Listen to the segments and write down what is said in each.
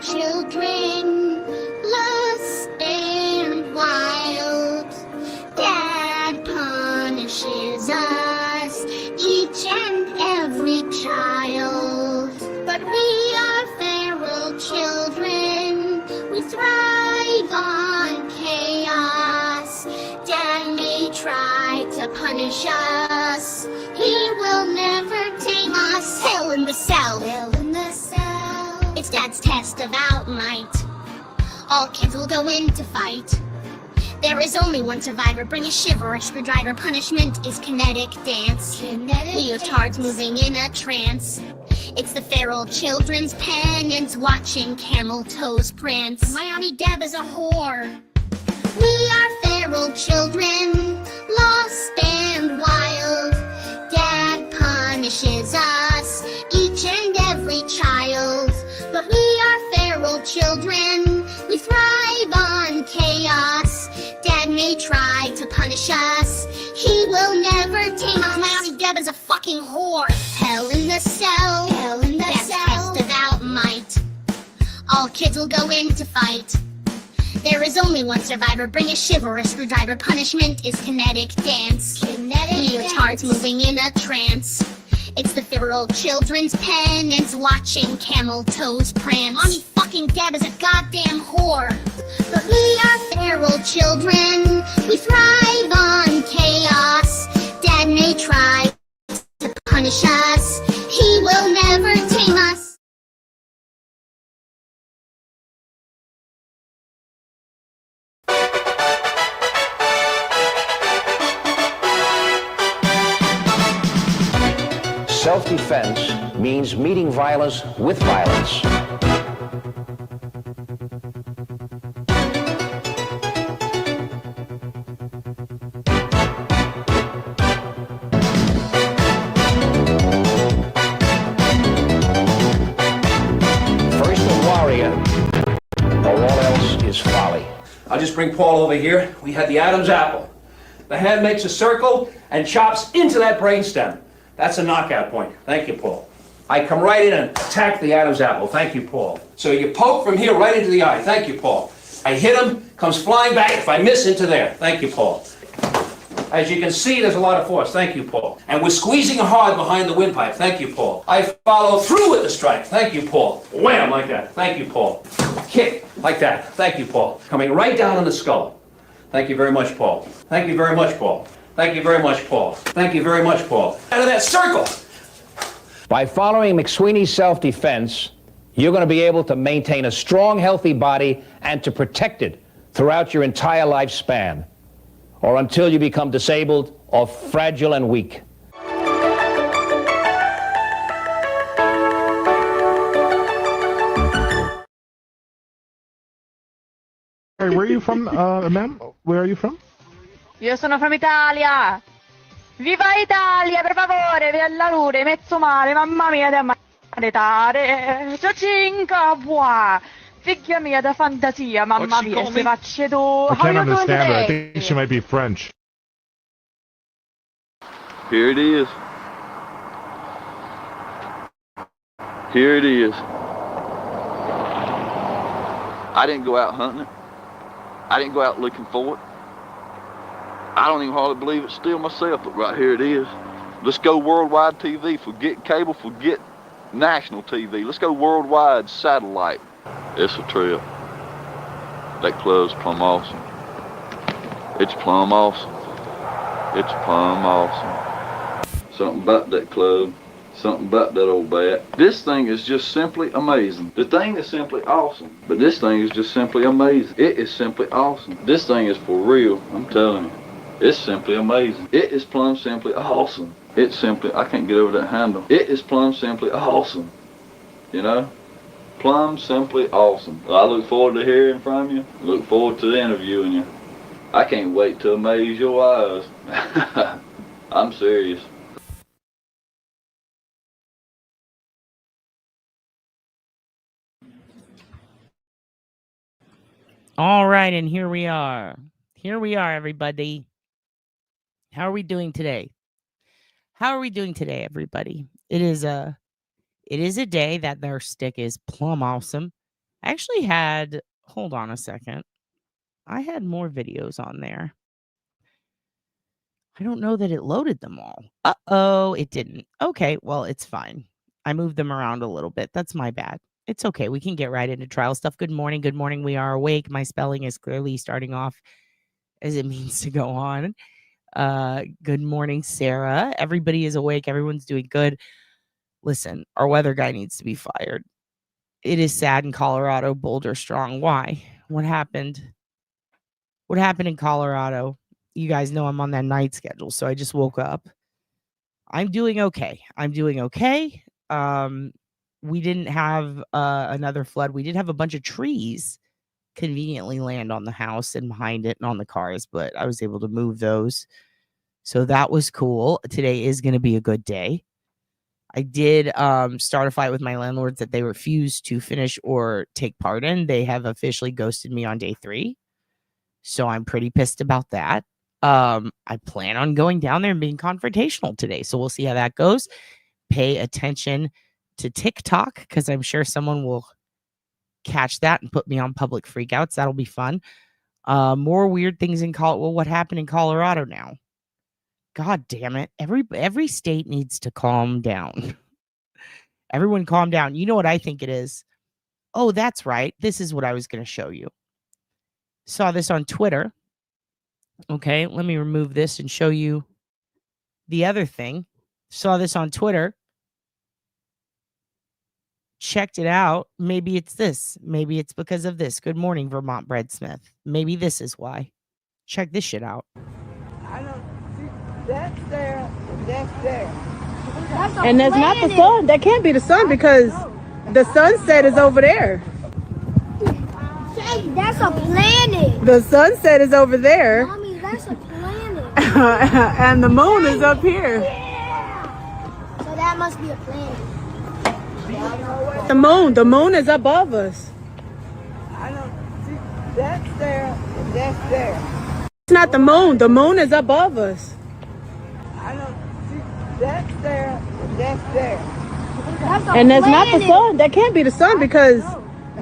children, lost and wild. Dad punishes us, each and every child. But we are feral children, we thrive on chaos. Dad may try to punish us, he will never tame us. Hell in the cell. Hell in the cell. It's Dad's test of might. All kids will go in to fight. There is only one survivor. Bring a shiver, a screwdriver. Punishment is kinetic dance. Leotards moving in a trance. It's the feral children's penance, watching camel toes prance. Miami Deb is a whore. We are feral children, lost and wild. Dad punishes us, each and every child. But we are feral children, we thrive on chaos. Dad may try to punish us, he will never tame us. Miami Deb is a fucking whore. Hell in the cell, hell in the cell. Test of might. All kids will go in to fight. There is only one survivor. Bring a shiver, a screwdriver. Punishment is kinetic dance. Leotards moving in a trance. It's the feral children's penance, watching camel toes prance. Mommy fucking Deb is a goddamn whore. But we are feral children, we thrive on chaos. Dad may try to punish us, he will never tame us. Self-defense means meeting violence with violence. First the warrior, or all else is folly. I'll just bring Paul over here. We had the Adam's apple. The hand makes a circle and chops into that brainstem. That's a knockout point. Thank you, Paul. I come right in and attack the Adam's apple. Thank you, Paul. So you poke from here right into the eye. Thank you, Paul. I hit him, comes flying back. If I miss, into there. Thank you, Paul. As you can see, there's a lot of force. Thank you, Paul. And we're squeezing hard behind the windpipe. Thank you, Paul. I follow through with the strike. Thank you, Paul. Wham, like that. Thank you, Paul. Kick, like that. Thank you, Paul. Coming right down on the skull. Thank you very much, Paul. Thank you very much, Paul. Thank you very much, Paul. Thank you very much, Paul. Out of that circle! By following McSweeney's self-defense, you're going to be able to maintain a strong, healthy body and to protect it throughout your entire lifespan, or until you become disabled or fragile and weak. Hey, where are you from, ma'am? Where are you from? Io sono from Italia! Viva Italia, per favore, via la luce, mezzo male, mamma mia, da maledare, Giorginka, buah, figlia mia da fantasia, mamma mia, se faccio tu. I can't understand her. I think she might be French. Here it is. Here it is. I didn't go out hunting it. I didn't go out looking for it. I don't even hardly believe it's still myself, but right here it is. Let's go worldwide TV. Forget cable, forget national TV. Let's go worldwide satellite. It's a trip. That club's plumb awesome. It's plumb awesome. It's plumb awesome. Something about that club. Something about that old bat. This thing is just simply amazing. The thing is simply awesome. But this thing is just simply amazing. It is simply awesome. This thing is for real, I'm telling you. It's simply amazing. It is plumb simply awesome. It's simply, I can't get over that handle. It is plumb simply awesome. You know? Plumb simply awesome. Well, I look forward to hearing from you. I look forward to interviewing you. I can't wait to amaze your eyes. I'm serious. All right, and here we are. Here we are, everybody. How are we doing today? How are we doing today, everybody? It is a day that their stick is plumb awesome, I actually had, hold on a second. I had more videos on there. I don't know that it loaded them all. Uh-oh, it didn't. Okay, well, it's fine. I moved them around a little bit. That's my bad. It's okay. We can get right into trial stuff. Good morning. Good morning. We are awake. My spelling is clearly starting off as it means to go on. Good morning, Sarah. Everybody is awake. Everyone's doing good. Listen, our weather guy needs to be fired. It is sad in Colorado, Boulder strong. Why? What happened? What happened in Colorado? You guys know I'm on that night schedule, so I just woke up. I'm doing okay. We didn't have another flood. We did have a bunch of trees conveniently land on the house and behind it and on the cars, but I was able to move those. So that was cool. Today is going to be a good day. I did start a fight with my landlords that they refused to finish or take part in. They have officially ghosted me on day 3. So I'm pretty pissed about that. I plan on going down there and being confrontational today. So we'll see how that goes. Pay attention to TikTok because I'm sure someone will catch that and put me on public freakouts. That'll be fun. More weird things in Colorado. Well, what happened in Colorado now? God damn it. Every state needs to calm down. Everyone calm down. You know what I think it is? Oh, that's right. This is what I was going to show you. Saw this on Twitter. Okay, let me remove this and show you the other thing. Saw this on Twitter. Checked it out. Maybe it's this. Maybe it's because of this. Good morning, Vermont Breadsmith. Maybe this is why. Check this shit out. I don't see that's there. That's there. And that's not the sun. That can't be the sun because the sunset is over there. Hey, that's a planet. The sunset is over there. Mommy, that's a planet. And the moon is up here. Yeah. So that must be a planet. The moon is above us. I don't see that's there. That's there. It's not the moon. The moon is above us. I don't see that's there. That's there. That's a And that's not the planet. sun. That can't be the sun because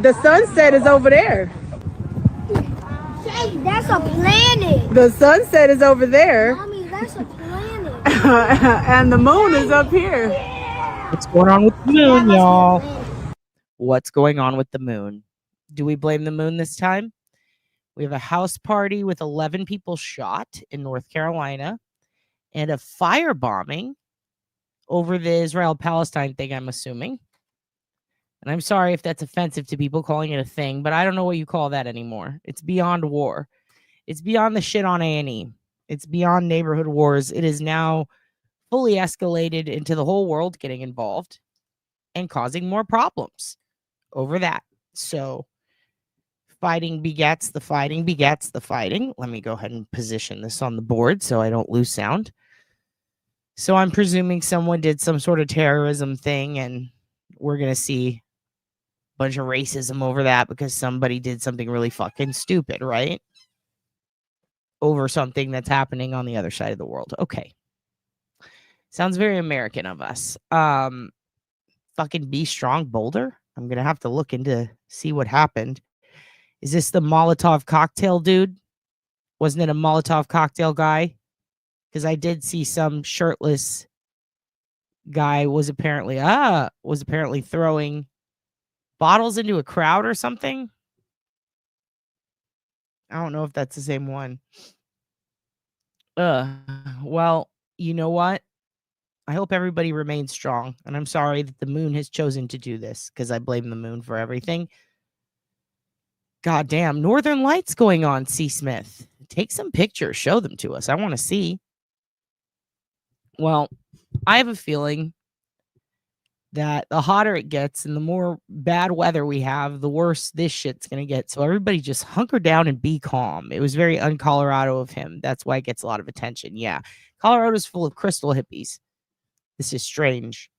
the sunset is over there. Hey, that's a planet. The sunset is over there. Mommy, that's a planet. And the moon is up here. What's going on with the moon, y'all? What's going on with the moon? Do we blame the moon this time? We have a house party with 11 people shot in North Carolina and a firebombing over the Israel-Palestine thing, I'm assuming. And I'm sorry if that's offensive to people calling it a thing, but I don't know what you call that anymore. It's beyond war. It's beyond the shit on A&E. It's beyond neighborhood wars. It is now fully escalated into the whole world getting involved and causing more problems over that. So fighting begets the fighting begets the fighting. Let me go ahead and position this on the board so I don't lose sound. So I'm presuming someone did some sort of terrorism thing and we're going to see a bunch of racism over that because somebody did something really fucking stupid, right? Over something that's happening on the other side of the world. Okay. Sounds very American of us. Fucking be strong, Boulder. I'm going to have to look into see what happened. Is this the Molotov cocktail dude? Wasn't it a Molotov cocktail guy? Because I did see some shirtless guy was apparently throwing bottles into a crowd or something. I don't know if that's the same one. Well, you know what? I hope everybody remains strong. And I'm sorry that the moon has chosen to do this because I blame the moon for everything. Goddamn, Northern Lights going on, C. Smith. Take some pictures. Show them to us. I want to see. Well, I have a feeling that the hotter it gets and the more bad weather we have, the worse this shit's going to get. So everybody just hunker down and be calm. It was very un-Colorado of him. That's why it gets a lot of attention. Yeah. Colorado's full of crystal hippies. This is strange.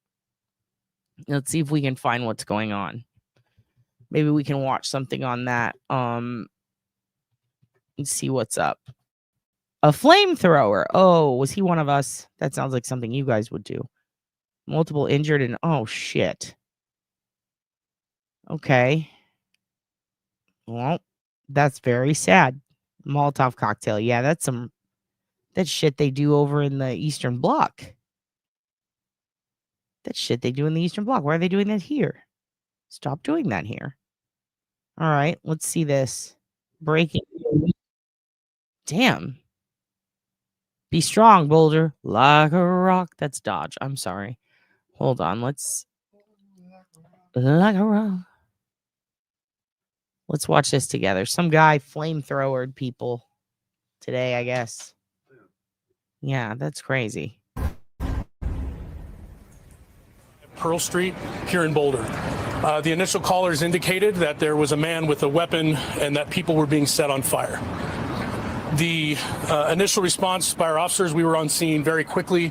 Let's see if we can find what's going on. Maybe we can watch something on that. And see what's up. A flamethrower. Oh, was he one of us? That sounds like something you guys would do. Multiple injured and oh shit. Okay. Well, that's very sad. Molotov cocktail. Yeah, that's shit they do over in the Eastern Bloc. That shit they do in the Eastern Bloc. Why are they doing that here? Stop doing that here. All right, let's see this. Breaking. Damn. Be strong, Boulder. Like a rock. That's Dodge. I'm sorry. Hold on. Let's. Like a rock. Let's watch this together. Some guy flamethrowered people today, I guess. Yeah, that's crazy. Pearl Street here in Boulder. The initial callers indicated that there was a man with a weapon and that people were being set on fire. The initial response by our officers, we were on scene very quickly.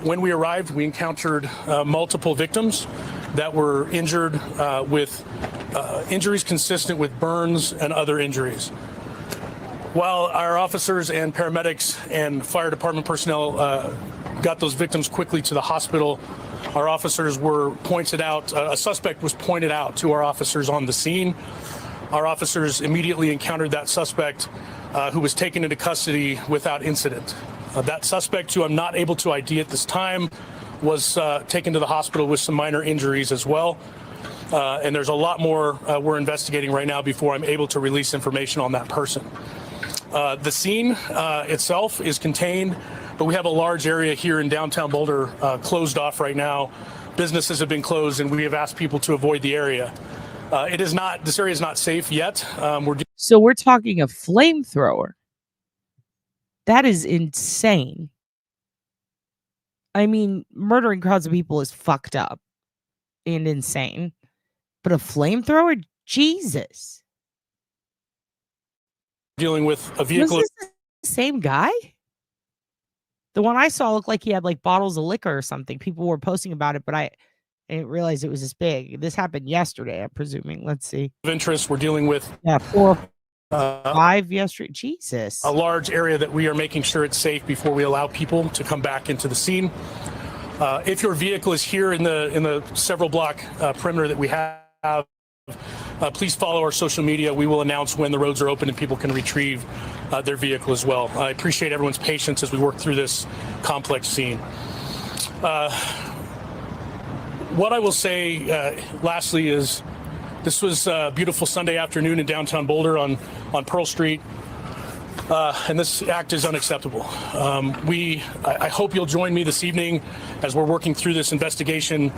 When we arrived, we encountered multiple victims that were injured with injuries consistent with burns and other injuries. While our officers and paramedics and fire department personnel got those victims quickly to the hospital, our officers were pointed out, a suspect was pointed out to our officers on the scene. Our officers immediately encountered that suspect who was taken into custody without incident. That suspect, who I'm not able to ID at this time, was taken to the hospital with some minor injuries as well. And there's a lot more we're investigating right now before I'm able to release information on that person. The scene itself is contained, but we have a large area here in downtown Boulder closed off right now. Businesses have been closed, and we have asked people to avoid the area. This area is not safe yet. So we're talking a flamethrower. That is insane. I mean, murdering crowds of people is fucked up and insane. But a flamethrower? Jesus. Dealing with a vehicle. Was this the same guy? The one I saw looked like he had like bottles of liquor or something. People were posting about it, but I didn't realize it was this big. This happened yesterday, I'm presuming. Let's see. Of interest, we're dealing with 4 or 5 yesterday. Jesus. A large area that we are making sure it's safe before we allow people to come back into the scene. If your vehicle is here in the several block perimeter that we have, please follow our social media. We will announce when the roads are open and people can retrieve their vehicle as well. I appreciate everyone's patience as we work through this complex scene. What I will say lastly is this was a beautiful Sunday afternoon in downtown Boulder on Pearl Street. And this act is unacceptable. I hope you'll join me this evening as we're working through this investigation.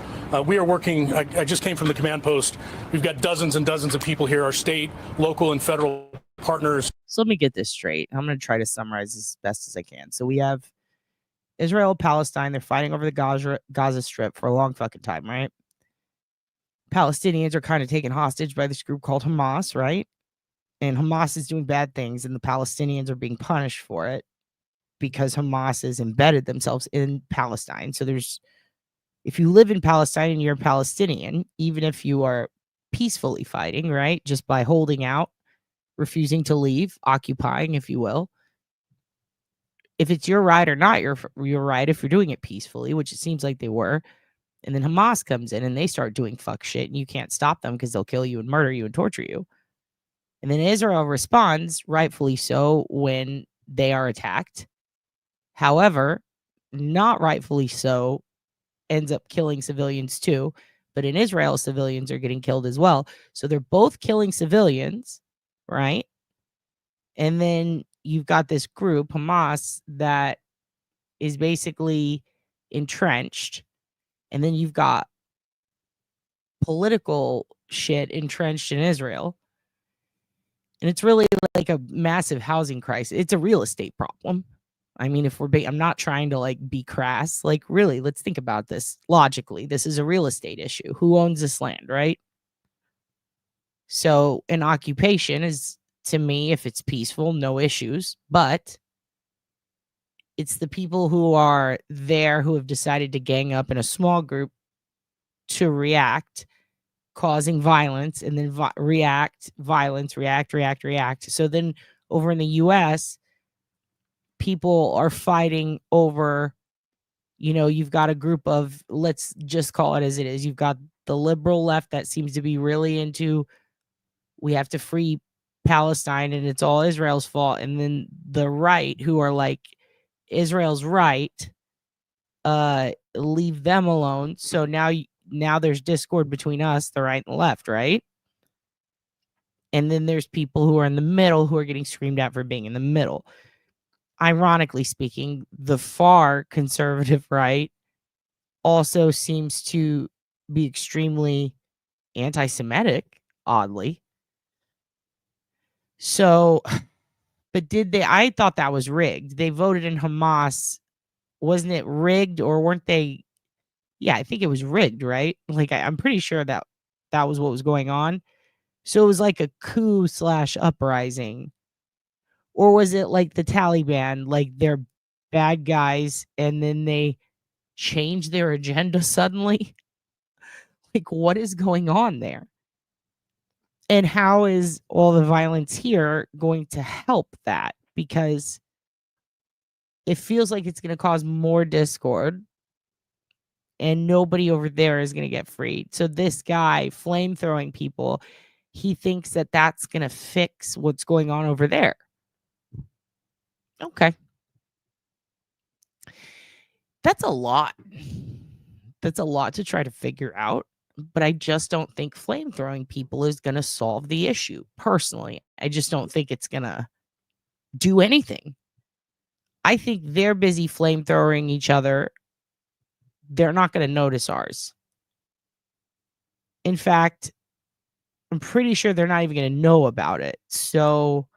We are working, I just came from the command post. We've got dozens and dozens of people here, our state, local, and federal partners. So let me get this straight. I'm going to try to summarize this as best as I can. So we have Israel, Palestine. They're fighting over the Gaza Strip for a long fucking time, right? Palestinians are kind of taken hostage by this group called Hamas, right? And Hamas is doing bad things, and the Palestinians are being punished for it because Hamas has embedded themselves in Palestine. So if you live in Palestine and you're a Palestinian, even if you are peacefully fighting, right, just by holding out, refusing to leave, occupying, if you will, if it's your right or not your right, if you're doing it peacefully, which it seems like they were, and then Hamas comes in and they start doing fuck shit, and you can't stop them because they'll kill you and murder you and torture you. And then Israel responds, rightfully so, when they are attacked. However, not rightfully so, ends up killing civilians too. But in Israel, civilians are getting killed as well. So they're both killing civilians, right? And then you've got this group, Hamas, that is basically entrenched. And then you've got political shit entrenched in Israel. And it's really like a massive housing crisis. It's a real estate problem. I mean, I'm not trying to like be crass. Like, really, let's think about this logically. This is a real estate issue. Who owns this land, right? So an occupation is, to me, if it's peaceful, no issues. But it's the people who are there who have decided to gang up in a small group to react, causing violence, and then react. So then over in the U.S., people are fighting over, you've got a group of, let's just call it as it is. You've got the liberal left that seems to be really into we have to free Palestine and it's all Israel's fault. And then the right, who are like, Israel's right, leave them alone. So now there's discord between us, the right and the left, right? And then there's people who are in the middle who are getting screamed at for being in the middle. Ironically speaking, the far conservative right also seems to be extremely anti-Semitic, oddly. So, but I thought that was rigged. They voted in Hamas. Wasn't it rigged, or weren't they? Yeah, I think it was rigged, right? Like, I'm pretty sure that was what was going on. So it was like a coup / uprising. Or was it like the Taliban, like they're bad guys and then they change their agenda suddenly? Like, what is going on there? And how is all the violence here going to help that? Because it feels like it's going to cause more discord and nobody over there is going to get freed. So this guy flamethrowing people, he thinks that that's going to fix what's going on over there. Okay. That's a lot. That's a lot to try to figure out. But I just don't think flamethrowing people is going to solve the issue. Personally, I just don't think it's going to do anything. I think they're busy flamethrowing each other. They're not going to notice ours. In fact, I'm pretty sure they're not even going to know about it. So,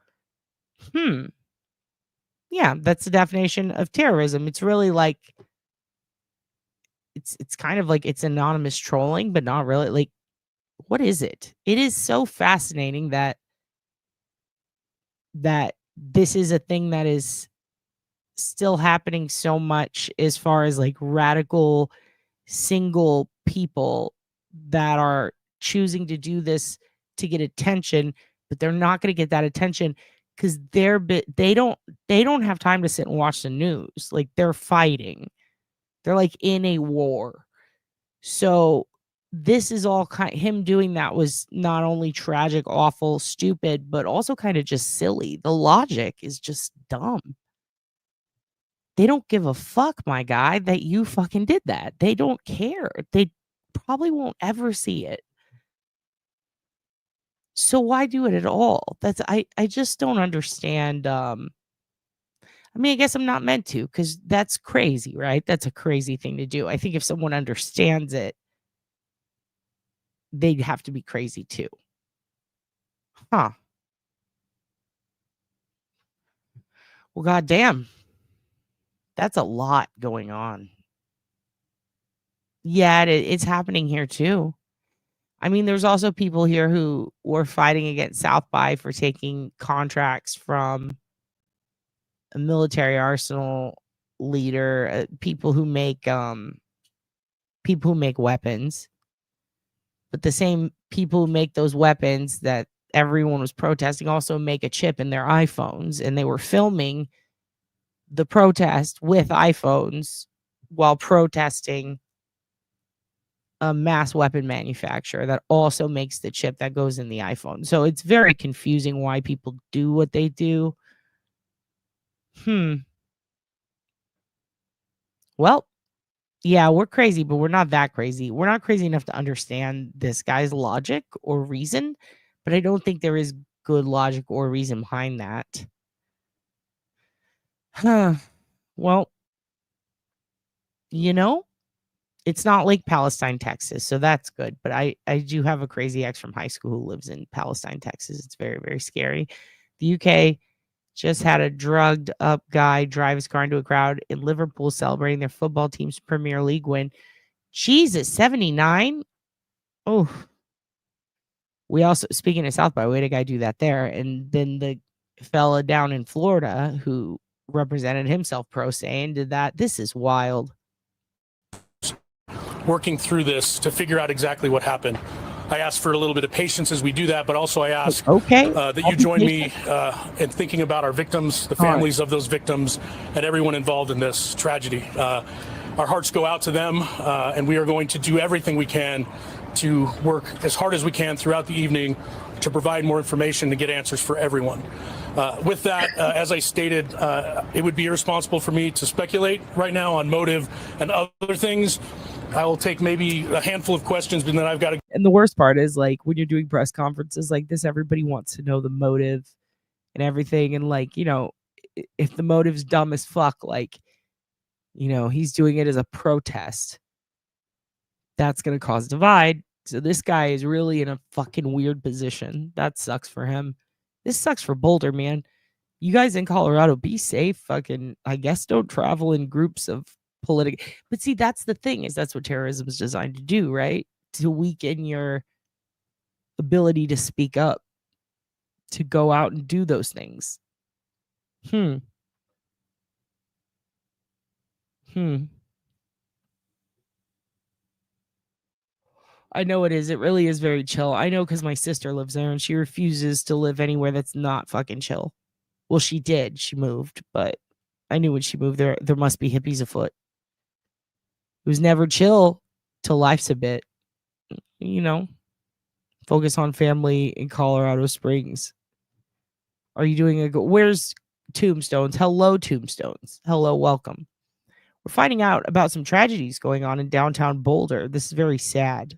yeah, that's the definition of terrorism. It's really like, it's kind of like it's anonymous trolling, but not really. Like, what is it? It is so fascinating that this is a thing that is still happening so much, as far as like radical single people that are choosing to do this to get attention, but they're not going to get that attention because they don't have time to sit and watch the news. Like, they're fighting. They're like in a war. So this is all him doing that was not only tragic, awful, stupid, but also kind of just silly. The logic is just dumb. They don't give a fuck, my guy, that you fucking did that. They don't care. They probably won't ever see it. So why do it at all? I just don't understand. I mean, I guess I'm not meant to, because that's crazy, right? That's a crazy thing to do. I think if someone understands it, they'd have to be crazy too. Huh. Well, goddamn. That's a lot going on. Yeah, it's happening here too. I mean, there's also people here who were fighting against South by for taking contracts from a military arsenal leader, people who make weapons. But the same people who make those weapons that everyone was protesting also make a chip in their iPhones, and they were filming the protest with iPhones while protesting a mass weapon manufacturer that also makes the chip that goes in the iPhone. So it's very confusing why people do what they do. Well, yeah, we're crazy, but we're not that crazy. We're not crazy enough to understand this guy's logic or reason, but I don't think there is good logic or reason behind that. Well, it's not like Palestine, Texas, so that's good. But I do have a crazy ex from high school who lives in Palestine, Texas. It's very, very scary. The UK just had a drugged up guy drive his car into a crowd in Liverpool celebrating their football team's Premier League win. Jesus, 79? Oh. We also, speaking of South by, we had a guy do that there. And then the fella down in Florida who represented himself pro se and did that. This is wild. Working through this to figure out exactly what happened. I ask for a little bit of patience as we do that, but also I ask that you join me in thinking about our victims, the families of those victims, and everyone involved in this tragedy. Our hearts go out to them, and we are going to do everything we can to work as hard as we can throughout the evening to provide more information to get answers for everyone. With that, as I stated, it would be irresponsible for me to speculate right now on motive and other things. I will take maybe a handful of questions, but then I've got to. And the worst part is, like, when you're doing press conferences like this, everybody wants to know the motive and everything. And, like, you know, if the motive's dumb as fuck, like, you know, he's doing it as a protest, that's going to cause divide. So this guy is really in a fucking weird position. That sucks for him. This sucks for Boulder, man. You guys in Colorado, be safe. Fucking, I guess, don't travel in groups of political. But see, that's the thing, is that's what terrorism is designed to do, right? To weaken your ability to speak up, to go out and do those things. I know it is. It really is very chill. I know, because my sister lives there and she refuses to live anywhere that's not fucking chill. Well, she did. She moved, but I knew when she moved there must be hippies afoot. It was never chill till life's a bit. You know, focus on family in Colorado Springs. Are you doing where's Tombstones? Hello, Tombstones. Hello, welcome. We're finding out about some tragedies going on in downtown Boulder. This is very sad.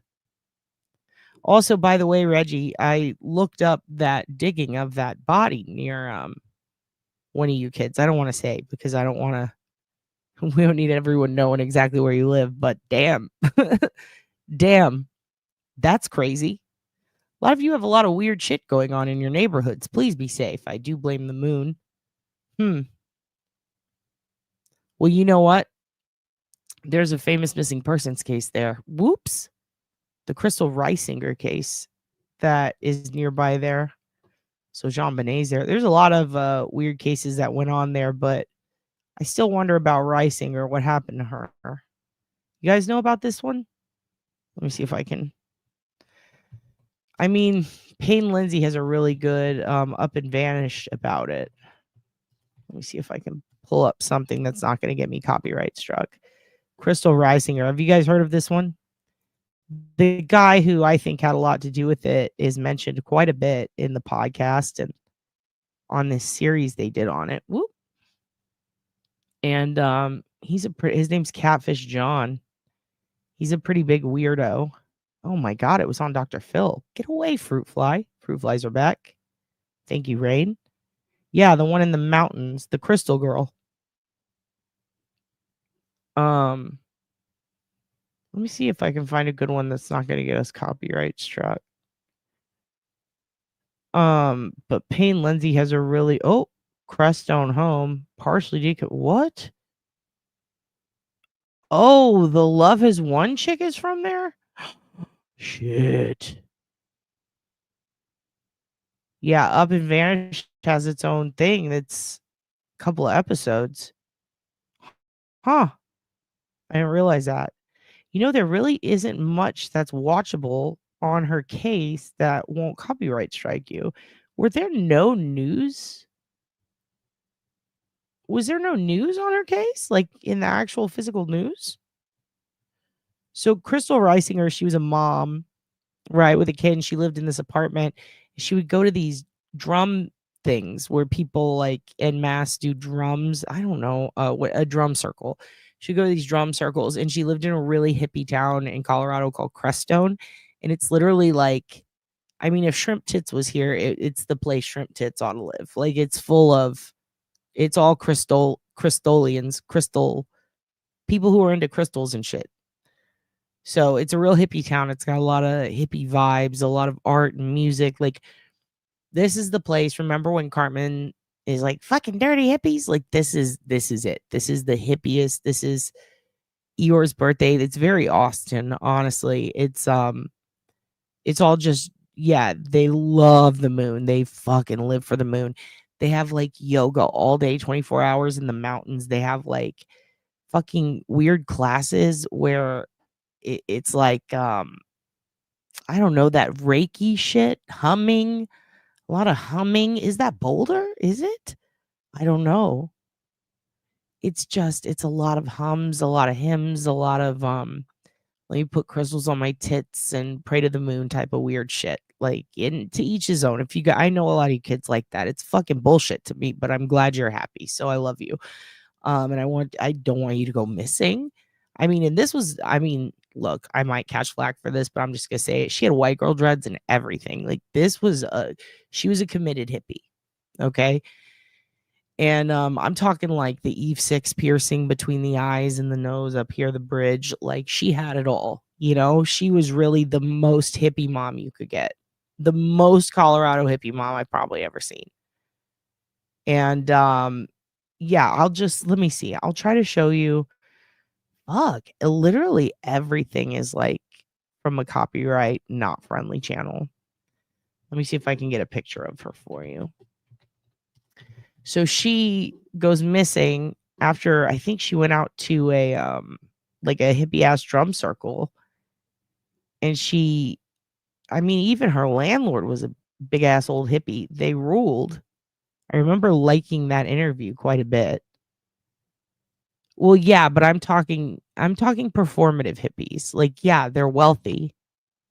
Also, by the way, Reggie, I looked up that digging of that body near one of you kids. I don't want to say, because I don't want to. We don't need everyone knowing exactly where you live, but damn. Damn. That's crazy. A lot of you have a lot of weird shit going on in your neighborhoods. Please be safe. I do blame the moon. Well, you know what? There's a famous missing persons case there. Whoops. The Crystal Reisinger case that is nearby there. So Jean Bonnet's there. There's a lot of weird cases that went on there, but I still wonder about Reisinger, what happened to her. You guys know about this one? Let me see if I can. I mean, Payne Lindsay has a really good Up and Vanished about it. Let me see if I can pull up something that's not going to get me copyright struck. Crystal Reisinger. Have you guys heard of this one? The guy who I think had a lot to do with it is mentioned quite a bit in the podcast and on this series they did on it. Whoop. And his name's Catfish John. He's a pretty big weirdo. Oh my God, it was on Dr. Phil. Get away, fruit fly. Fruit flies are back. Thank you, Rain. Yeah, the one in the mountains, the Crystal Girl. Let me see if I can find a good one that's not going to get us copyright struck. But Payne Lindsay has a really Crestone Home, partially decomposed. What? Oh, the Love Has Won chick is from there? Shit. Yeah, Up and Vanished has its own thing that's a couple of episodes. Huh. I didn't realize that. You know, there really isn't much that's watchable on her case that won't copyright strike you. Were there no news? Was there no news on her case? Like in the actual physical news? So Crystal Reisinger, she was a mom, right, with a kid, and she lived in this apartment. She would go to these drum things where people like en masse do drums. I don't know, a drum circle. She'd go to these drum circles, and she lived in a really hippie town in Colorado called Crestone. And it's literally like, I mean, if Shrimp Tits was here, it's the place Shrimp Tits ought to live. Like, it's full of, it's all crystalians, crystal people who are into crystals and shit. So it's a real hippie town. It's got a lot of hippie vibes, a lot of art and music. Like, this is the place. Remember when Cartman is like, fucking dirty hippies? Like, this is it. This is the hippiest. This is Eeyore's birthday. It's very Austin, honestly. It's all just, yeah, they love the moon. They fucking live for the moon. They have like yoga all day, 24 hours in the mountains. They have like fucking weird classes where it's like, I don't know, that Reiki shit, humming, a lot of humming. Is that Boulder? Is it? I don't know. It's a lot of hums, a lot of hymns, a lot of let me put crystals on my tits and pray to the moon type of weird shit. Like, to each his own. If you got, I know a lot of you kids like that. It's fucking bullshit to me, but I'm glad you're happy. So I love you. And I don't want you to go missing. I mean, and this was, I mean, look, I might catch flack for this, but I'm just gonna say it. She had white girl dreads and everything. Like, she was a committed hippie. Okay. And I'm talking like the Eve 6 piercing between the eyes and the nose up here, the bridge. Like, she had it all. You know, she was really the most hippie mom you could get. The most Colorado hippie mom I've probably ever seen. And yeah, let me see. I'll try to show you. Fuck, literally everything is like from a copyright not friendly channel. Let me see if I can get a picture of her for you. So she goes missing after, I think she went out to a like a hippie ass drum circle. And I mean, even her landlord was a big ass old hippie. They ruled. I remember liking that interview quite a bit. Well, yeah, but I'm talking performative hippies. Like, yeah, they're wealthy.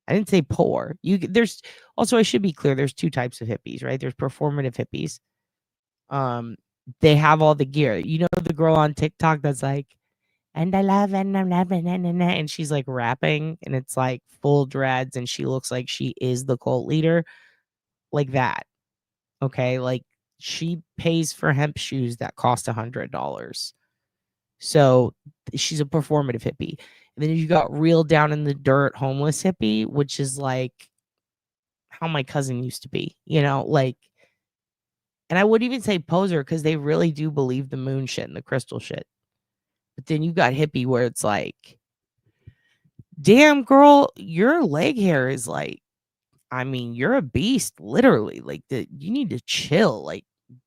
I didn't say poor. There's also, I should be clear, there's two types of hippies, right? There's performative hippies. They have all the gear. You know the girl on TikTok that's like, and I love and I'm loving and she's like rapping and it's like full dreads and she looks like she is the cult leader. Like that. Okay. Like, she pays for hemp shoes that cost $100. So she's a performative hippie. And then you got real down in the dirt homeless hippie, which is like how my cousin used to be, you know, like, and I wouldn't even say poser because they really do believe the moon shit and the crystal shit. But then you got hippie where it's like, damn girl, your leg hair is like, I mean, you're a beast, literally. Like, you need to chill. Like,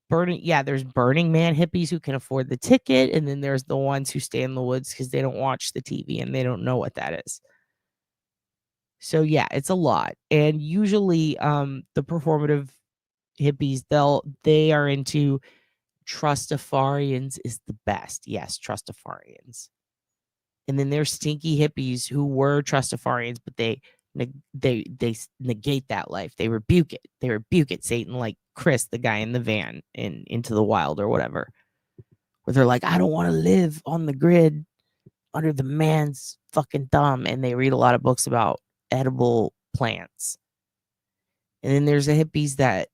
there's Burning Man hippies who can afford the ticket, and then there's the ones who stay in the woods because they don't watch the TV and they don't know what that is. So yeah, it's a lot. And usually the performative hippies, they are into Trustafarians is the best. Yes, Trustafarians. And then there's stinky hippies who were Trustafarians, but they negate that life. They rebuke it. They rebuke it, Satan, like Chris, the guy in the van in Into the Wild or whatever. Where they're like, I don't want to live on the grid under the man's fucking thumb. And they read a lot of books about edible plants. And then there's the hippies that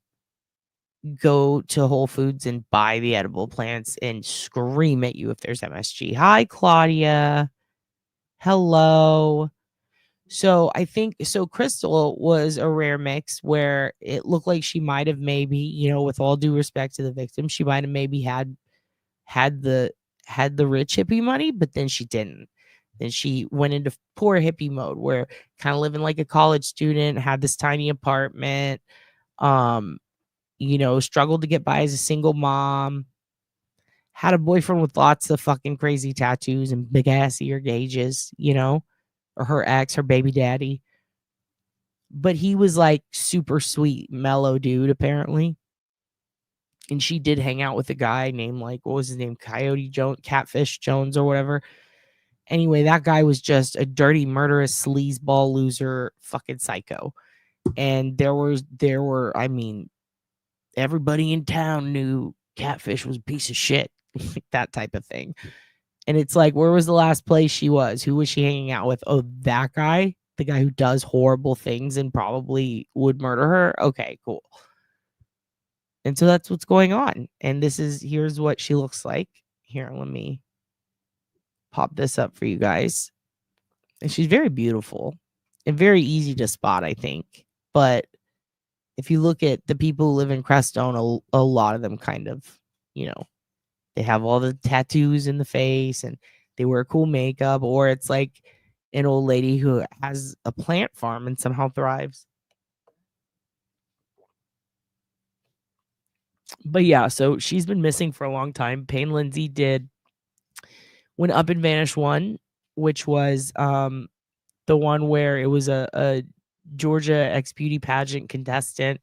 go to Whole Foods and buy the edible plants and scream at you if there's MSG. Hi, Claudia. Hello. So I think Crystal was a rare mix where it looked like she might have maybe, you know, with all due respect to the victim, she might have maybe had the rich hippie money, but then she didn't. Then she went into poor hippie mode where kind of living like a college student, had this tiny apartment, you know, struggled to get by as a single mom, had a boyfriend with lots of fucking crazy tattoos and big ass ear gauges, you know, or her ex, her baby daddy. But he was like super sweet, mellow dude, apparently. And she did hang out with a guy named, like, what was his name? Coyote Jones, Catfish Jones, or whatever. Anyway, that guy was just a dirty, murderous, sleazeball loser, fucking psycho. And there were, I mean, everybody in town knew Catfish was a piece of shit, that type of thing. And it's like, where was the last place she was? Who was she hanging out with? Oh, that guy, the guy who does horrible things and probably would murder her. Okay, cool. And so that's what's going on. And here's what she looks like. Here, let me pop this up for you guys. And she's very beautiful and very easy to spot, I think. But if you look at the people who live in Crestone, a lot of them kind of, you know, they have all the tattoos in the face and they wear cool makeup, or it's like an old lady who has a plant farm and somehow thrives. But yeah, so she's been missing for a long time. Payne Lindsay went up and vanished one, which was the one where it was a Georgia X beauty pageant contestant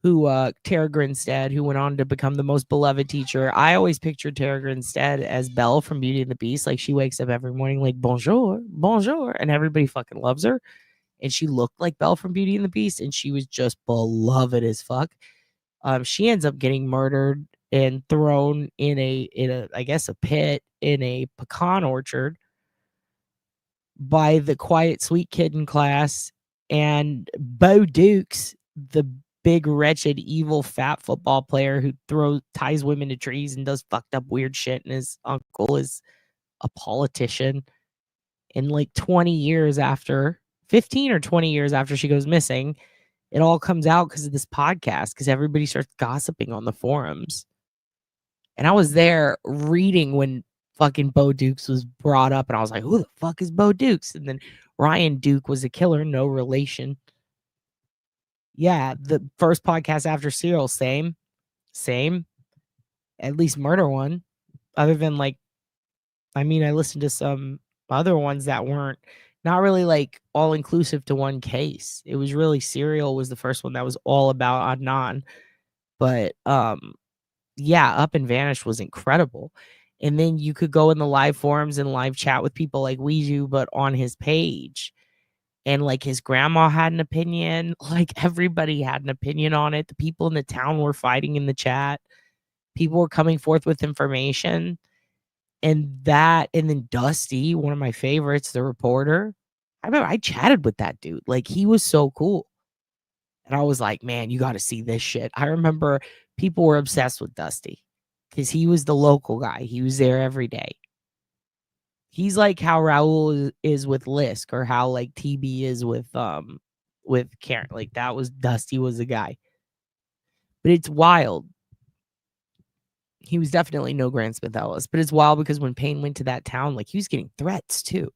who Tara Grinstead, who went on to become the most beloved teacher. I always pictured Tara Grinstead as Belle from Beauty and the Beast. Like she wakes up every morning like bonjour, bonjour, and everybody fucking loves her. And she looked like Belle from Beauty and the Beast, and she was just beloved as fuck. She ends up getting murdered and thrown in a I guess a pit in a pecan orchard by the quiet sweet kid in class, and Bo Dukes, the big wretched evil fat football player who ties women to trees and does fucked up weird shit, and his uncle is a politician. And like 20 years after, 15 or 20 years after she goes missing, it all comes out because of this podcast, because everybody starts gossiping on the forums. And I was there reading when fucking Bo Dukes was brought up, and I was like, who the fuck is Bo Dukes? And then Ryan Duke was a killer, no relation. Yeah, the first podcast after Serial, same. At least murder one. Other than like, I mean, I listened to some other ones that weren't not really like all inclusive to one case. It was really Serial was the first one that was all about Adnan. But yeah, Up and Vanish was incredible. And then you could go in the live forums and live chat with people like we do, but on his page. And like his grandma had an opinion, like everybody had an opinion on it. The people in the town were fighting in the chat. People were coming forth with information. And then Dusty, one of my favorites, the reporter. I remember I chatted with that dude. Like he was so cool. And I was like, man, you got to see this shit. I remember people were obsessed with Dusty because he was the local guy. He was there every day. He's like how Raul is with Lisk, or how like TB is with Karen. Like that was Dusty was the guy. But it's wild. He was definitely no Grant Smith Ellis, but it's wild because when Payne went to that town, like he was getting threats too.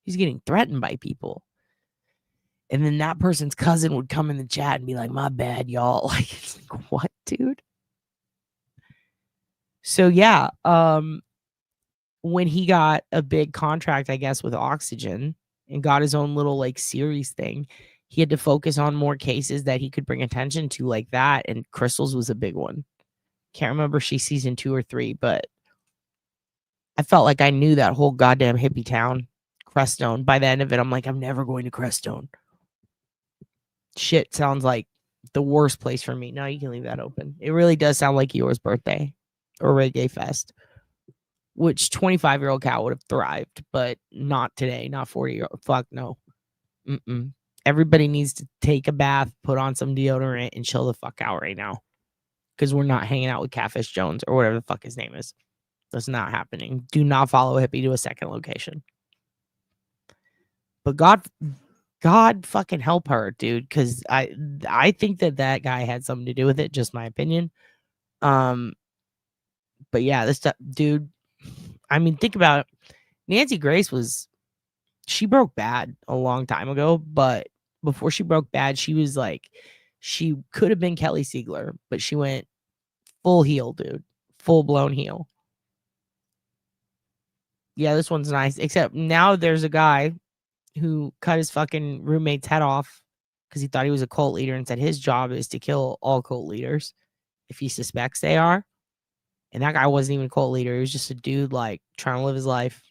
He's getting threatened by people. And then that person's cousin would come in the chat and be like, my bad, y'all. Like, it's like, what, dude? So yeah, when he got a big contract, I guess, with Oxygen and got his own little like series thing, he had to focus on more cases that he could bring attention to like that. And Crystal's was a big one. Can't remember if she's season 2 or 3, but I felt like I knew that whole goddamn hippie town, Crestone. By the end of it, I'm like, I'm never going to Crestone. Shit sounds like the worst place for me. No, you can leave that open. It really does sound like yours birthday or Reggae Fest, which 25-year-old Cal would have thrived, but not today, not 40-year-old. Fuck no. Everybody needs to take a bath, put on some deodorant, and chill the fuck out right now. Because we're not hanging out with Catfish Jones or whatever the fuck his name is. That's not happening. Do not follow Hippie to a second location. But God fucking help her, dude. Because I think that guy had something to do with it. Just my opinion. But yeah, this stuff, dude. I mean, think about it. Nancy Grace she broke bad a long time ago. But before she broke bad, she was like, she could have been Kelly Siegler, but she went full heel, dude. Full blown heel. Yeah, this one's nice. Except now there's a guy who cut his fucking roommate's head off because he thought he was a cult leader and said his job is to kill all cult leaders if he suspects they are. And that guy wasn't even a cult leader. He was just a dude like trying to live his life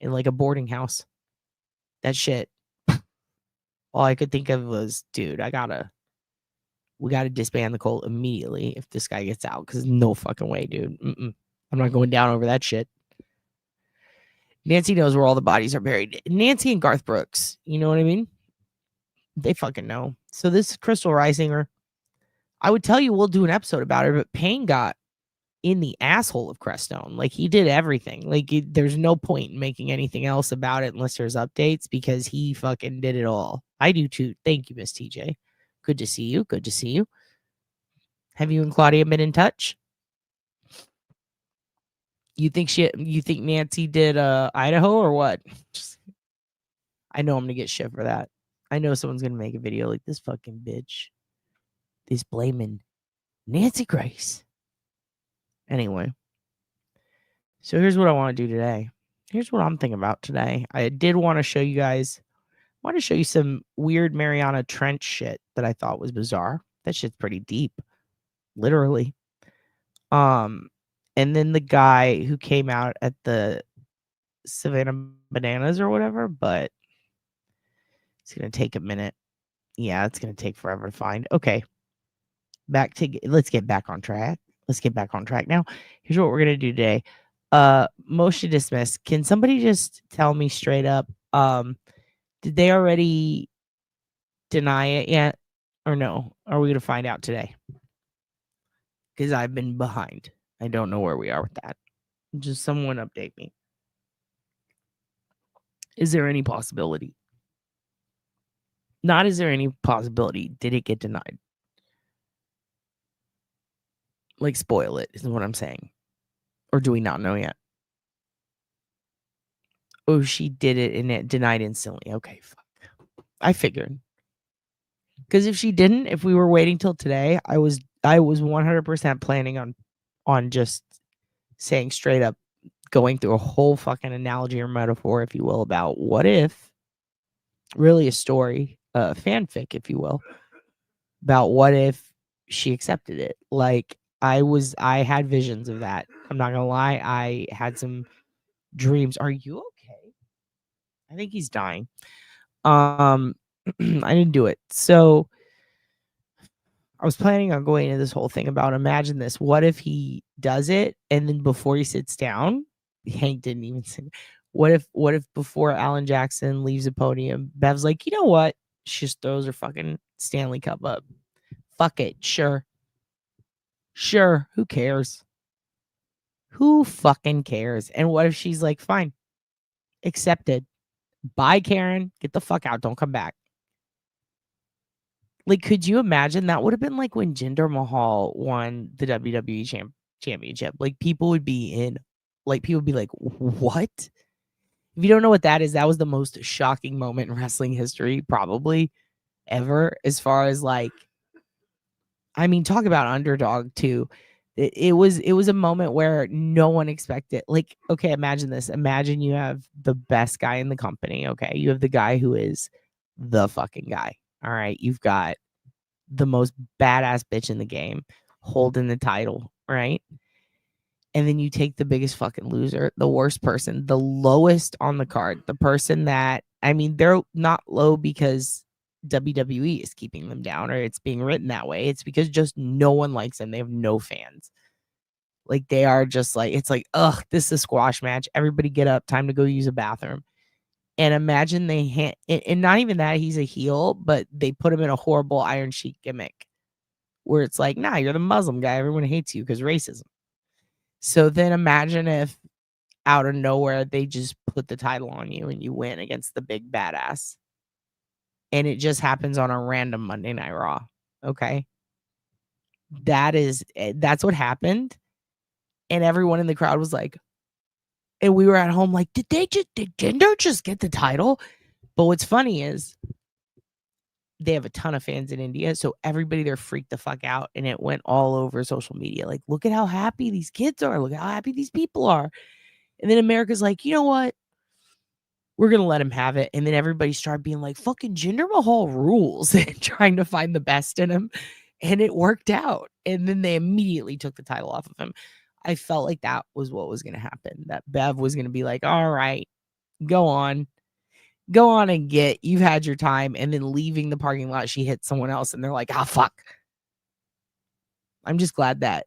in like a boarding house. That shit. All I could think of was, dude, we gotta disband the cult immediately if this guy gets out, because no fucking way, dude. I'm not going down over that shit. Nancy knows where all the bodies are buried. Nancy and Garth Brooks, you know what I mean? They fucking know. So this is Crystal Reisinger. I would tell you we'll do an episode about her, but Payne got in the asshole of Crestone. Like he did everything. Like there's no point in making anything else about it unless there's updates, because he fucking did it all. I do too. Thank you, Miss TJ. Good to see you. Good to see you. Have you and Claudia been in touch? You think Nancy did Idaho or what? I know I'm gonna get shit for that. I know someone's gonna make a video like this fucking bitch. This blaming Nancy Grace. Anyway. So here's what I want to do today. Here's what I'm thinking about today. I did want to show you guys. I want to show you some weird Mariana Trench shit that I thought was bizarre. That shit's pretty deep, literally. And then the guy who came out at the Savannah Bananas or whatever, but it's gonna take a minute. Yeah, it's gonna take forever to find. Okay, let's get back on track. Let's get back on track now. Here's what we're gonna do today. Motion dismiss. Can somebody just tell me straight up? Did they already deny it yet, or no? Are we gonna find out today? Because I've been behind. I don't know where we are with that. Just someone update me. Is there any possibility? Not is there any possibility. Did it get denied? Like, spoil it, is what I'm saying. Or do we not know yet? Oh, she did it and it denied instantly. Okay, fuck. I figured. Because if she didn't, if we were waiting till today, I was 100% planning on just saying straight up, going through a whole fucking analogy or metaphor, if you will, about what if, really a story, fanfic, if you will, about what if she accepted it. Like, I had visions of that. I'm not gonna lie, I had some dreams. Are you okay? I think he's dying. I didn't do it. So I was planning on going into this whole thing about, imagine this. What if he does it and then before he sits down, Hank didn't even say, what if before Alan Jackson leaves the podium, Bev's like, you know what? She just throws her fucking Stanley Cup up. Fuck it. Sure. Who cares? Who fucking cares? And what if she's like, fine, accepted. Bye, Karen. Get the fuck out. Don't come back. Like, could you imagine? That would have been like when Jinder Mahal won the WWE championship. Like, people would be like, what? If you don't know what that is, that was the most shocking moment in wrestling history, probably ever. As far as like, I mean, talk about underdog too. It was a moment where no one expected. Like, okay, imagine this. Imagine you have the best guy in the company. Okay, you have the guy who is the fucking guy. All right, you've got the most badass bitch in the game holding the title, right? And then you take the biggest fucking loser, the worst person, the lowest on the card, the person that, I mean, they're not low because WWE is keeping them down or it's being written that way. It's because just no one likes them. They have no fans. Like, they are just like, it's like, ugh, this is a squash match. Everybody get up, time to go use a bathroom. And imagine and not even that he's a heel, but they put him in a horrible Iron Sheik gimmick where it's like, nah, you're the Muslim guy. Everyone hates you because racism. So then imagine if out of nowhere they just put the title on you and you win against the big badass. And it just happens on a random Monday Night Raw. Okay. That's what happened. And everyone in the crowd was like, and we were at home like, did Jinder just get the title? But what's funny is they have a ton of fans in India. So everybody there freaked the fuck out. And it went all over social media. Like, look at how happy these kids are. Look how happy these people are. And then America's like, you know what? We're going to let him have it. And then everybody started being like, fucking Jinder Mahal rules and trying to find the best in him. And it worked out. And then they immediately took the title off of him. I felt like that was what was going to happen. That Bev was going to be like, all right, go on and you've had your time. And then leaving the parking lot, she hit someone else and they're like, ah, fuck. I'm just glad that,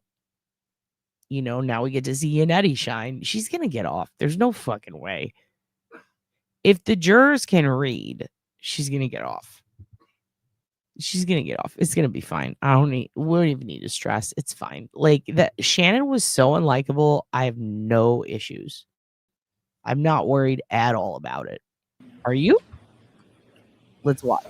you know, now we get to see Yannetti shine. She's going to get off. There's no fucking way. If the jurors can read, she's going to get off. She's going to get off. It's going to be fine. We don't even need to stress. It's fine. Like, that Shannon was so unlikable. I have no issues. I'm not worried at all about it. Are you? Let's watch.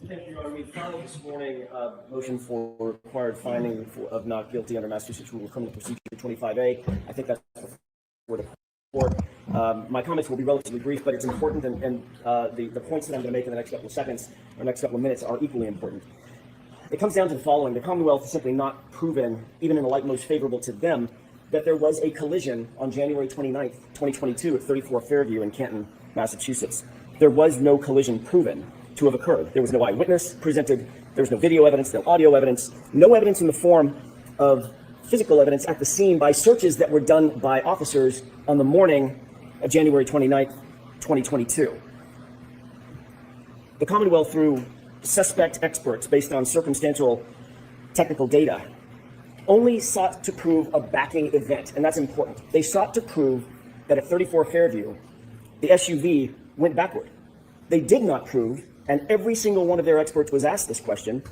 Thank you, Your Honor. We filed this morning a motion for required finding of not guilty under Massachusetts Rule of Criminal Procedure 25A. I think that's before the court. My comments will be relatively brief, but it's important, and the points that I'm going to make in the next couple of seconds or next couple of minutes are equally important. It comes down to the following. The Commonwealth has simply not proven, even in the light most favorable to them, that there was a collision on January 29th, 2022 at 34 Fairview in Canton, Massachusetts. There was no collision proven to have occurred. There was no eyewitness presented There was no video evidence, no audio evidence, no evidence in the form of physical evidence at the scene by searches that were done by officers on the morning of January 29th, 2022. The Commonwealth, through suspect experts based on circumstantial technical data, only sought to prove a backing event, and that's important. They sought to prove that at 34 Fairview, the SUV went backward. They did not prove, and every single one of their experts was asked this question,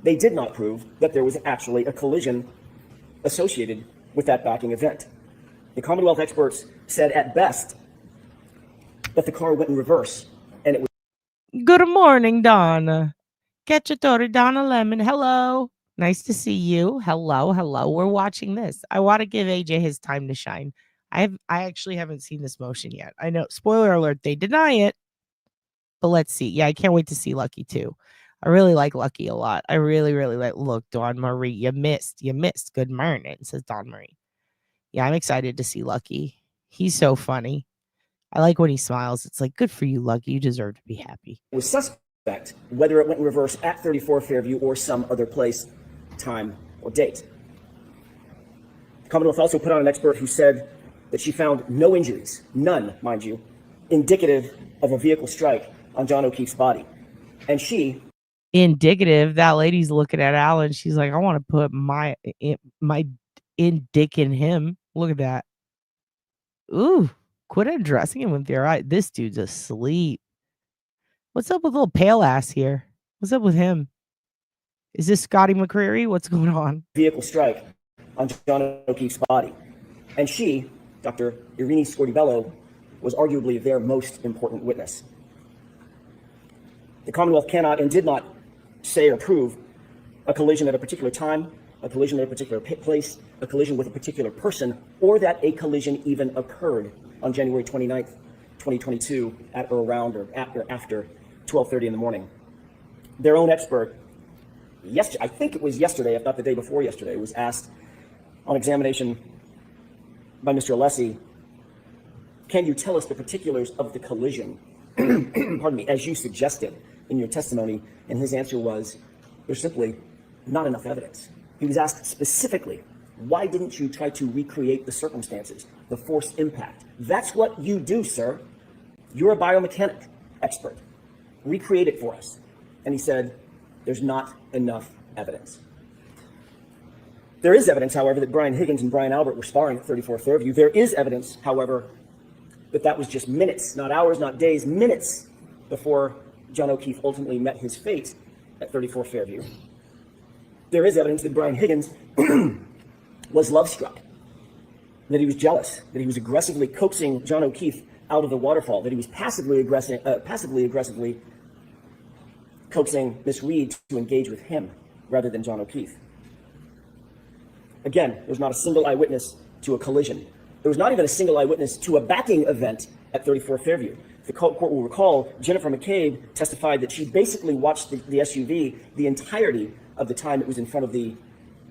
they did not prove that there was actually a collision associated with that backing event. The Commonwealth experts said at best that the car went in reverse, and it was... Good morning, Donna. Cacciatore Donna Lemon. Hello. Nice to see you. Hello, hello. We're watching this. I want to give AJ his time to shine. I actually haven't seen this motion yet. I know, spoiler alert, they deny it. But let's see. Yeah, I can't wait to see Lucky too. I really like Lucky a lot. I really, really like. Look, Dawn Marie, you missed. You missed. Good morning, says Dawn Marie. Yeah, I'm excited to see Lucky. He's so funny. I like when he smiles. It's like, good for you, Lucky. You deserve to be happy. It was suspect whether it went in reverse at 34 Fairview or some other place, time, or date. The Commonwealth also put on an expert who said that she found no injuries, none, mind you, indicative of a vehicle strike on John O'Keefe's body. And she... Indicative, that lady's looking at Alan. She's like, I want to put my dick in him. Look at that. Ooh, quit undressing him with your eye. This dude's asleep. What's up with little pale ass here? What's up with him? Is this Scotty McCreery? What's going on? Vehicle strike on John O'Keefe's body. And she, Dr. Irini Scortibello, was arguably their most important witness. The Commonwealth cannot and did not say or prove a collision at a particular time, a collision at a particular place, a collision with a particular person, or that a collision even occurred on January 29th, 2022 at or around or after 12:30 in the morning. Their own expert, I think it was yesterday, if not the day before yesterday, was asked on examination by Mr. Alessi, can you tell us the particulars of the collision, pardon me, as you suggested in your testimony? And his answer was, there's simply not enough evidence. He was asked specifically, why didn't you try to recreate the circumstances, the force impact? That's what you do, sir. You're a biomechanic expert. Recreate it for us. And he said, there's not enough evidence. There is evidence, however, that Brian Higgins and Brian Albert were sparring at 34 Fairview. There is evidence, however, that that was just minutes, not hours, not days, minutes before John O'Keefe ultimately met his fate at 34 Fairview. There is evidence that Brian Higgins was love-struck, that he was jealous, that he was aggressively coaxing John O'Keefe out of the waterfall, that he was passively aggressively coaxing Miss Reed to engage with him rather than John O'Keefe. Again, there's not a single eyewitness to a collision. There was not even a single eyewitness to a backing event at 34 Fairview. The court will recall Jennifer McCabe testified that she basically watched the SUV the entirety of the time it was in front of the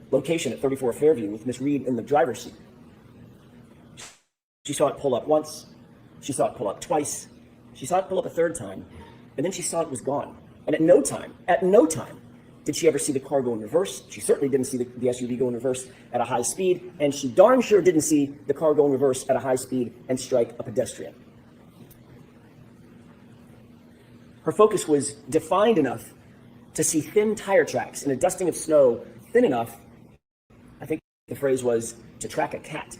location at 34 Fairview with Miss Reed in the driver's seat. She saw it pull up once, she saw it pull up twice, she saw it pull up a third time, and then she saw it was gone. And at no time did she ever see the car go in reverse. She certainly didn't see the SUV go in reverse at a high speed, and she darn sure didn't see the car go in reverse at a high speed and strike a pedestrian. Her focus was defined enough to see thin tire tracks in a dusting of snow, thin enough, I think the phrase was, to track a cat.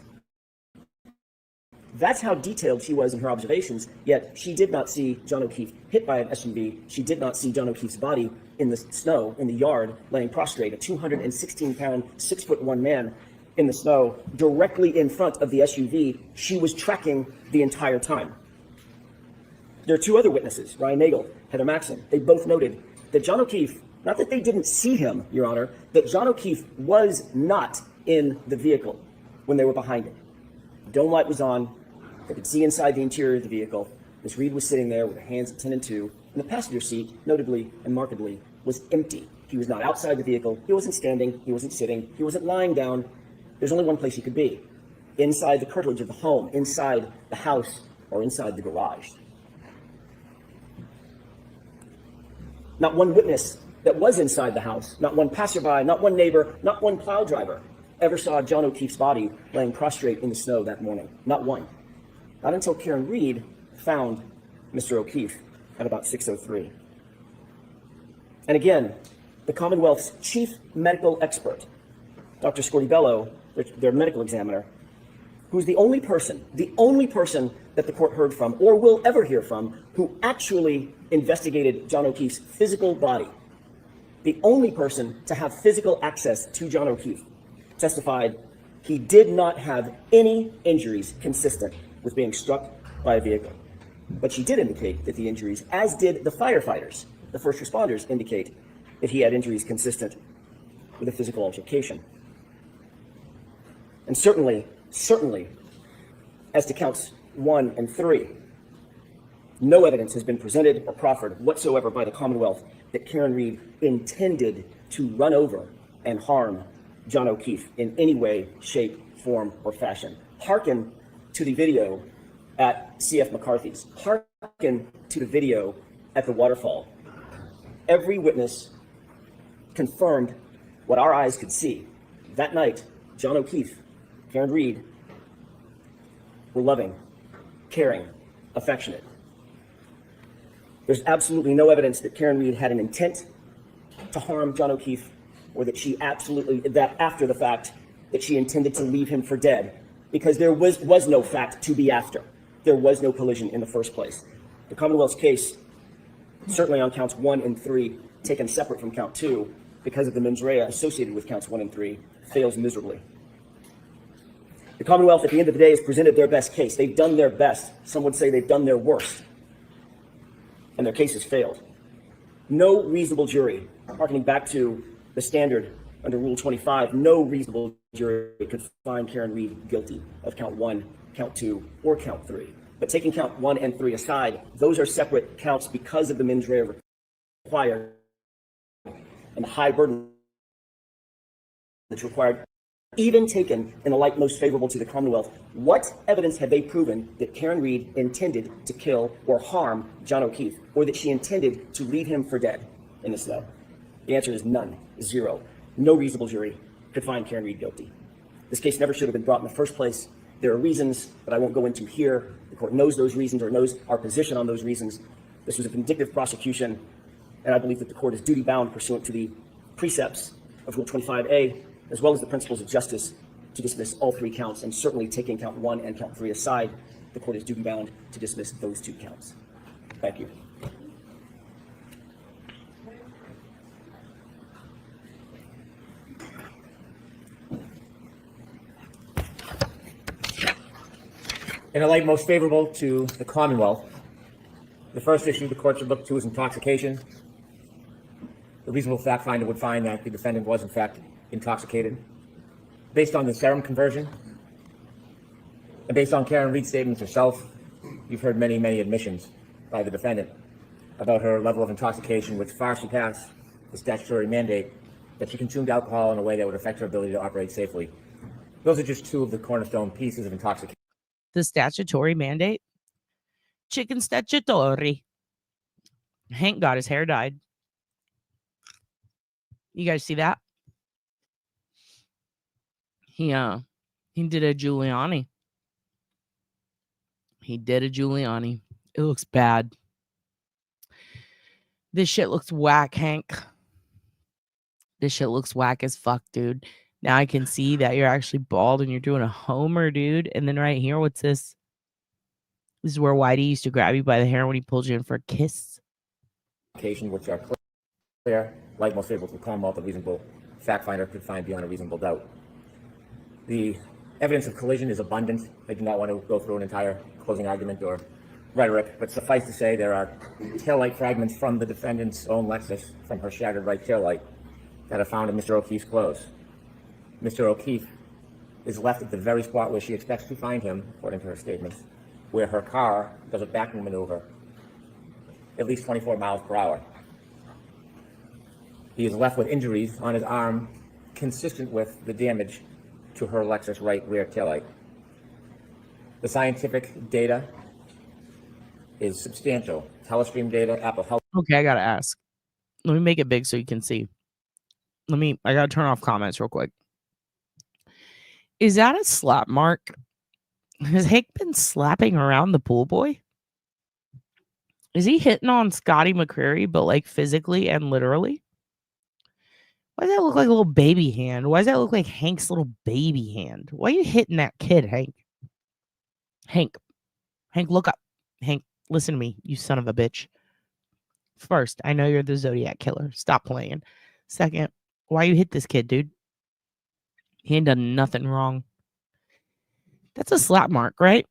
That's how detailed she was in her observations, yet she did not see John O'Keefe hit by an SUV. She did not see John O'Keefe's body in the snow, in the yard, laying prostrate, a 216-pound, 6'1" man in the snow, directly in front of the SUV she was tracking the entire time. There are two other witnesses, Ryan Nagel, Heather Maxson. They both noted that John O'Keefe, not that they didn't see him, Your Honor, that John O'Keefe was not in the vehicle when they were behind him. The dome light was on. They could see inside the interior of the vehicle. Miss Reed was sitting there with her hands at 10 and 2, and the passenger seat, notably and markedly, was empty. He was not outside the vehicle. He wasn't standing. He wasn't sitting. He wasn't lying down. There's only one place he could be: inside the curtilage of the home, inside the house, or inside the garage. Not one witness that was inside the house, not one passerby, not one neighbor, not one plow driver ever saw John O'Keefe's body laying prostrate in the snow that morning. Not one. Not until Karen Reed found Mr. O'Keefe at about 6:03. And again, the Commonwealth's chief medical expert, Dr. Scortibello, their medical examiner, who's the only person that the court heard from or will ever hear from who actually investigated John O'Keefe's physical body, the only person to have physical access to John O'Keefe, testified he did not have any injuries consistent with being struck by a vehicle. But she did indicate that the injuries, as did the firefighters, the first responders, indicate that he had injuries consistent with a physical altercation. And certainly, as to counts 1 and 3, no evidence has been presented or proffered whatsoever by the Commonwealth that Karen Reed intended to run over and harm John O'Keefe in any way, shape, form, or fashion. Hearken to the video at C.F. McCarthy's. Hearken to the video at the waterfall. Every witness confirmed what our eyes could see. That night, John O'Keefe, Karen Reed were loving, caring, affectionate. There's absolutely no evidence that Karen Reed had an intent to harm John O'Keefe, or that she that after the fact, that she intended to leave him for dead, because there was no fact to be after. There was no collision in the first place. The Commonwealth's case, certainly on counts 1 and 3, taken separate from count 2, because of the mens rea associated with counts 1 and 3, fails miserably. The Commonwealth, at the end of the day, has presented their best case. They've done their best. Some would say they've done their worst. And their case has failed. No reasonable jury, harkening back to the standard under Rule 25, no reasonable jury could find Karen Reed guilty of count 1, count 2, or count 3. But taking count 1 and 3 aside, those are separate counts because of the mens rea required and the high burden that's required. Even taken in the light most favorable to the Commonwealth, what evidence have they proven that Karen Reed intended to kill or harm John O'Keefe, or that she intended to leave him for dead in the snow? The answer is none, 0. No reasonable jury could find Karen Reed guilty. This case never should have been brought in the first place. There are reasons that I won't go into here. The court knows those reasons, or knows our position on those reasons. This was a vindictive prosecution, and I believe that the court is duty-bound pursuant to the precepts of Rule 25A, as well as the principles of justice, to dismiss all 3 counts, and certainly taking count 1 and count 3 aside, the court is duty-bound to dismiss those 2 counts. Thank you. In a light most favorable to the Commonwealth, the first issue the court should look to is intoxication. The reasonable fact finder would find that the defendant was, in fact, intoxicated. Based on the serum conversion, and based on Karen Reed's statements herself, you've heard many, many admissions by the defendant about her level of intoxication, which far surpassed the statutory mandate that she consumed alcohol in a way that would affect her ability to operate safely. Those are just 2 of the cornerstone pieces of intoxication. The statutory mandate? Chicken statutory. Hank got his hair dyed. You guys see that? He did a Giuliani. He did a Giuliani. It looks bad. This shit looks whack, Hank. This shit looks whack as fuck, dude. Now I can see that you're actually bald and you're doing a homer, dude. And then right here, what's this? This is where Whitey used to grab you by the hair when he pulled you in for a kiss. Which are clear, like most favorable to the Commonwealth, a reasonable fact finder could find beyond a reasonable doubt. The evidence of collision is abundant. I do not want to go through an entire closing argument or rhetoric, but suffice to say there are taillight fragments from the defendant's own Lexus, from her shattered right taillight, that are found in Mr. O'Keefe's clothes. Mr. O'Keefe is left at the very spot where she expects to find him, according to her statements, where her car does a backing maneuver at least 24 miles per hour. He is left with injuries on his arm consistent with the damage to her Lexus right rear taillight. The scientific data is substantial. Telestream data, Apple Health. Okay, I gotta ask. Let me make it big so you can see. I gotta turn off comments real quick. Is that a slap mark? Has Hank been slapping around the pool boy? Is he hitting on Scotty McCreery, but like physically and literally? Why does that look like a little baby hand? Why does that look like Hank's little baby hand? Why are you hitting that kid, Hank? Hank, look up. Hank, listen to me, you son of a bitch. First, I know you're the Zodiac killer. Stop playing. Second, why you hit this kid, dude? He ain't done nothing wrong. That's a slap mark, right?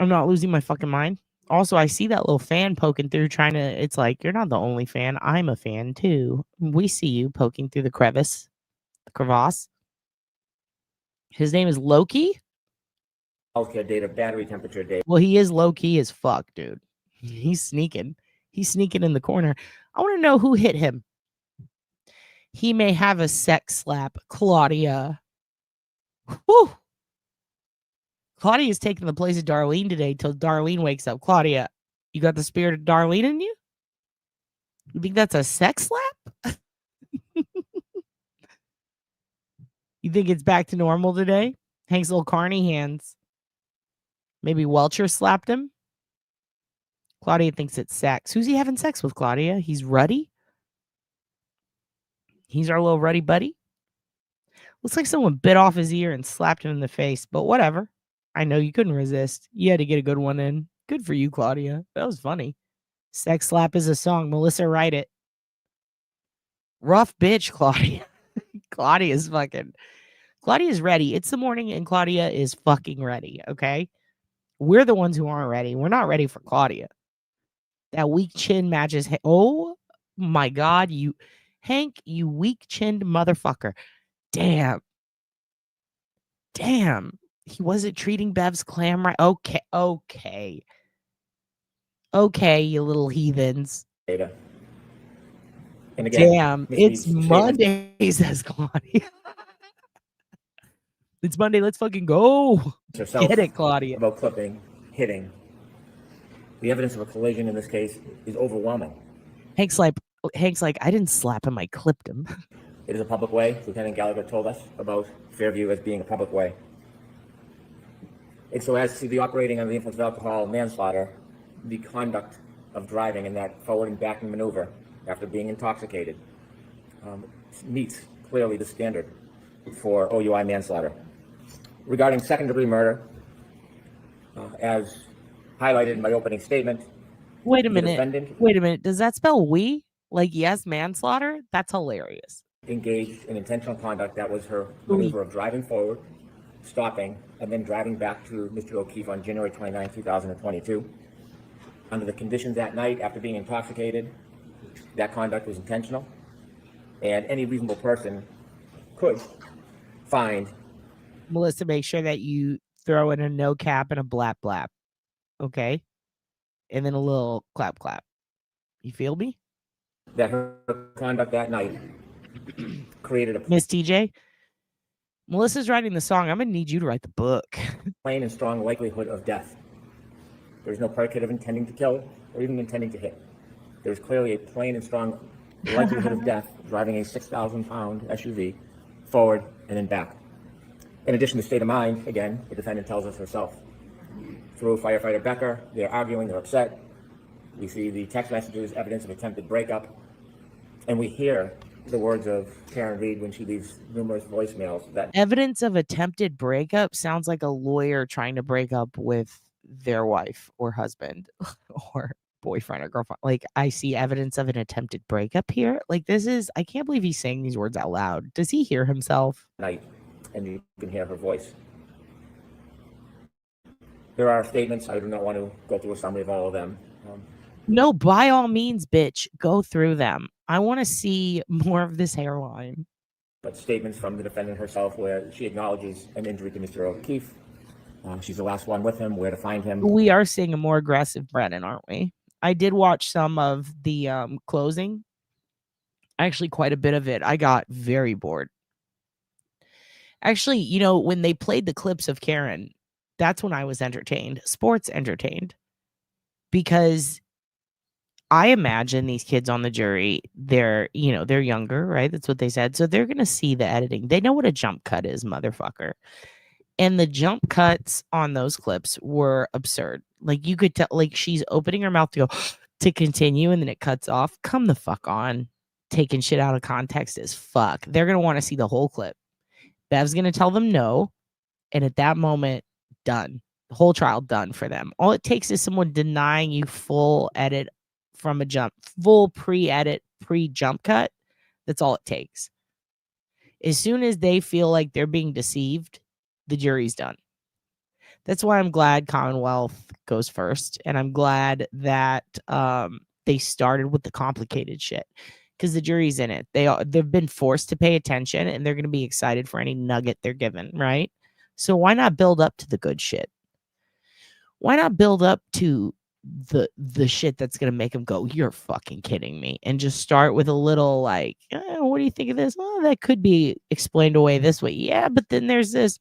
I'm not losing my fucking mind. Also, I see that little fan poking through trying to, it's like, you're not the only fan. I'm a fan too. We see you poking through the crevice. The crevasse. His name is Loki. Healthcare data, battery temperature data. Well, he is low key as fuck, dude. He's sneaking. He's sneaking in the corner. I want to know who hit him. He may have a sex slap. Claudia. Whew. Claudia's taking the place of Darlene today till Darlene wakes up. Claudia, you got the spirit of Darlene in you? You think that's a sex slap? You think it's back to normal today? Hank's little carny hands. Maybe Welcher slapped him? Claudia thinks it's sex. Who's he having sex with, Claudia? He's Ruddy? He's our little Ruddy buddy? Looks like someone bit off his ear and slapped him in the face, but whatever. I know you couldn't resist. You had to get a good one in. Good for you, Claudia. That was funny. Sex slap is a song. Melissa, write it. Rough bitch, Claudia. Claudia's ready. It's the morning and Claudia is fucking ready, okay? We're the ones who aren't ready. We're not ready for Claudia. That weak chin matches. Oh my God, Hank, you weak chinned motherfucker. Damn. He wasn't treating Bev's clam right. Okay, you little heathens. Data. And again, damn, it's Monday, says Claudia. It's Monday. Let's fucking go. Get it, Claudia. About clipping, hitting. The evidence of a collision in this case is overwhelming. Hank's like, I didn't slap him. I clipped him. It is a public way. Lieutenant Gallagher told us about Fairview as being a public way. And so as to the operating under the influence of alcohol, manslaughter, the conduct of driving in that forward and backing maneuver after being intoxicated meets clearly the standard for OUI manslaughter. Regarding second-degree murder, as highlighted in my opening statement. Wait a minute. Does that spell we? Like, yes, manslaughter? That's hilarious. Engaged in intentional conduct that was her maneuver of driving forward, stopping, and then driving back to Mr. O'Keefe on January 29, 2022. Under the conditions that night, after being intoxicated, that conduct was intentional, and any reasonable person could find. Melissa, make sure that you throw in a no cap and a blap blap, okay? And then a little clap clap. You feel me? That her conduct that night created a Miss TJ. Melissa's writing the song. I'm gonna need you to write the book. Plain and strong likelihood of death. There's no predicate of intending to kill or even intending to hit. There's clearly a plain and strong likelihood of death driving a 6,000-pound SUV forward and then back. In addition to state of mind, again, the defendant tells us herself. Through firefighter Becker, they're arguing, they're upset. We see the text messages, evidence of attempted breakup, and we hear the words of Karen Reed when she leaves numerous voicemails. That evidence of attempted breakup sounds like a lawyer trying to break up with their wife or husband or boyfriend or girlfriend. Like, I see evidence of an attempted breakup here. Like, I can't believe he's saying these words out loud. Does he hear himself? Night, and you can hear her voice. There are statements. I do not want to go through a summary of all of them. No, by all means, bitch, go through them. I want to see more of this hairline. But statements from the defendant herself where she acknowledges an injury to Mr. O'Keefe. She's the last one with him, where to find him. We are seeing a more aggressive Brennan, aren't we? I did watch some of the closing. Actually, quite a bit of it. I got very bored. Actually, you know, when they played the clips of Karen, that's when I was entertained. Sports entertained. Because I imagine these kids on the jury, they're younger, right? That's what they said. So they're going to see the editing. They know what a jump cut is, motherfucker. And the jump cuts on those clips were absurd. Like, you could tell, like, she's opening her mouth to go to continue, and then it cuts off. Come the fuck on. Taking shit out of context as fuck. They're going to want to see the whole clip. Bev's going to tell them no. And at that moment, done. The whole trial done for them. All it takes is someone denying you full edit from a jump, full pre-edit, pre-jump cut. That's all it takes. As soon as they feel like they're being deceived, the jury's done. That's why I'm glad Commonwealth goes first. And I'm glad that they started with the complicated shit. Because the jury's in it. They've been forced to pay attention, and they're going to be excited for any nugget they're given, right? So why not build up to the good shit? Why not build up to the shit that's going to make them go, you're fucking kidding me? And just start with a little like, what do you think of this? Oh, that could be explained away this way. Yeah, but then there's this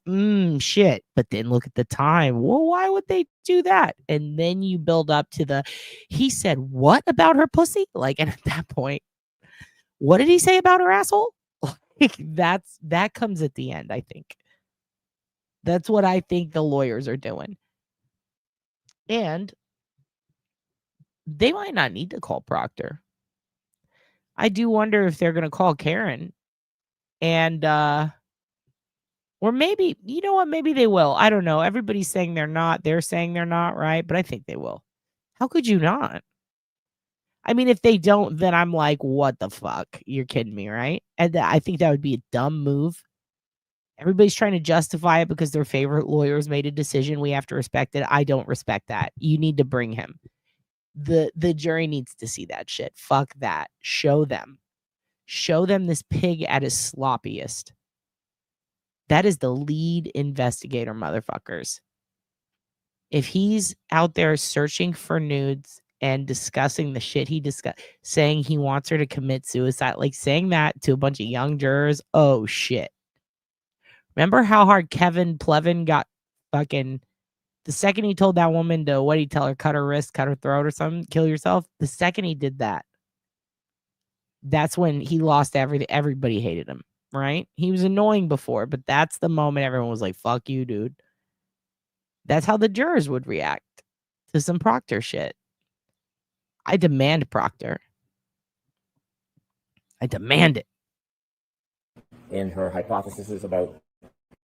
shit. But then look at the time. Well, why would they do that? And then you build up to he said what about her pussy? Like, and at that point, what did he say about her asshole? Like, that comes at the end, I think. That's what I think the lawyers are doing. And they might not need to call Proctor. I do wonder if they're going to call Karen. And, or maybe, you know what? Maybe they will. I don't know. Everybody's saying they're not. They're saying they're not, right? But I think they will. How could you not? I mean, if they don't, then I'm like, what the fuck? You're kidding me, right? And I think that would be a dumb move. Everybody's trying to justify it because their favorite lawyers made a decision. We have to respect it. I don't respect that. You need to bring him. The jury needs to see that shit. Fuck that. Show them. Show them this pig at his sloppiest. That is the lead investigator, motherfuckers. If he's out there searching for nudes and discussing the shit he discussed, saying he wants her to commit suicide, like saying that to a bunch of young jurors, oh shit. Remember how hard Kevin Plevin got fucking, the second he told that woman to, what did he tell her, cut her wrist, cut her throat or something, kill yourself? The second he did that, that's when he lost everything. Everybody hated him, right? He was annoying before, but that's the moment everyone was like, fuck you, dude. That's how the jurors would react to some Proctor shit. I demand Proctor. I demand it. In her hypotheses about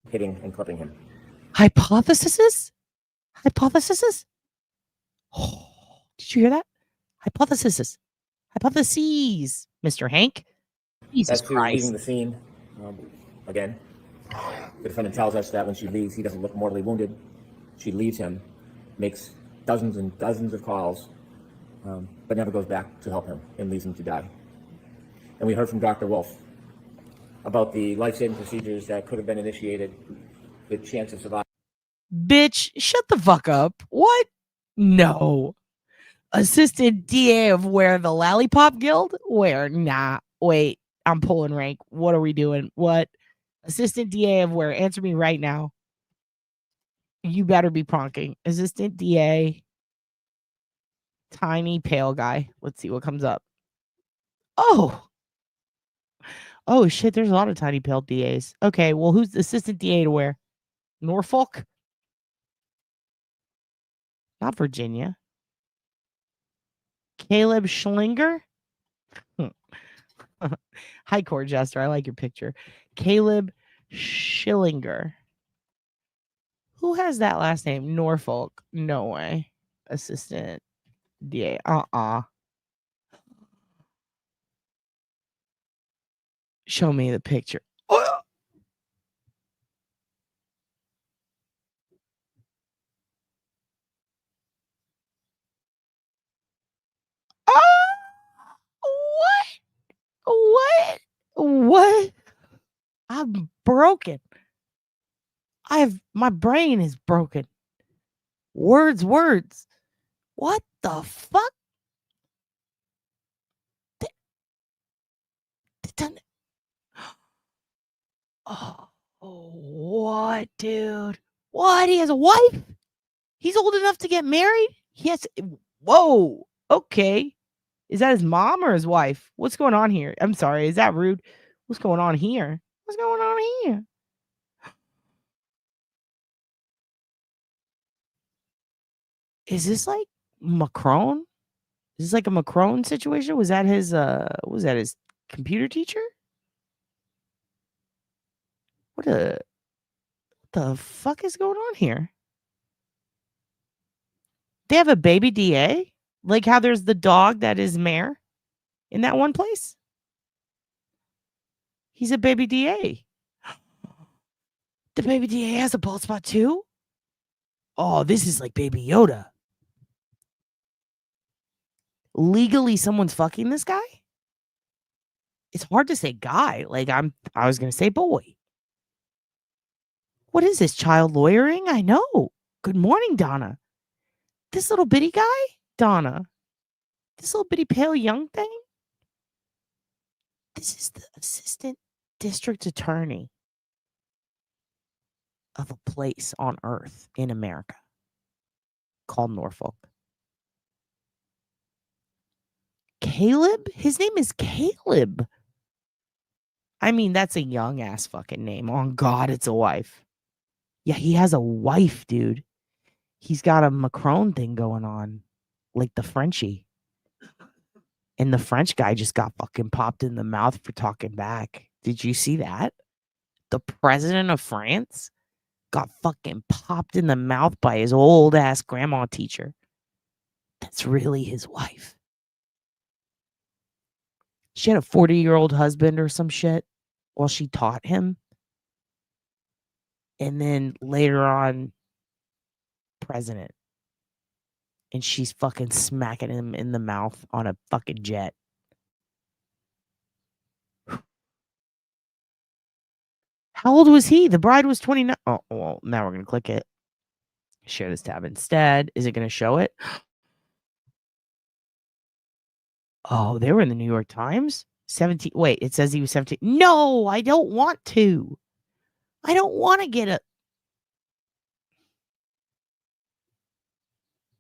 hitting and clipping him. Hypotheses? Hypotheses? Oh, did you hear that? Hypotheses. Hypotheses, Mr. Hank. Jesus Christ. Leaving the scene. Again, the defendant tells us that when she leaves, he doesn't look mortally wounded. She leaves him, makes dozens and dozens of calls, but never goes back to help him and leaves him to die. And we heard from Dr. Wolf about the life-saving procedures that could have been initiated, the chance of survival. Bitch, shut the fuck up. What? No. Assistant DA of where? The Lollipop Guild? Where? Nah. Wait, I'm pulling rank. What are we doing? What? Assistant DA of where? Answer me right now. You better be pronking. Assistant DA. Tiny pale guy. Let's see what comes up. Oh. Oh shit, there's a lot of tiny pale DAs. Okay, well, who's the assistant DA to where? Norfolk? Not Virginia. Caleb Schlinger? Hi, Court Jester. I like your picture. Caleb Schillinger. Who has that last name? Norfolk. No way. Assistant DA. Show me the picture. Oh! What? I'm broken. My brain is broken. Words. What the fuck? Oh, what, dude? What? He has a wife? He's old enough to get married? Whoa. Okay. Is that his mom or his wife? What's going on here? I'm sorry. Is that rude? What's going on here? What's going on here? Is this like Macron? Is this like a Macron situation? Was that his computer teacher? What the fuck is going on here? They have a baby DA? Like how there's the dog that is mayor in that one place? He's a baby DA. The baby DA has a bald spot too? Oh, this is like Baby Yoda. Legally, someone's fucking this guy? It's hard to say guy. Like I was gonna say boy. What is this, child lawyering? I know. Good morning, Donna. This little bitty guy? Donna. This little bitty pale young thing? This is the assistant district attorney of a place on earth in America called Norfolk. Caleb? His name is Caleb. I mean, that's a young ass fucking name. On God, it's a wife. Yeah, he has a wife, dude. He's got a Macron thing going on, like the Frenchie. And the French guy just got fucking popped in the mouth for talking back. Did you see that? The president of France got fucking popped in the mouth by his old ass grandma teacher. That's really his wife. She had a 40-year-old husband or some shit while she taught him. And then later on, president. And she's fucking smacking him in the mouth on a fucking jet. How old was he? The bride was 29. Oh, well, now we're going to click it. Share this tab instead. Is it going to show it? Oh, they were in the New York Times? 17. Wait, it says he was 17. No, I don't want to. I don't want to get a.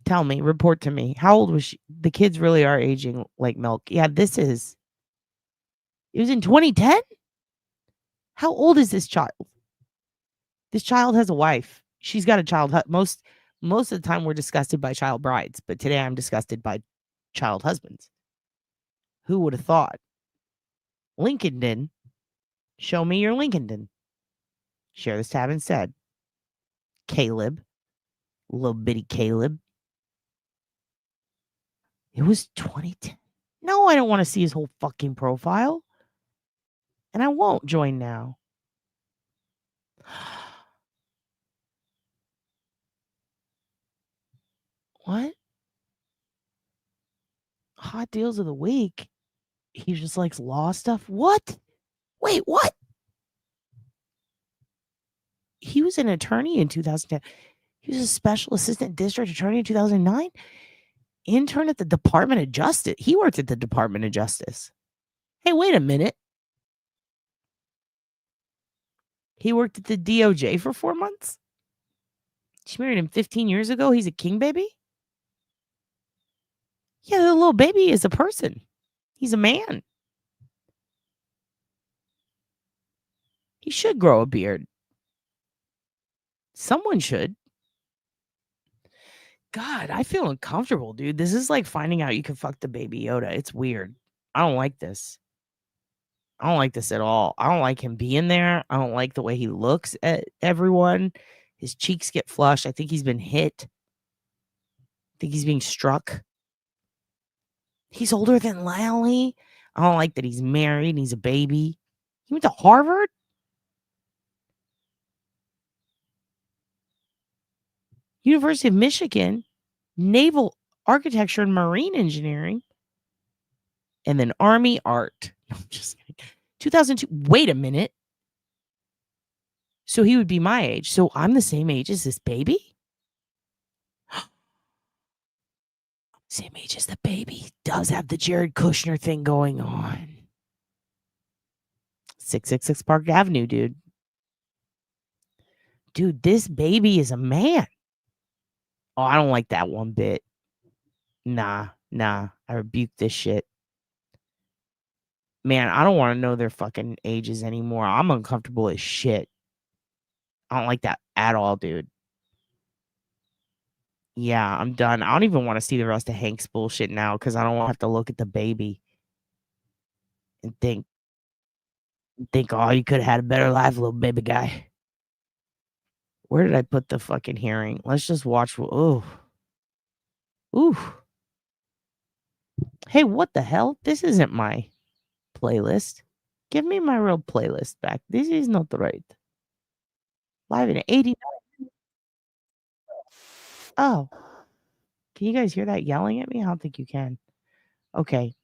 Tell me, report to me. How old was she? The kids really are aging like milk. Yeah, this is. It was in 2010? How old is this child? This child has a wife. She's got a child. Most of the time we're disgusted by child brides, but today I'm disgusted by child husbands. Who would have thought? Lincoln. Show me your Lincoln. Share this tab instead. Caleb. Little bitty Caleb. It was 2010. No, I don't want to see his whole fucking profile. And I won't join now. What? Hot deals of the week. He just likes law stuff. What? Wait, what? He was an attorney in 2010. He was a special assistant district attorney in 2009. Intern at the Department of Justice. He worked at the Department of Justice. Hey, wait a minute. He worked at the DOJ for 4 months. She married him 15 years ago. He's a king baby. Yeah, the little baby is a person. He's a man. He should grow a beard. Someone should. God, I feel uncomfortable, dude. This is like finding out you can fuck the baby Yoda. It's weird. I don't like this. I don't like this at all. I don't like him being there. I don't like the way he looks at everyone. His cheeks get flushed. I think he's been hit. I think he's being struck. He's older than Lally. I don't like that he's married and he's a baby. He went to Harvard? University of Michigan, Naval Architecture and Marine Engineering, and then Army Art. No, I'm just kidding. 2002. Wait a minute. So he would be my age. So I'm the same age as this baby? Same age as the baby. Does have the Jared Kushner thing going on. 666 Park Avenue, dude. Dude, this baby is a man. Oh, I don't like that one bit. Nah. Nah, I rebuke this shit. Man, I don't want to know their fucking ages anymore. I'm uncomfortable as shit. I don't like that at all, dude. Yeah, I'm done. I don't even want to see the rest of Hank's bullshit now because I don't want to have to look at the baby and think, oh, you could have had a better life, little baby guy. Where did I put the fucking hearing? Let's just watch. Ooh. Ooh. Hey, what the hell? This isn't my playlist. Give me my real playlist back. This is not right. Live in 89. Oh. Can you guys hear that yelling at me? I don't think you can. Okay.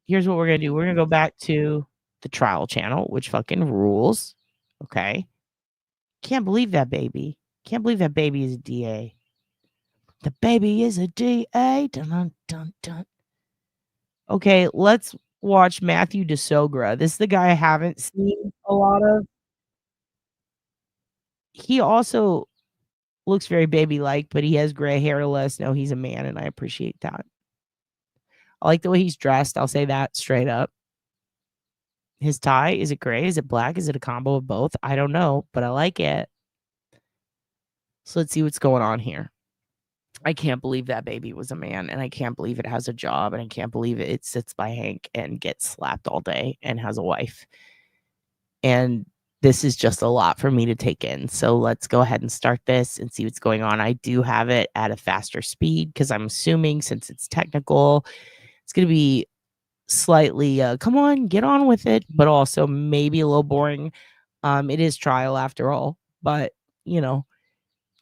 Here's what we're going to do. We're going to go back to the trial channel, which fucking rules. Okay. Can't believe that baby. Can't believe that baby is a DA. The baby is a DA. Dun, dun, dun, dun. Okay, let's watch Matthew DeSogra. This is the guy I haven't seen a lot of. He also looks very baby-like, but he has gray hair to let us know he's a man, and I appreciate that. I like the way he's dressed. I'll say that straight up. His tie, is it gray? Is it black? Is it a combo of both? I don't know, but I like it. So let's see what's going on here. I can't believe that baby was a man, and I can't believe it has a job, and I can't believe it sits by Hank and gets slapped all day and has a wife. And this is just a lot for me to take in. So let's go ahead and start this and see what's going on. I do have it at a faster speed because I'm assuming since it's technical, it's going to be slightly, come on, get on with it, but also maybe a little boring. It is trial after all, but you know,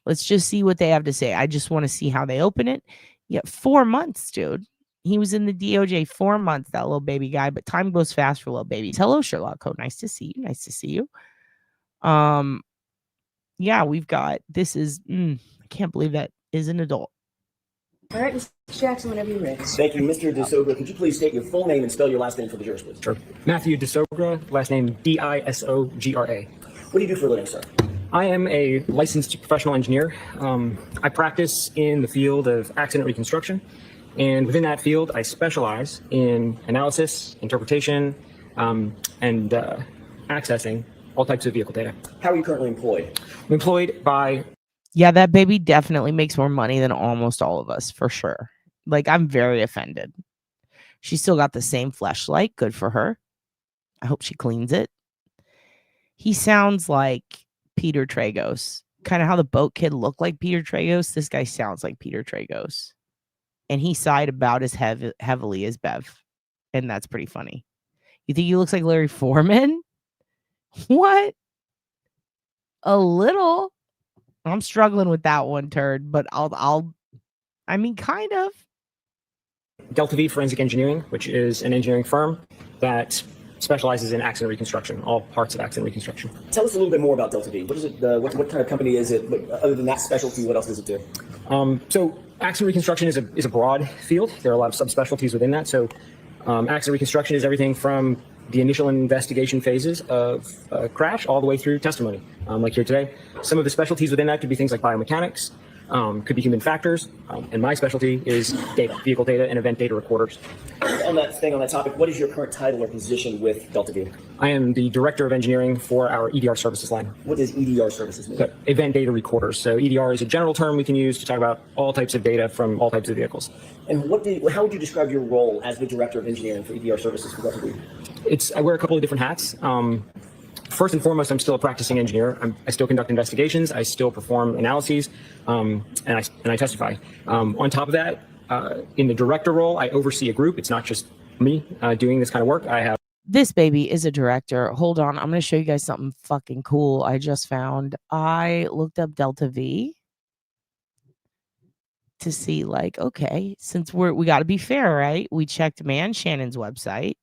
let's just see what they have to say. I just want to see how they open it. Yeah, 4 months, dude. He was in the DOJ 4 months, that little baby guy, but time goes fast for little babies. Hello, Sherlock Code. Nice to see you. Nice to see you. Yeah, we've got, this is, I can't believe that is an adult. All right, Mr. Jackson, whenever you're ready. Thank you, Mr. DeSogra. Could you please state your full name and spell your last name for the jurors, please? Sure. Matthew DeSogra, last name Disogra. What do you do for a living, sir? I am a licensed professional engineer. I practice in the field of accident reconstruction, and within that field, I specialize in analysis, interpretation, and accessing all types of vehicle data. How are you currently employed? I'm employed by... Yeah, that baby definitely makes more money than almost all of us, for sure. Like, I'm very offended. She still got the same fleshlight. Good for her. I hope she cleans it. He sounds like Peter Tragos. Kind of how the boat kid looked like Peter Tragos. This guy sounds like Peter Tragos. And he sighed about as heavily as Bev. And that's pretty funny. You think he looks like Larry Foreman? What? A little. I'm struggling with that one, turd, but I mean, kind of. Delta V Forensic Engineering, which is an engineering firm that specializes in accident reconstruction, all parts of accident reconstruction. Tell us a little bit more about Delta V. What is it? What kind of company is it? Other than that specialty, what else does it do? So accident reconstruction is a broad field. There are a lot of subspecialties within that. So accident reconstruction is everything from the initial investigation phases of a crash all the way through testimony, like here today. Some of the specialties within that could be things like biomechanics, could be human factors, and my specialty is data, vehicle data, and event data recorders. On that topic, what is your current title or position with Delta V? I am the Director of Engineering for our EDR services line. What does EDR services mean? So, event data recorders. So EDR is a general term we can use to talk about all types of data from all types of vehicles. And how would you describe your role as the Director of Engineering for EDR services for Delta V? I wear a couple of different hats. First and foremost, I'm still a practicing engineer. I still conduct investigations. I still perform analyses, and I testify. On top of that, in the director role, I oversee a group. It's not just me doing this kind of work. I have. This baby is a director. Hold on. I'm going to show you guys something fucking cool I just found. I looked up Delta V to see, like, okay, since we got to be fair, right? We checked Shannon's website.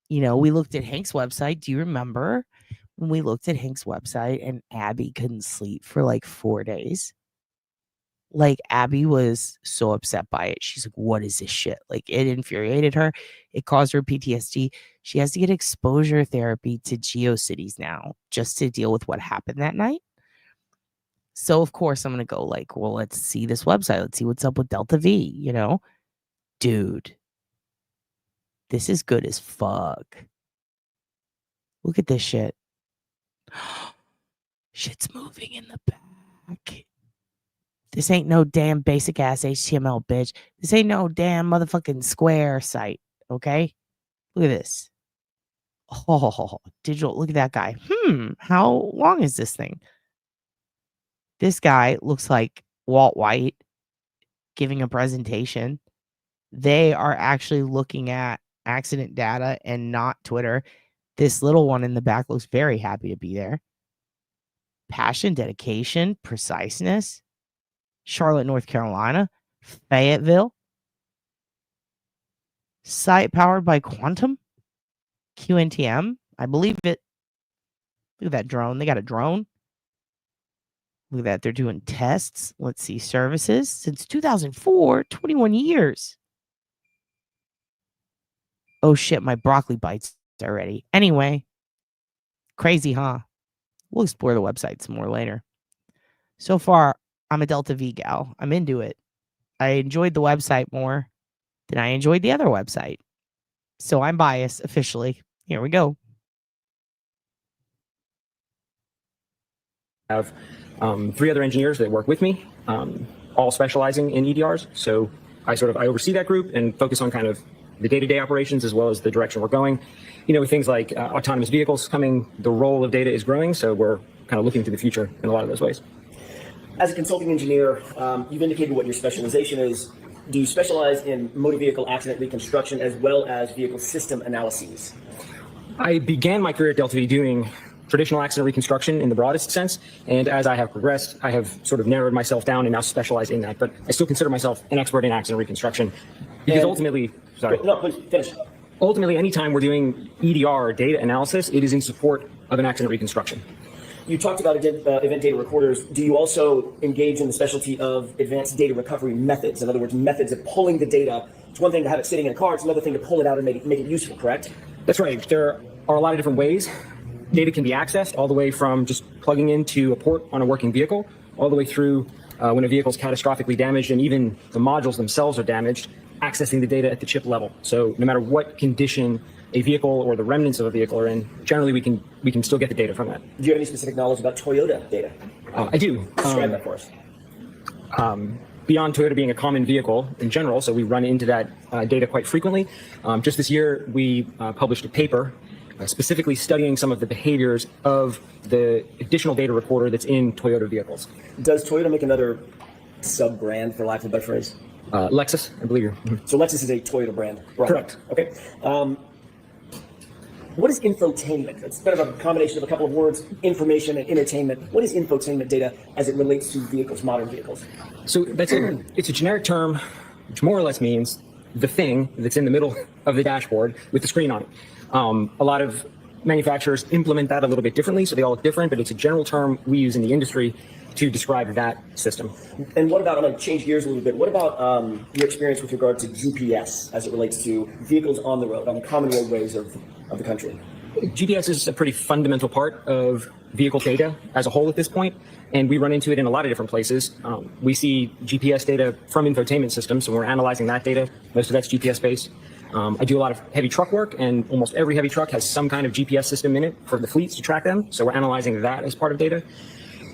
You know, we looked at Hank's website. Do you remember when we looked at Hank's website and Abby couldn't sleep for like 4 days? Like, Abby was so upset by it. She's like, what is this shit? Like, it infuriated her. It caused her PTSD. She has to get exposure therapy to GeoCities now just to deal with what happened that night. So, of course, I'm going to go like, well, let's see this website. Let's see what's up with Delta V, you know? Dude, this is good as fuck. Look at this shit. Shit's moving in the back. This ain't no damn basic ass HTML, bitch. This ain't no damn motherfucking Square site, okay? Look at this. Oh, digital. Look at that guy. How long is this thing? This guy looks like Walt White giving a presentation. They are actually looking at accident data and not Twitter. This little one in the back looks very happy to be there. Passion, dedication, preciseness. Charlotte, North Carolina. Fayetteville. Site powered by Quantum. QNTM. I believe it. Look at that drone. They got a drone. Look at that. They're doing tests. Let's see. Services. Since 2004. 21 years. Oh shit. My broccoli bites already. Anyway. Crazy, huh? We'll explore the website some more later. So far, I'm a Delta V gal. I'm into it. I enjoyed the website more than I enjoyed the other website. So I'm biased officially. Here we go. I have 3 other engineers that work with me, all specializing in EDRs. So I oversee that group and focus on kind of the day-to-day operations as well as the direction we're going. You know, with things like autonomous vehicles coming, the role of data is growing. So we're kind of looking to the future in a lot of those ways. As a consulting engineer, you've indicated what your specialization is. Do you specialize in motor vehicle accident reconstruction as well as vehicle system analyses? I began my career at Delta V doing traditional accident reconstruction in the broadest sense, and as I have progressed, I have sort of narrowed myself down and now specialize in that, but I still consider myself an expert in accident reconstruction because ultimately, No, please, finish. Ultimately, anytime we're doing EDR data analysis, it is in support of an accident reconstruction. You talked about event data recorders. Do you also engage in the specialty of advanced data recovery methods? In other words, methods of pulling the data. It's one thing to have it sitting in a car. It's another thing to pull it out and make it useful, correct? That's right. There are a lot of different ways data can be accessed, all the way from just plugging into a port on a working vehicle, all the way through when a vehicle is catastrophically damaged and even the modules themselves are damaged, accessing the data at the chip level. So no matter what condition a vehicle or the remnants of a vehicle are in, generally we can still get the data from that. Do you have any specific knowledge about Toyota data? I do. Describe that for us. Beyond Toyota being a common vehicle in general, so we run into that data quite frequently. Just this year, we published a paper specifically studying some of the behaviors of the additional data recorder that's in Toyota vehicles. Does Toyota make another sub-brand, for lack of a better phrase? Lexus, I believe. So Lexus is a Toyota brand. Right. Correct. Okay. What is infotainment? It's kind of a combination of a couple of words, information and entertainment. What is infotainment data as it relates to vehicles, modern vehicles? So it's a generic term, which more or less means the thing that's in the middle of the dashboard with the screen on it. A lot of manufacturers implement that a little bit differently, so they all look different, but it's a general term we use in the industry to describe that system. And what about, I'm going to change gears a little bit, what about your experience with regard to GPS as it relates to vehicles on the road, on the common roadways of the country? GPS is a pretty fundamental part of vehicle data as a whole at this point, and we run into it in a lot of different places. We see GPS data from infotainment systems, so we're analyzing that data. Most of that's GPS-based. I do a lot of heavy truck work, and almost every heavy truck has some kind of GPS system in it for the fleets to track them, so we're analyzing that as part of data.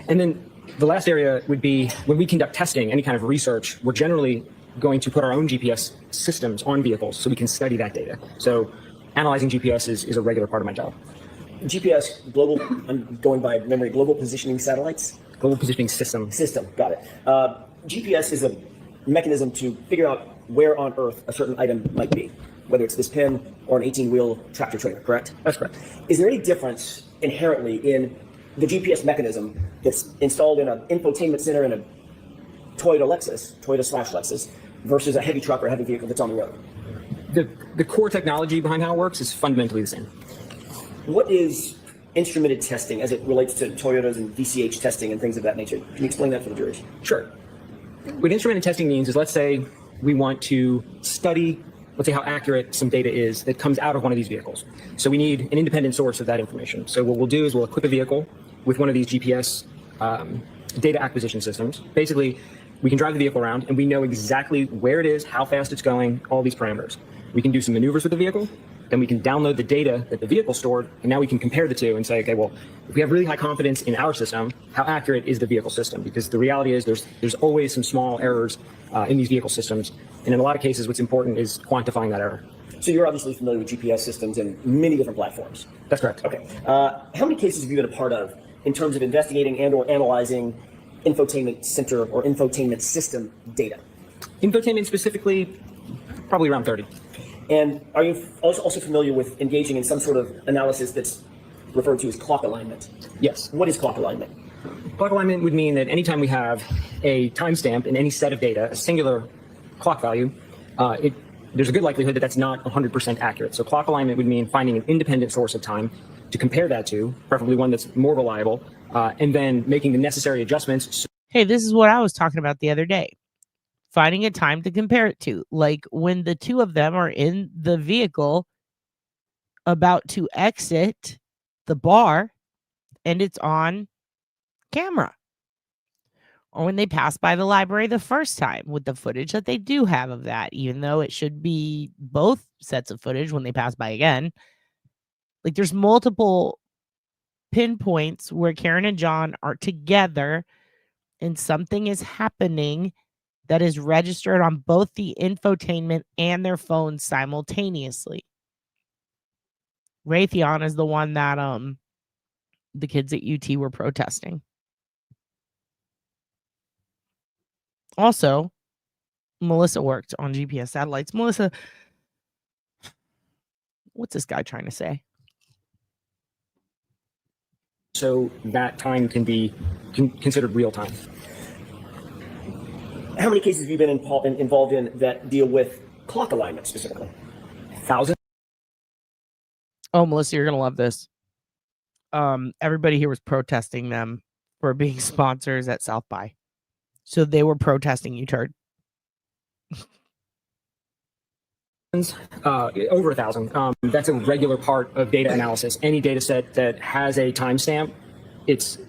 And then the last area would be when we conduct testing, any kind of research, we're generally going to put our own GPS systems on vehicles so we can study that data. So analyzing GPS is a regular part of my job. GPS, global, I'm going by memory, global positioning satellites? Global positioning system. System, got it. GPS is a mechanism to figure out where on Earth a certain item might be, whether it's this pin or an 18-wheel tractor trailer, correct? That's correct. Is there any difference inherently in the GPS mechanism that's installed in an infotainment center in a Toyota/Lexus, versus a heavy truck or heavy vehicle that's on the road? The core technology behind how it works is fundamentally the same. What is instrumented testing as it relates to Toyotas and VCH testing and things of that nature? Can you explain that for the jurors? Sure. What instrumented testing means is, let's say we want to study, let's say how accurate some data is that comes out of one of these vehicles. So we need an independent source of that information. So what we'll do is we'll equip a vehicle with one of these GPS data acquisition systems. Basically, we can drive the vehicle around and we know exactly where it is, how fast it's going, all these parameters. We can do some maneuvers with the vehicle, then we can download the data that the vehicle stored, and now we can compare the two and say, okay, well, if we have really high confidence in our system, how accurate is the vehicle system? Because the reality is there's always some small errors in these vehicle systems. And in a lot of cases, what's important is quantifying that error. So you're obviously familiar with GPS systems and many different platforms. That's correct. Okay. How many cases have you been a part of in terms of investigating and or analyzing infotainment center or infotainment system data? Infotainment specifically, probably around 30. And are you also familiar with engaging in some sort of analysis that's referred to as clock alignment? Yes. What is clock alignment? Clock alignment would mean that anytime we have a timestamp in any set of data, a singular clock value, there's a good likelihood that that's not 100% accurate. So clock alignment would mean finding an independent source of time to compare that to, preferably one that's more reliable, and then making the necessary adjustments. Hey, this is what I was talking about the other day. Finding a time to compare it to. Like when the two of them are in the vehicle about to exit the bar and it's on camera. Or when they pass by the library the first time with the footage that they do have of that, even though it should be both sets of footage when they pass by again. Like there's multiple pinpoints where Karen and John are together and something is happening that is registered on both the infotainment and their phones simultaneously. Raytheon is the one that the kids at UT were protesting. Also, Melissa worked on GPS satellites. Melissa, what's this guy trying to say? So that time can be considered real time. How many cases have you been involved in that deal with clock alignment specifically? 1,000. Oh, Melissa, you're going to love this. Everybody here was protesting them for being sponsors at South by. So they were protesting you, turd. Over 1,000. That's a regular part of data analysis. Any data set that has a timestamp, it's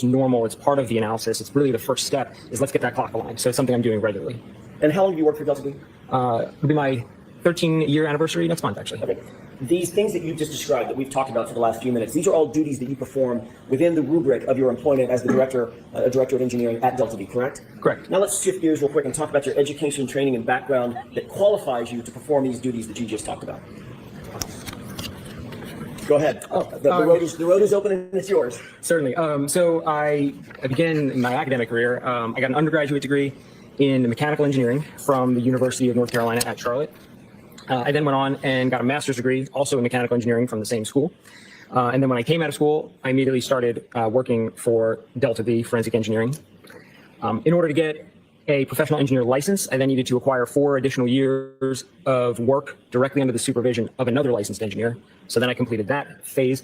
normal. It's part of the analysis. It's really the first step is let's get that clock aligned. So it's something I'm doing regularly. And how long have you worked for Delta V? It'll be my 13-year anniversary next month, actually. Okay. These things that you've just described that we've talked about for the last few minutes, these are all duties that you perform within the rubric of your employment as the director of engineering at Delta V, correct? Correct. Now let's shift gears real quick and talk about your education, training, and background that qualifies you to perform these duties that you just talked about. Go ahead. The road is open and it's yours. Certainly. So I began my academic career. I got an undergraduate degree in mechanical engineering from the University of North Carolina at Charlotte. I then went on and got a master's degree, also in mechanical engineering from the same school. And then when I came out of school, I immediately started working for Delta V Forensic Engineering. In order to get a professional engineer license, I then needed to acquire 4 additional years of work directly under the supervision of another licensed engineer. So then I completed that phase.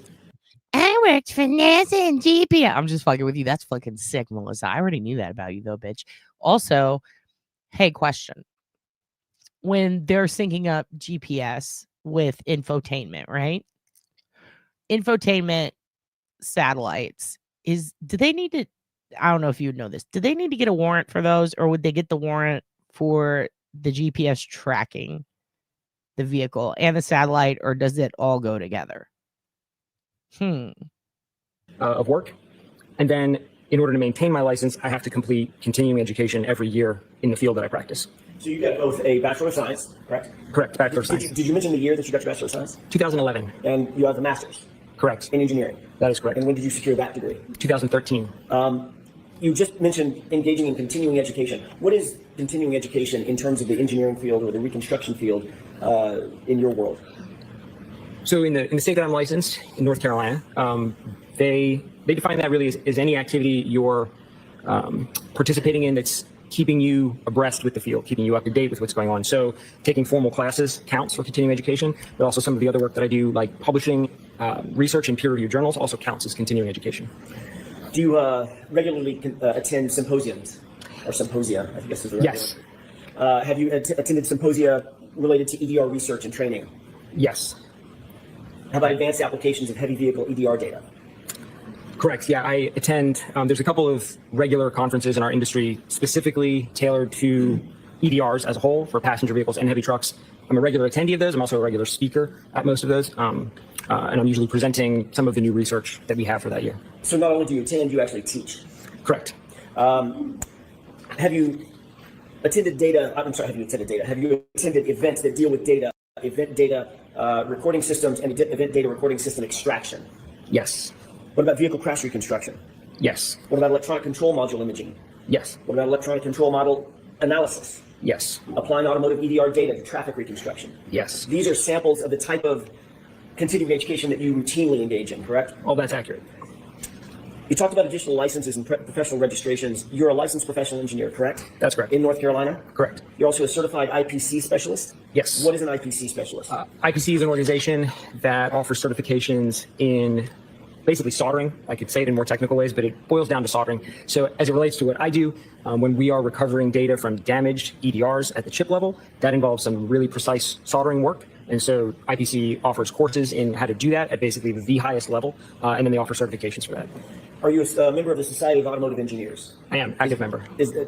I worked for NASA and GPS. I'm just fucking with you. That's fucking sick, Melissa. I already knew that about you, though, bitch. Also, hey, question. When they're syncing up GPS with infotainment, right? Infotainment satellites, do they need to, I don't know if you would know this, do they need to get a warrant for those, or would they get the warrant for the GPS tracking the vehicle and the satellite, or does it all go together? Of work. And then in order to maintain my license, I have to complete continuing education every year in the field that I practice. So you got both a Bachelor of Science, correct? Correct, Bachelor of Science. Did you mention the year that you got your Bachelor of Science? 2011. And you have a Master's? Correct. In engineering? That is correct. And when did you secure that degree? 2013. You just mentioned engaging in continuing education. What is continuing education in terms of the engineering field or the reconstruction field in your world? So in the state that I'm licensed, in North Carolina, they define that really as any activity you're participating in that's keeping you abreast with the field, keeping you up to date with what's going on. So taking formal classes counts for continuing education, but also some of the other work that I do, like publishing research in peer-reviewed journals, also counts as continuing education. Do you regularly attend symposiums or symposia? I guess is the right Yes. word. Have you attended symposia related to EDR research and training? Yes. How about advanced applications of heavy vehicle EDR data? Correct. Yeah, I attend. There's a couple of regular conferences in our industry specifically tailored to EDRs as a whole for passenger vehicles and heavy trucks. I'm a regular attendee of those. I'm also a regular speaker at most of those. And I'm usually presenting some of the new research that we have for that year. So not only do you attend, you actually teach. Correct. Have you attended data? I'm sorry, have you attended data? Have you attended events that deal with data, event data recording systems, and event data recording system extraction? Yes. What about vehicle crash reconstruction? Yes. What about electronic control module imaging? Yes. What about electronic control model analysis? Yes. Applying automotive EDR data to traffic reconstruction? Yes. These are samples of the type of continuing education that you routinely engage in, correct? Oh, that's accurate. You talked about additional licenses and professional registrations. You're a licensed professional engineer, correct? That's correct. In North Carolina? Correct. You're also a certified IPC specialist? Yes. What is an IPC specialist? IPC is an organization that offers certifications in basically soldering. I could say it in more technical ways, but it boils down to soldering. So as it relates to what I do, when we are recovering data from damaged EDRs at the chip level, that involves some really precise soldering work. And so IPC offers courses in how to do that at basically the highest level, and then they offer certifications for that. Are you a member of the Society of Automotive Engineers? I am, active member.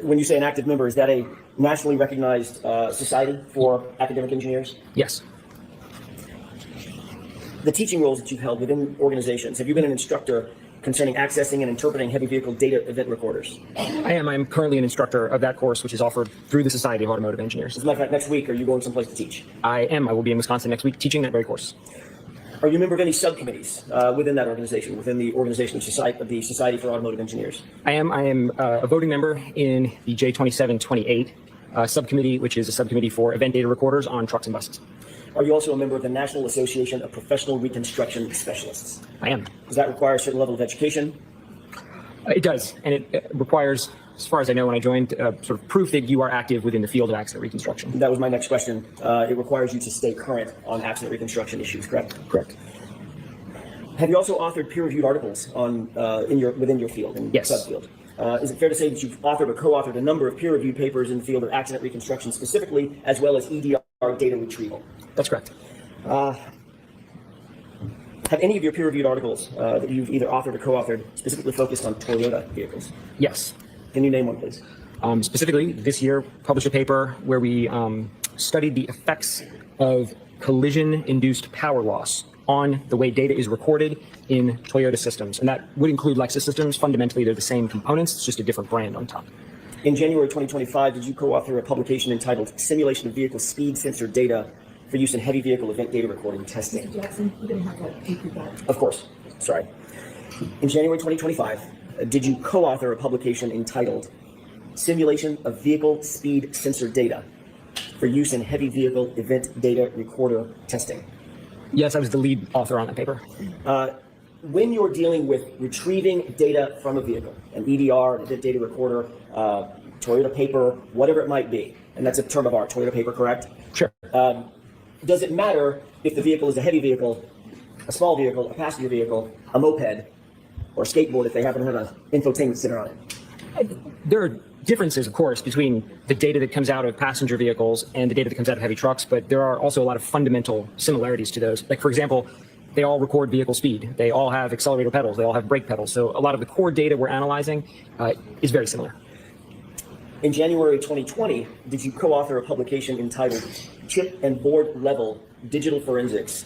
When you say an active member, is that a nationally recognized society for academic engineers? Yes. The teaching roles that you've held within organizations, have you been an instructor concerning accessing and interpreting heavy vehicle data event recorders? I am. I'm currently an instructor of that course, which is offered through the Society of Automotive Engineers. As a matter of fact, next week, are you going someplace to teach? I am. I will be in Wisconsin next week teaching that very course. Are you a member of any subcommittees within that organization, within the organization of the Society for Automotive Engineers? I am. I am a voting member in the J2728 subcommittee, which is a subcommittee for event data recorders on trucks and buses. Are you also a member of the National Association of Professional Reconstruction Specialists? I am. Does that require a certain level of education? It does, and it requires, as far as I know, when I joined, sort of proof that you are active within the field of accident reconstruction. That was my next question. It requires you to stay current on accident reconstruction issues, correct? Correct. Have you also authored peer-reviewed articles on within your field, in yes. subfield? Is it fair to say that you've authored or co-authored a number of peer-reviewed papers in the field of accident reconstruction specifically, as well as EDR data retrieval? That's correct. Have any of your peer-reviewed articles that you've either authored or co-authored specifically focused on Toyota vehicles? Yes. Can you name one, please? Specifically, this year, published a paper where we studied the effects of collision-induced power loss on the way data is recorded in Toyota systems. And that would include Lexus systems. Fundamentally, they're the same components. It's just a different brand on top. In January 2025, did you co-author a publication entitled Simulation of Vehicle Speed Sensor Data for Use in Heavy Vehicle Event Data Recording Testing? Jackson, you're going to have to take that. Of course. Sorry. In January 2025, did you co-author a publication entitled Simulation of Vehicle Speed Sensor Data for Use in Heavy Vehicle Event Data Recorder Testing? Yes, I was the lead author on that paper. When you're dealing with retrieving data from a vehicle, an EDR, an event data recorder, Toyota paper, whatever it might be, and that's a term of art, Toyota paper, correct? Sure. Does it matter if the vehicle is a heavy vehicle, a small vehicle, a passenger vehicle, a moped, or a skateboard if they happen to have an infotainment center on it? There are differences, of course, between the data that comes out of passenger vehicles and the data that comes out of heavy trucks, but there are also a lot of fundamental similarities to those. Like, for example, they all record vehicle speed. They all have accelerator pedals. They all have brake pedals. So a lot of the core data we're analyzing is very similar. In January 2020, did you co-author a publication entitled Chip and Board Level Digital Forensics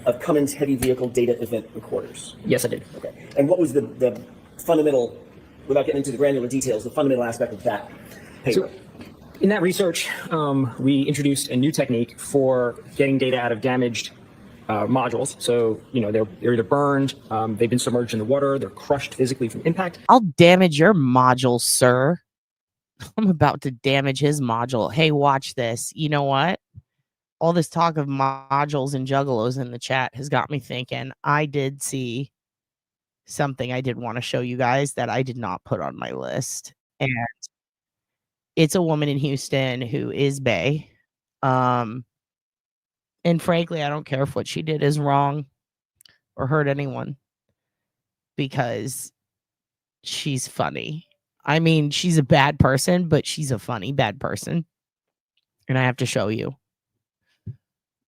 of Cummins Heavy Vehicle Data Event Recorders? Yes, I did. Okay. And what was the fundamental, without getting into the granular details, the fundamental aspect of that paper? So, in that research, we introduced a new technique for getting data out of damaged modules. So, you know, they're either burned, they've been submerged in the water, they're crushed physically from impact. I'll damage your module, sir. I'm about to damage his module. Hey, watch this. You know what? All this talk of modules and juggalos in the chat has got me thinking. I did see something I did want to show you guys that I did not put on my list. And it's a woman in Houston who is bae. And frankly, I don't care if what she did is wrong or hurt anyone because she's funny. I mean, she's a bad person, but she's a funny bad person. And I have to show you.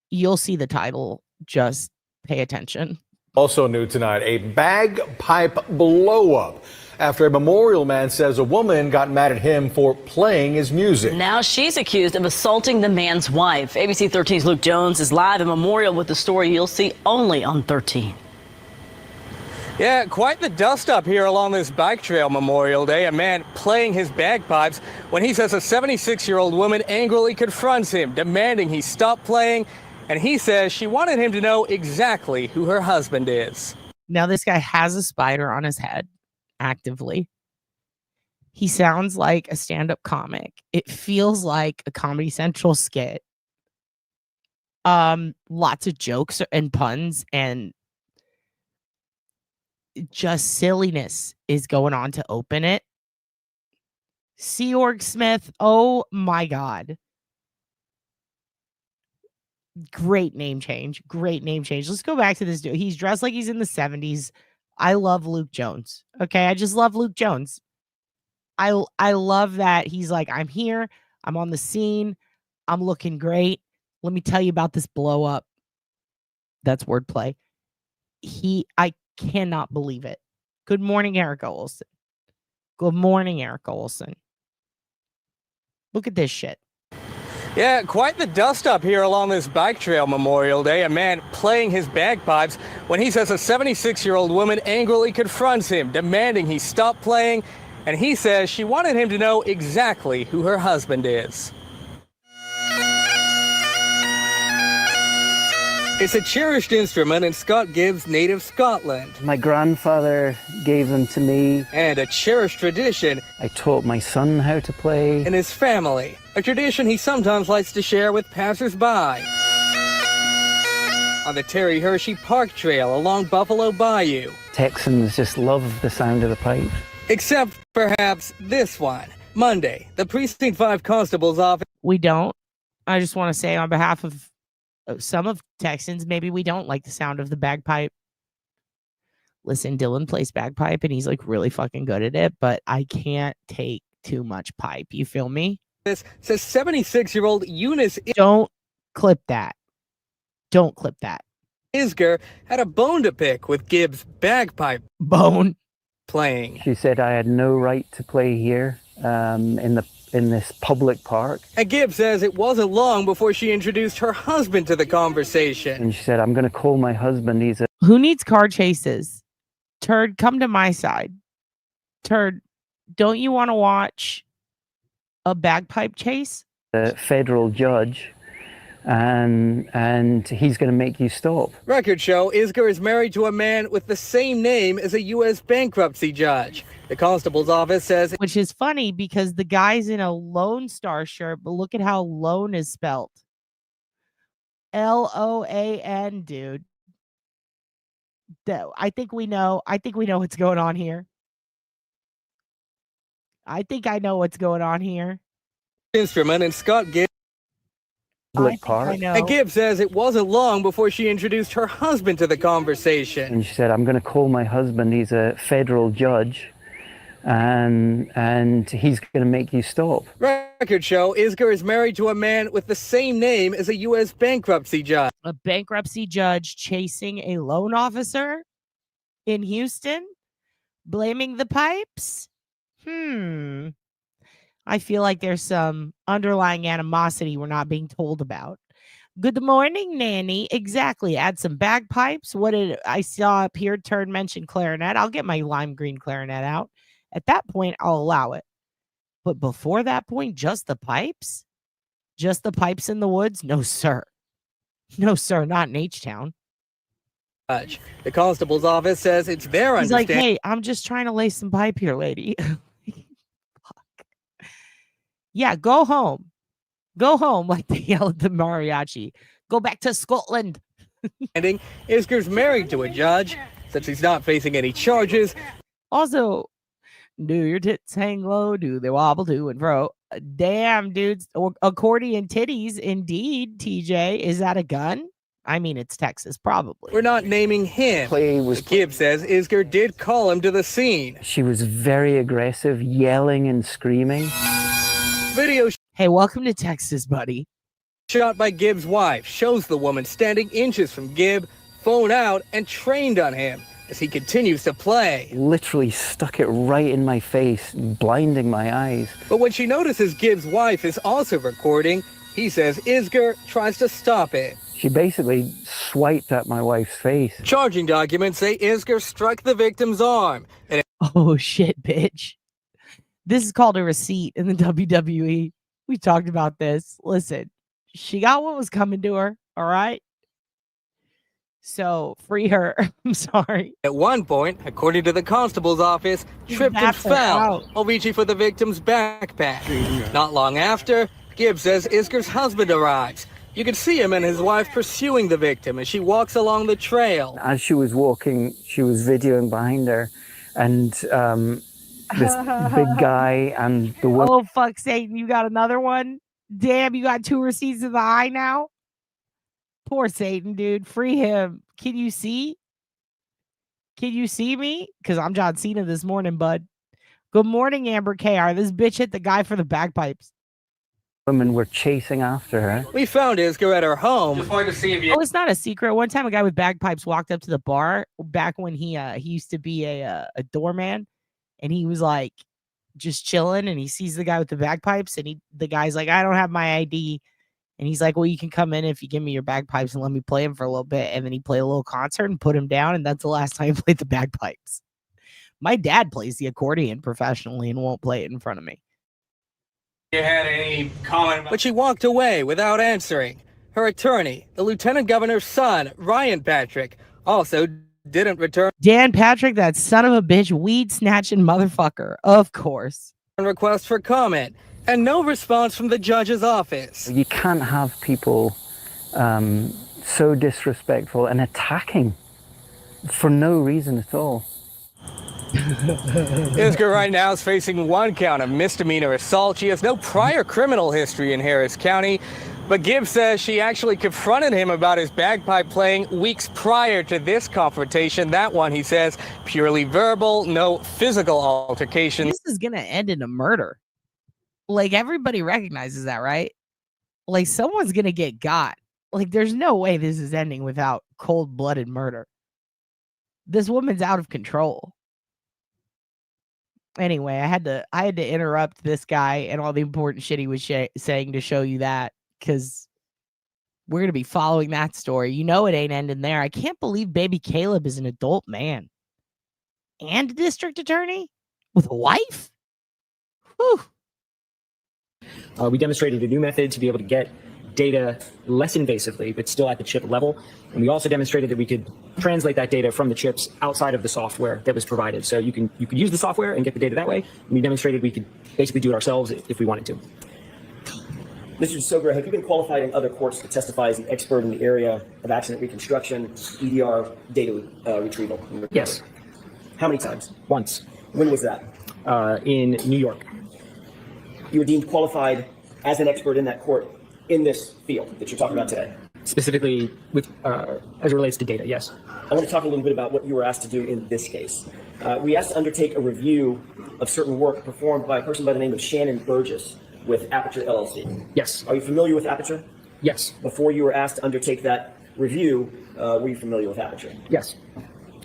You'll see the title. Just pay attention. Also new tonight, a bagpipe blow-up after a memorial man says a woman got mad at him for playing his music. Now she's accused of assaulting the man's wife. ABC 13's Luke Jones is live in Memorial with the story you'll see only on 13. Yeah, quite the dust-up here along this bike trail Memorial Day. A man playing his bagpipes when he says a 76-year-old woman angrily confronts him, demanding he stop playing. And he says she wanted him to know exactly who her husband is. Now this guy has a spider on his head, actively. He sounds like a stand-up comic. It feels like a Comedy Central skit. Lots of jokes and puns and just silliness is going on to open it. Sea Org Smith, oh my God. Great name change. Great name change. Let's go back to this dude. He's dressed like he's in the 70s. I love Luke Jones. Okay, I just love Luke Jones. I love that he's like, I'm here. I'm on the scene. I'm looking great. Let me tell you about this blow up. That's wordplay. I cannot believe it. Good morning, Erica Olson. Good morning, Erica Olson. Look at this shit. Yeah, quite the dust-up here along this bike trail Memorial Day. A man playing his bagpipes when he says a 76-year-old woman angrily confronts him, demanding he stop playing. And he says she wanted him to know exactly who her husband is. It's a cherished instrument in Scott Gibbs' native Scotland. My grandfather gave them to me. And a cherished tradition. I taught my son how to play. In his family. A tradition he sometimes likes to share with passers-by. On the Terry Hershey Park Trail along Buffalo Bayou. Texans just love the sound of the pipe. Except perhaps this one. Monday, the Precinct 5 Constable's office. We don't. I just want to say on behalf of some of Texans, maybe we don't like the sound of the bagpipe. Listen, Dylan plays bagpipe and he's like really fucking good at it, but I can't take too much pipe. You feel me? This says 76-year-old Eunice. Don't clip that. Don't clip that. Isger had a bone to pick with Gibbs' bagpipe bone playing. She said I had no right to play here in this public park. And Gibbs says it wasn't long before she introduced her husband to the conversation. And she said, I'm going to call my husband. He's a... Who needs car chases? Turd, come to my side. Turd, don't you want to watch a bagpipe chase? A federal judge. And he's going to make you stop. Records show Isger is married to a man with the same name as a U.S. bankruptcy judge. The constable's office says... Which is funny because the guy's in a Lone Star shirt, but look at how lone is spelled. Loan, dude. I think we know what's going on here. I think I know what's going on here. Instrument and Scott Gibbs. And Gibbs says it wasn't long before she introduced her husband to the conversation. And she said, I'm going to call my husband. He's a federal judge. And he's going to make you stop. Records show Isger is married to a man with the same name as a U.S. bankruptcy judge. A bankruptcy judge chasing a loan officer in Houston? Blaming the pipes? I feel like there's some underlying animosity we're not being told about. Good morning, Nanny. Exactly. Add some bagpipes. What did I saw up here? Turn mentioned clarinet. I'll get my lime green clarinet out. At that point, I'll allow it. But before that point, just the pipes? Just the pipes in the woods? No, sir. No, sir. Not in H-Town. The constable's office says it's their He's understanding. like, hey, I'm just trying to lay some pipe here, lady. Yeah, go home. Go home, like they yell at the mariachi. Go back to Scotland. Isger's married to a judge, since he's not facing any charges. Also, do your tits hang low? Do they wobble to and fro? Damn, dudes. Accordion titties, indeed, TJ. Is that a gun? I mean, it's Texas, probably. We're not naming him. Gibbs says Isger did call him to the scene. She was very aggressive, yelling and screaming. Video hey, welcome to Texas, buddy. Shot by Gibbs' wife shows the woman standing inches from Gibb, phone out and trained on him as he continues to play. Literally stuck it right in my face, blinding my eyes. But when she notices Gibbs' wife is also recording, he says Isger tries to stop it. She basically swiped at my wife's face. Charging documents say Isger struck the victim's arm. And Oh shit, bitch. This is called a receipt in the WWE. We talked about this. Listen, she got what was coming to her, all right? So free her. I'm sorry. At one point, according to the constable's office, tripped and Zapped her fell out. while reaching for the victim's backpack. Not long after, Gibbs says Isger's husband arrives. You can see him and his wife pursuing the victim as she walks along the trail. As she was walking, she was videoing behind her, and this big guy and the woman. Oh, fuck, Satan. You got another one? Damn, you got 2 receipts in the eye now? Poor Satan, dude. Free him. Can you see? Can you see me? Because I'm John Cena this morning, bud. Good morning, Amber KR. This bitch hit the guy for the bagpipes. Women were chasing after her. We found Isger at her home. Just wanted to see if you... Oh, it's not a secret. One time a guy with bagpipes walked up to the bar back when he used to be a doorman, and he was like just chilling, and he sees the guy with the bagpipes, and the guy's like, I don't have my ID. And he's like, well, you can come in if you give me your bagpipes and let me play him for a little bit. And then he played a little concert and put him down, and that's the last time he played the bagpipes. My dad plays the accordion professionally and won't play it in front of me. You had any comment about... But she walked away without answering. Her attorney, the lieutenant governor's son, Ryan Patrick, also didn't return. Dan Patrick, that son of a bitch, weed snatching motherfucker. Of course. Request for comment, and no response from the judge's office. You can't have people so disrespectful and attacking for no reason at all. Isger right now is facing 1 count of misdemeanor assault. She has no prior criminal history in Harris County, but Gibbs says she actually confronted him about his bagpipe playing weeks prior to this confrontation. That one, he says, purely verbal, no physical altercation. This is going to end in a murder. Like, everybody recognizes that, right? Like, someone's going to get got. Like, there's no way this is ending without cold-blooded murder. This woman's out of control. Anyway, I had to interrupt this guy and all the important shit he was saying to show you that, because we're going to be following that story. You know it ain't ending there. I can't believe baby Caleb is an adult man and a district attorney with a wife. Whew. We demonstrated a new method to be able to get data less invasively, but still at the chip level. And we also demonstrated that we could translate that data from the chips outside of the software that was provided. So you could use the software and get the data that way. And we demonstrated we could basically do it ourselves if we wanted to. Mr. Soger, have you been qualified in other courts to testify as an expert in the area of accident reconstruction, EDR data retrieval? Yes. How many times? Once. When was that? In New York. You were deemed qualified as an expert in that court in this field that you're talking about today? Specifically with as it relates to data, yes. I want to talk a little bit about what you were asked to do in this case. We asked to undertake a review of certain work performed by a person by the name of Shannon Burgess with Aperture LLC. Yes. Are you familiar with Aperture? Yes. Before you were asked to undertake that review, were you familiar with Aperture? Yes.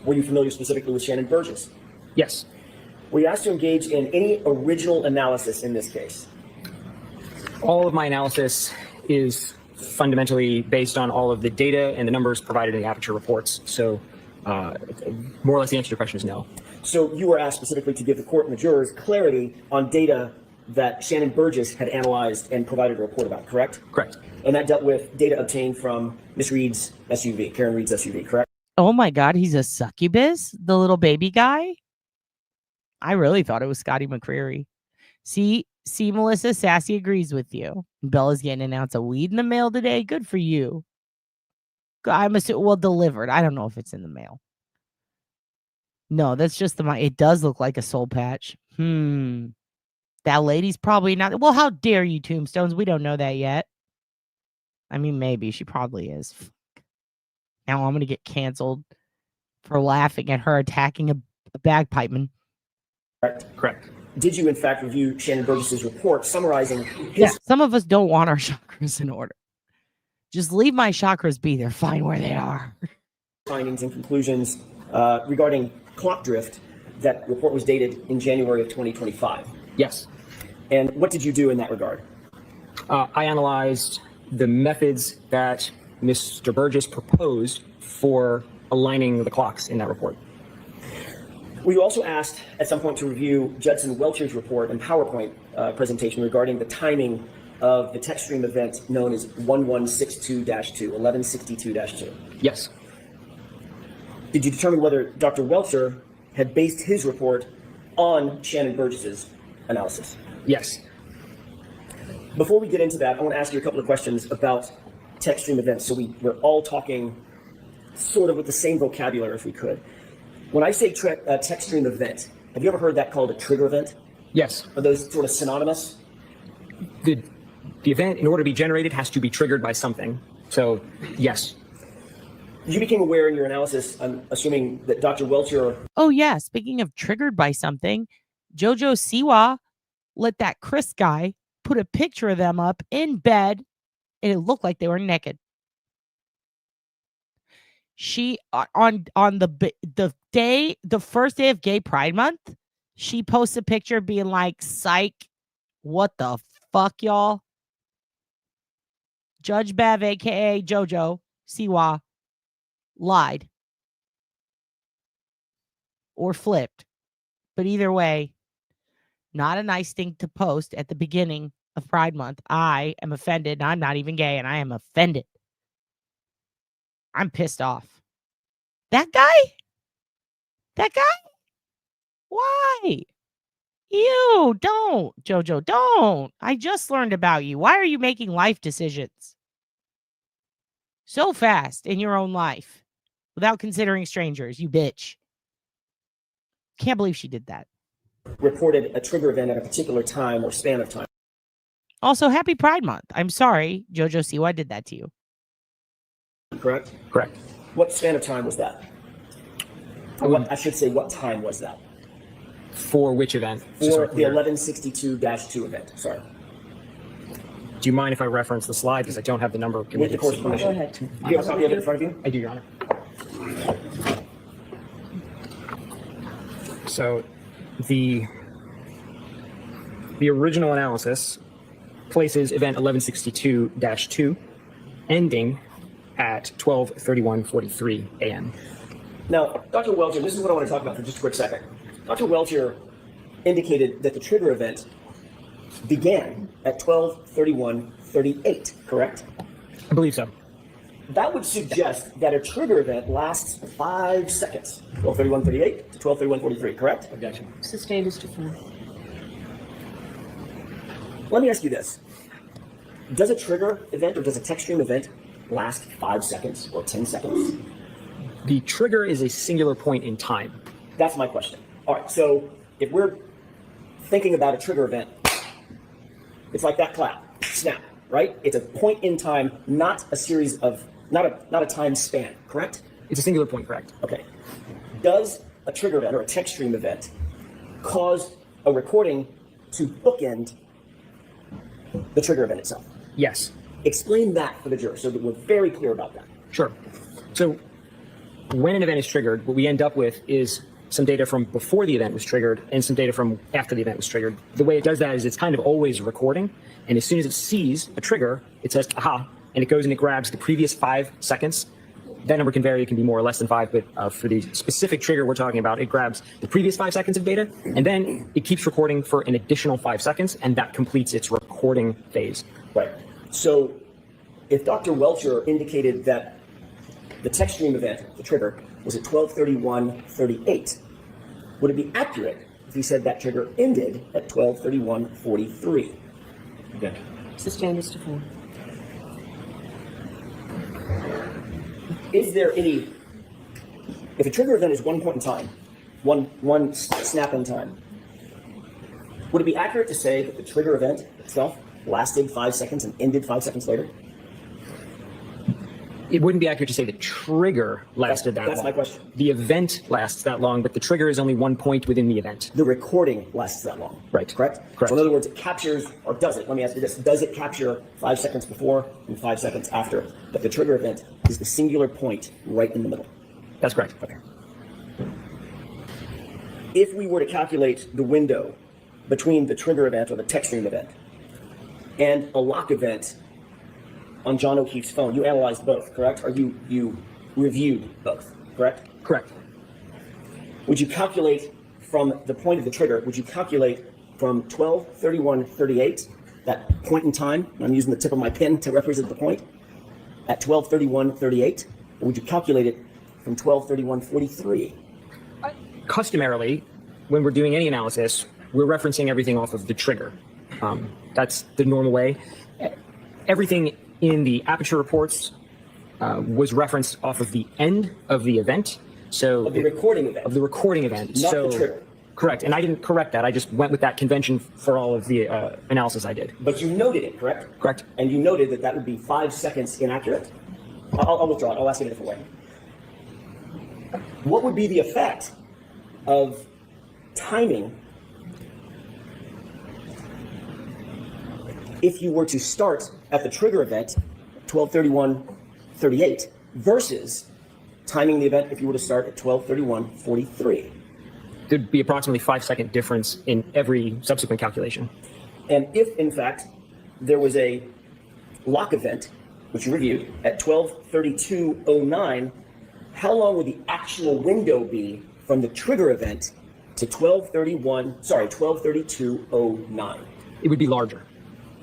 Were you familiar specifically with Shannon Burgess? Yes. Were you asked to engage in any original analysis in this case? All of my analysis is fundamentally based on all of the data and the numbers provided in the Aperture reports. So more or less the answer to your question is no. So you were asked specifically to give the court and the jurors clarity on data that Shannon Burgess had analyzed and provided a report about, correct? Correct. And that dealt with data obtained from Miss Reed's SUV, Karen Reed's SUV, correct? Oh my God, he's a succubus? The little baby guy? I really thought it was Scotty McCreery. See, Melissa, Sassy agrees with you. Bella's getting an ounce of weed in the mail today. Good for you. I'm assuming, well, delivered. I don't know if it's in the mail. No, that's just it does look like a soul patch. That lady's probably not. Well, how dare you, Tombstones? We don't know that yet. I mean, maybe she probably is. Now I'm going to get canceled for laughing at her attacking a bagpipeman. Correct. Did you, in fact, review Shannon Burgess's report summarizing his... Yeah, some of us don't want our chakras in order. Just leave my chakras be. They're fine where they are. findings and conclusions regarding clock drift. That report was dated in January of 2025. Yes. And what did you do in that regard? I analyzed the methods that Mr. Burgess proposed for aligning the clocks in that report. Were you also asked at some point to review Judson Welcher's report and PowerPoint presentation regarding the timing of the text stream event known as 1162-2? Yes. Did you determine whether Dr. Welcher had based his report on Shannon Burgess's analysis? Yes. Before we get into that, I want to ask you a couple of questions about text stream events, so we're all talking sort of with the same vocabulary if we could. When I say text stream event, have you ever heard that called a trigger event? Yes. Are those sort of synonymous? The event, in order to be generated, has to be triggered by something. So, yes. You became aware in your analysis, I'm assuming, that Dr. Welcher... Oh, yeah. Speaking of triggered by something, Jojo Siwa let that Chris guy put a picture of them up in bed, and it looked like they were naked. She, on the first day of Gay Pride Month, she posts a picture being like, psych, what the fuck, y'all? Judge Bev, a.k.a. Jojo Siwa, lied or flipped, but either way, not a nice thing to post at the beginning of Pride Month. I am offended. I'm not even gay, and I am offended. I'm pissed off. That guy? Why? Ew, don't, Jojo, don't. I just learned about you. Why are you making life decisions so fast in your own life without considering strangers, you bitch? Can't believe she did that. Reported a trigger event at a particular time or span of time. Also, happy Pride Month. I'm sorry, Jojo Siwa did that to you. Correct? Correct. What span of time was that? Or what, I should say, what time was that? For which event? For the 1162-2 event, sorry. Do you mind if I reference the slide, because I don't have the number? With the course permission. Go ahead. Do you have a copy of it in front of you? I do, Your Honor. So the original analysis places event 1162-2 ending at 12:31:43 a.m. Now, Dr. Welcher, this is what I want to talk about for just a quick second. Dr. Welcher indicated that the trigger event began at 12:31:38, correct? I believe so. That would suggest that a trigger event lasts 5 seconds, 12:31:38 to 12:31:43, correct? Objection. Sustained as to form. Let me ask you this. Does a trigger event or does a text stream event last 5 seconds or 10 seconds? The trigger is a singular point in time. That's my question. All right, so if we're thinking about a trigger event, it's like that clap, snap, right? It's a point in time, not a series of, not a time span, correct? It's a singular point, correct. Okay. Does a trigger event or a text stream event cause a recording to bookend the trigger event itself? Yes. Explain that for the juror so that we're very clear about that. Sure. So when an event is triggered, what we end up with is some data from before the event was triggered and some data from after the event was triggered. The way it does that is it's kind of always recording, and as soon as it sees a trigger, it says, aha, and it goes and it grabs the previous 5 seconds. That number can vary, it can be more or less than 5, but for the specific trigger we're talking about, it grabs the previous 5 seconds of data, and then it keeps recording for an additional 5 seconds, and that completes its recording phase. Right. So if Dr. Welcher indicated that the text stream event, the trigger, was at 12:31:38, would it be accurate if he said that trigger ended at 12:31:43? Okay. Sustained as to form. Is there any, if a trigger event is one point in time, one snap in time, would it be accurate to say that the trigger event itself lasted 5 seconds and ended 5 seconds later? It wouldn't be accurate to say the trigger lasted that long. That's my question. The event lasts that long, but the trigger is only one point within the event. The recording lasts that long. Right. Correct? Correct. So in other words, it captures, or does it? Let me ask you this. Does it capture 5 seconds before and 5 seconds after? But the trigger event is the singular point right in the middle. That's correct. Okay. If we were to calculate the window between the trigger event or the text stream event and a lock event on John O'Keefe's phone, you analyzed both, correct? Or you reviewed both, correct? Correct. Would you calculate from the point of the trigger, would you calculate from 12:31:38, that point in time, I'm using the tip of my pen to represent the point, at 12:31:38, or would you calculate it from 12:31:43? Customarily, when we're doing any analysis, we're referencing everything off of the trigger. That's the normal way. Everything in the aperture reports was referenced off of the end of the event. So Of the recording event. Of the recording event. Not so, the trigger. Correct. And I didn't correct that. I just went with that convention for all of the analysis I did. But you noted it, correct? Correct. And you noted that that would be 5 seconds inaccurate. I'll withdraw it. I'll ask it a different way. What would be the effect of timing if you were to start at the trigger event, 12:31:38, versus timing the event if you were to start at 12:31:43? There'd be approximately 5-second difference in every subsequent calculation. And if, in fact, there was a lock event, which you reviewed, at 12:32:09, how long would the actual window be from the trigger event to 12:32:09? It would be larger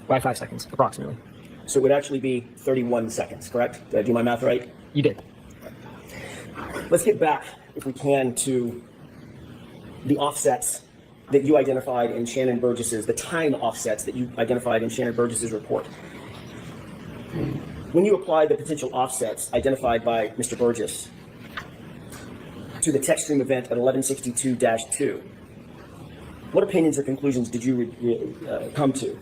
by 5 seconds, approximately. So it would actually be 31 seconds, correct? Did I do my math right? You did. Let's get back, if we can, to the offsets that you identified in Shannon Burgess's, the time offsets that you identified in Shannon Burgess's report. When you applied the potential offsets identified by Mr. Burgess to the text stream event at 1162-2, what opinions or conclusions did you come to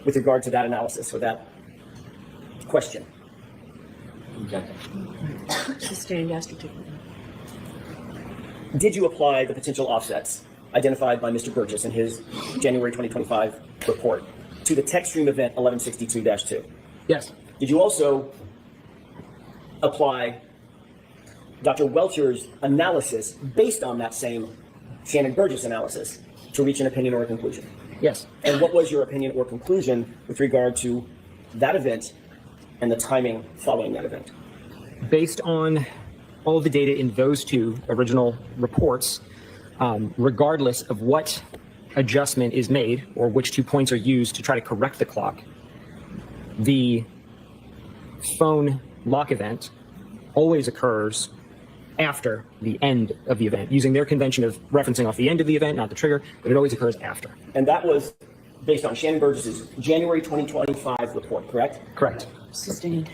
with regard to that analysis or that question? Sustained. Ask it to. Did you apply the potential offsets identified by Mr. Burgess in his January 2025 report to the text stream event 1162-2? Yes. Did you also apply Dr. Welcher's analysis based on that same Shannon Burgess analysis to reach an opinion or a conclusion? Yes. And what was your opinion or conclusion with regard to that event and the timing following that event? Based on all of the data in those two original reports, regardless of what adjustment is made or which 2 points are used to try to correct the clock, the phone lock event always occurs after the end of the event, using their convention of referencing off the end of the event, not the trigger, but it always occurs after. And that was based on Shannon Burgess's January 2025 report, correct? Correct. Sustained.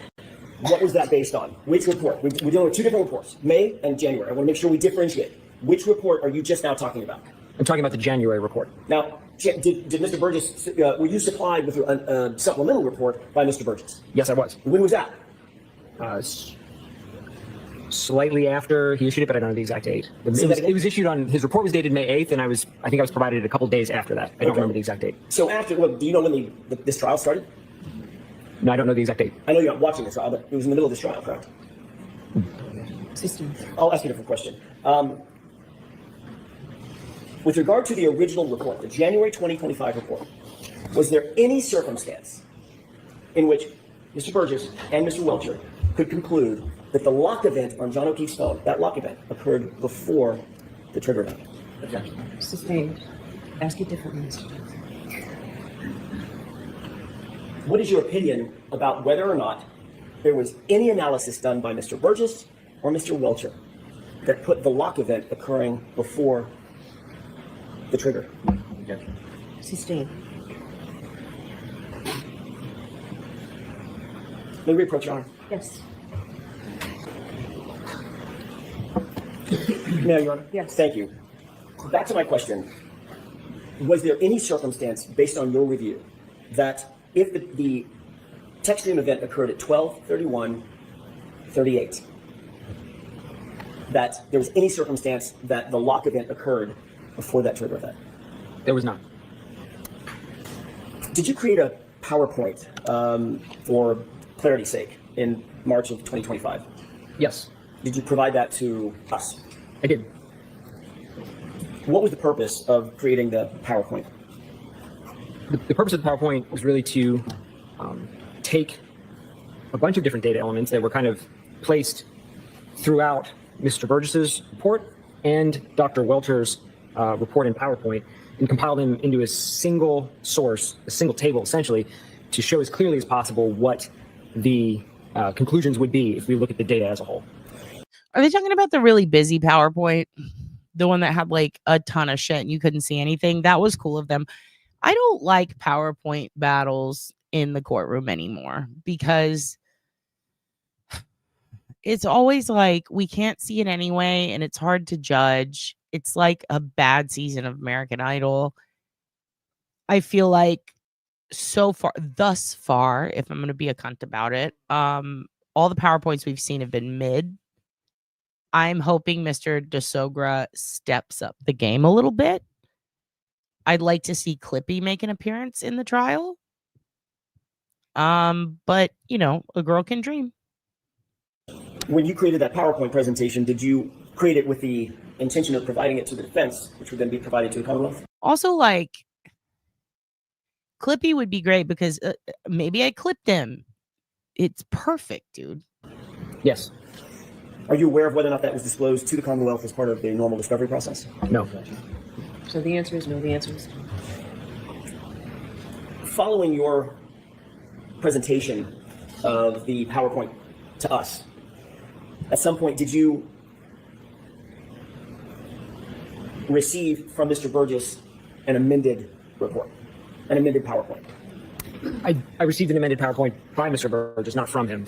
What was that based on? Which report? We're dealing with two different reports, May and January. I want to make sure we differentiate. Which report are you just now talking about? I'm talking about the January report. Now, did Mr. Burgess, were you supplied with a supplemental report by Mr. Burgess? Yes, I was. When was that? Slightly after he issued it, but I don't know the exact date. It was issued on, his report was dated May 8th, and I think I was provided a couple days after that. I don't remember the exact date. So after, well, do you know when this trial started? No, I don't know the exact date. I know you're not watching the trial, but it was in the middle of this trial, correct? I'll ask you a different question. With regard to the original report, the January 2025 report, was there any circumstance in which Mr. Burgess and Mr. Welcher could conclude that the lock event on John O'Keefe's phone, that lock event, occurred before the trigger event? Objection. Sustained. Ask it differently. What is your opinion about whether or not there was any analysis done by Mr. Burgess or Mr. Welcher that put the lock event occurring before the trigger? Objection. Sustained. May we approach, Your Honor? Yes. May I, Your Honor? Yes. Thank you. Back to my question. Was there any circumstance, based on your review, that if the text stream event occurred at 12:31:38, that there was any circumstance that the lock event occurred before that trigger event? There was not. Did you create a PowerPoint for clarity's sake in March of 2025? Yes. Did you provide that to us? I did. What was the purpose of creating the PowerPoint? The purpose of the PowerPoint was really to take a bunch of different data elements that were kind of placed throughout Mr. Burgess's report and Dr. Welter's report in PowerPoint and compile them into a single source, a single table, essentially, to show as clearly as possible what the conclusions would be if we look at the data as a whole. Are they talking about the really busy PowerPoint? The one that had like a ton of shit and you couldn't see anything? That was cool of them. I don't like PowerPoint battles in the courtroom anymore because it's always like we can't see it anyway and it's hard to judge. It's like a bad season of American Idol. I feel like thus far, if I'm going to be a cunt about it, all the PowerPoints we've seen have been mid. I'm hoping Mr. DeSogra steps up the game a little bit. I'd like to see Clippy make an appearance in the trial. But, you know, a girl can dream. When you created that PowerPoint presentation, did you create it with the intention of providing it to the defense, which would then be provided to the Commonwealth? Also, like, Clippy would be great because maybe I clipped him. It's perfect, dude. Yes. Are you aware of whether or not that was disclosed to the Commonwealth as part of the normal discovery process? No. So the answer is no. The answer is no. Following your presentation of the PowerPoint to us, at some point did you receive from Mr. Burgess an amended report, an amended PowerPoint? I received an amended PowerPoint by Mr. Burgess, not from him.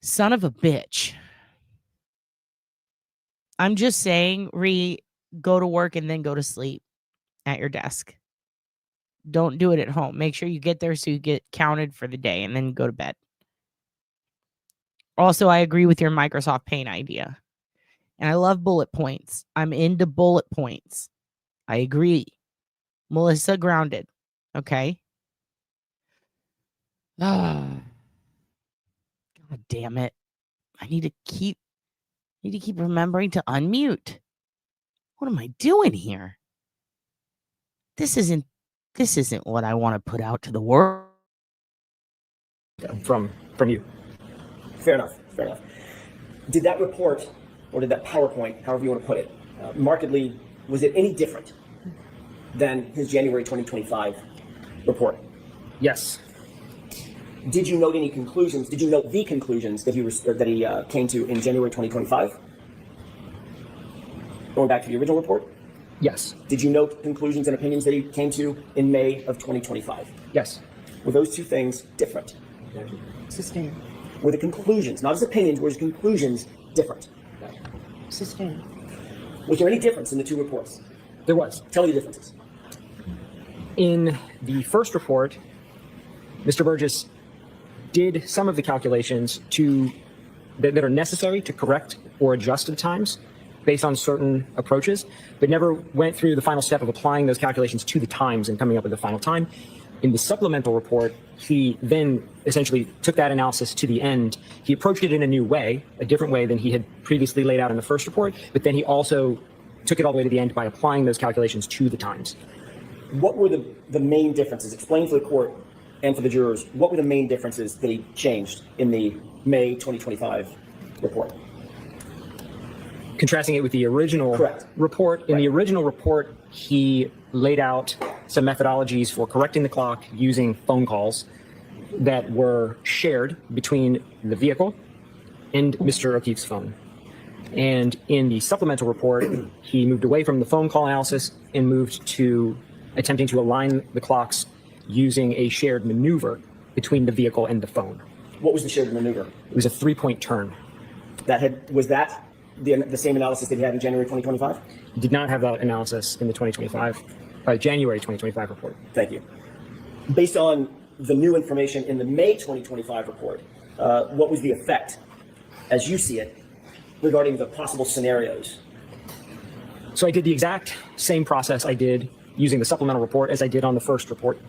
Son of a bitch. I'm just saying, go to work and then go to sleep at your desk. Don't do it at home. Make sure you get there so you get counted for the day and then go to bed. Also, I agree with your Microsoft Paint idea. And I love bullet points. I'm into bullet points. I agree. Melissa grounded. Okay. God damn it. I need to keep remembering to unmute. What am I doing here? This isn't what I want to put out to the world. From you. Fair enough. Did that report, or did that PowerPoint, however you want to put it, markedly, was it any different than his January 2025 report? Yes. Did you note any conclusions? Did you note the conclusions that he came to in January 2025? Going back to the original report? Yes. Did you note conclusions and opinions that he came to in May of 2025? Yes. Were those two things different? Sustained. Were the conclusions, not his opinions, were his conclusions different? Sustained. Was there any difference in the two reports? There was. Tell me the differences. In the first report, Mr. Burgess did some of the calculations that are necessary to correct or adjust the times based on certain approaches, but never went through the final step of applying those calculations to the times and coming up with the final time. In the supplemental report, he then essentially took that analysis to the end. He approached it in a new way, a different way than he had previously laid out in the first report, but then he also took it all the way to the end by applying those calculations to the times. What were the main differences? Explain for the court and for the jurors, what were the main differences that he changed in the May 2025 report? Contrasting it with the original report. In the original report, he laid out some methodologies for correcting the clock using phone calls that were shared between the vehicle and Mr. O'Keefe's phone. And in the supplemental report, he moved away from the phone call analysis and moved to attempting to align the clocks using a shared maneuver between the vehicle and the phone. What was the shared maneuver? It was a 3-point turn. Was that the same analysis that he had in January 2025? Did not have that analysis in the January 2025 report. Thank you. Based on the new information in the May 2025 report, what was the effect, as you see it, regarding the possible scenarios? So I did the exact same process I did using the supplemental report as I did on the first report.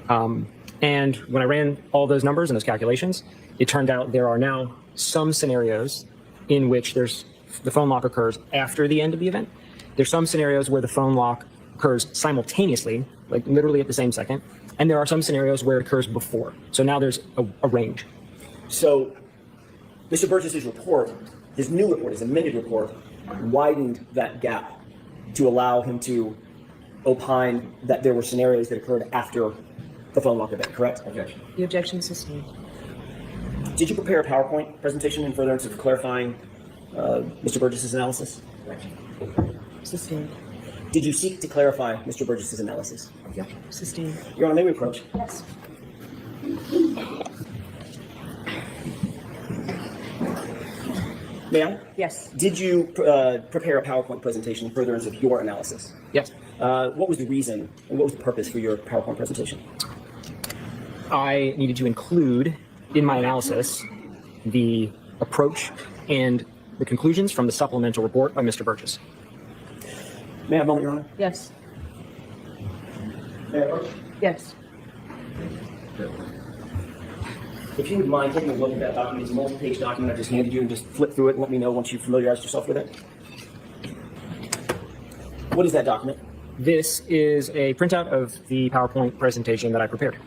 And when I ran all those numbers and those calculations, it turned out there are now some scenarios in which the phone lock occurs after the end of the event. There's some scenarios where the phone lock occurs simultaneously, like literally at the same second. And there are some scenarios where it occurs before. So now there's a range. So Mr. Burgess's report, his new report, his amended report, widened that gap to allow him to opine that there were scenarios that occurred after the phone lock event, correct? Objection. The objection is sustained. Did you prepare a PowerPoint presentation in furtherance of clarifying Mr. Burgess's analysis? Sustained. Did you seek to clarify Mr. Burgess's analysis? Objection. Sustained. Your Honor, may we approach? Yes. May I? Yes. Did you prepare a PowerPoint presentation in furtherance of your analysis? Yes. What was the reason and what was the purpose for your PowerPoint presentation? I needed to include in my analysis the approach and the conclusions from the supplemental report by Mr. Burgess. May I have a moment, Your Honor? Yes. May I approach? Yes. If you would mind taking a look at that document, it's a multi-page document I just handed you, and just flip through it and let me know once you've familiarized yourself with it. What is that document? This is a printout of the PowerPoint presentation that I prepared.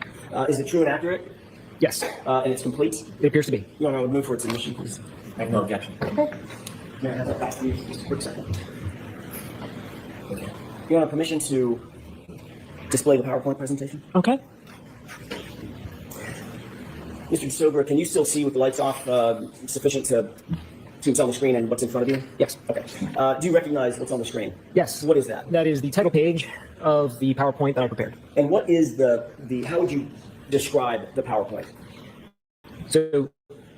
Is it true and accurate? Yes. And it's complete? It appears to be. Your Honor, I would move for its submission, please. I have no objection. Okay. May I have that back to you just a quick second? Okay. Your Honor, permission to display the PowerPoint presentation? Okay. Mr. Sobra, can you still see with the lights off sufficient to what's on the screen and what's in front of you? Yes. Okay. Do you recognize what's on the screen? Yes. What is that? That is the title page of the PowerPoint that I prepared. And what is how would you describe the PowerPoint? So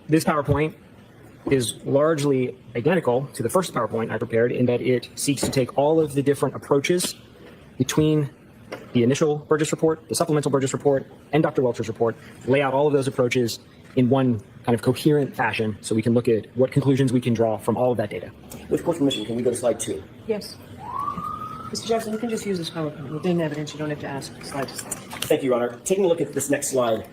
this PowerPoint is largely identical to the first PowerPoint I prepared in that it seeks to take all of the different approaches between the initial Burgess report, the supplemental Burgess report, and Dr. Welcher's report, lay out all of those approaches in one kind of coherent fashion so we can look at what conclusions we can draw from all of that data. With court's permission, can we go to slide 2? Yes. Mr. Jackson, you can just use this PowerPoint. Within evidence, you don't have to ask slide to slide. Thank you, Your Honor. Taking a look at this next slide,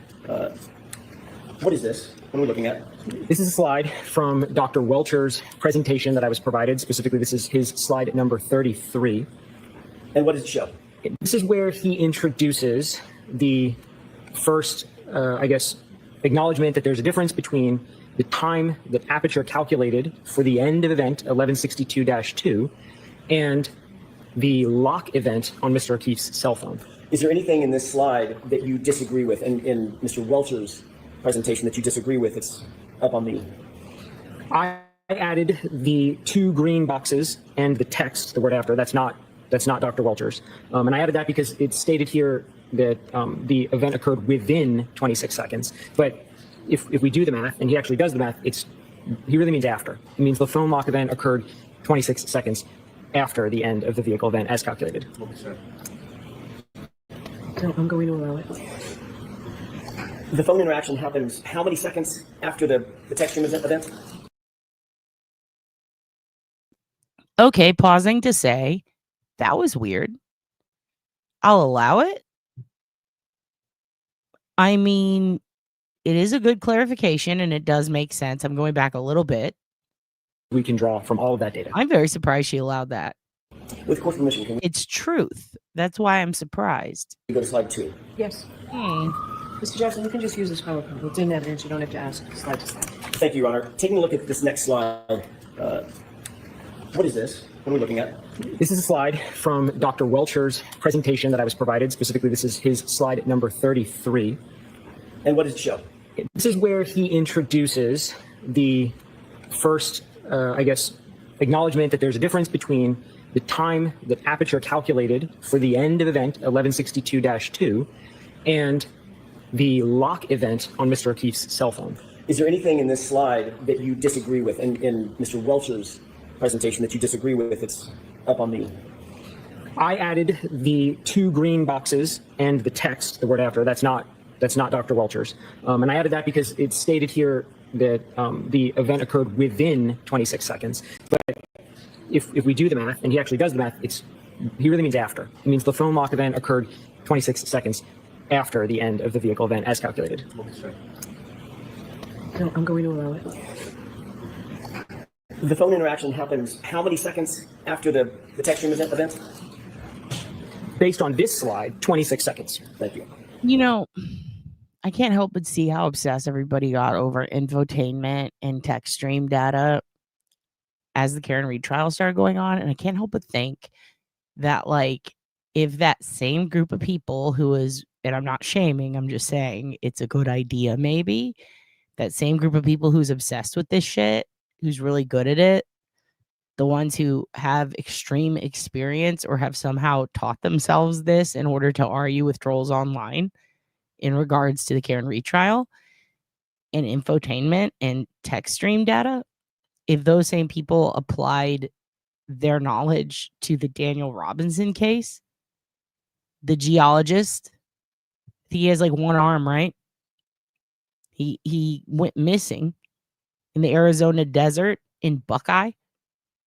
what is this? What are we looking at? This is a slide from Dr. Welcher's presentation that I was provided. Specifically, this is his slide number 33. And what does it show? This is where he introduces the first, acknowledgement that there's a difference between the time that Aperture calculated for the end of event 1162-2 and the lock event on Mr. O'Keefe's cell phone. Is there anything in this slide that you disagree with, and in Mr. Welcher's presentation that you disagree with? It's up on me. I added the 2 green boxes and the text, the word after. That's not Dr. Welcher's. And I added that because it's stated here that the event occurred within 26 seconds. But if we do the math, and he actually does the math, he really means after. It means the phone lock event occurred 26 seconds after the end of the vehicle event as calculated. So I'm going to allow it. The phone interaction happens how many seconds after the text stream event? Okay, pausing to say, that was weird. I'll allow it. I mean, it is a good clarification and it does make sense. I'm going back a little bit. We can draw from all of that data. I'm very surprised she allowed that. With court's permission, can we It's truth. That's why I'm surprised. go to slide 2? Yes. Mr. Jackson, you can just use this PowerPoint. Within evidence, you don't have to ask slide to slide. Thank you, Your Honor. Taking a look at this next slide, what is this? What are we looking at? This is a slide from Dr. Welcher's presentation that I was provided. Specifically, this is his slide number 33. And what does it show? This is where he introduces the first, acknowledgement that there's a difference between the time that Aperture calculated for the end of event 1162-2 and the lock event on Mr. O'Keefe's cell phone. Is there anything in this slide that you disagree with, in Mr. Welcher's presentation that you disagree with. It's up on the... I added the 2 green boxes and the text, the word after. That's not Dr. Welcher's. And I added that because it's stated here that the event occurred within 26 seconds. But if we do the math, and he actually does the math, he really means after. It means the phone lock event occurred 26 seconds after the end of the vehicle event as calculated. No, I'm going to allow it. The phone interaction happens how many seconds after the text stream event? Based on this slide, 26 seconds. Thank you. You know, I can't help but see how obsessed everybody got over infotainment and text stream data as the Karen Read trial started going on. And I can't help but think that, like, if that same group of people who is, and I'm not shaming, I'm just saying it's a good idea, maybe, that same group of people who's obsessed with this shit, who's really good at it, the ones who have extreme experience or have somehow taught themselves this in order to argue with trolls online in regards to the Karen Read trial and infotainment and text stream data, if those same people applied their knowledge to the Daniel Robinson case, the geologist, he has like one arm, right? He went missing in the Arizona desert in Buckeye.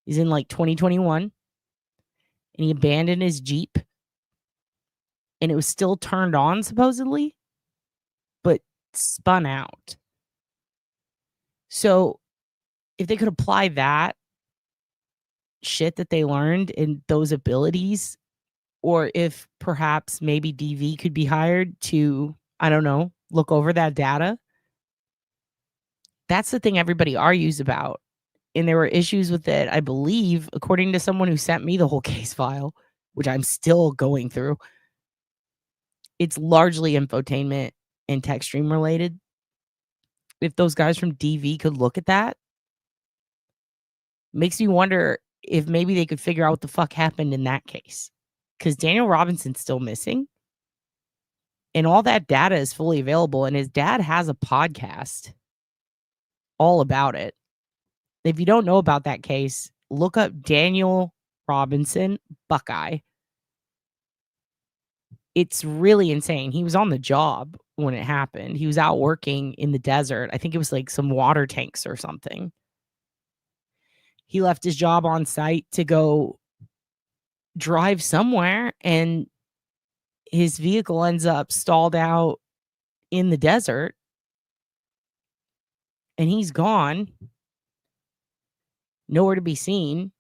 He's in like 2021. And he abandoned his Jeep. And it was still turned on, supposedly, but spun out. So if they could apply that shit that they learned and those abilities, or if perhaps maybe DV could be hired to, I don't know, look over that data. That's the thing everybody argues about. And there were issues with it, I believe, according to someone who sent me the whole case file, which I'm still going through. It's largely infotainment and text stream related. If those guys from DV could look at that, makes me wonder if maybe they could figure out what the fuck happened in that case. Because Daniel Robinson's still missing. And all that data is fully available. And his dad has a podcast all about it. If you don't know about that case, look up Daniel Robinson, Buckeye. It's really insane. He was on the job when it happened. He was out working in the desert. I think it was like some water tanks or something. He left his job on site to go drive somewhere, and his vehicle ends up stalled out in the desert, and he's gone. Nowhere to be seen.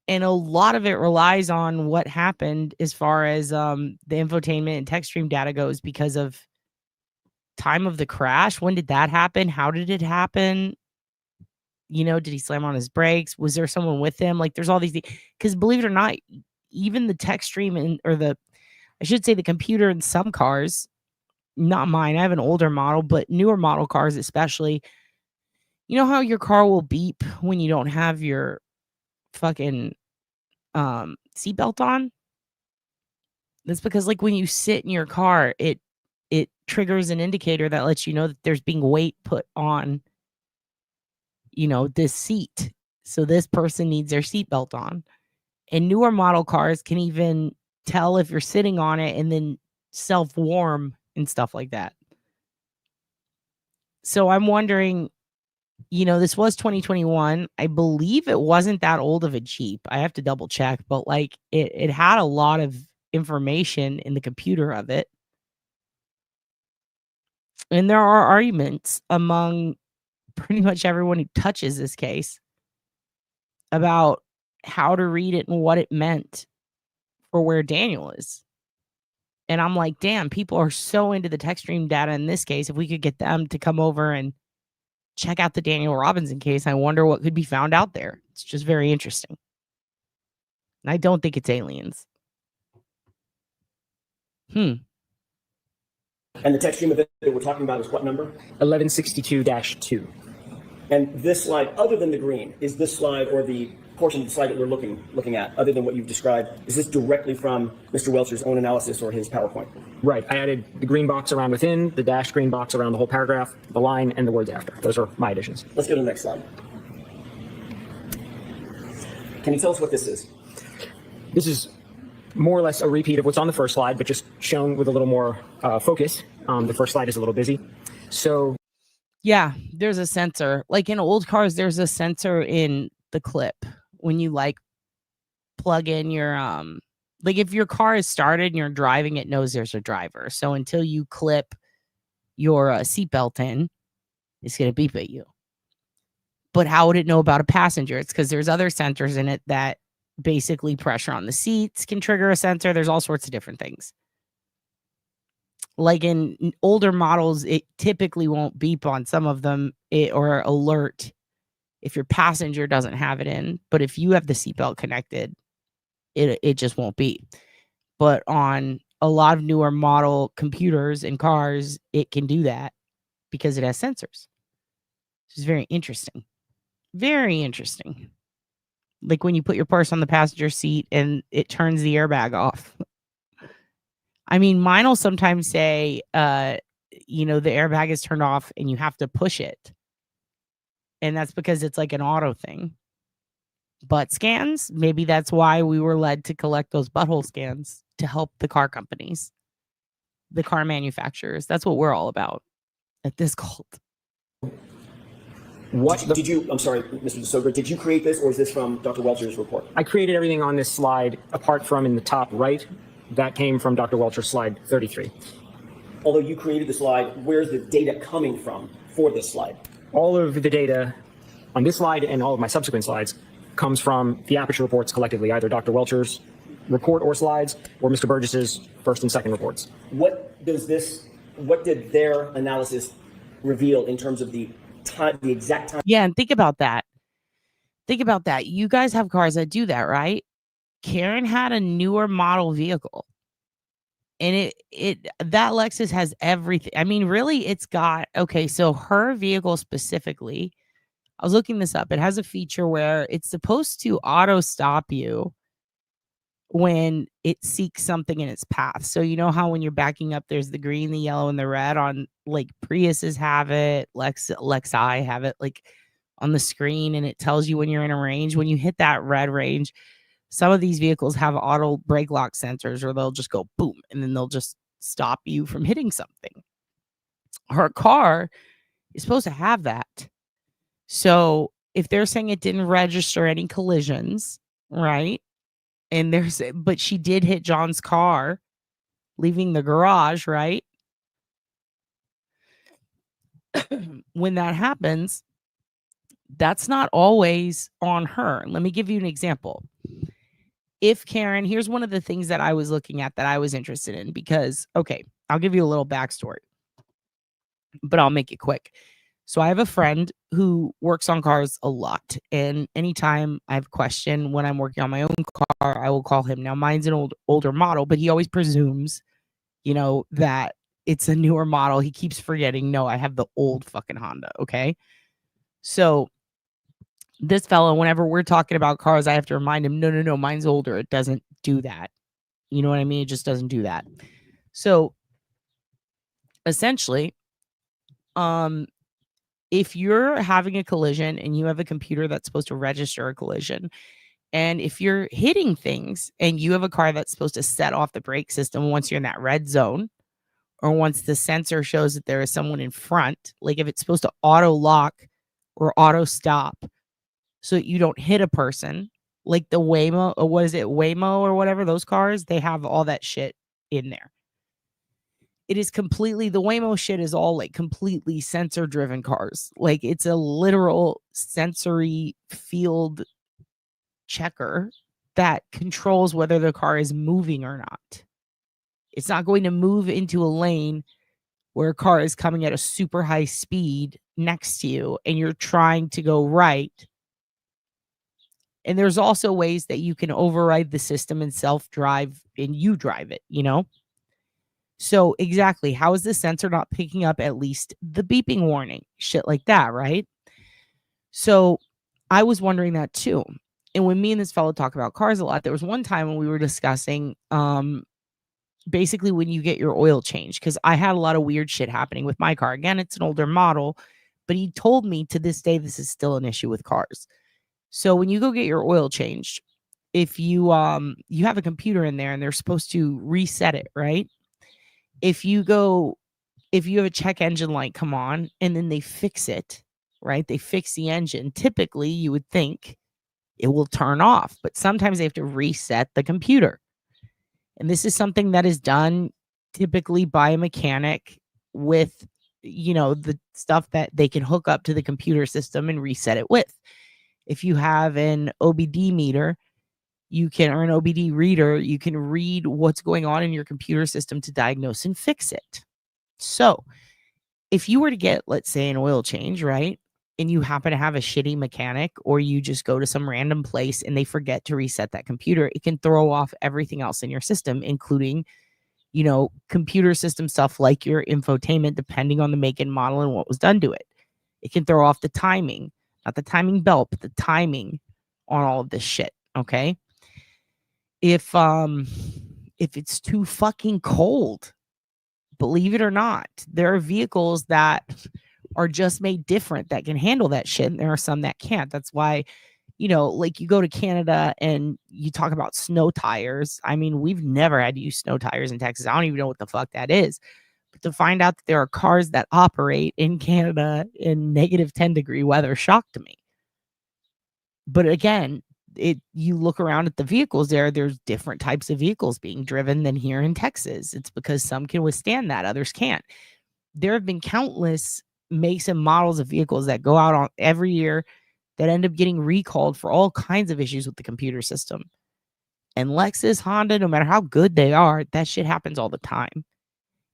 And a lot of it relies on what happened as far as the infotainment and text stream data goes because of time of the crash. When did that happen? How did it happen? You know, did he slam on his brakes? Was there someone with him? Like, there's all these things. Because believe it or not, even the text stream I should say the computer in some cars, not mine, I have an older model, but newer model cars especially, you know how your car will beep when you don't have your fucking seatbelt on? That's because, like, when you sit in your car, it triggers an indicator that lets you know that there's being weight put on, you know, this seat. So this person needs their seatbelt on. And newer model cars can even tell if you're sitting on it and then self-warm and stuff like that. So I'm wondering, you know, this was 2021. I believe it wasn't that old of a Jeep. I have to double check, but like it had a lot of information in the computer of it. And there are arguments among pretty much everyone who touches this case about how to read it and what it meant for where Daniel is. And I'm like, damn, people are so into the text stream data in this case. If we could get them to come over and check out the Daniel Robinson case, I wonder what could be found out there. It's just very interesting. And I don't think it's aliens. And the text stream event that we're talking about is what number? 1162-2. And this slide, other than the green, is this slide or the portion of the slide that we're looking at, other than what you've described, is this directly from Mr. Welcher's own analysis or his PowerPoint? Right. I added the green box around within, the dashed green box around the whole paragraph, the line, and the words after. Those are my additions. Let's go to the next slide. Can you tell us what this is? This is more or less a repeat of what's on the first slide, but just shown with a little more focus. The first slide is a little busy. So yeah, there's a sensor. Like in old cars, there's a sensor in the clip when you like plug in your like if your car is started and you're driving, it knows there's a driver. So until you clip your seatbelt in, it's going to beep at you. But how would it know about a passenger? It's because there's other sensors in it that basically pressure on the seats can trigger a sensor. There's all sorts of different things. Like in older models, it typically won't beep on some of them or alert if your passenger doesn't have it in. But if you have the seatbelt connected, it just won't beep. But on a lot of newer model computers and cars, it can do that because it has sensors. Which is very interesting. Very interesting. Like when you put your purse on the passenger seat and it turns the airbag off. I mean, mine will sometimes say, the airbag is turned off and you have to push it. And that's because it's like an auto thing. Butt scans, maybe that's why we were led to collect those butthole scans to help the car companies, the car manufacturers. That's what we're all about at this cult. Did you, I'm sorry, Mr. DeSoger, did you create this or is this from Dr. Welcher's report? I created everything on this slide apart from in the top right. That came from Dr. Welcher's slide 33. Although you created the slide, where's the data coming from for this slide? All of the data on this slide and all of my subsequent slides comes from the Aperture reports collectively, either Dr. Welcher's report or slides or Mr. Burgess's first and second reports. What did their analysis reveal in terms of the time, the exact time? Yeah, and think about that. You guys have cars that do that, right? Karen had a newer model vehicle. And that Lexus has everything. I mean, really, it's got, okay, so her vehicle specifically, I was looking this up. It has a feature where it's supposed to auto stop you when it seeks something in its path. So you know how when you're backing up, there's the green, the yellow, and the red on like Priuses have it, Lexi have it like on the screen, and it tells you when you're in a range. When you hit that red range, some of these vehicles have auto brake lock sensors, or they'll just go boom, and then they'll just stop you from hitting something. Her car is supposed to have that. So if they're saying it didn't register any collisions, right? But she did hit John's car leaving the garage, right? When that happens, that's not always on her. Let me give you an example. If Karen, here's one of the things that I was looking at that I was interested in because, okay, I'll give you a little backstory, but I'll make it quick. So I have a friend who works on cars a lot. And anytime I have a question when I'm working on my own car, I will call him. Now mine's an older model, but he always presumes, that it's a newer model. He keeps forgetting, no, I have the old fucking Honda. Okay. So this fellow, whenever we're talking about cars, I have to remind him, no, mine's older. It doesn't do that. You know what I mean? It just doesn't do that. So essentially, if you're having a collision and you have a computer that's supposed to register a collision, and if you're hitting things and you have a car that's supposed to set off the brake system once you're in that red zone, or once the sensor shows that there is someone in front, like if it's supposed to auto lock or auto stop so that you don't hit a person, like the Waymo, or what is it, Waymo or whatever, those cars, they have all that shit in there. It is completely, the Waymo shit is all like completely sensor driven cars. Like it's a literal sensory field checker that controls whether the car is moving or not. It's not going to move into a lane where a car is coming at a super high speed next to you and you're trying to go right. And there's also ways that you can override the system and self-drive and you drive it, So exactly, how is the sensor not picking up at least the beeping warning? Shit like that, right? So I was wondering that too. And when me and this fellow talk about cars a lot, there was one time when we were discussing basically when you get your oil changed, because I had a lot of weird shit happening with my car. Again, it's an older model, but he told me to this day this is still an issue with cars. So when you go get your oil changed, if you have a computer in there and they're supposed to reset it, right? If you have a check engine light come on and then they fix it, right? They fix the engine. Typically, you would think it will turn off, but sometimes they have to reset the computer. And this is something that is done typically by a mechanic with, the stuff that they can hook up to the computer system and reset it with. If you have an OBD meter, or an OBD reader, you can read what's going on in your computer system to diagnose and fix it. So if you were to get, let's say, an oil change, right? And you happen to have a shitty mechanic, or you just go to some random place and they forget to reset that computer, it can throw off everything else in your system, including, computer system stuff like your infotainment, depending on the make and model and what was done to it. It can throw off the timing, not the timing belt, but the timing on all of this shit. Okay. If it's too fucking cold, believe it or not, there are vehicles that are just made different that can handle that shit, and there are some that can't. That's why, like you go to Canada and you talk about snow tires. I mean, we've never had to use snow tires in Texas. I don't even know what the fuck that is. But to find out that there are cars that operate in Canada in negative 10-degree weather shocked me. But again, you look around at the vehicles there's different types of vehicles being driven than here in Texas. It's because some can withstand that, others can't. There have been countless makes and models of vehicles that go out on every year that end up getting recalled for all kinds of issues with the computer system. And Lexus, Honda, no matter how good they are, that shit happens all the time.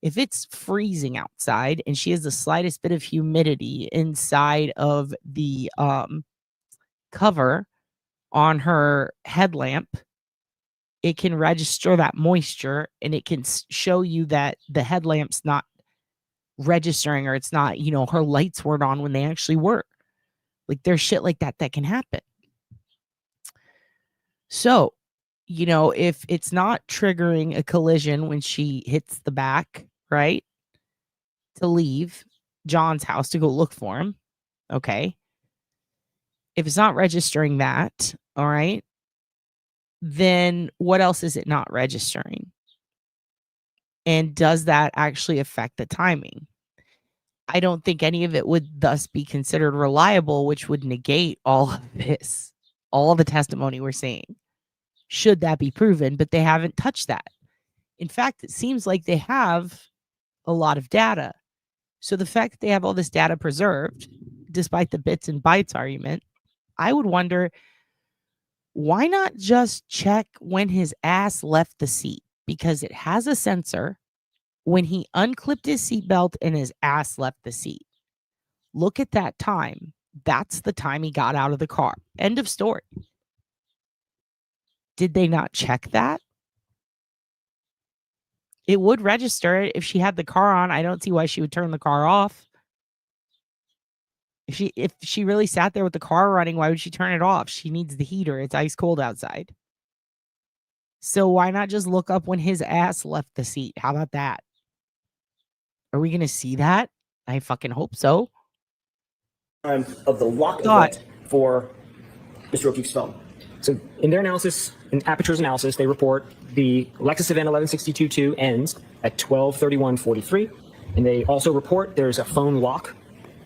If it's freezing outside and she has the slightest bit of humidity inside of the cover on her headlamp, it can register that moisture and it can show you that the headlamp's not registering, or it's not, her lights weren't on when they actually were. Like, there's shit like that can happen. So, if it's not triggering a collision when she hits the back, right, to leave John's house to go look for him, okay, if it's not registering that, all right, then what else is it not registering? And does that actually affect the timing? I don't think any of it would thus be considered reliable, which would negate all of this, all the testimony we're seeing, should that be proven. But they haven't touched that. In fact, it seems like they have a lot of data. So the fact that they have all this data preserved, despite the bits and bytes argument, I would wonder, why not just check when his ass left the seat? Because it has a sensor when he unclipped his seatbelt and his ass left the seat. Look at that time. That's the time he got out of the car. End of story. Did they not check that? It would register it if she had the car on. I don't see why she would turn the car off. If she really sat there with the car running, why would she turn it off? She needs the heater. It's ice cold outside. So why not just look up when his ass left the seat? How about that? Are we going to see that? I fucking hope so. Of the lock event for Mr. O'Keefe's phone. So in their analysis, in Aperture's analysis, they report the Lexus event 1162.2 ends at 12:31:43, and they also report there's a phone lock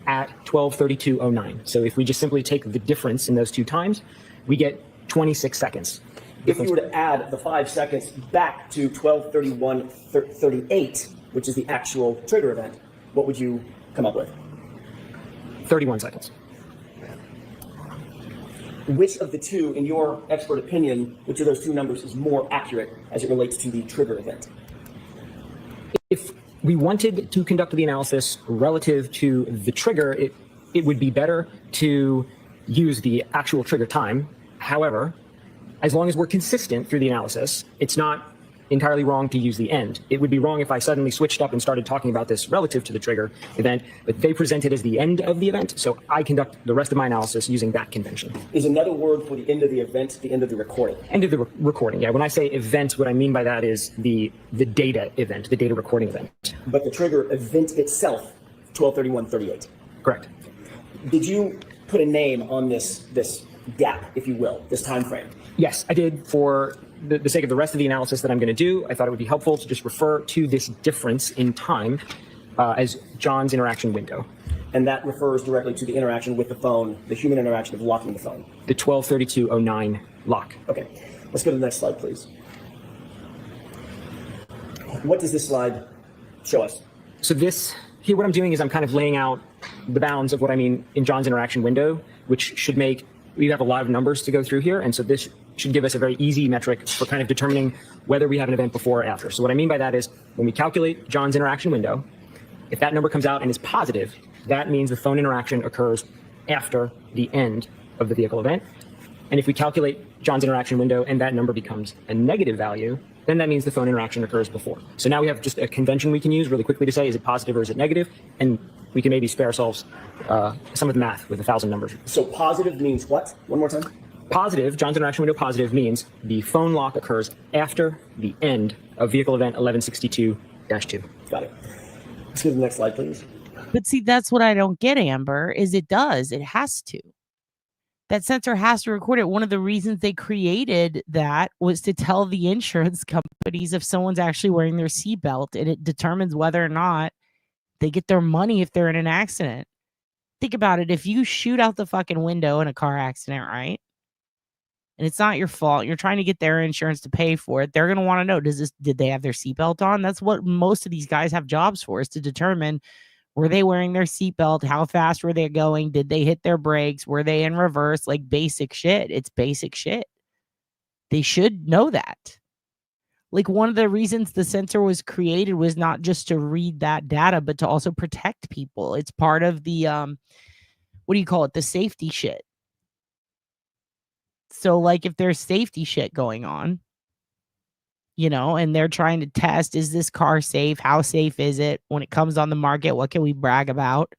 at 12:32:09. So if we just simply take the difference in those two times, we get 26 seconds. If you were to add the 5 seconds back to 12:31:38, which is the actual trigger event, what would you come up with? 31 seconds. Which of the two, in your expert opinion, which of those two numbers is more accurate as it relates to the trigger event? If we wanted to conduct the analysis relative to the trigger, it would be better to use the actual trigger time. However, as long as we're consistent through the analysis, it's not entirely wrong to use the end. It would be wrong if I suddenly switched up and started talking about this relative to the trigger event, but they present it as the end of the event, so I conduct the rest of my analysis using that convention. Is another word for the end of the event the end of the recording? End of the recording, yeah. When I say event, what I mean by that is the data event, the data recording event. But the trigger event itself, 12:31:38. Correct. Did you put a name on this gap, if you will, this time frame? Yes, I did. For the sake of the rest of the analysis that I'm going to do, I thought it would be helpful to just refer to this difference in time as John's interaction window. And that refers directly to the interaction with the phone, the human interaction of locking the phone. The 12:32:09 lock. Okay, let's go to the next slide, please. What does this slide show us? So here what I'm doing is I'm kind of laying out the bounds of what I mean in John's interaction window, which should make, we have a lot of numbers to go through here, and so this should give us a very easy metric for kind of determining whether we have an event before or after. So what I mean by that is when we calculate John's interaction window, if that number comes out and is positive, that means the phone interaction occurs after the end of the vehicle event. And if we calculate John's interaction window and that number becomes a negative value, then that means the phone interaction occurs before. So now we have just a convention we can use really quickly to say, is it positive or is it negative? And we can maybe spare ourselves some of the math with 1,000 numbers. So positive means what? One more time. Positive, John's interaction window positive means the phone lock occurs after the end of vehicle event 1162-2. Got it. Let's go to the next slide, please. But see, that's what I don't get, Amber, is it does. It has to. That sensor has to record it. One of the reasons they created that was to tell the insurance companies if someone's actually wearing their seatbelt, and it determines whether or not they get their money if they're in an accident. Think about it. If you shoot out the fucking window in a car accident, right? And it's not your fault. You're trying to get their insurance to pay for it. They're going to want to know, did they have their seatbelt on? That's what most of these guys have jobs for, is to determine, were they wearing their seatbelt? How fast were they going? Did they hit their brakes? Were they in reverse? Like basic shit. It's basic shit. They should know that. Like one of the reasons the sensor was created was not just to read that data, but to also protect people. It's part of the, what do you call it? The safety shit. So like if there's safety shit going on, you know, and they're trying to test, is this car safe? How safe is it? When it comes on the market, what can we brag about?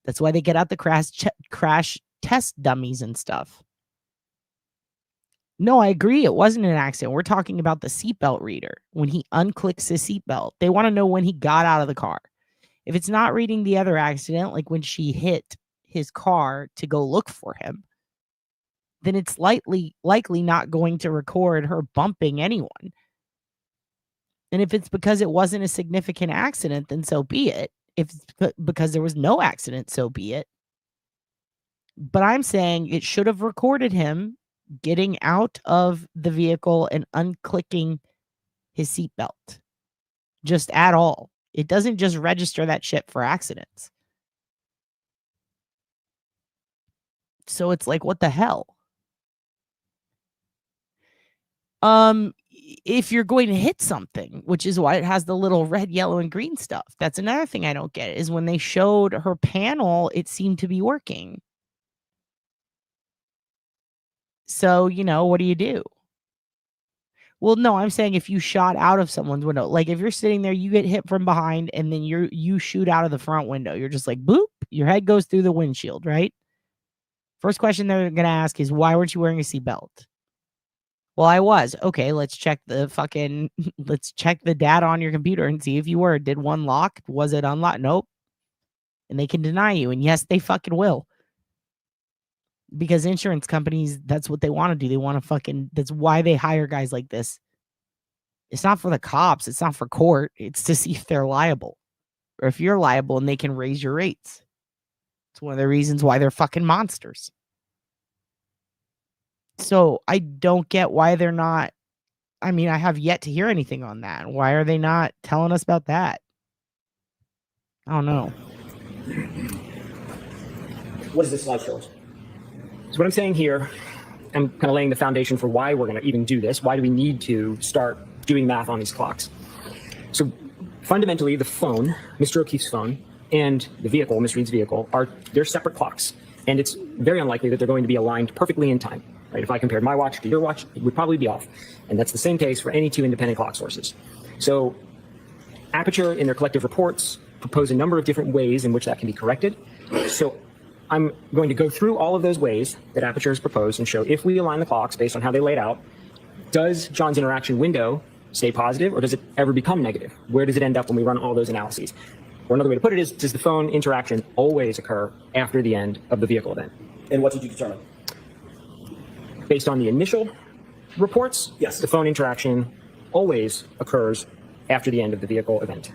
That's why they get out the crash test dummies and stuff. No, I agree. It wasn't an accident. We're talking about the seatbelt reader. When he unclicks his seatbelt, they want to know when he got out of the car. If it's not reading the other accident, like when she hit his car to go look for him, then it's likely not going to record her bumping anyone. And if it's because it wasn't a significant accident, then so be it. If it's because there was no accident, so be it. But I'm saying it should have recorded him getting out of the vehicle and unclicking his seatbelt. Just at all. It doesn't just register that shit for accidents. So it's like, what the hell? If you're going to hit something, which is why it has the little red, yellow, and green stuff. That's another thing I don't get, is when they showed her panel, it seemed to be working. So, you know, what do you do? Well, no, I'm saying if you shot out of someone's window, like if you're sitting there, you get hit from behind and then you shoot out of the front window. You're just like, boop, your head goes through the windshield, right? First question they're going to ask is, why weren't you wearing a seatbelt? Well, I was. Okay, let's check the data on your computer and see if you were. Did one lock? Was it unlocked? Nope. And they can deny you. And yes, they fucking will. Because insurance companies, that's what they want to do. They want to that's why they hire guys like this. It's not for the cops. It's not for court. It's to see if they're liable. Or if you're liable and they can raise your rates. It's one of the reasons why they're fucking monsters. So I don't get why they're not. I mean, I have yet to hear anything on that. Why are they not telling us about that? I don't know. What does this slide show us? So what I'm saying here, I'm kind of laying the foundation for why we're going to even do this. Why do we need to start doing math on these clocks? So fundamentally, the phone, Mr. O'Keefe's phone, and the vehicle, Ms. Reed's vehicle, they're separate clocks. And it's very unlikely that they're going to be aligned perfectly in time. Right? If I compared my watch to your watch, it would probably be off. And that's the same case for any two independent clock sources. So Aperture, in their collective reports, propose a number of different ways in which that can be corrected. So I'm going to go through all of those ways that Aperture has proposed and show, if we align the clocks based on how they laid out, does John's interaction window stay positive, or does it ever become negative? Where does it end up when we run all those analyses? Or another way to put it is, does the phone interaction always occur after the end of the vehicle event? And what did you determine? based on the initial reports, yes, the phone interaction always occurs after the end of the vehicle event.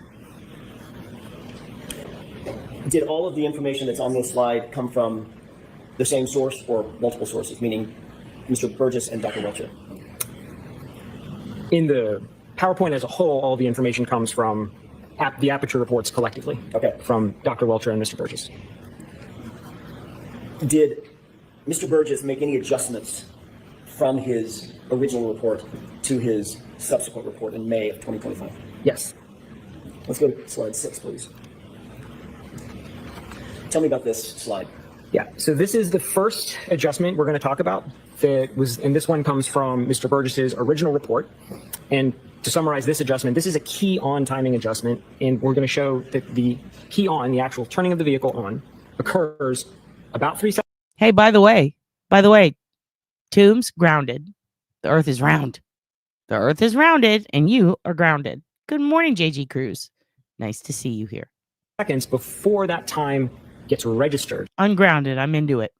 Did all of the information that's on this slide come from the same source or multiple sources, meaning Mr. Burgess and Dr. Welcher? In the PowerPoint as a whole, all the information comes from the Aperture reports collectively, from Dr. Welcher and Mr. Burgess. Did Mr. Burgess make any adjustments from his original report to his subsequent report in May of 2025? Yes. Let's go to slide 6, please. Tell me about this slide. Yeah, so this is the first adjustment we're going to talk about. And this one comes from Mr. Burgess's original report. And to summarize this adjustment, this is a key on timing adjustment, and we're going to show that the key on, the actual turning of the vehicle on, occurs about 3 seconds. Hey, by the way, Tombs, grounded. The earth is round. The earth is rounded, and you are grounded. Good morning, JG Cruz. Nice to see you here. Seconds before that time gets registered. Ungrounded, I'm into it.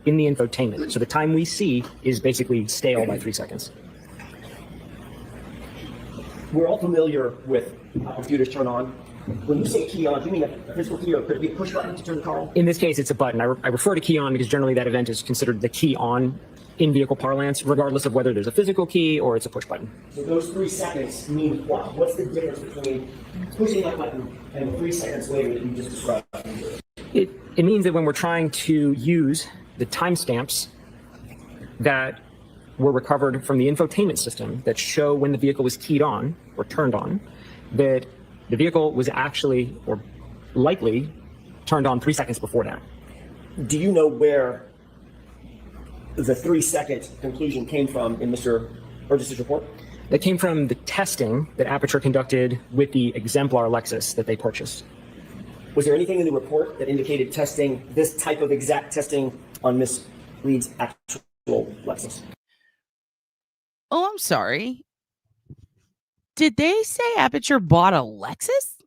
In the infotainment. So the time we see is basically stale by 3 seconds. We're all familiar with how computers turn on. When you say key on, do you mean a physical key, or could it be a push button to turn the car on? In this case, it's a button. I refer to key on because generally that event is considered the key on in vehicle parlance, regardless of whether there's a physical key or it's a push button. So those 3 seconds mean what? What's the difference between pushing that button and 3 seconds later that you just described? It means that when we're trying to use the timestamps that were recovered from the infotainment system that show when the vehicle was keyed on or turned on, that the vehicle was actually or likely turned on 3 seconds before that. Do you know where the 3 second conclusion came from in Mr. Burgess's report? That came from the testing that Aperture conducted with the exemplar Lexus that they purchased. Was there anything in the report that indicated testing, this type of exact testing on Miss Reed's actual Lexus? Oh, I'm sorry. Did they say Aperture bought a Lexus?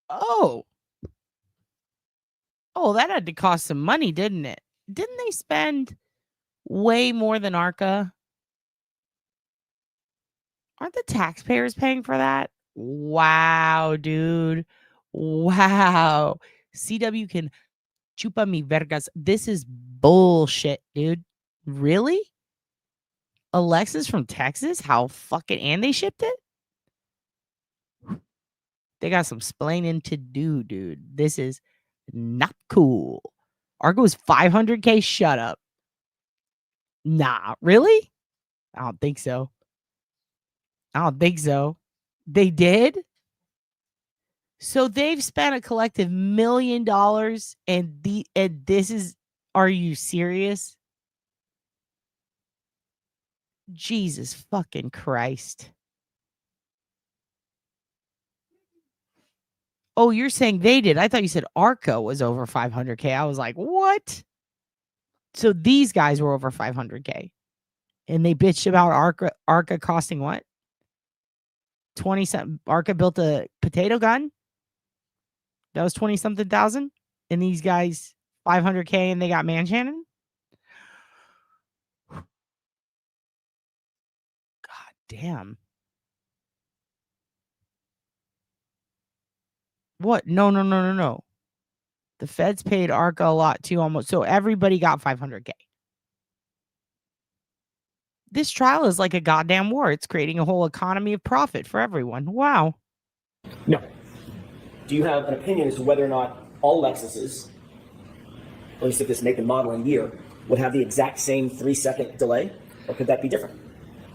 Oh, that had to cost some money, didn't it? Didn't they spend way more than ARCA? Aren't the taxpayers paying for that? Wow, dude. Wow. CW can chupa mi vergas. This is bullshit, dude. Really? Alexis from Texas? How fucking, and they shipped it? They got some splaining to do, dude. This is not cool. Argo is 500K. Shut up. Nah, really? I don't think so. They did? So they've spent a collective $1 million and this is, are you serious? Jesus fucking Christ. Oh, you're saying they did. I thought you said ARCA was over 500K. I was like, what? So these guys were over 500K. And they bitched about ARCA costing what? 20 something. ARCA built a potato gun. That was 20 something thousand. And these guys 500K and they got Manchannon. God damn. What? No. The feds paid ARCA a lot too, almost. So everybody got 500K. This trial is like a goddamn war. It's creating a whole economy of profit for everyone. Wow. No. Do you have an opinion as to whether or not all Lexuses, at least if this make and model and year, would have the exact same 3 second delay? Or could that be different?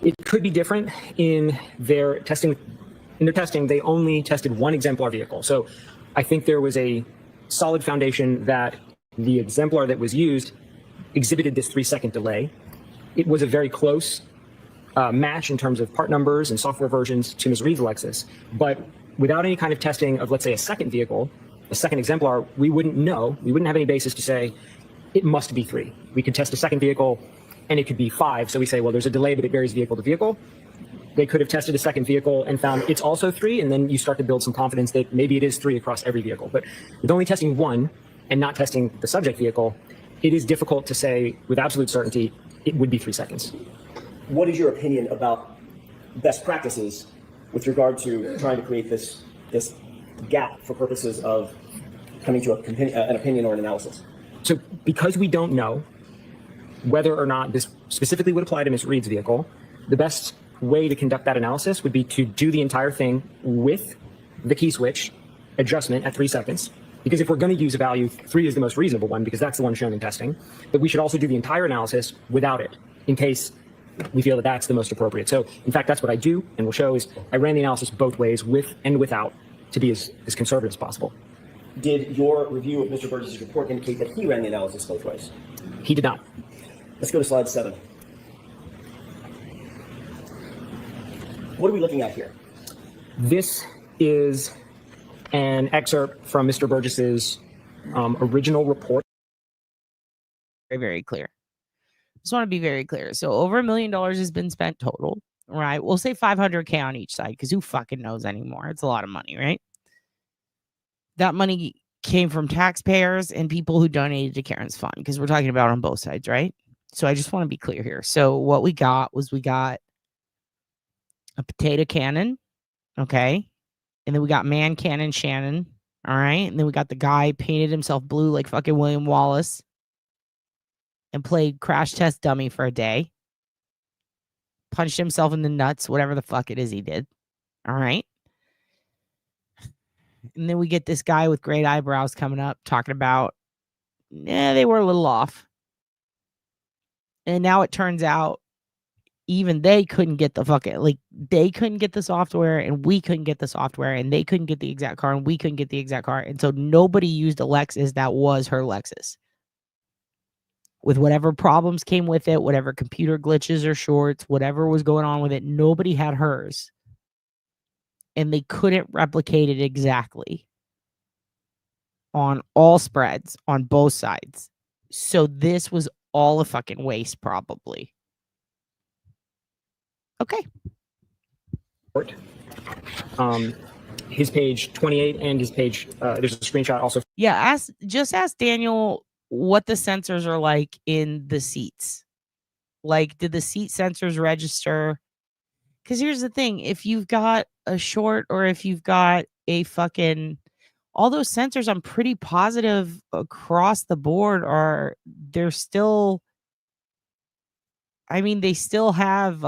It could be different in their testing. In their testing, they only tested one exemplar vehicle. So I think there was a solid foundation that the exemplar that was used exhibited this 3 second delay. It was a very close match in terms of part numbers and software versions to Ms. Reed's Lexus. But without any kind of testing of, let's say, a second vehicle, a second exemplar, we wouldn't know. We wouldn't have any basis to say it must be 3. We could test a second vehicle and it could be 5. So we say, well, there's a delay, but it varies vehicle to vehicle. They could have tested a second vehicle and found it's also 3, and then you start to build some confidence that maybe it is 3 across every vehicle. But with only testing one and not testing the subject vehicle, it is difficult to say with absolute certainty it would be 3 seconds. What is your opinion about best practices with regard to trying to create this gap for purposes of coming to an opinion or an analysis? So because we don't know whether or not this specifically would apply to Ms. Reed's vehicle, the best way to conduct that analysis would be to do the entire thing with the key switch adjustment at 3 seconds. Because if we're going to use a value, 3 is the most reasonable one because that's the one shown in testing. But we should also do the entire analysis without it in case we feel that that's the most appropriate. So in fact, that's what I do and will show is I ran the analysis both ways, with and without, to be as conservative as possible. Did your review of Mr. Burgess' report indicate that he ran the analysis both ways? He did not. Let's go to slide 7. What are we looking at here? This is an excerpt from Mr. Burgess's original report. Very, very clear. Just want to be very clear. So over $1 million has been spent total, right? We'll say 500K on each side because who fucking knows anymore? It's a lot of money, right? That money came from taxpayers and people who donated to Karen's fund because we're talking about on both sides, right? So I just want to be clear here. So what we got was we got a potato cannon, okay? And then we got man cannon Shannon, all right? And then we got the guy painted himself blue like fucking William Wallace and played crash test dummy for a day. Punched himself in the nuts, whatever the fuck it is he did, all right? And then we get this guy with great eyebrows coming up talking about, they were a little off. And now it turns out even they couldn't get the fucking, like, they couldn't get the software and we couldn't get the software and they couldn't get the exact car and we couldn't get the exact car. And so nobody used a Lexus that was her Lexus. With whatever problems came with it, whatever computer glitches or shorts, whatever was going on with it, nobody had hers. And they couldn't replicate it exactly on all spreads on both sides. So this was all a fucking waste, probably. Okay. His page 28 and his page, there's a screenshot also. Yeah, just ask Daniel what the sensors are like in the seats. Like, did the seat sensors register? Because here's the thing. If you've got a short or if you've got a fucking... all those sensors, I'm pretty positive across the board they're still... I mean, they still have...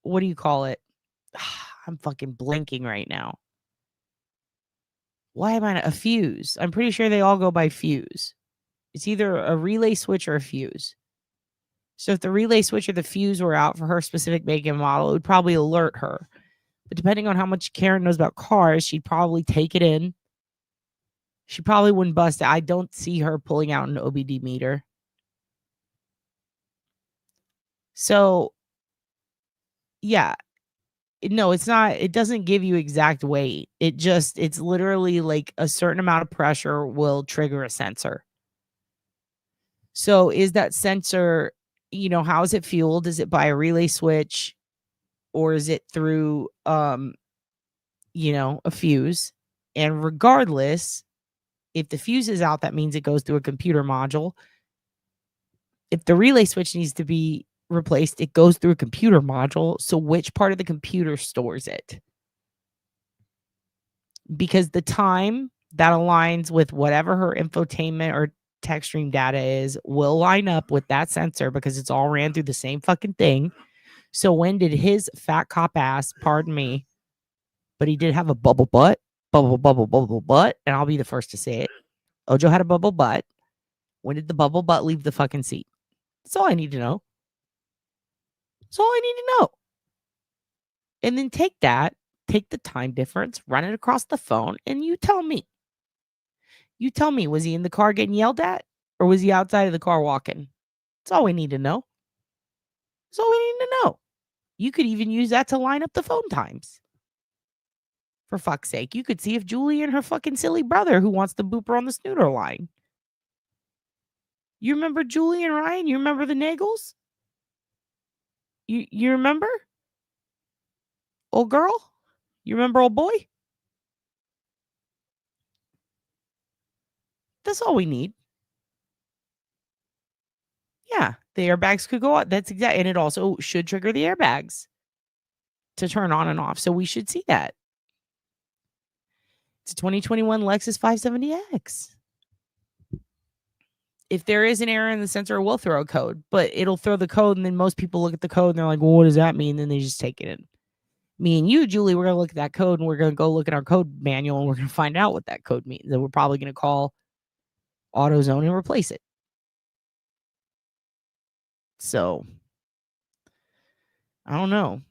what do you call it? I'm fucking blanking right now. Why am I not? A fuse. I'm pretty sure they all go by fuse. It's either a relay switch or a fuse. So if the relay switch or the fuse were out for her specific make and model, it would probably alert her. But depending on how much Karen knows about cars, she'd probably take it in. She probably wouldn't bust it. I don't see her pulling out an OBD meter. So, yeah. No, it's not. It doesn't give you exact weight. It's literally like a certain amount of pressure will trigger a sensor. So is that sensor, how is it fueled? Is it by a relay switch or is it through, a fuse? And regardless, if the fuse is out, that means it goes through a computer module. If the relay switch needs to be replaced, it goes through a computer module. So which part of the computer stores it? Because the time that aligns with whatever her infotainment or tech stream data is will line up with that sensor because it's all ran through the same fucking thing. So when did his fat cop ass, pardon me, but he did have a bubble butt, bubble butt, and I'll be the first to say it. Ojo had a bubble butt. When did the bubble butt leave the fucking seat? That's all I need to know. That's all I need to know. And then take the time difference, run it across the phone, and you tell me. You tell me, was he in the car getting yelled at? Or was he outside of the car walking? That's all we need to know. That's all we need to know. You could even use that to line up the phone times. For fuck's sake. You could see if Julie and her fucking silly brother who wants the booper on the snooter line. You remember Julie and Ryan? You remember the Nagels? You remember? Old girl? You remember old boy? That's all we need. Yeah, the airbags could go on. That's exact, and it also should trigger the airbags to turn on and off. So we should see that. It's a 2021 Lexus 570X. If there is an error in the sensor, we'll throw a code, but it'll throw the code, and then most people look at the code and they're like, well, what does that mean? And then they just take it in. Me and you, Julie, we're going to look at that code, and we're going to go look at our code manual, and we're going to find out what that code means. And we're probably going to call AutoZone and replace it. So, I don't know.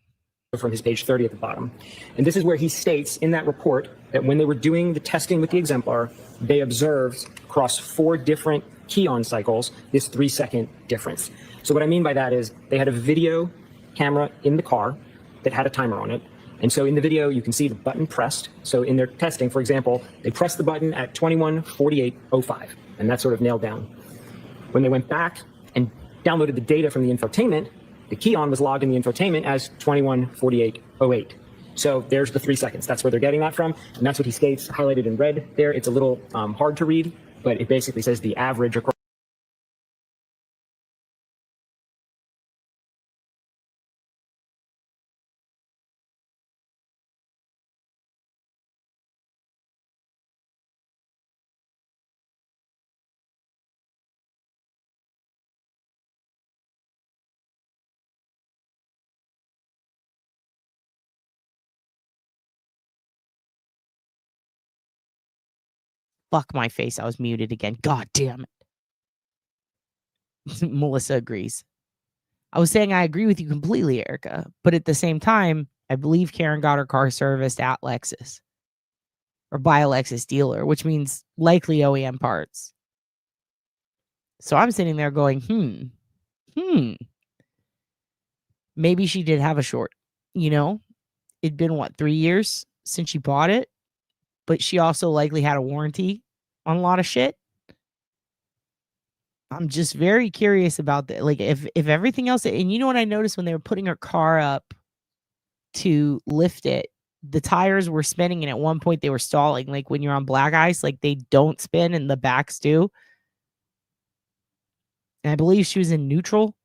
From his page 30 at the bottom. And this is where he states in that report that when they were doing the testing with the exemplar, they observed across 4 different key-on cycles this 3-second difference. So what I mean by that is they had a video camera in the car that had a timer on it. And so in the video, you can see the button pressed. So in their testing, for example, they pressed the button at 21:48:05, and that's sort of nailed down. When they went back and downloaded the data from the infotainment, the key-on was logged in the infotainment as 21:48:08. So there's the 3 seconds. That's where they're getting that from. And that's what he states, highlighted in red there. It's a little hard to read, but it basically says the average across. Fuck my face. I was muted again. God damn it. Melissa agrees. I was saying I agree with you completely, Erica. But at the same time, I believe Karen got her car serviced at Lexus. Or by a Lexus dealer, which means likely OEM parts. So I'm sitting there going, maybe she did have a short. You know? It'd been, 3 years since she bought it? But she also likely had a warranty on a lot of shit. I'm just very curious about that. Like, if everything else, and you know what I noticed when they were putting her car up to lift it, the tires were spinning, and at one point they were stalling. Like when you're on black ice, like they don't spin and the backs do. And I believe she was in neutral,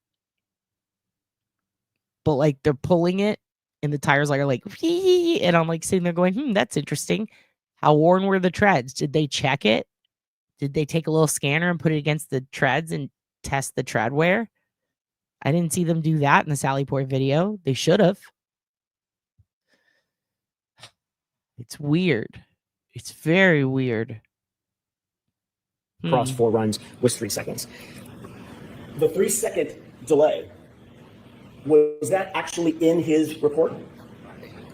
but like they're pulling it, and the tires are like, and I'm like sitting there going, that's interesting. How worn were the treads? Did they check it? Did they take a little scanner and put it against the treads and test the tread wear? I didn't see them do that in the Sally Port video. They should have. It's weird. It's very weird. Across 4 runs was 3 seconds. The 3-second delay, was that actually in his report?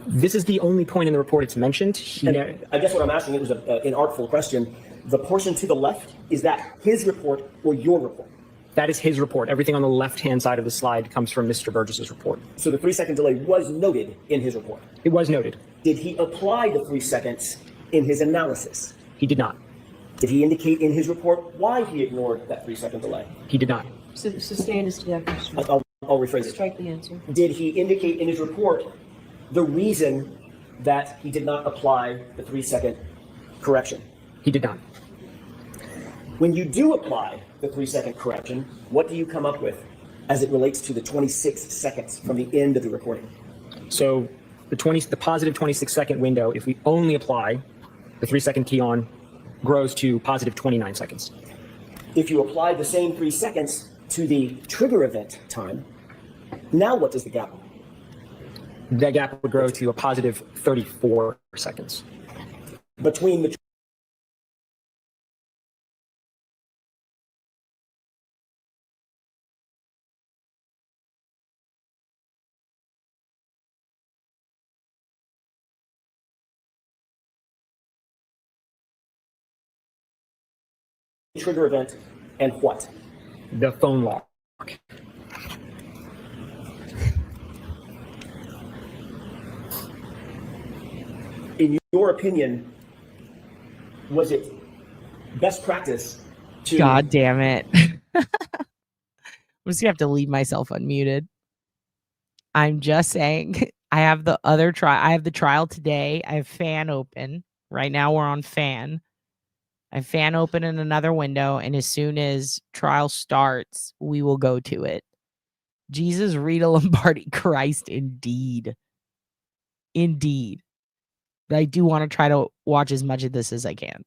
This is the only point in the report it's mentioned. I guess what I'm asking, it was an inartful question. The portion to the left, is that his report or your report? That is his report. Everything on the left-hand side of the slide comes from Mr. Burgess's report. So the 3-second delay was noted in his report? It was noted. Did he apply the 3 seconds in his analysis? He did not. Did he indicate in his report why he ignored that 3-second delay? He did not. Sustain us to that question. I'll rephrase it. Strike the answer. Did he indicate in his report the reason that he did not apply the 3-second correction? He did not. When you do apply the 3-second correction, what do you come up with as it relates to the 26 seconds from the end of the recording? So the positive 26-second window, if we only apply the 3-second key on, grows to positive 29 seconds. If you apply the same 3 seconds to the trigger event time, now what does the gap? That gap would grow to a positive 34 seconds. Between the trigger event and what? The phone lock. In your opinion, was it best practice to... God damn it. I'm just gonna have to leave myself unmuted. I'm just saying, I have the other trial. I have the trial today. I have fan open. Right now we're on fan. I fan open in another window, and as soon as trial starts, we will go to it. Jesus, Rita Lombardi, Christ, indeed. Indeed. But I do want to try to watch as much of this as I can.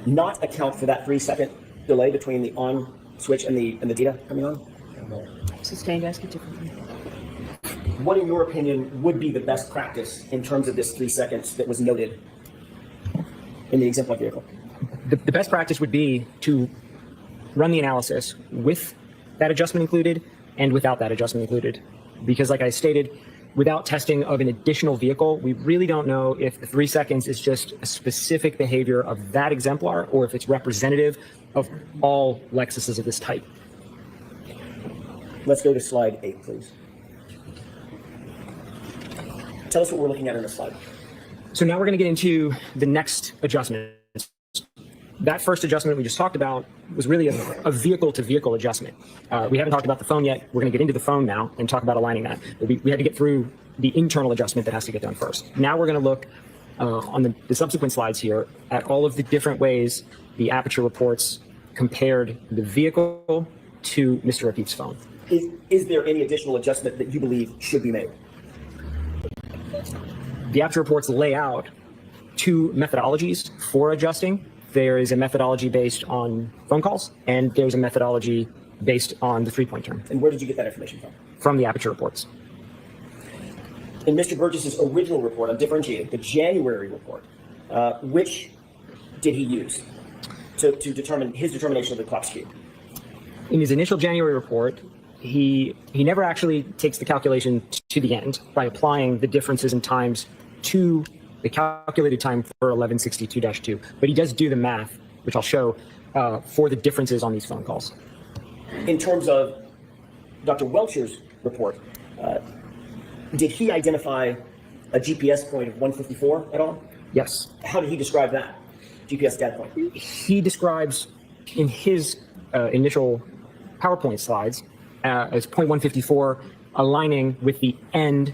Not account for that 3-second delay between the on switch and the data coming on? Sustained, ask it differently. What, in your opinion, would be the best practice in terms of this 3 seconds that was noted in the exemplar vehicle? The best practice would be to run the analysis with that adjustment included and without that adjustment included. Because like I stated, without testing of an additional vehicle, we really don't know if the 3 seconds is just a specific behavior of that exemplar or if it's representative of all Lexuses of this type. Let's go to slide 8, please. Tell us what we're looking at in the slide. So now we're going to get into the next adjustment. That first adjustment we just talked about was really a vehicle-to-vehicle adjustment. We haven't talked about the phone yet. We're going to get into the phone now and talk about aligning that. We had to get through the internal adjustment that has to get done first. Now we're going to look on the subsequent slides here at all of the different ways the aperture reports compared the vehicle to Mr. O'Keefe's phone. Is there any additional adjustment that you believe should be made? The aperture reports lay out two methodologies for adjusting. There is a methodology based on phone calls, and there's a methodology based on the 3-point term. And where did you get that information from? From the aperture reports. In Mr. Burgess's original report on differentiating, the January report, which did he use to determine his determination of the clock speed? In his initial January report, he never actually takes the calculation to the end by applying the differences in times to the calculated time for 1162-2, but he does do the math, which I'll show, for the differences on these phone calls. In terms of Dr. Welcher's report, did he identify a GPS point of 154 at all? Yes. How did he describe that GPS data point? He describes in his initial PowerPoint slides as point 154 aligning with the end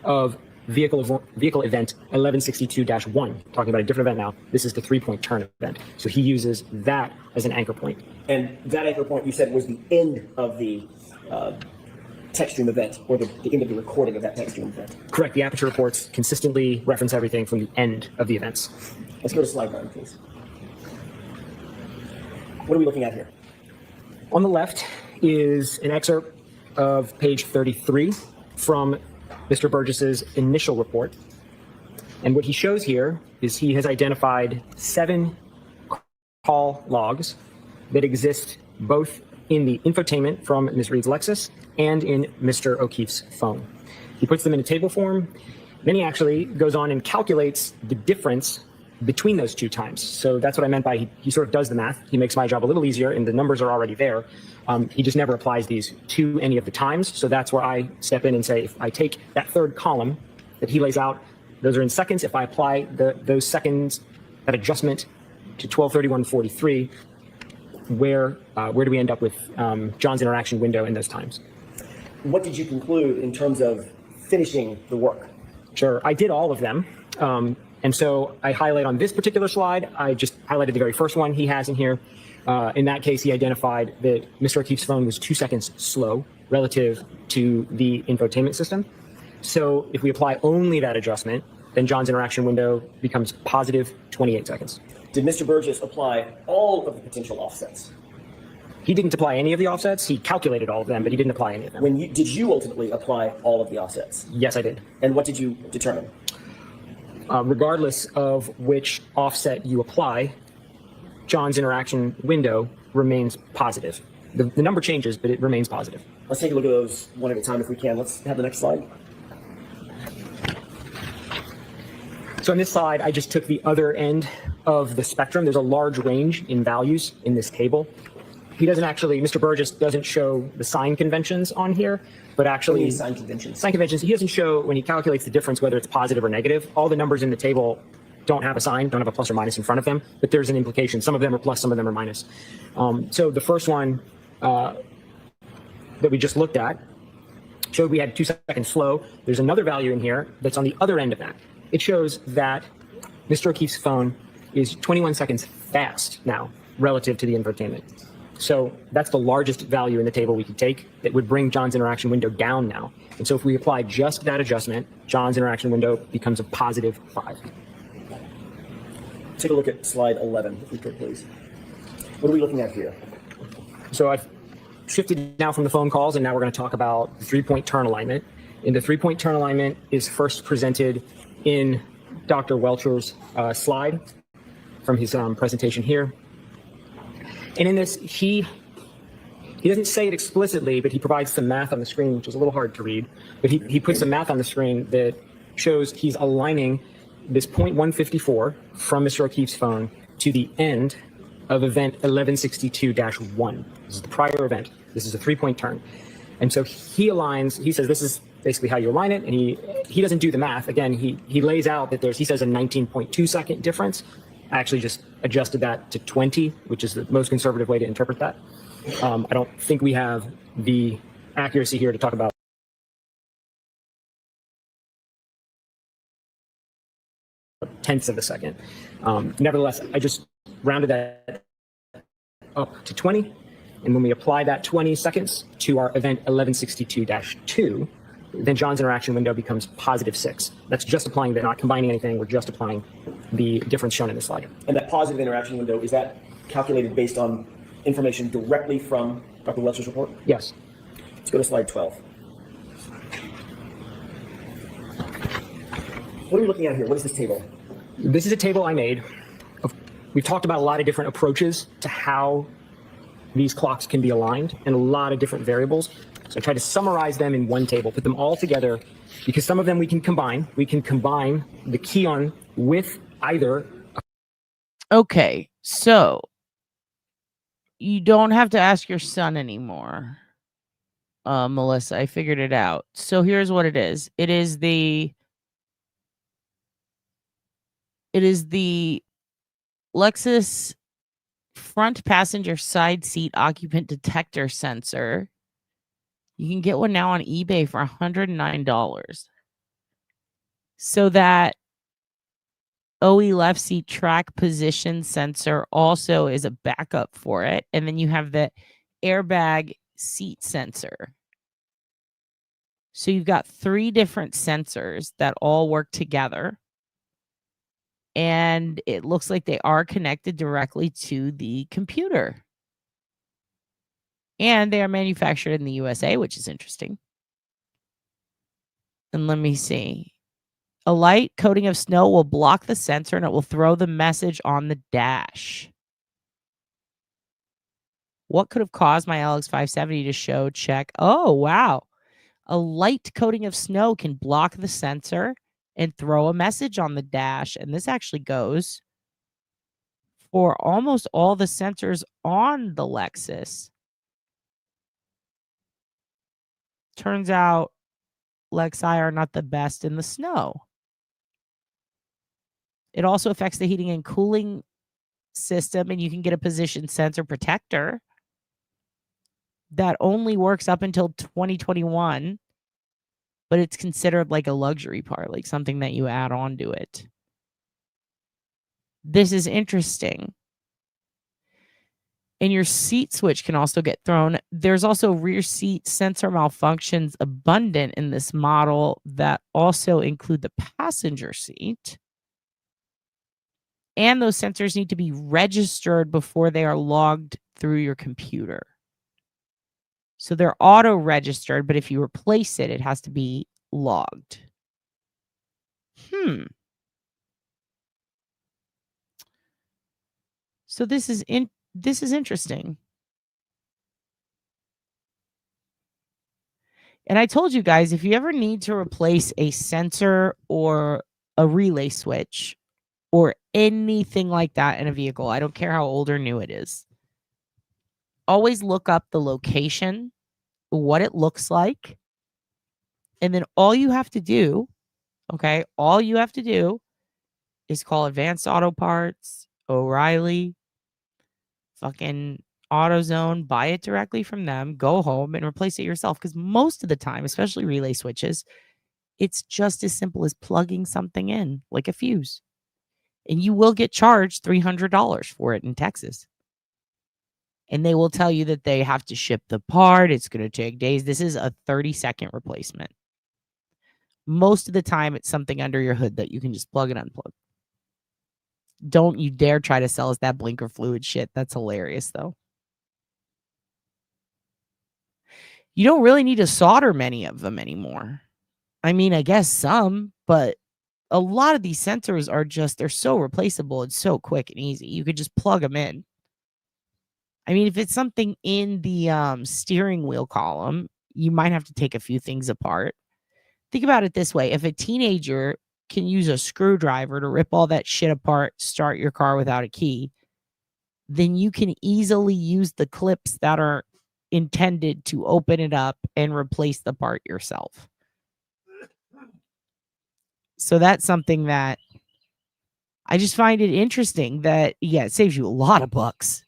of vehicle event 1162-1, talking about a different event now. This is the 3-point turn event. So he uses that as an anchor point. And that anchor point, you said, was the end of the text stream event, or the end of the recording of that text stream event? Correct. The aperture reports consistently reference everything from the end of the events. Let's go to slide 9, please. What are we looking at here? On the left is an excerpt of page 33 from Mr. Burgess's initial report. And what he shows here is he has identified 7 call logs that exist both in the infotainment from Ms. Reed's Lexus and in Mr. O'Keefe's phone. He puts them in a table form. Then he actually goes on and calculates the difference between those 2 times. So that's what I meant by he sort of does the math. He makes my job a little easier, and the numbers are already there. He just never applies these to any of the times. So that's where I step in and say, if I take that 3rd column that he lays out, those are in seconds. If I apply those seconds, that adjustment to 12:31:43, where do we end up with John's interaction window in those times? What did you conclude in terms of finishing the work? Sure, I did all of them. And so I highlight on this particular slide, I just highlighted the very first one he has in here. In that case, he identified that Mr. O'Keefe's phone was 2 seconds slow relative to the infotainment system. So if we apply only that adjustment, then John's interaction window becomes positive 28 seconds. Did Mr. Burgess apply all of the potential offsets? He didn't apply any of the offsets. He calculated all of them, but he didn't apply any of them. Did you ultimately apply all of the offsets? Yes, I did. And what did you determine? Regardless of which offset you apply, John's interaction window remains positive. The number changes, but it remains positive. Let's take a look at those one at a time if we can. Let's have the next slide. So on this slide, I just took the other end of the spectrum. There's a large range in values in this table. He doesn't actually, Mr. Burgess doesn't show the sign conventions on here, but actually sign conventions. Sign conventions, he doesn't show when he calculates the difference, whether it's positive or negative. All the numbers in the table don't have a sign, don't have a plus or minus in front of them, but there's an implication. Some of them are plus, some of them are minus. So the first one that we just looked at showed we had 2 seconds slow. There's another value in here that's on the other end of that. It shows that Mr. O'Keefe's phone is 21 seconds fast now relative to the infotainment. So that's the largest value in the table we could take that would bring John's interaction window down now. And so if we apply just that adjustment, John's interaction window becomes a positive 5. Take a look at slide 11, if we could, please. What are we looking at here? So I've shifted now from the phone calls, and now we're going to talk about the 3-point turn alignment. And the 3-point turn alignment is first presented in Dr. Welcher's slide from his presentation here. And in this, he doesn't say it explicitly, but he provides some math on the screen, which is a little hard to read. But he puts some math on the screen that shows he's aligning this 0.154 from Mr. O'Keefe's phone to the end of event 1162-1. This is the prior event. This is a 3-point turn. And so he aligns, he says this is basically how you align it, and he doesn't do the math. Again, he lays out that he says a 19.2 second difference. I actually just adjusted that to 20, which is the most conservative way to interpret that. I don't think we have the accuracy here to talk about tenths of a second. Nevertheless, I just rounded that up to 20. And when we apply that 20 seconds to our event 1162-2, then John's interaction window becomes positive 6. That's just applying that, not combining anything. We're just applying the difference shown in the slide. And that positive interaction window, is that calculated based on information directly from Dr. Welcher's report? Yes. Let's go to slide 12. What are we looking at here? What is this table? This is a table I made. We've talked about a lot of different approaches to how these clocks can be aligned and a lot of different variables. So I tried to summarize them in one table, put them all together, because some of them we can combine. We can combine the key on with either. Okay, so you don't have to ask your son anymore, Melissa. I figured it out. So here's what it is. It is the Lexus front passenger side seat occupant detector sensor. You can get one now on eBay for $109. So that OE left seat track position sensor also is a backup for it. And then you have the airbag seat sensor. So you've got 3 different sensors that all work together. And it looks like they are connected directly to the computer. And they are manufactured in the USA, which is interesting. And let me see. A light coating of snow will block the sensor and it will throw the message on the dash. What could have caused my LX570 to show check? Oh, wow. A light coating of snow can block the sensor and throw a message on the dash. And this actually goes for almost all the sensors on the Lexus. Turns out Lexi are not the best in the snow. It also affects the heating and cooling system, and you can get a position sensor protector that only works up until 2021, but it's considered like a luxury part, like something that you add on to it. This is interesting. And your seat switch can also get thrown. There's also rear seat sensor malfunctions abundant in this model that also include the passenger seat. And those sensors need to be registered before they are logged through your computer. So they're auto-registered, but if you replace it, it has to be logged. So this is interesting. And I told you guys, if you ever need to replace a sensor or a relay switch or anything like that in a vehicle, I don't care how old or new it is, always look up the location, what it looks like, and then all you have to do, all you have to do is call Advanced Auto Parts, O'Reilly, fucking AutoZone, buy it directly from them, go home and replace it yourself. Because most of the time, especially relay switches, it's just as simple as plugging something in, like a fuse. And you will get charged $300 for it in Texas. And they will tell you that they have to ship the part. It's going to take days. This is a 30-second replacement. Most of the time, it's something under your hood that you can just plug and unplug. Don't you dare try to sell us that blinker fluid shit. That's hilarious, though. You don't really need to solder many of them anymore. I mean, I guess some, but a lot of these sensors are just, they're so replaceable. It's so quick and easy. You could just plug them in. I mean, if it's something in the steering wheel column, you might have to take a few things apart. Think about it this way. If a teenager can use a screwdriver to rip all that shit apart, start your car without a key, then you can easily use the clips that are intended to open it up and replace the part yourself. So that's something that I just find it interesting that, yeah, it saves you a lot of bucks.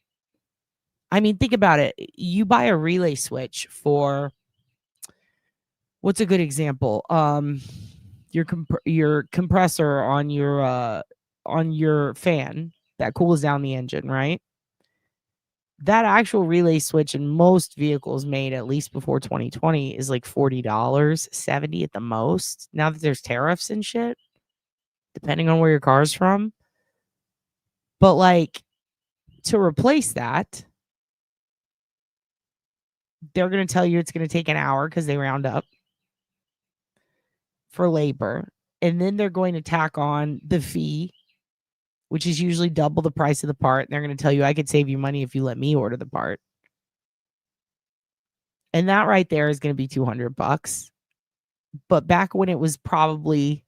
I mean, think about it. You buy a relay switch for, what's a good example? Your compressor on your fan that cools down the engine, right? That actual relay switch in most vehicles made at least before 2020 is like $40, $70 at the most. Now that there's tariffs and shit, depending on where your car's from. But like, to replace that, they're going to tell you it's going to take an hour because they round up for labor. And then they're going to tack on the fee, which is usually double the price of the part. And they're going to tell you, I could save you money if you let me order the part. And that right there is going to be $200. But back when it was probably,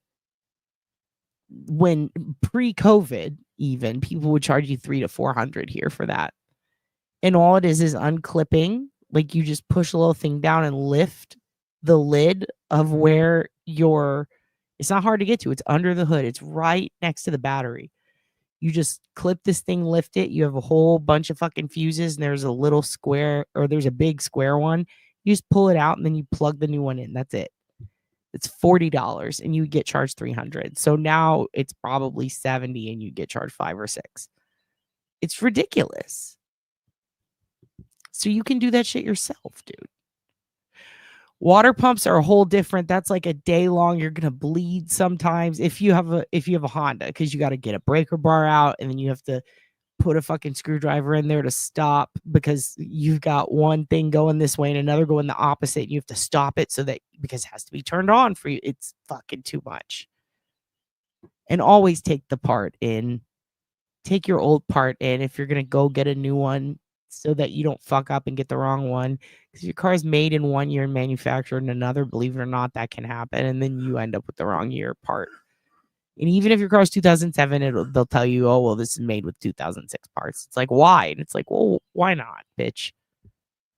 when pre-COVID even, people would charge you $300 to $400 here for that. And all it is unclipping. Like, you just push a little thing down and lift the lid of where it's not hard to get to. It's under the hood. It's right next to the battery. You just clip this thing, lift it. You have a whole bunch of fucking fuses, and there's a little square, or there's a big square one. You just pull it out, and then you plug the new one in. That's it. It's $40, and you get charged $300. So now it's probably $70, and you get charged $5 or $6. It's ridiculous. So you can do that shit yourself, dude. Water pumps are a whole different. That's like a day long. You're gonna bleed sometimes if you have a Honda, because you got to get a breaker bar out, and then you have to put a fucking screwdriver in there to stop, because you've got one thing going this way and another going the opposite. And you have to stop it because it has to be turned on for you. It's fucking too much. And always take the part in. Take your old part in if you're gonna go get a new one, so that you don't fuck up and get the wrong one. Because your car is made in one year and manufactured in another, believe it or not, that can happen. And then you end up with the wrong year part. And even if your car is 2007, they'll tell you, oh, well, this is made with 2006 parts. It's like, why? And it's like, well, why not, bitch?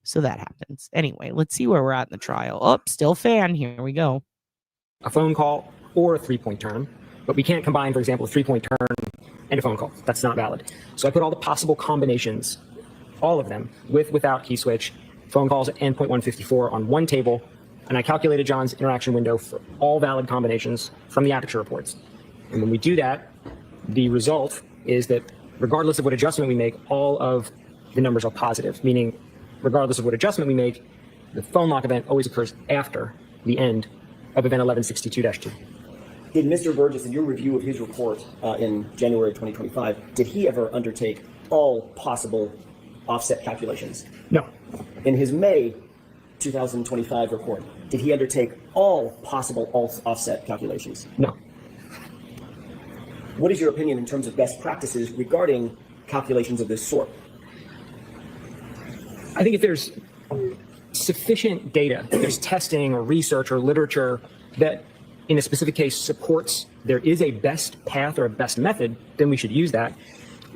So that happens. Anyway, let's see where we're at in the trial. Oh, still fan. Here we go. A phone call or a 3-point turn, but we can't combine, for example, a 3-point turn and a phone call. That's not valid. So I put all the possible combinations, all of them, without key switch, phone calls, and .154 on one table, and I calculated John's interaction window for all valid combinations from the aperture reports. And when we do that, the result is that regardless of what adjustment we make, all of the numbers are positive, meaning regardless of what adjustment we make, the phone lock event always occurs after the end of event 1162-2. Did Mr. Burgess, in your review of his report in January of 2025, did he ever undertake all possible offset calculations? No. In his May 2025 report, did he undertake all possible offset calculations? No. What is your opinion in terms of best practices regarding calculations of this sort? I think if there's sufficient data, if there's testing or research or literature that in a specific case supports there is a best path or a best method, then we should use that.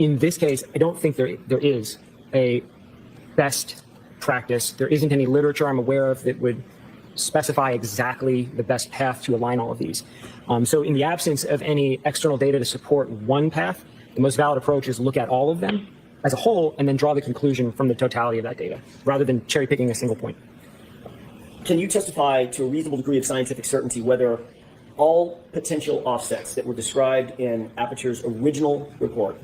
In this case, I don't think there is a best practice. There isn't any literature I'm aware of that would specify exactly the best path to align all of these. So in the absence of any external data to support one path, the most valid approach is look at all of them as a whole and then draw the conclusion from the totality of that data, rather than cherry picking a single point. Can you testify to a reasonable degree of scientific certainty whether all potential offsets that were described in Aperture's original report,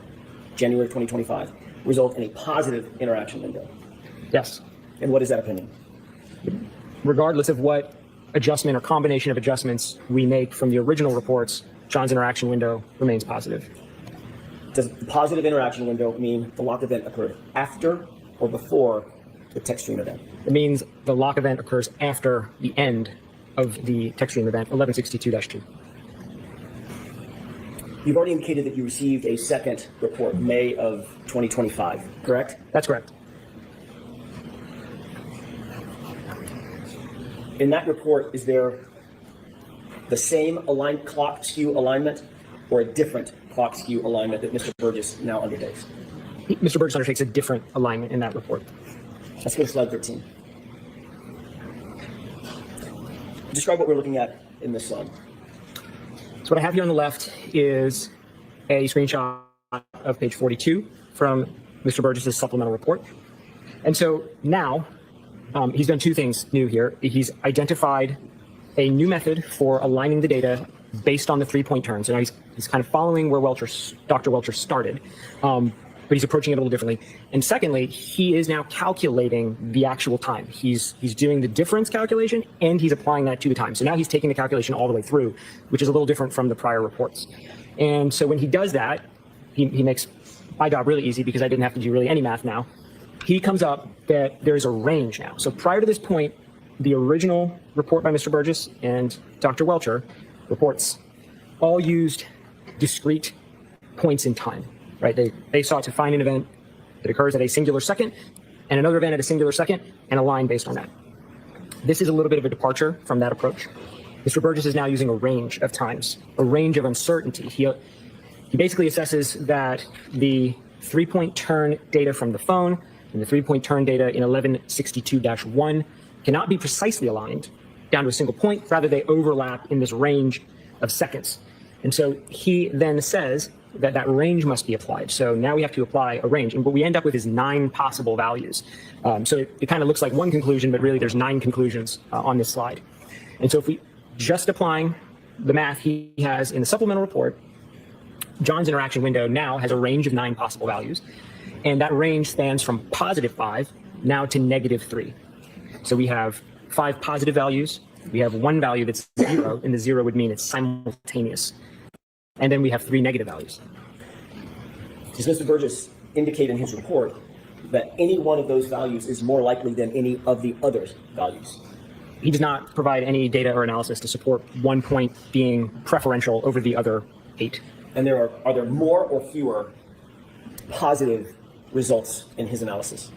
January 2025, result in a positive interaction window? Yes. And what is that opinion? Regardless of what adjustment or combination of adjustments we make from the original reports, John's interaction window remains positive. Does the positive interaction window mean the lock event occurred after or before the text stream event? It means the lock event occurs after the end of the text stream event, 1162-2. You've already indicated that you received a second report, May of 2025, correct? That's correct. In that report, is there the same clock skew alignment or a different clock skew alignment that Mr. Burgess now undertakes? Mr. Burgess undertakes a different alignment in that report. Let's go to slide 13. Describe what we're looking at in this slide. So what I have here on the left is a screenshot of page 42 from Mr. Burgess's supplemental report. And so now he's done two things new here. He's identified a new method for aligning the data based on the 3-point turn. So now he's kind of following where Dr. Welcher started, but he's approaching it a little differently. And secondly, he is now calculating the actual time. He's doing the difference calculation and he's applying that to the time. So now he's taking the calculation all the way through, which is a little different from the prior reports. And so when he does that, he makes my job really easy because I didn't have to do really any math now. He comes up that there's a range now. So prior to this point, the original report by Mr. Burgess and Dr. Welcher reports all used discrete points in time, right? They sought to find an event that occurs at a singular second and another event at a singular second and align based on that. This is a little bit of a departure from that approach. Mr. Burgess is now using a range of times, a range of uncertainty. He basically assesses that the 3-point turn data from the phone and the 3-point turn data in 1162-1 cannot be precisely aligned down to a single point. Rather, they overlap in this range of seconds. And so he then says that that range must be applied. So now we have to apply a range. And what we end up with is 9 possible values. So it kind of looks like one conclusion, but really there's 9 conclusions on this slide. And so if we just applying the math he has in the supplemental report, John's interaction window now has a range of 9 possible values. And that range spans from +5 now to -3. So we have 5 positive values. We have 1 value that's 0, and the 0 would mean it's simultaneous. And then we have 3 negative values. Does Mr. Burgess indicate in his report that any one of those values is more likely than any of the other values? He does not provide any data or analysis to support 1 point being preferential over the other 8. And are there more or fewer positive results in his analysis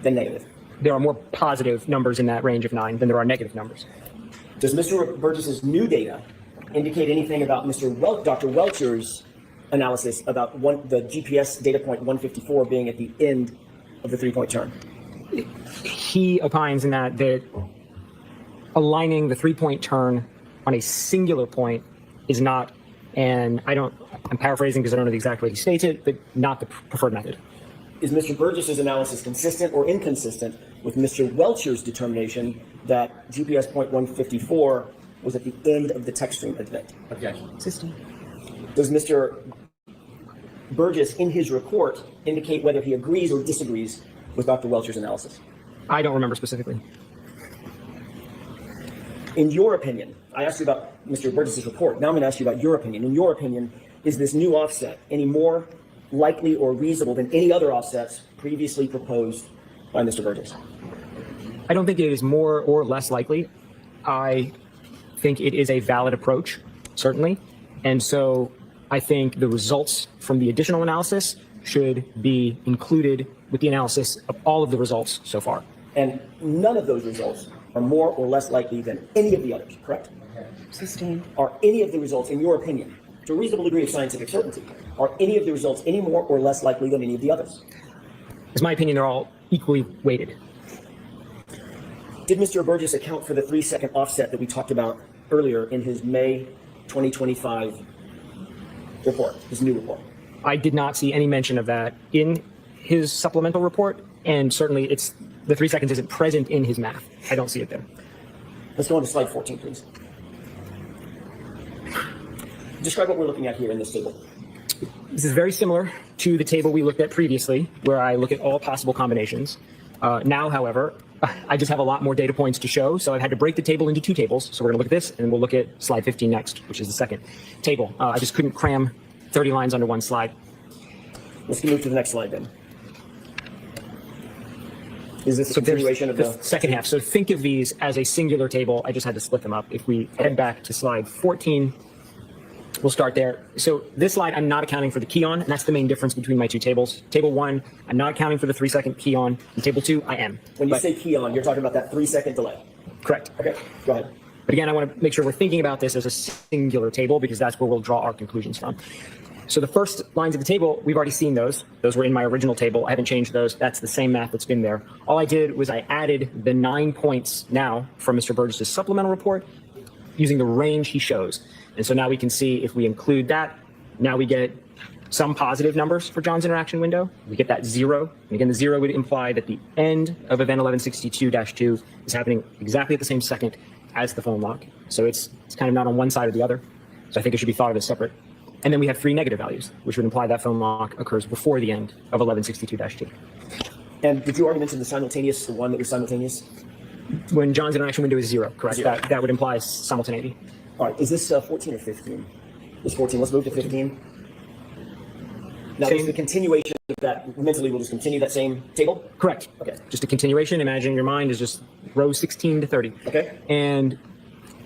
than negative? There are more positive numbers in that range of 9 than there are negative numbers. Does Mr. Burgess's new data indicate anything about Dr. Welcher's analysis about the GPS data point 154 being at the end of the 3-point turn? He opines in that aligning the 3-point turn on a singular point is not, and I'm paraphrasing because I don't know the exact way he states it, but not the preferred method. Is Mr. Burgess's analysis consistent or inconsistent with Mr. Welcher's determination that GPS point 154 was at the end of the text stream event? Objection. Consistent. Does Mr. Burgess, in his report, indicate whether he agrees or disagrees with Dr. Welcher's analysis? I don't remember specifically. In your opinion, I asked you about Mr. Burgess's report. Now I'm going to ask you about your opinion. In your opinion, is this new offset any more likely or reasonable than any other offsets previously proposed by Mr. Burgess? I don't think it is more or less likely. I think it is a valid approach, certainly. And so I think the results from the additional analysis should be included with the analysis of all of the results so far. And none of those results are more or less likely than any of the others, correct? Sustained. Are any of the results, in your opinion, to a reasonable degree of scientific certainty, are any of the results any more or less likely than any of the others? In my opinion, they're all equally weighted. Did Mr. Burgess account for the 3-second offset that we talked about earlier in his May 2025 report, his new report? I did not see any mention of that in his supplemental report, and certainly the 3 seconds isn't present in his math. I don't see it there. Let's go on to slide 14, please. Describe what we're looking at here in this table. This is very similar to the table we looked at previously, where I look at all possible combinations. Now, however, I just have a lot more data points to show, so I've had to break the table into two tables. So we're going to look at this, and we'll look at slide 15 next, which is the second table. I just couldn't cram 30 lines onto one slide. Let's move to the next slide then. Is this a continuation of the second half? So think of these as a singular table. I just had to split them up. If we head back to slide 14, we'll start there. So this slide, I'm not accounting for the key on, and that's the main difference between my two tables. Table 1, I'm not accounting for the 3-second key on. In table 2, I am. When you say key on, you're talking about that 3-second delay. Correct. Okay, go ahead. But again, I want to make sure we're thinking about this as a singular table because that's where we'll draw our conclusions from. So the first lines of the table, we've already seen those. Those were in my original table. I haven't changed those. That's the same math that's been there. All I did was I added the 9 points now from Mr. Burgess's supplemental report using the range he shows. And so now we can see if we include that, now we get some positive numbers for John's interaction window. We get that 0. And again, the 0 would imply that the end of event 1162-2 is happening exactly at the same second as the phone lock. So it's kind of not on one side or the other. So I think it should be thought of as separate. And then we have 3 negative values, which would imply that phone lock occurs before the end of 1162-2. And did you already mention the one that was simultaneous? When John's interaction window is 0, correct? 0. That would imply simultaneity. All right, is this 14 or 15? It's 14. Let's move to 15. Now, is the continuation of that, mentally, we'll just continue that same table? Correct. Okay. Just a continuation. Imagine your mind is just row 16 to 30. Okay. And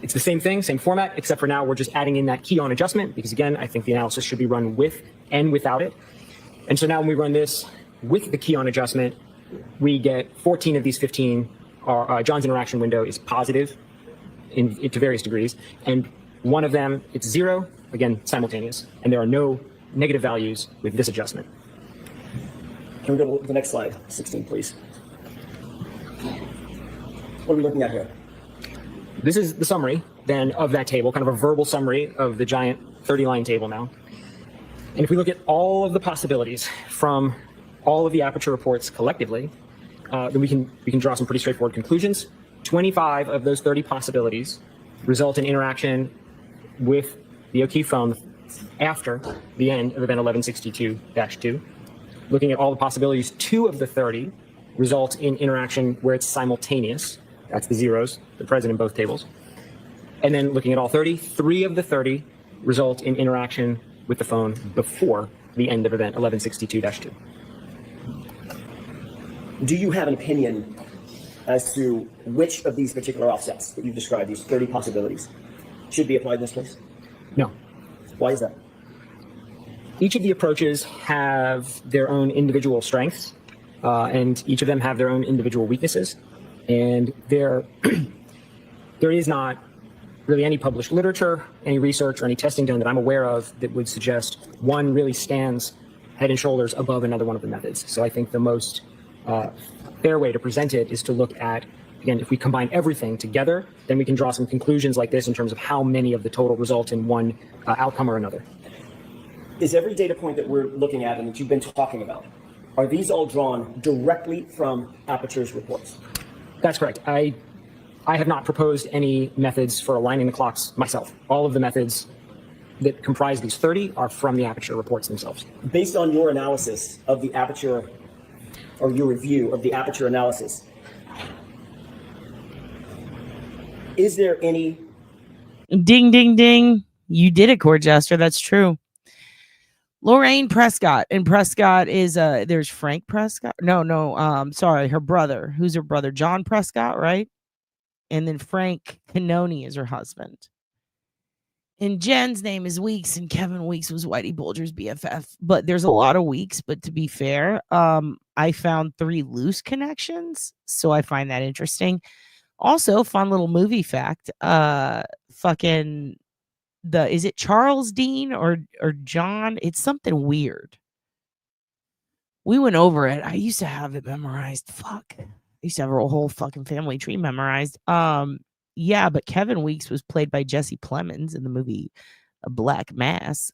it's the same thing, same format, except for now we're just adding in that key on adjustment because, again, I think the analysis should be run with and without it. And so now when we run this with the key on adjustment, we get 14 of these 15 are John's interaction window is positive to various degrees. And one of them, it's 0, again, simultaneous. And there are no negative values with this adjustment. Can we go to the next slide, 16, please? What are we looking at here? This is the summary, then, of that table, kind of a verbal summary of the giant 30-line table now. And if we look at all of the possibilities from all of the Aperture reports collectively, then we can draw some pretty straightforward conclusions. 25 of those 30 possibilities result in interaction with the O'Keefe phone after the end of event 1162-2. Looking at all the possibilities, 2 of the 30 result in interaction where it's simultaneous. That's the zeros, they're present in both tables. And then looking at all 30, 3 of the 30 result in interaction with the phone before the end of event 1162-2. Do you have an opinion as to which of these particular offsets that you've described, these 30 possibilities, should be applied in this case? No. Why is that? Each of the approaches have their own individual strengths, and each of them have their own individual weaknesses. And there is not really any published literature, any research, or any testing done that I'm aware of that would suggest one really stands head and shoulders above another one of the methods. So I think the most fair way to present it is to look at, again, if we combine everything together, then we can draw some conclusions like this in terms of how many of the total result in one outcome or another. Is every data point that we're looking at and that you've been talking about, are these all drawn directly from Aperture's reports? That's correct. I have not proposed any methods for aligning the clocks myself. All of the methods that comprise these 30 are from the Aperture reports themselves. Based on your analysis of the Aperture, or your review of the Aperture analysis, is there any... Ding, ding, ding. You did it, Court Jester. That's true. Lorraine Prescott. And Prescott is, there's Frank Prescott. No, sorry, her brother. Who's her brother? John Prescott, right? And then Frank Cannoni is her husband. And Jen's name is Weeks, and Kevin Weeks was Whitey Bulger's BFF. But there's a lot of Weeks, but to be fair, I found 3 loose connections, so I find that interesting. Also, fun little movie fact, is it Charles Dean or John? It's something weird. We went over it. I used to have it memorized. Fuck. I used to have a whole fucking family tree memorized. Yeah, but Kevin Weeks was played by Jesse Plemons in the movie Black Mass.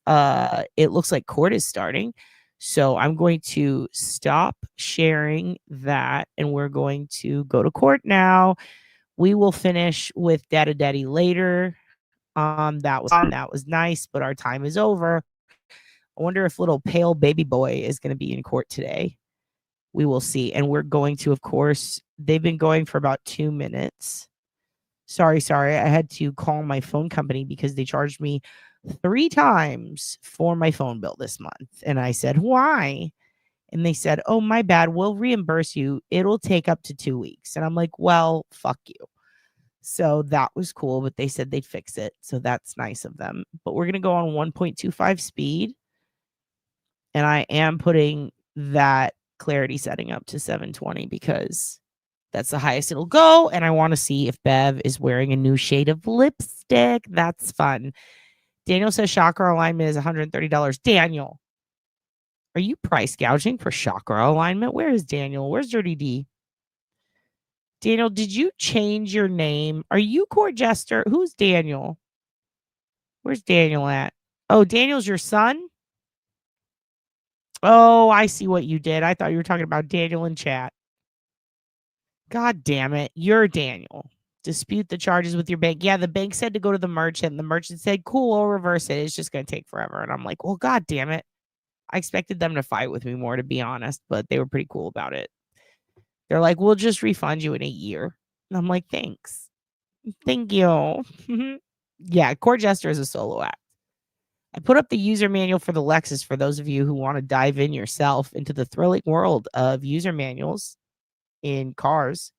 It looks like court is starting. So I'm going to stop sharing that and we're going to go to court now. We will finish with Data Daddy later. That was nice, but our time is over. I wonder if little pale baby boy is going to be in court today. We will see. And we're going to, of course, they've been going for about 2 minutes. Sorry. I had to call my phone company because they charged me 3 times for my phone bill this month. And I said, why? And they said, oh, my bad. We'll reimburse you. It'll take up to 2 weeks. And I'm like, well, fuck you. So that was cool, but they said they'd fix it. So that's nice of them. But we're going to go on 1.25 speed. And I am putting that clarity setting up to 720 because that's the highest it'll go. And I want to see if Bev is wearing a new shade of lipstick. That's fun. Daniel says chakra alignment is $130. Daniel, are you price gouging for chakra alignment? Where is Daniel? Where's Dirty D? Daniel, did you change your name? Are you Court Jester? Who's Daniel? Where's Daniel at? Oh, Daniel's your son? Oh, I see what you did. I thought you were talking about Daniel in chat. God damn it. You're Daniel. Dispute the charges with your bank. Yeah, the bank said to go to the merchant. The merchant said, cool, we'll reverse it. It's just going to take forever. And I'm like, well, God damn it. I expected them to fight with me more, to be honest, but they were pretty cool about it. They're like, we'll just refund you in a year. And I'm like, thanks. Thank you. Yeah, Court Jester is a solo act. I put up the user manual for the Lexus for those of you who want to dive in yourself into the thrilling world of user manuals in cars.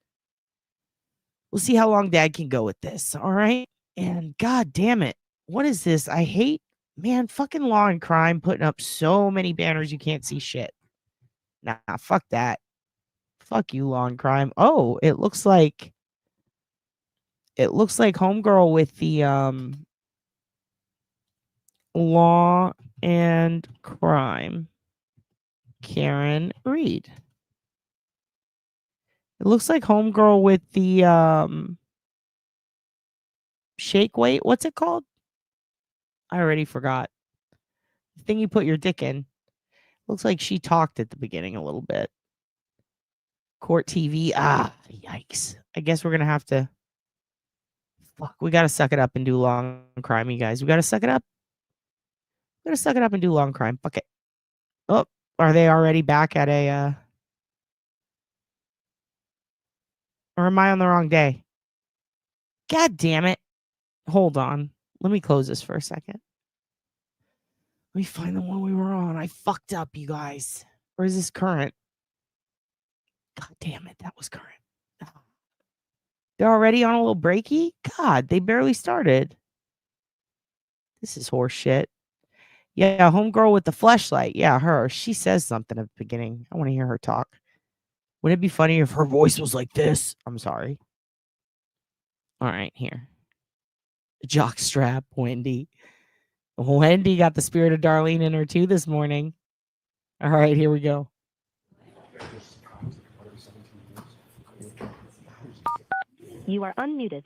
We'll see how long Dad can go with this. All right. And God damn it. What is this? I hate, man, fucking Law and Crime putting up so many banners you can't see shit. Nah, fuck that. Fuck you, Law and Crime. Oh, it looks like Homegirl with the Law and Crime, Karen Reed. It looks like Homegirl with the shake weight. What's it called? I already forgot. The thing you put your dick in. Looks like she talked at the beginning a little bit. Court TV. Ah, yikes. I guess we're going to have to. Fuck, we got to suck it up and do Law and Crime, you guys. We got to suck it up. We got to suck it up and do Law and Crime. Fuck it. Oh, are they already back at a. Or am I on the wrong day? God damn it. Hold on. Let me close this for a second. Let me find the one we were on. I fucked up, you guys. Or is this current? God damn it. That was current. They're already on a little breaky? God, they barely started. This is horse shit. Yeah, Homegirl with the fleshlight. Yeah, her. She says something at the beginning. I want to hear her talk. Wouldn't it be funny if her voice was like this? I'm sorry. All right, here. Jockstrap, Wendy. Wendy got the spirit of Darlene in her too this morning. All right, here we go. You are unmuted.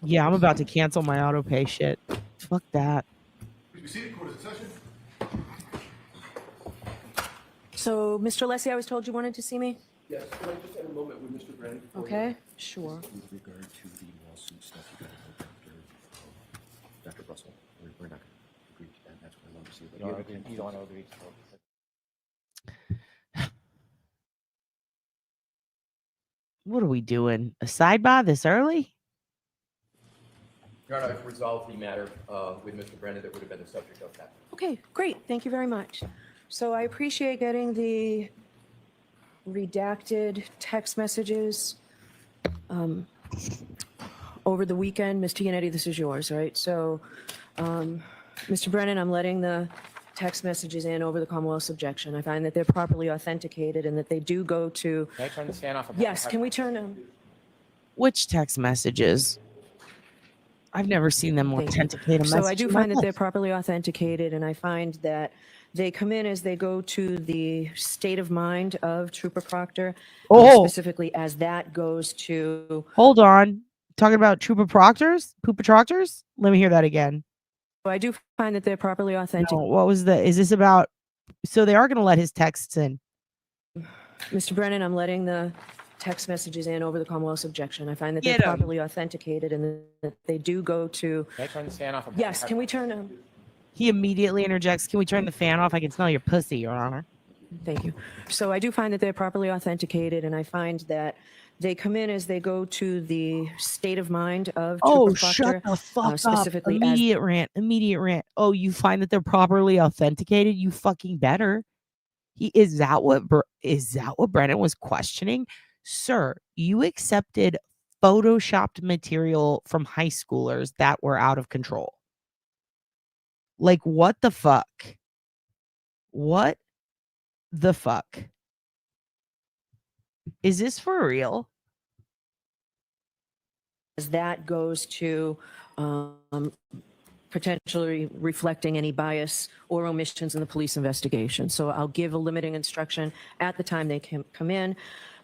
Yeah, I'm about to cancel my auto pay shit. Fuck that. So, Mr. Leslie, I was told you wanted to see me? Yes, can I just have a moment with Mr. Brandon? Okay, sure. With regard to the lawsuit stuff you got after Dr. Russell, we're not going to agree to that. That's what I wanted to see. But you don't agree to What are we doing? A sidebar this early? Your Honor, I've resolved the matter with Mr. Brandon that would have been the subject of that. Okay, great. Thank you very much. So I appreciate getting the redacted text messages over the weekend. Ms. Gianetti, this is yours, right? So, Mr. Brennan, I'm letting the text messages in over the Commonwealth's objection. I find that they're properly authenticated and that they do go to... Can I turn the fan off? Yes, can we turn them? Which text messages? I've never seen them authenticate a message. So I do find that they're properly authenticated, and I find that they come in as they go to the state of mind of Trooper Proctor, specifically as that goes to... Hold on. Talking about Trooper Proctors? Pooper Proctors? Let me hear that again. I do find that they're properly authentic. No, what was is this about? So they are going to let his texts in. Mr. Brennan, I'm letting the text messages in over the Commonwealth's objection. I find that Get they're 'em. properly authenticated and that they do go to. Can I turn this fan off? Yes, can we turn them? He immediately interjects, "Can we turn the fan off? I can smell your pussy, Your Honor." Thank you. So I do find that they're properly authenticated, and I find that they come in as they go to the state of mind of Oh, Trooper shut Proctor, the fuck up. specifically as Immediate rant. Immediate rant. Oh, you find that they're properly authenticated? You fucking better. Is that what Brennan was questioning? Sir, you accepted photoshopped material from high schoolers that were out of control. Like, what the fuck? What the fuck? Is this for real? as that goes to potentially reflecting any bias or omissions in the police investigation. So I'll give a limiting instruction at the time they come in.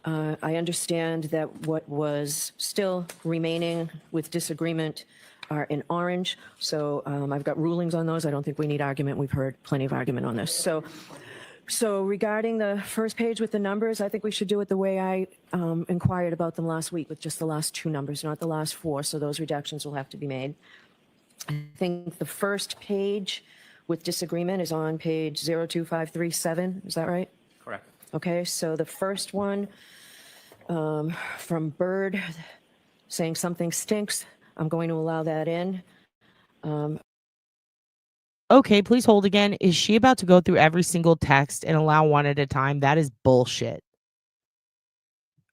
I understand that what was still remaining with disagreement are in orange. So I've got rulings on those. I don't think we need argument. We've heard plenty of argument on this. So regarding the first page with the numbers, I think we should do it the way I inquired about them last week, with just the last 2 numbers, not the last 4. So those reductions will have to be made. I think the first page with disagreement is on page 02537. Is that right? Correct. Okay, so the first one from Bird saying something stinks, I'm going to allow that in. Okay, please hold again. Is she about to go through every single text and allow one at a time? That is bullshit.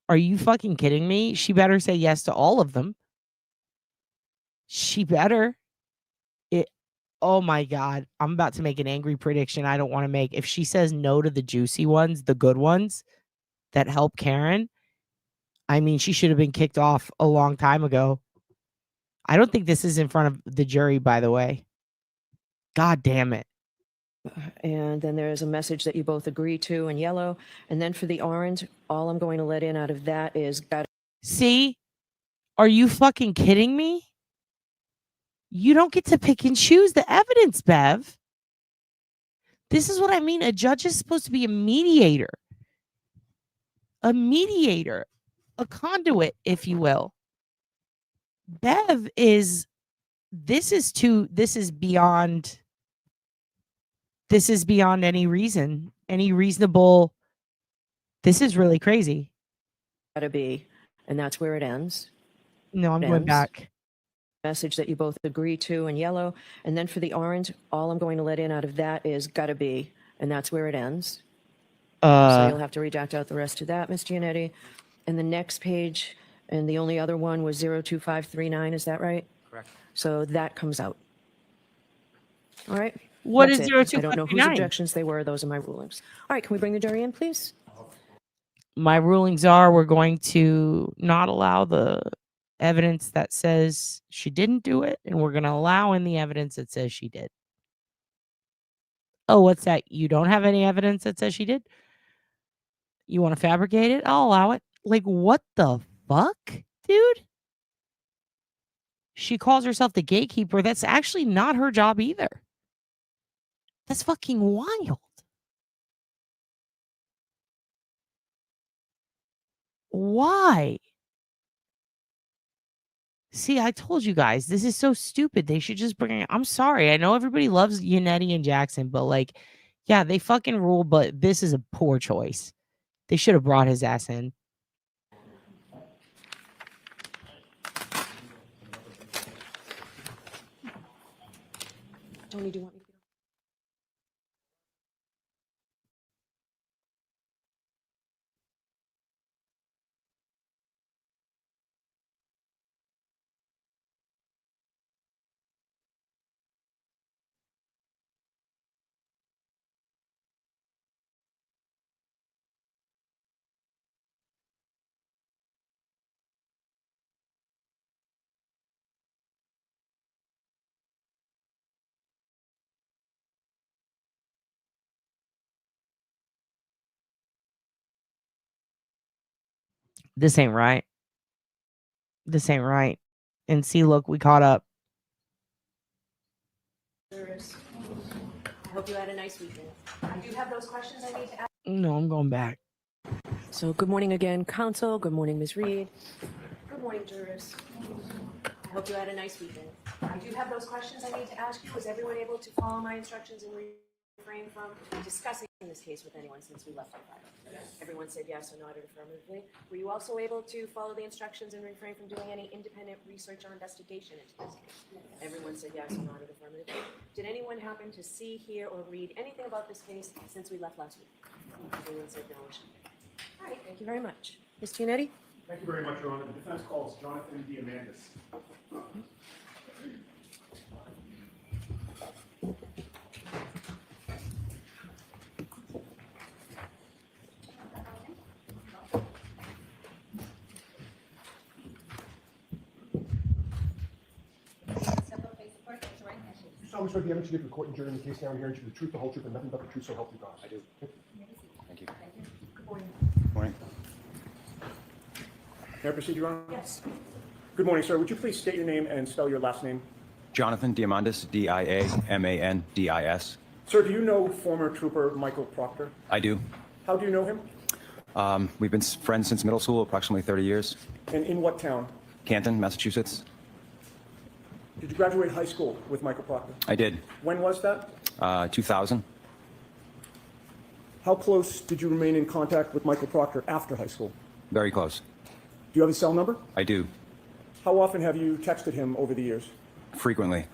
Are you fucking kidding me? She better say yes to all of them. She better. Oh my God. I'm about to make an angry prediction I don't want to make. If she says no to the juicy ones, the good ones that help Karen, I mean, she should have been kicked off a long time ago. I don't think this is in front of the jury, by the way. God damn it. And then there is a message that you both agree to in yellow. And then for the orange, all I'm going to let in out of that is got. See? Are you fucking kidding me? You don't get to pick and choose the evidence, Bev. This is what I mean. A judge is supposed to be a mediator. A mediator. A conduit, if you will. Bev is... This is beyond any reason, any reasonable. This is really crazy. Gotta be, and that's where it ends. No, I'm going back. Message that you both agree to in yellow, and then for the orange, all I'm going to let in out of that is gotta be, and that's where it ends. So you'll have to redact out the rest of that, Ms. Giannetti. And the next page, and the only other one was 02539. Is that right? Correct. So that comes out. All right. What That's is it. 02539? I don't know whose objections they were. Those are my rulings. All right. Can we bring the jury in, please? My rulings are we're going to not allow the evidence that says she didn't do it, and we're going to allow in the evidence that says she did. Oh, what's that? You don't have any evidence that says she did? You want to fabricate it? I'll allow it. Like, what the fuck, dude? She calls herself the gatekeeper. That's actually not her job either. That's fucking wild. Why? See, I told you guys, this is so stupid. They should just bring it. I'm sorry. I know everybody loves Yannetti and Jackson, but like, yeah, they fucking rule, but this is a poor choice. They should have brought his ass in. Tony, do you want me to? This ain't right. This ain't right. And see, look, we caught up. I hope you had a nice weekend. I do have those questions I need to ask. No, I'm going back. So good morning again, counsel. Good morning, Ms. Reed. Good morning, jurors. I hope you had a nice weekend. I do have those questions I need to ask you. Was everyone able to follow my instructions and refrain from discussing this case with anyone since we left on Friday? Everyone said yes or nodded affirmatively. Were you also able to follow the instructions and refrain from doing any independent research or investigation into this case? Everyone said yes or nodded affirmatively. Did anyone happen to see, hear, or read anything about this case since we left last week? Everyone said no. All right, thank you very much. Ms. Giannetti? Thank you very much, Your Honor. The defense calls Jonathan Diamandis. You solemnly swear the evidence you give to the court and jury in the case now and hearing to the truth, the whole truth, and nothing but the truth, so help you God. I do. Thank you. Good morning. Morning. May I proceed, Your Honor? Yes. Good morning, sir. Would you please state your name and spell your last name? Jonathan Diamandis, Diamandis. Sir, do you know former trooper Michael Proctor? I do. How do you know him? We've been friends since middle school, approximately 30 years. And in what town? Canton, Massachusetts. Did you graduate high school with Michael Proctor? I did. When was that? 2000. How close did you remain in contact with Michael Proctor after high school? Very close. Do you have his cell number? I do. How often have you texted him over the years? Frequently.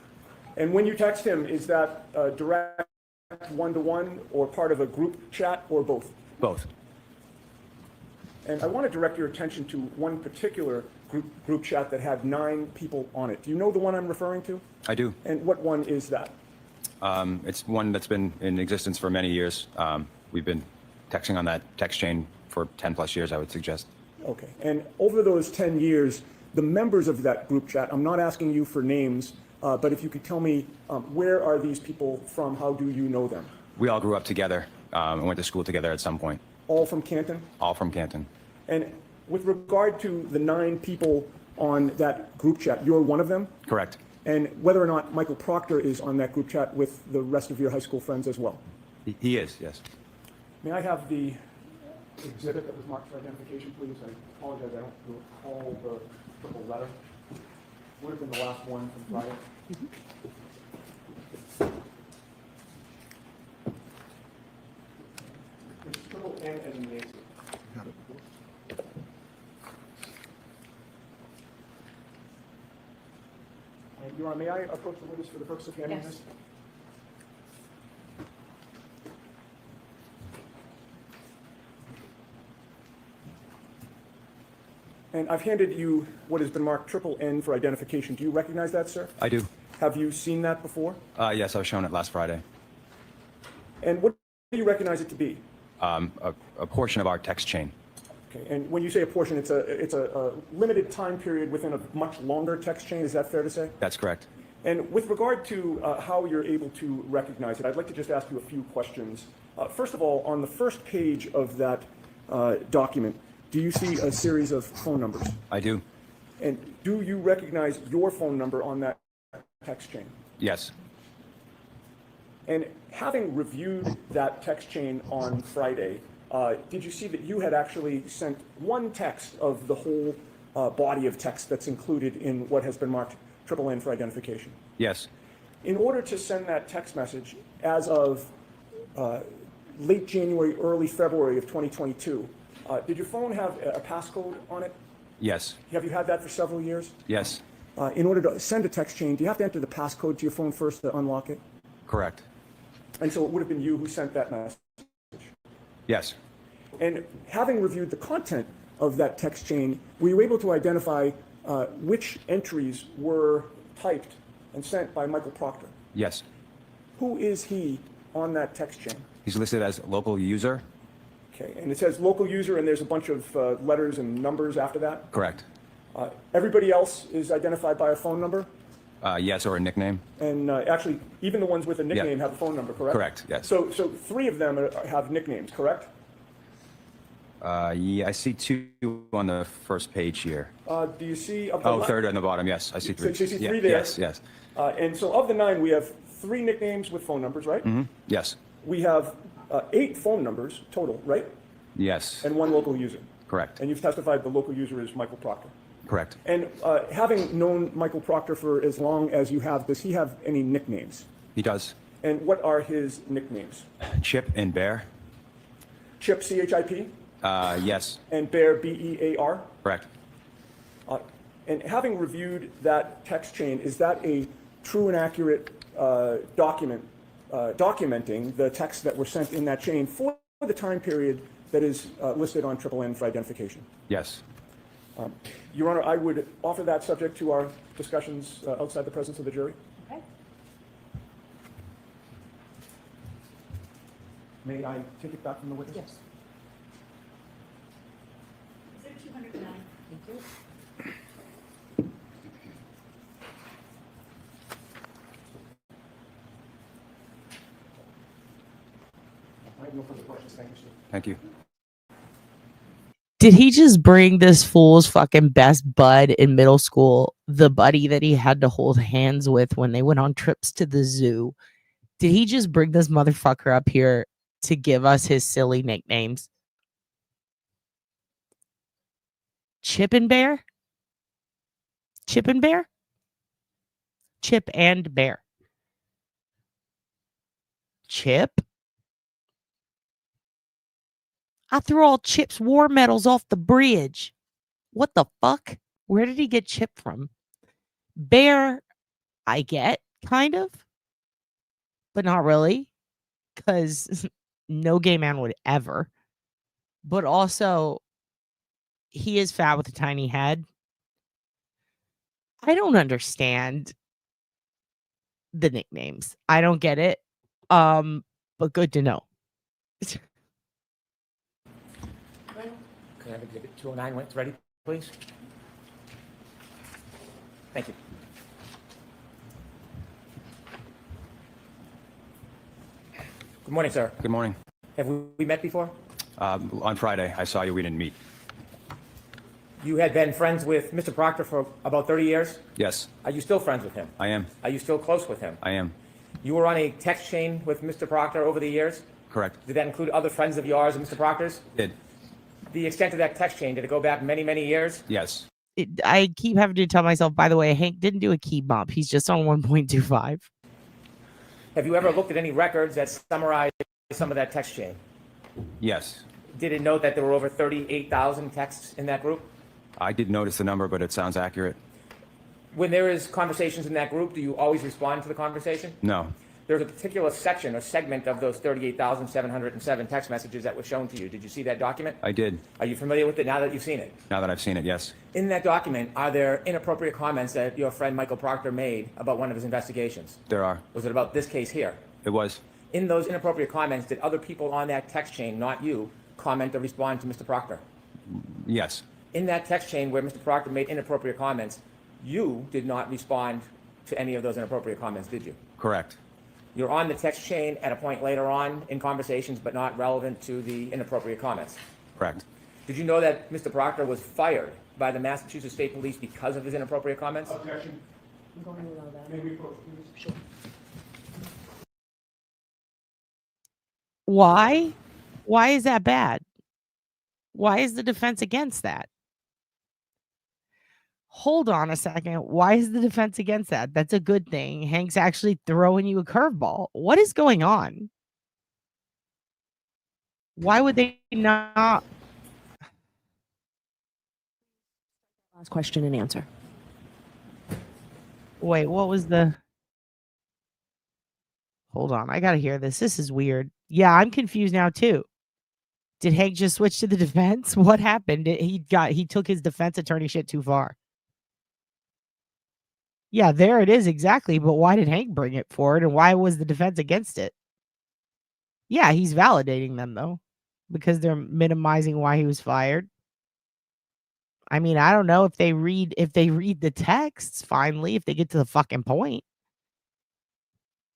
And when you text him, is that direct one-to-one or part of a group chat or both? Both. And I want to direct your attention to one particular group chat that had 9 people on it. Do you know the one I'm referring to? I do. And what one is that? It's one that's been in existence for many years. We've been texting on that text chain for 10 plus years, I would suggest. Okay. And over those 10 years, the members of that group chat, I'm not asking you for names, but if you could tell me, where are these people from? How do you know them? We all grew up together and went to school together at some point. All from Canton? All from Canton. And with regard to the 9 people on that group chat, you're one of them? Correct. And whether or not Michael Proctor is on that group chat with the rest of your high school friends as well? He is, yes. May I have the exhibit that was marked for identification, please? I apologize, I don't recall the triple letter. Would have been the last one from Friday. It's triple N and Nancy. And Your Honor, may I approach the witness for the purpose of handling this? And I've handed you what has been marked triple N for identification. Do you recognize that, sir? I do. Have you seen that before? Yes, I was shown it last Friday. And what do you recognize it to be? A portion of our text chain. Okay. And when you say a portion, it's a limited time period within a much longer text chain. Is that fair to say? That's correct. And with regard to how you're able to recognize it, I'd like to just ask you a few questions. First of all, on the first page of that document, do you see a series of phone numbers? I do. And do you recognize your phone number on that text chain? Yes. And having reviewed that text chain on Friday, did you see that you had actually sent one text of the whole body of text that's included in what has been marked triple N for identification? Yes. In order to send that text message as of late January, early February of 2022, did your phone have a passcode on it? Yes. Have you had that for several years? Yes. In order to send a text chain, do you have to enter the passcode to your phone first to unlock it? Correct. And so it would have been you who sent that message? Yes. And having reviewed the content of that text chain, were you able to identify which entries were typed and sent by Michael Proctor? Yes. Who is he on that text chain? He's listed as local user. Okay, and it says local user, and there's a bunch of letters and numbers after that? Correct. Everybody else is identified by a phone number? Yes, or a nickname. And actually, even the ones with a nickname have a phone number, correct? Correct, yes. So 3 of them have nicknames, correct? Yeah, I see 2 on the first page here. Do you see? Third on the bottom, yes, I see 3. So you see 3 there? Yes, yes. And so of the 9, we have 3 nicknames with phone numbers, right? Mm-hmm. Yes. We have 8 phone numbers total, right? Yes. And one local user. Correct. And you've testified the local user is Michael Proctor. Correct. And having known Michael Proctor for as long as you have, does he have any nicknames? He does. And what are his nicknames? Chip and Bear. Chip, C-H-I-P? Yes. And Bear, B-E-A-R? Correct. And having reviewed that text chain, is that a true and accurate document documenting the texts that were sent in that chain for the time period that is listed on N for identification? Yes. Your Honor, I would offer that subject to our discussions outside the presence of the jury. Okay. May I take it back from the witness? Yes. Is there 209? Thank you. I have no further questions. Thank you, sir. Thank you. Did he just bring this fool's fucking best bud in middle school, the buddy that he had to hold hands with when they went on trips to the zoo? Did he just bring this motherfucker up here to give us his silly nicknames? Chip and Bear? Chip and Bear? Chip and Bear. Chip? I threw all Chip's war medals off the bridge. What the fuck? Where did he get Chip from? Bear, I get, kind of. But not really. Because no gay man would ever. But also, he is fat with a tiny head. I don't understand the nicknames. I don't get it. But good to know. Can I have exhibit 209 when it's ready, please? Thank you. Good morning, sir. Good morning. Have we met before? On Friday, I saw you. We didn't meet. You had been friends with Mr. Proctor for about 30 years? Yes, Are you still friends with him? I am. Are you still close with him? I am. You were on a text chain with Mr. Proctor over the years? Correct. Did that include other friends of yours and Mr. Proctor's? Did. The extent of that text chain, did it go back many, many years? Yes. I keep having to tell myself, by the way, Hank didn't do a key bump. He's just on 1.25. Have you ever looked at any records that summarize some of that text chain? Yes. Did it note that there were over 38,000 texts in that group? I did notice the number, but it sounds accurate. When there is conversations in that group, do you always respond to the conversation? No. There's a particular section or segment of those 38,707 text messages that was shown to you. Did you see that document? I did. Are you familiar with it now that you've seen it? Now that I've seen it, yes. In that document, are there inappropriate comments that your friend Michael Proctor made about one of his investigations? There are. Was it about this case here? It was. In those inappropriate comments, did other people on that text chain, not you, comment or respond to Mr. Proctor? Yes. In that text chain where Mr. Proctor made inappropriate comments, you did not respond to any of those inappropriate comments, did you? Correct. You're on the text chain at a point later on in conversations, but not relevant to the inappropriate comments. Correct. Did you know that Mr. Proctor was fired by the Massachusetts State Police because of his inappropriate comments? Objection. I'm going to allow that. May we approach, please? Sure. Why? Why is that bad? Why is the defense against that? Hold on a second. Why is the defense against that? That's a good thing. Hank's actually throwing you a curveball. What is going on? Why would they not? Last question and answer. Wait, what was the... Hold on. I got to hear this. This is weird. Yeah, I'm confused now too. Did Hank just switch to the defense? What happened? He took his defense attorney shit too far. Yeah, there it is exactly. But why did Hank bring it forward, and why was the defense against it? Yeah, he's validating them though, because they're minimizing why he was fired. I mean, I don't know if they read the texts finally, if they get to the fucking point.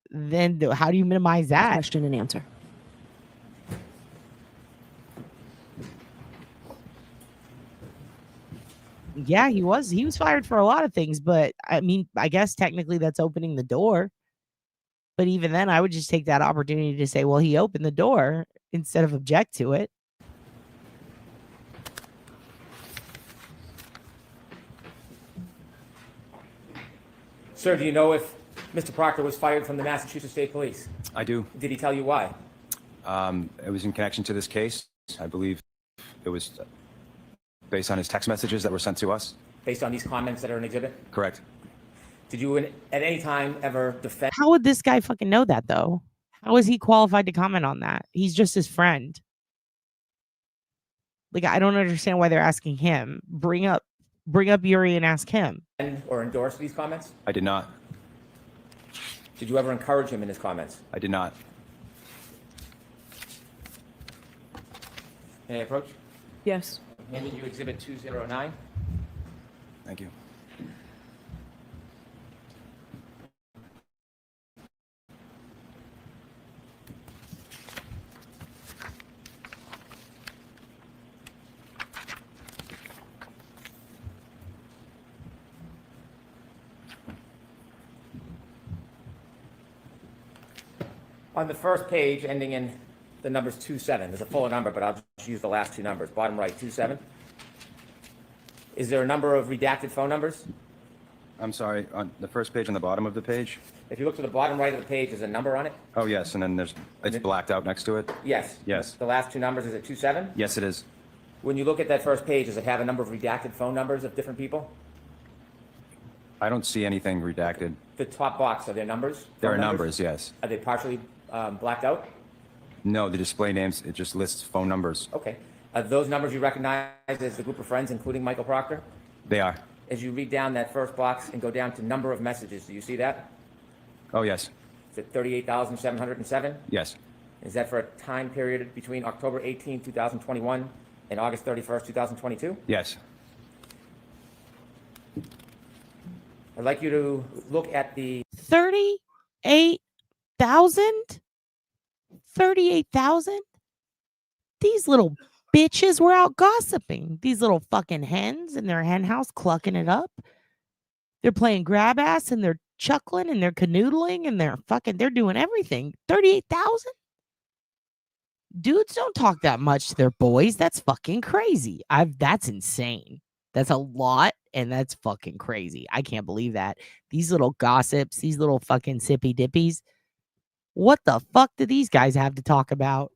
Then how do you minimize that? Question and answer. Yeah, he was fired for a lot of things, but I mean, I guess technically that's opening the door. But even then, I would just take that opportunity to say, well, he opened the door instead of object to it. Sir, do you know if Mr. Proctor was fired from the Massachusetts State Police? I do. Did he tell you why? It was in connection to this case. I believe it was based on his text messages that were sent to us. Based on these comments that are in exhibit? Correct. Did you at any time ever defend? How would this guy fucking know that though? How is he qualified to comment on that? He's just his friend. Like, I don't understand why they're asking him. Bring up Yuri and ask him. Or endorse these comments? I did not. Did you ever encourage him in his comments? I did not. May I approach? Yes. Handing you exhibit 209. Thank you. On the first page, ending in the numbers 27, there's a fuller number, but I'll just use the last two numbers. Bottom right, 27. Is there a number of redacted phone numbers? I'm sorry, on the first page on the bottom of the page? If you look to the bottom right of the page, there's a number on it? Oh, yes, and then it's blacked out next to it? Yes. Yes. The last two numbers, is it 27? Yes, it is. When you look at that first page, does it have a number of redacted phone numbers of different people? I don't see anything redacted. The top box, are there numbers? There Phone are numbers, yes. Are they partially blacked out? No, the display names, it just lists phone numbers. Okay. Are those numbers you recognize as the group of friends, including Michael Proctor? They are. As you read down that first box and go down to number of messages, do you see that? Oh, yes. Is it 38,707? Yes. Is that for a time period between October 18, 2021 and August 31st, 2022? Yes. I'd like you to look at the 38,000? 38,000? These little bitches were out gossiping. These little fucking hens in their hen house clucking it up. They're playing grab ass and they're chuckling and they're canoodling and they're doing everything. 38,000? Dudes don't talk that much to their boys. That's fucking crazy. That's insane. That's a lot and that's fucking crazy. I can't believe that. These little gossips, these little fucking sippy dippies. What the fuck do these guys have to talk about?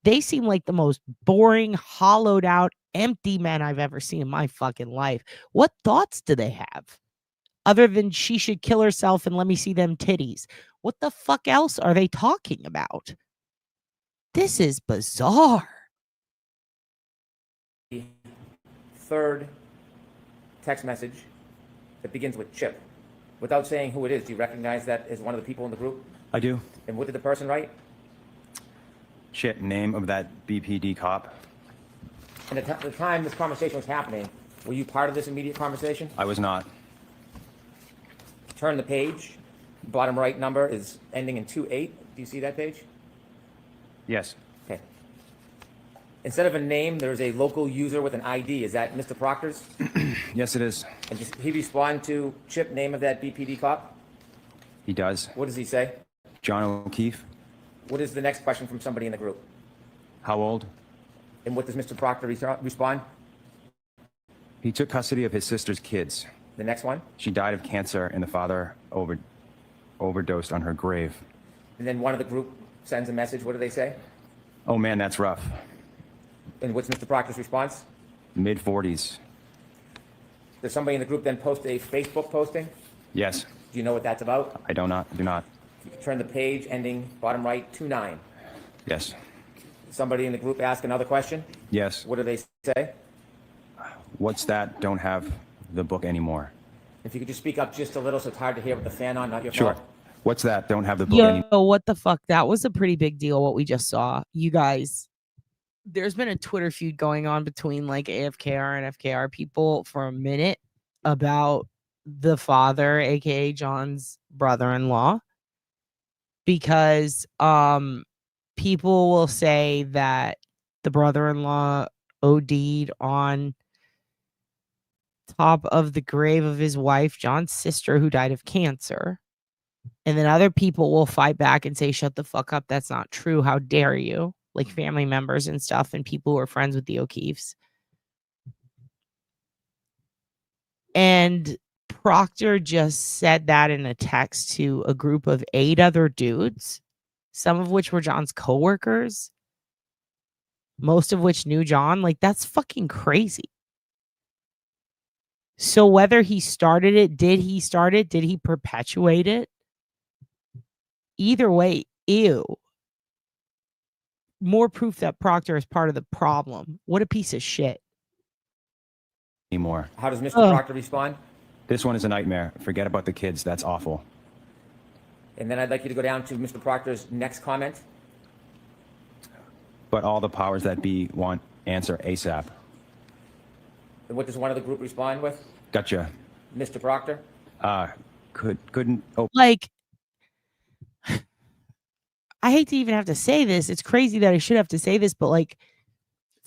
They seem like the most boring, hollowed out, empty men I've ever seen in my fucking life. What thoughts do they have? Other than she should kill herself and let me see them titties. What the fuck else are they talking about? This is bizarre. The third text message that begins with Chip. Without saying who it is, do you recognize that as one of the people in the group? I do. And what did the person write? Shit, name of that BPD cop. And at the time this conversation was happening, were you part of this immediate conversation? I was not. Turn the page. Bottom right number is ending in 28. Do you see that page? Yes. Okay. Instead of a name, there's a local user with an ID. Is that Mr. Proctor's? Yes, it is. And does he respond to Chip, name of that BPD cop? He does. What does he say? John O'Keefe. What is the next question from somebody in the group? How old? And what does Mr. Proctor respond? He took custody of his sister's kids. The next one? She died of cancer and the father overdosed on her grave. And then one of the group sends a message. What do they say? Oh man, that's rough. And what's Mr. Proctor's response? Mid-40s. Does somebody in the group then post a Facebook posting? Yes. Do you know what that's about? I do not. You can turn the page ending bottom right 29. Yes. Somebody in the group ask another question? Yes. What do they say? What's that? Don't have the book anymore. If you could just speak up just a little so it's hard to hear with the fan on, not your Sure. fault. What's that? Don't have the book anymore. Yo, what the fuck? That was a pretty big deal, what we just saw. You guys, there's been a Twitter feud going on between like AFKR and FKR people for a minute about the father, aka John's brother-in-law, because people will say that the brother-in-law OD'd on top of the grave of his wife, John's sister, who died of cancer. And then other people will fight back and say, shut the fuck up. That's not true. How dare you? Like family members and stuff and people who are friends with the O'Keefes. And Proctor just said that in a text to a group of 8 other dudes, some of which were John's coworkers, most of which knew John. Like, that's fucking crazy. So whether he started it, did he start it? Did he perpetuate it? Either way, ew. More proof that Proctor is part of the problem. What a piece of shit. Anymore. How does Mr. Proctor respond? This one is a nightmare. Forget about the kids. That's awful. And then I'd like you to go down to Mr. Proctor's next comment. But all the powers that be want answer ASAP. And what does one of the group respond with? Gotcha. Mr. Proctor? Couldn't open. Like, I hate to even have to say this. It's crazy that I should have to say this, but like,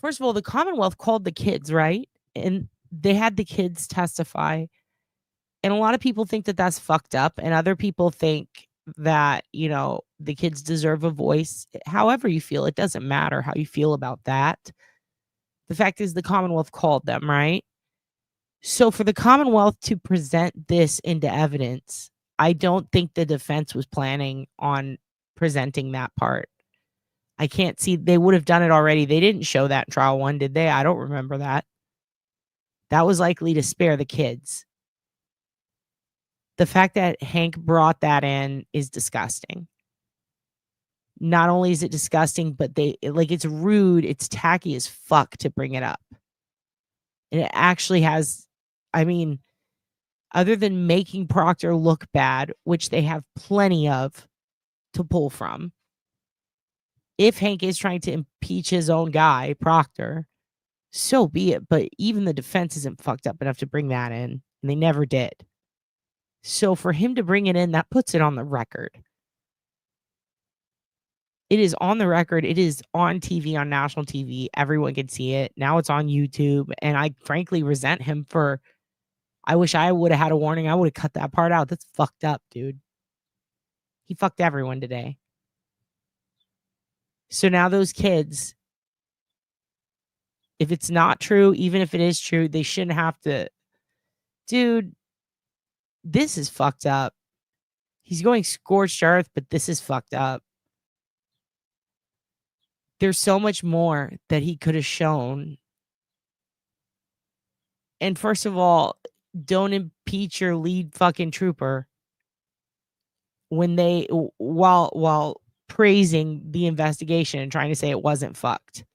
first of all, the Commonwealth called the kids, right? And they had the kids testify. And a lot of people think that that's fucked up. And other people think that, you know, the kids deserve a voice. However you feel, it doesn't matter how you feel about that. The fact is the Commonwealth called them, right? So for the Commonwealth to present this into evidence, I don't think the defense was planning on presenting that part. I can't see. They would have done it already. They didn't show that in trial 1, did they? I don't remember that. That was likely to spare the kids. The fact that Hank brought that in is disgusting. Not only is it disgusting, but it's rude, it's tacky as fuck to bring it up. And it actually has, I mean, other than making Proctor look bad, which they have plenty of to pull from, if Hank is trying to impeach his own guy, Proctor, so be it. But even the defense isn't fucked up enough to bring that in, and they never did. So for him to bring it in, that puts it on the record. It is on the record. It is on TV, on national TV. Everyone can see it. Now it's on YouTube. And I frankly resent him for, I wish I would have had a warning. I would have cut that part out. That's fucked up, dude. He fucked everyone today. So now those kids, if it's not true, even if it is true, they shouldn't have to. Dude, this is fucked up. He's going scorched earth, but this is fucked up. There's so much more that he could have shown. And first of all, don't impeach your lead fucking trooper when they, while praising the investigation and trying to say it wasn't fucked.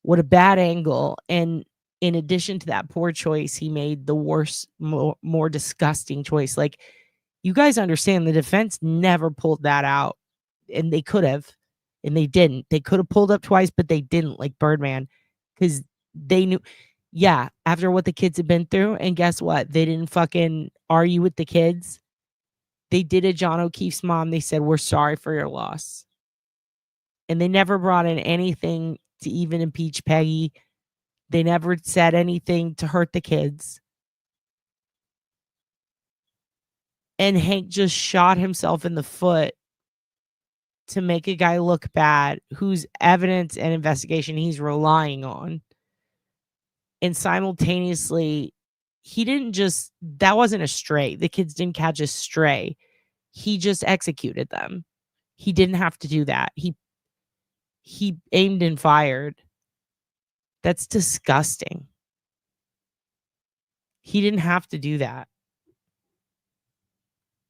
What a bad angle. And in addition to that poor choice, he made the worst, more disgusting choice. Like, you guys understand the defense never pulled that out, and they could have, and they didn't. They could have pulled up twice, but they didn't, like Birdman, because they knew, yeah, after what the kids had been through. And guess what? They didn't fucking argue with the kids. They did it. John O'Keefe's mom, they said, we're sorry for your loss. And they never brought in anything to even impeach Peggy. They never said anything to hurt the kids. And Hank just shot himself in the foot to make a guy look bad, whose evidence and investigation he's relying on. And simultaneously, he didn't just, that wasn't a stray. The kids didn't catch a stray. He just executed them. He didn't have to do that. He aimed and fired. That's disgusting. He didn't have to do that.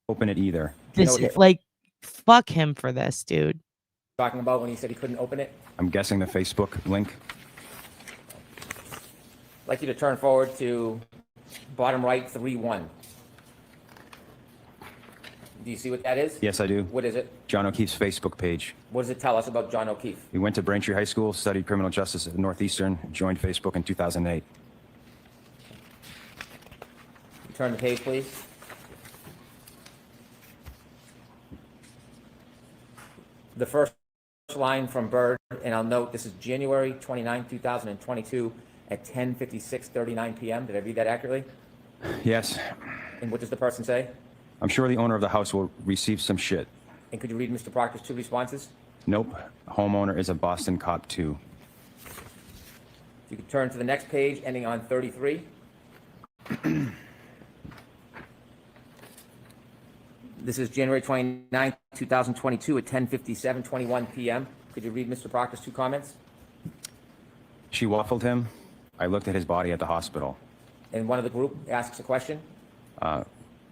Open it either. This, like, fuck him for this, dude. Talking about when he said he couldn't open it? I'm guessing the Facebook link. I'd like you to turn forward to bottom right, 3-1. Do you see what that is? Yes, I do. What is it? John O'Keefe's Facebook page. What does it tell us about John O'Keefe? He went to Braintree High School, studied criminal justice at Northeastern, joined Facebook in 2008. Turn the page, please. The first line from Bird, and I'll note this is January 29, 2022 at 10:56:39 p.m. Did I read that accurately? Yes. And what does the person say? I'm sure the owner of the house will receive some shit. And could you read Mr. Proctor's 2 responses? Nope. Homeowner is a Boston cop too. You can turn to the next page, ending on 33. This is January 29th, 2022 at 10:57:21 p.m. Could you read Mr. Proctor's two comments? She waffled him. I looked at his body at the hospital. And one of the group asks a question.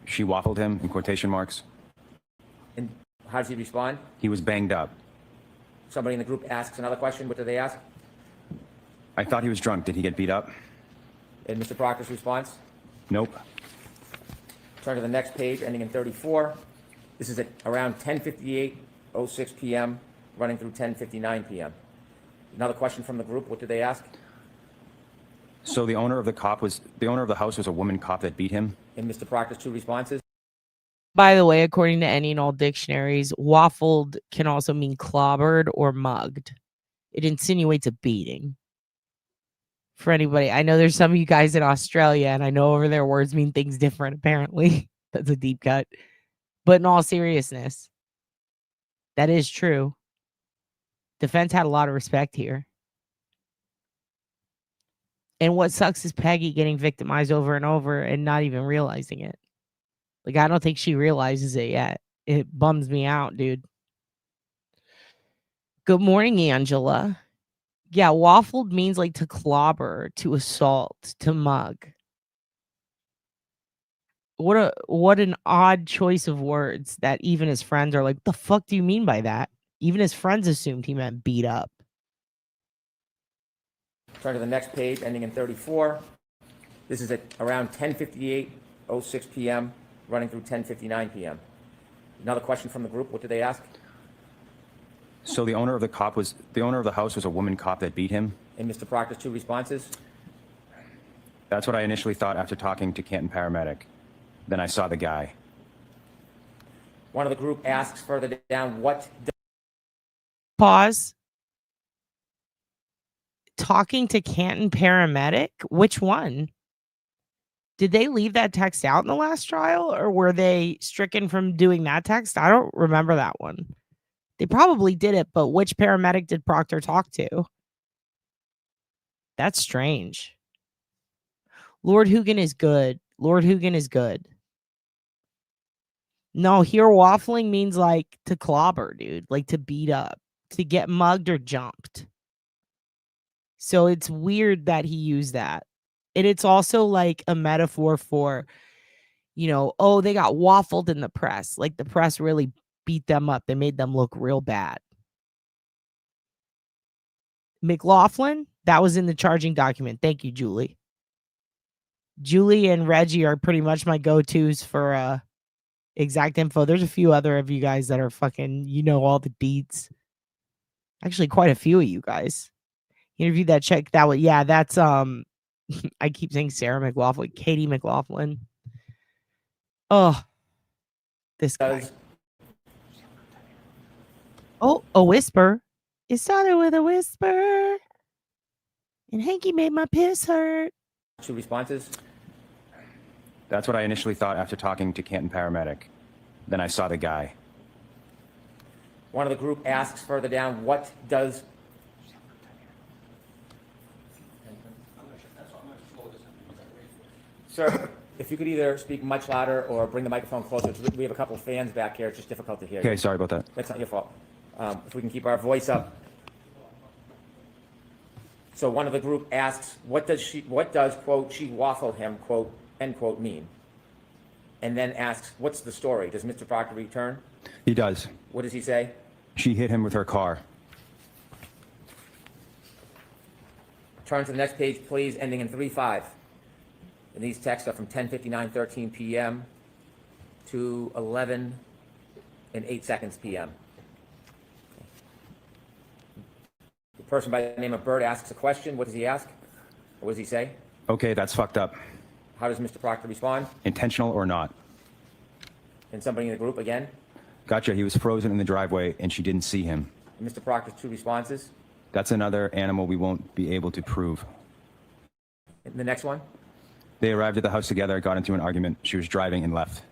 She waffled him, in quotation marks. And how does he respond? He was banged up. Somebody in the group asks another question. What do they ask? I thought he was drunk. Did he get beat up? And Mr. Proctor's response? Nope. Turn to the next page, ending in 34. This is at around 10:58:06 p.m., running through 10:59 p.m. Another question from the group. What did they ask? So the owner of the house was a woman cop that beat him? And Mr. Proctor's two responses. By the way, according to any and all dictionaries, waffled can also mean clobbered or mugged. It insinuates a beating. For anybody, I know there's some of you guys in Australia, and I know over there words mean things different, apparently. That's a deep cut. But in all seriousness, that is true. Defense had a lot of respect here. And what sucks is Peggy getting victimized over and over and not even realizing it. Like, I don't think she realizes it yet. It bums me out, dude. Good morning, Angela. Yeah, waffled means like to clobber, to assault, to mug. What an odd choice of words that even his friends are like, the fuck do you mean by that? Even his friends assumed he meant beat up. Turn to the next page, ending in 34. This is at around 10:58:06 p.m., running through 10:59 p.m. Another question from the group. What did they ask? So the owner of the house was a woman cop that beat him? And Mr. Proctor's two responses. That's what I initially thought after talking to Canton paramedic. Then I saw the guy. One of the group asks further down, what... Pause. Talking to Canton paramedic? Which one? Did they leave that text out in the last trial, or were they stricken from doing that text? I don't remember that one. They probably did it, but which paramedic did Proctor talk to? That's strange. Lord Hoogan is good. Lord Hoogan is good. No, here waffling means like to clobber, dude. Like to beat up, to get mugged or jumped. So it's weird that he used that. And it's also like a metaphor for, you know, oh, they got waffled in the press. Like the press really beat them up. They made them look real bad. McLaughlin, that was in the charging document. Thank you, Julie. Julie and Reggie are pretty much my go-tos for exact info. There's a few other of you guys that are fucking, you know, all the deets. Actually, quite a few of you guys. Interviewed that check that way. Yeah, that's I keep saying Sarah McLaughlin, Katie McLaughlin. Oh, this guy. Oh, a whisper. It started with a whisper. And Hanky made my piss hurt. Two responses. That's what I initially thought after talking to Canton paramedic. Then I saw the guy. One of the group asks further down, what does... Sir, if you could either speak much louder or bring the microphone closer. We have a couple of fans back here. It's just difficult to hear you. Okay, sorry about that. That's not your fault. If we can keep our voice up. So one of the group asks, what does, quote, she waffled him, quote, end quote, mean? And then asks, what's the story? Does Mr. Proctor return? He does. What does he say? She hit him with her car. Turn to the next page, please, ending in 3-5. And these texts are from 10:59:13 p.m. to 11:08 p.m. The person by the name of Bird asks a question. What does he ask? Or what does he say? Okay, that's fucked up. How does Mr. Proctor respond? Intentional or not? And somebody in the group again? Gotcha, he was frozen in the driveway and she didn't see him. And Mr. Proctor's two responses? That's another animal we won't be able to prove. And the next one? They arrived at the house together, got into an argument. She was driving and left.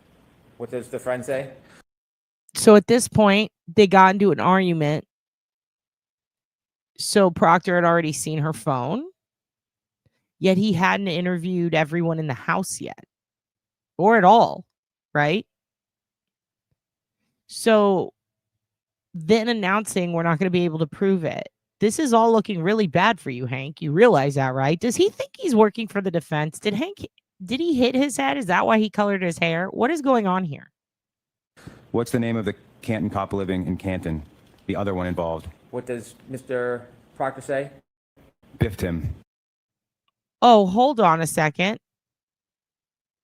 What does the friend say? So at this point, they got into an argument. So Proctor had already seen her phone. Yet he hadn't interviewed everyone in the house yet. Or at all, right? So then announcing we're not going to be able to prove it. This is all looking really bad for you, Hank. You realize that, right? Does he think he's working for the defense? Did he hit his head? Is that why he colored his hair? What is going on here? What's the name of the Canton cop living in Canton? The other one involved. What does Mr. Proctor say? Biffed him. Oh, hold on a second.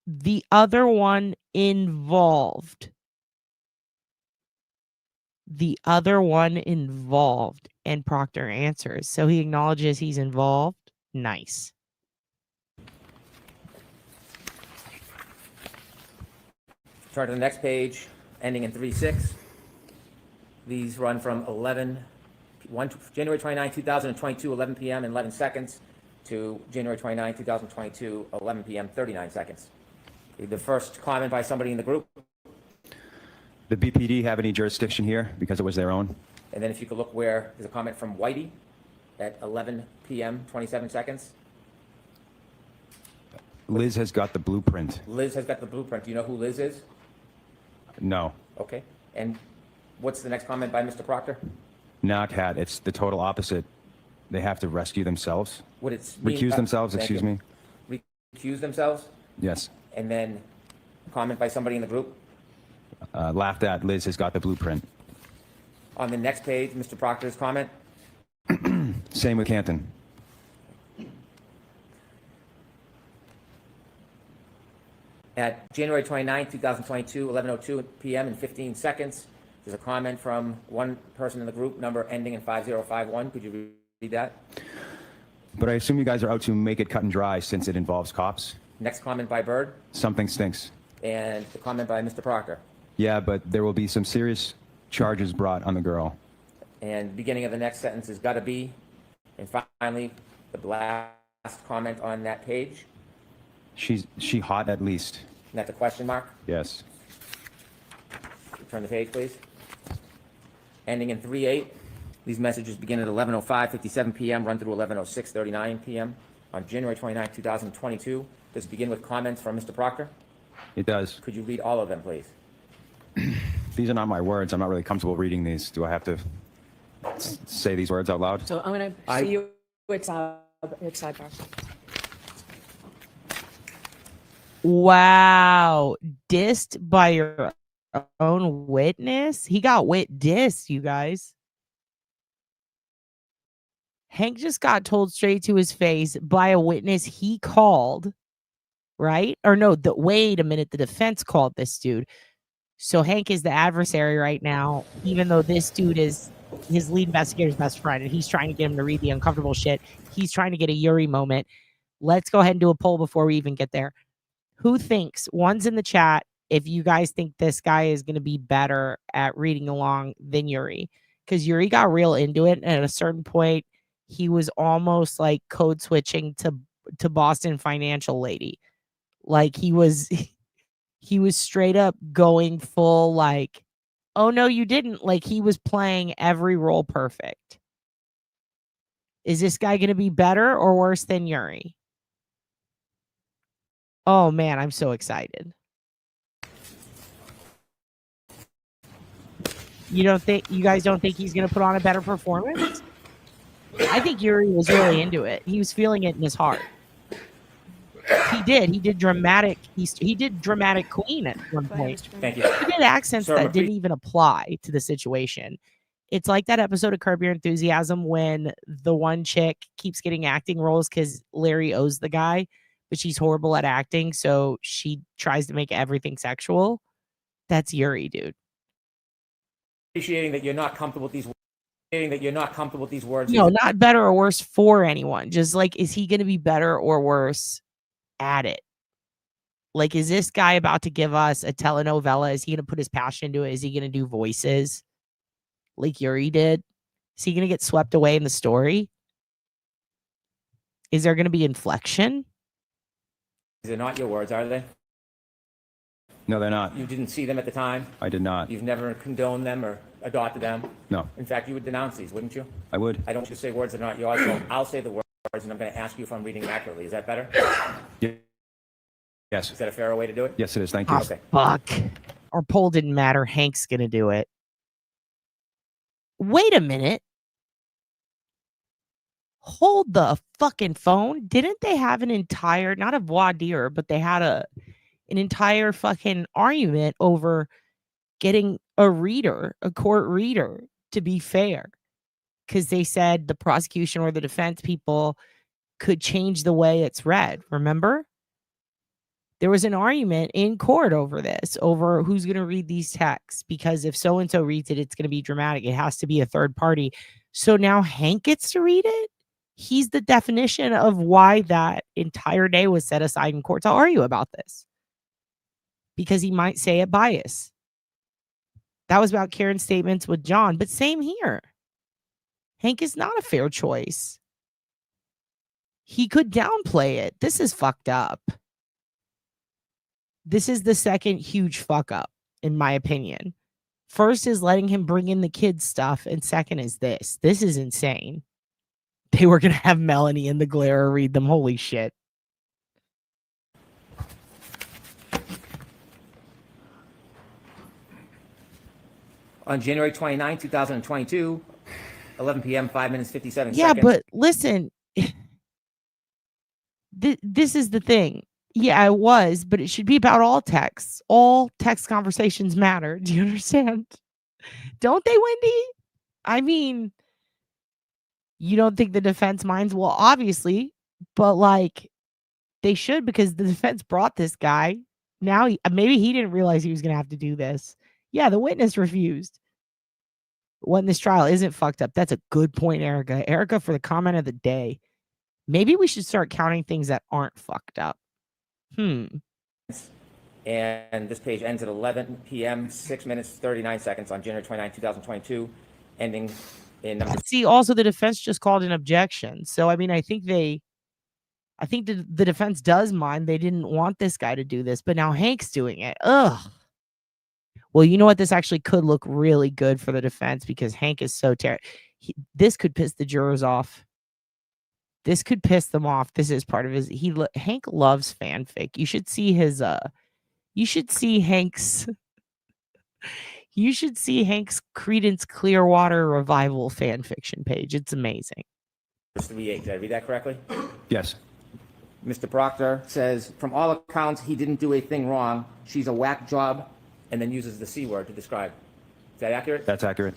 The other one involved. The other one involved. And Proctor answers. So he acknowledges he's involved. Nice. Turn to the next page, ending in 3-6. These run from January 29, 2022, 11 p.m. and 11 seconds to January 29, 2022, 11 p.m., 39 seconds. The first comment by somebody in the group. The BPD have any jurisdiction here because it was their own? And then if you could look where there's a comment from Whitey at 11 p.m., 27 seconds. Liz has got the blueprint. Liz has got the blueprint. Do you know who Liz is? No. Okay. And what's the next comment by Mr. Proctor? Nah, Cat. It's the total opposite. They have to rescue themselves. What it's recuse themselves, excuse me. Recuse themselves? Yes. And then comment by somebody in the group? Laughed at. Liz has got the blueprint. On the next page, Mr. Proctor's comment? Same with Canton. At January 29, 2022, 11:02 p.m. and 15 seconds, there's a comment from one person in the group, number ending in 5051. Could you read that? But I assume you guys are out to make it cut and dry since it involves cops. Next comment by Bird. Something stinks. And the comment by Mr. Proctor. Yeah, but there will be some serious charges brought on the girl. And the beginning of the next sentence is gotta be. And finally, the last comment on that page. She hot at least. And that's a question mark. Yes. Turn the page, please. Ending in 3-8. These messages begin at 11:05:57 p.m., run through 11:06:39 p.m. on January 29, 2022. Does it begin with comments from Mr. Proctor? It does. Could you read all of them, please? These are not my words. I'm not really comfortable reading these. Do I have to say these words out loud? So I'm going to see you at sidebar. Wow. Dissed by your own witness? He got dissed, you guys. Hank just got told straight to his face by a witness he called, right? Or no, wait a minute, the defense called this dude. So Hank is the adversary right now, even though this dude is his lead investigator's best friend, and he's trying to get him to read the uncomfortable shit. He's trying to get a Yuri moment. Let's go ahead and do a poll before we even get there. Who thinks, one's in the chat, if you guys think this guy is going to be better at reading along than Yuri? Because Yuri got real into it, and at a certain point, he was almost like code switching to Boston Financial lady. Like he was straight up going full like, oh no, you didn't. Like he was playing every role perfect. Is this guy going to be better or worse than Yuri? Oh man, I'm so excited. You guys don't think he's going to put on a better performance? I think Yuri was really into it. He was feeling it in his heart. He did dramatic. He did dramatic queen at one point. Thank you. He did accents that didn't even apply to the situation. It's like that episode of Curb Your Enthusiasm when the one chick keeps getting acting roles because Larry owes the guy, but she's horrible at acting, so she tries to make everything sexual. That's Yuri, dude. Appreciating that you're not comfortable with these words. No, not better or worse for anyone. Just like, is he going to be better or worse at it? Like, is this guy about to give us a telenovela? Is he going to put his passion into it? Is he going to do voices like Yuri did? Is he going to get swept away in the story? Is there going to be inflection? These are not your words, are they? No, they're not. You didn't see them at the time? I did not. You've never condoned them or adopted them? No. In fact, you would denounce these, wouldn't you? I would. I don't want you to say words that are not yours, so I'll say the words, and I'm going to ask you if I'm reading accurately. Is that better? Yes. Is that a fairer way to do it? Yes, it is. Thank you. Oh, Okay. fuck. Our poll didn't matter. Hank's going to do it. Wait a minute. Hold the fucking phone. Didn't they have an entire, not a voir dire, but they had an entire fucking argument over getting a reader, a court reader, to be fair? Because they said the prosecution or the defense people could change the way it's read. Remember? There was an argument in court over this, over who's going to read these texts, because if so-and-so reads it, it's going to be dramatic. It has to be a third party. So now Hank gets to read it? He's the definition of why that entire day was set aside in court to argue about this. Because he might say it bias. That was about Karen's statements with John, but same here. Hank is not a fair choice. He could downplay it. This is fucked up. This is the second huge fuck up, in my opinion. First is letting him bring in the kids' stuff, and second is this. This is insane. They were going to have Melanie and the Glare read them. Holy shit. On January 29, 2022, 11 p.m., 5 minutes, 57 Yeah, seconds. but listen. This is the thing. Yeah, it was, but it should be about all texts. All text conversations matter. Do you understand? Don't they, Wendy? I mean, you don't think the defense minds? Well, obviously, but like they should, because the defense brought this guy. Now, maybe he didn't realize he was going to have to do this. Yeah, the witness refused. What in this trial isn't fucked up? That's a good point, Erica. Erica, for the comment of the day. Maybe we should start counting things that aren't fucked up. And this page ends at 11 p.m., 6 minutes, 39 seconds on January 29, 2022, ending in number. See, also the defense just called an objection. So, I mean, I think the defense does mind. They didn't want this guy to do this, but now Hank's doing it. Ugh. Well, you know what? This actually could look really good for the defense because Hank is so terrible. This could piss the jurors off. This could piss them off. This is part of his. Hank loves fanfic. You should see his. You should see Hank's. You should see Hank's Creedence Clearwater Revival fan fiction page. It's amazing. 38. Did I read that correctly? Yes. Mr. Proctor says, from all accounts, he didn't do a thing wrong. She's a whack job, and then uses the C word to describe. Is that accurate? That's accurate.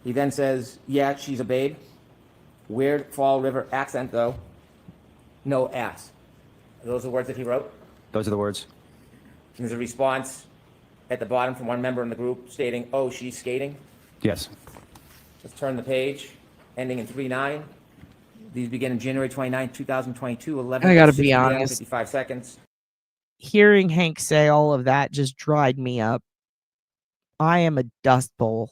He then says, yeah, she's a babe. Weird Fall River accent, though. No ass. Are those the words that he wrote? Those are the words. And there's a response at the bottom from one member in the group stating, oh, she's skating. Yes. Let's turn the page, ending in 3-9. These begin in January 29, 2022, 11 I gotta be honest. 55 seconds. Hearing Hank say all of that just dried me up. I am a dust bowl.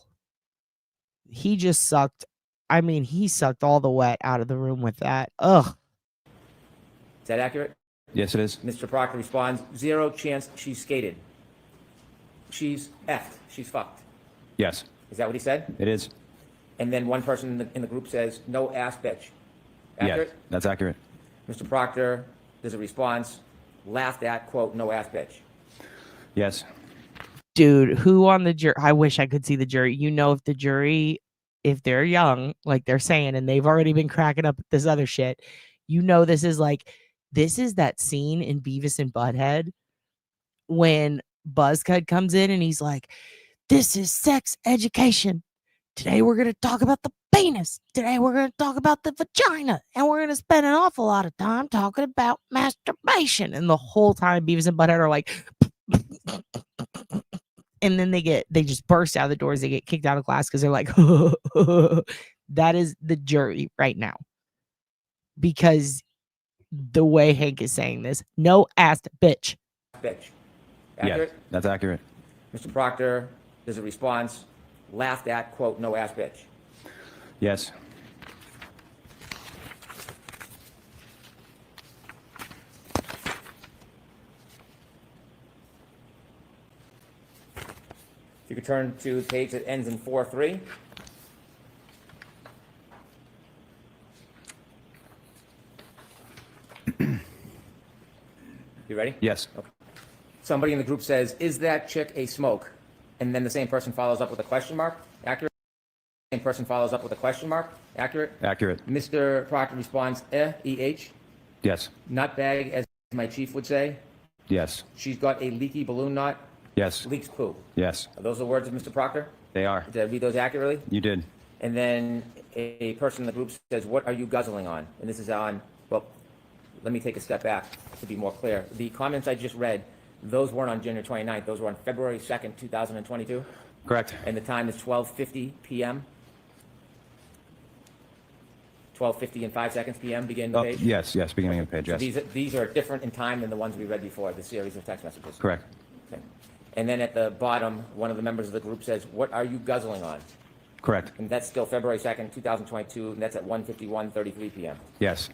He just sucked. I mean, he sucked all the wet out of the room with that. Ugh. Is that accurate? Yes, it is. Mr. Proctor responds, zero chance she's skated. She's effed. She's fucked. Yes. Is that what he said? It is. And then one person in the group says, no ass bitch. Accurate? Yes, that's accurate. Mr. Proctor, there's a response, laughed at, quote, no ass bitch. Yes. Dude, who on the jury? I wish I could see the jury. You know, if the jury, if they're young, like they're saying, and they've already been cracking up at this other shit, you know, this is that scene in Beavis and Butthead when Buzzcut comes in and he's like, this is sex education. Today we're going to talk about the penis. Today we're going to talk about the vagina. And we're going to spend an awful lot of time talking about masturbation. And the whole time Beavis and Butthead are like, and then they just burst out of the doors. They get kicked out of class because they're like, that is the jury right now. Because the way Hank is saying this, no ass bitch. Bitch. Accurate? Yes, that's accurate. Mr. Proctor, there's a response, laughed at, quote, no ass bitch. Yes. If you could turn to the page that ends in 4-3. You ready? Yes. Okay. Somebody in the group says, "Is that chick a smoke?" And then the same person follows up with a question mark. Accurate. Same person follows up with a question mark. Accurate. Accurate. Mr. Proctor responds, "Eh, Yes. nut bag," as my chief would say. Yes. She's got a leaky balloon knot. Yes. Leaks poo. Yes. Are those the words of Mr. Proctor? They are. Did I read those accurately? You did. And then a person in the group says, "What are you guzzling on?" And this is on, well, let me take a step back to be more clear. The comments I just read, those weren't on January 29th. Those were on February 2nd, 2022. Correct. And the time is 12:50 p.m. 12:50 and 5 seconds p.m. begin the page? Yes, beginning of the page, So yes. these are different in time than the ones we read before, the series of text messages? Correct. Okay. And then at the bottom, one of the members of the group says, "What are you guzzling on?" Correct. And that's still February 2nd, 2022, and that's at 1:51:33 p.m. Yes.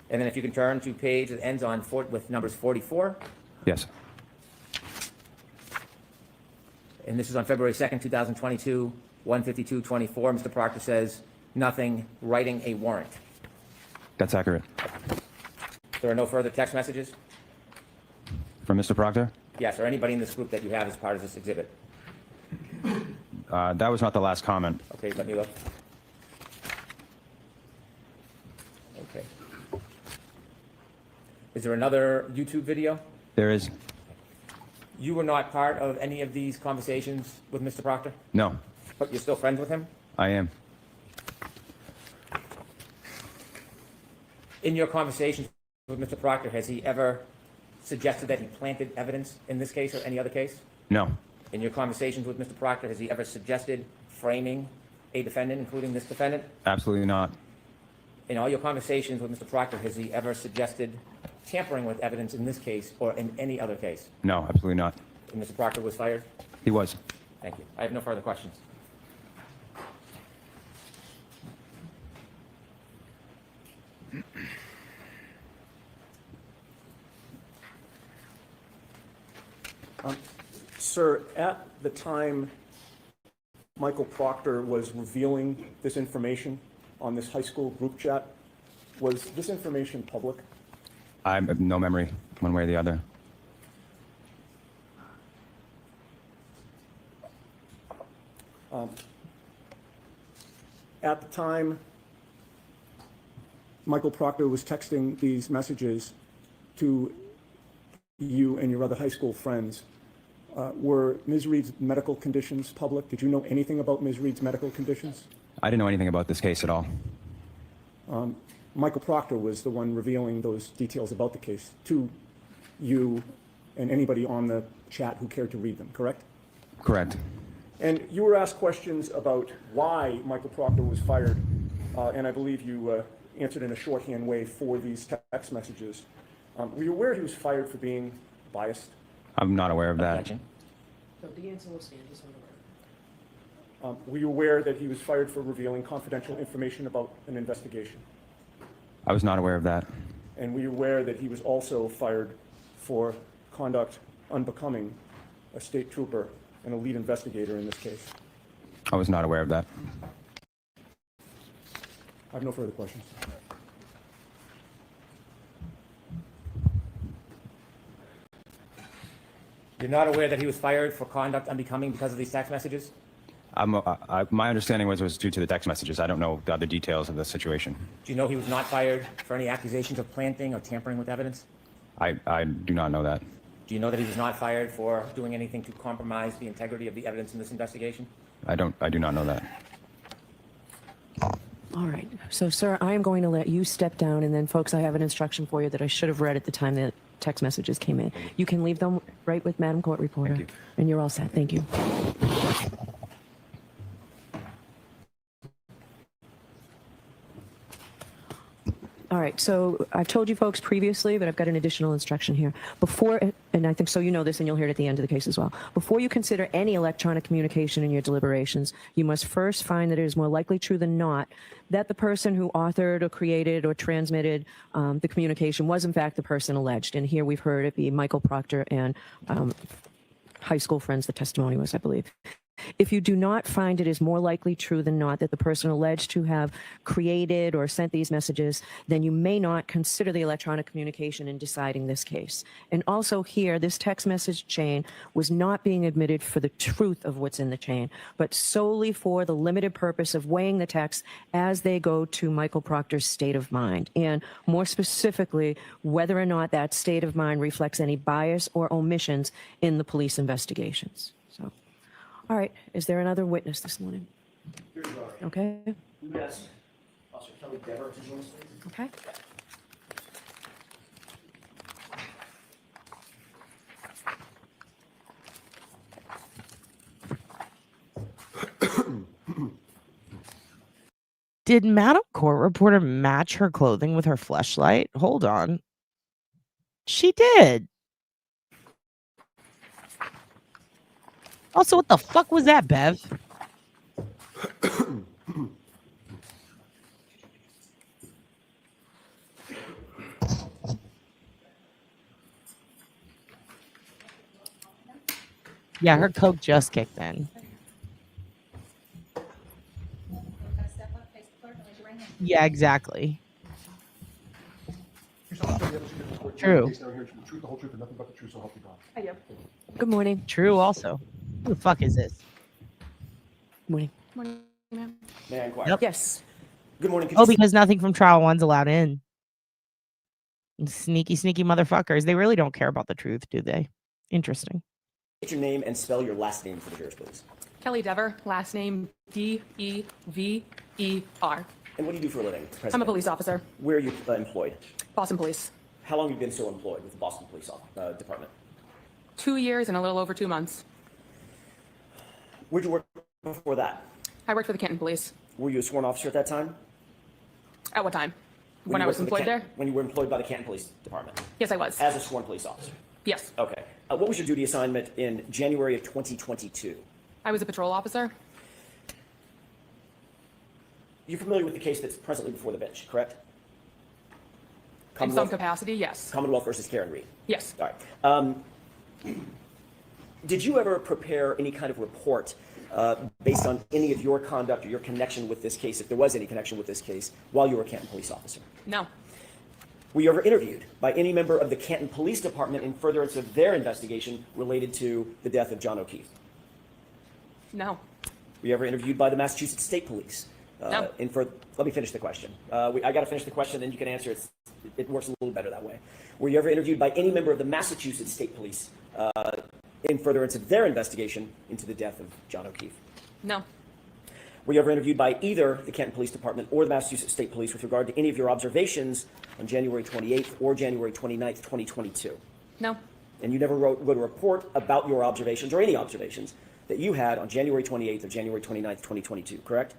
And then if you can turn to page that ends on with numbers 44, Yes. and this is on February 2nd, 2022, 1:52:24, Mr. Proctor says, "Nothing, writing a warrant." That's accurate. There are no further text messages? From Mr. Proctor? Yes, or anybody in this group that you have as part of this exhibit? That was not the last comment. Okay, let me look. Okay. Is there another YouTube video? There is. You were not part of any of these conversations with Mr. Proctor, No, but you're still friends with him? I am. In your conversations with Mr. Proctor, has he ever suggested that he planted evidence in this case or any other case? No, In your conversations with Mr. Proctor, has he ever suggested framing a defendant, including this defendant? absolutely not. In all your conversations with Mr. Proctor, has he ever suggested tampering with evidence in this case or in any other case? No, absolutely not. And Mr. Proctor was fired? He was. Thank you. I have no further questions. Sir, at the time Michael Proctor was revealing this information on this high school group chat, was this information public? I have no memory, one way or the other. At the time Michael Proctor was texting these messages to you and your other high school friends, were Ms. Reed's medical conditions public? Did you know anything about Ms. Reed's medical conditions? I didn't know anything about this case at all. Michael Proctor was the one revealing those details about the case to you and anybody on the chat who cared to read them, correct? Correct. And you were asked questions about why Michael Proctor was fired, and I believe you answered in a shorthand way for these text messages. Were you aware he was fired for being biased? I'm not aware of that. So the answer will stand, just on the Were you aware that he was fired for revealing confidential information about an investigation? I was not aware of that. And were you aware that he was also fired for conduct unbecoming a state trooper and a lead investigator in this case? I was not aware of that. I have no further questions. You're not aware that he was fired for conduct unbecoming because of these text messages? My understanding was it was due to the text messages. I don't know the other details of the situation. Do you know he was not fired for any accusations of planting or tampering with evidence? I do not know that. Do you know that he was not fired for doing anything to compromise the integrity of the evidence in this investigation? I do not know that. All right. So, sir, I am going to let you step down, and then, folks, I have an instruction for you that I should have read at the time that text messages came in. You can leave them right with Madam Court Reporter. Thank you. And you're all set. Thank you. All right, so I've told you folks previously, but I've got an additional instruction here. Before, and I think so you know this and you'll hear it at the end of the case as well. Before you consider any electronic communication in your deliberations, you must first find that it is more likely true than not that the person who authored or created or transmitted the communication was in fact the person alleged. And here we've heard it be Michael Proctor and high school friends, the testimony was, I believe. If you do not find it is more likely true than not that the person alleged to have created or sent these messages, then you may not consider the electronic communication in deciding this case. And also here, this text message chain was not being admitted for the truth of what's in the chain, but solely for the limited purpose of weighing the text as they go to Michael Proctor's state of mind, and more specifically, whether or not that state of mind reflects any bias or omissions in the police investigations. So, all right, is there another witness this morning? Okay. We would ask Officer Kelly Dever to join us, please. Okay. Did Madam Court Reporter match her clothing with her fleshlight? Hold on. She did. Also, what the fuck was that, Bev? Yeah, her coke just kicked in. Yeah, exactly. True. Good morning. True also. Who the fuck is this? Morning. Morning, ma'am. May I inquire? Yep. Yes. Good morning. Oh, because nothing from trial one's allowed in. Sneaky, sneaky motherfuckers. They really don't care about the truth, do they? Interesting. Get your name and spell your last name for the jurors, please. Kelly Dever, last name Dever. And what do you do for a living? President? I'm a police officer. Where are you employed? Boston Police. How long have you been so employed with the Boston Police Department? 2 years and a little over 2 months. Where'd you work before that? I worked for the Canton Police. Were you a sworn officer at that time? At what time? When you I was worked for the employed there? When you were employed by the Canton Police Department? Yes, I was. As a sworn police officer? Yes. Okay. What was your duty assignment in January of 2022? I was a patrol officer. You're familiar with the case that's presently before the bench, correct? In some capacity, yes. Commonwealth versus Karen Reed. Yes. All right. Did you ever prepare any kind of report based on any of your conduct or your connection with this case, if there was any connection with this case, while you were a Canton police officer? No. Were you ever interviewed by any member of the Canton Police Department in furtherance of their investigation related to the death of John O'Keefe? No. Were you ever interviewed by the Massachusetts State Police? No. Let me finish the question. I got to finish the question, then you can answer it. It works a little better that way. Were you ever interviewed by any member of the Massachusetts State Police in furtherance of their investigation into the death of John O'Keefe? No. Were you ever interviewed by either the Canton Police Department or the Massachusetts State Police with regard to any of your observations on January 28th or January 29th, 2022? No. And you never wrote a report about your observations or any observations that you had on January 28th or January 29th, 2022, correct?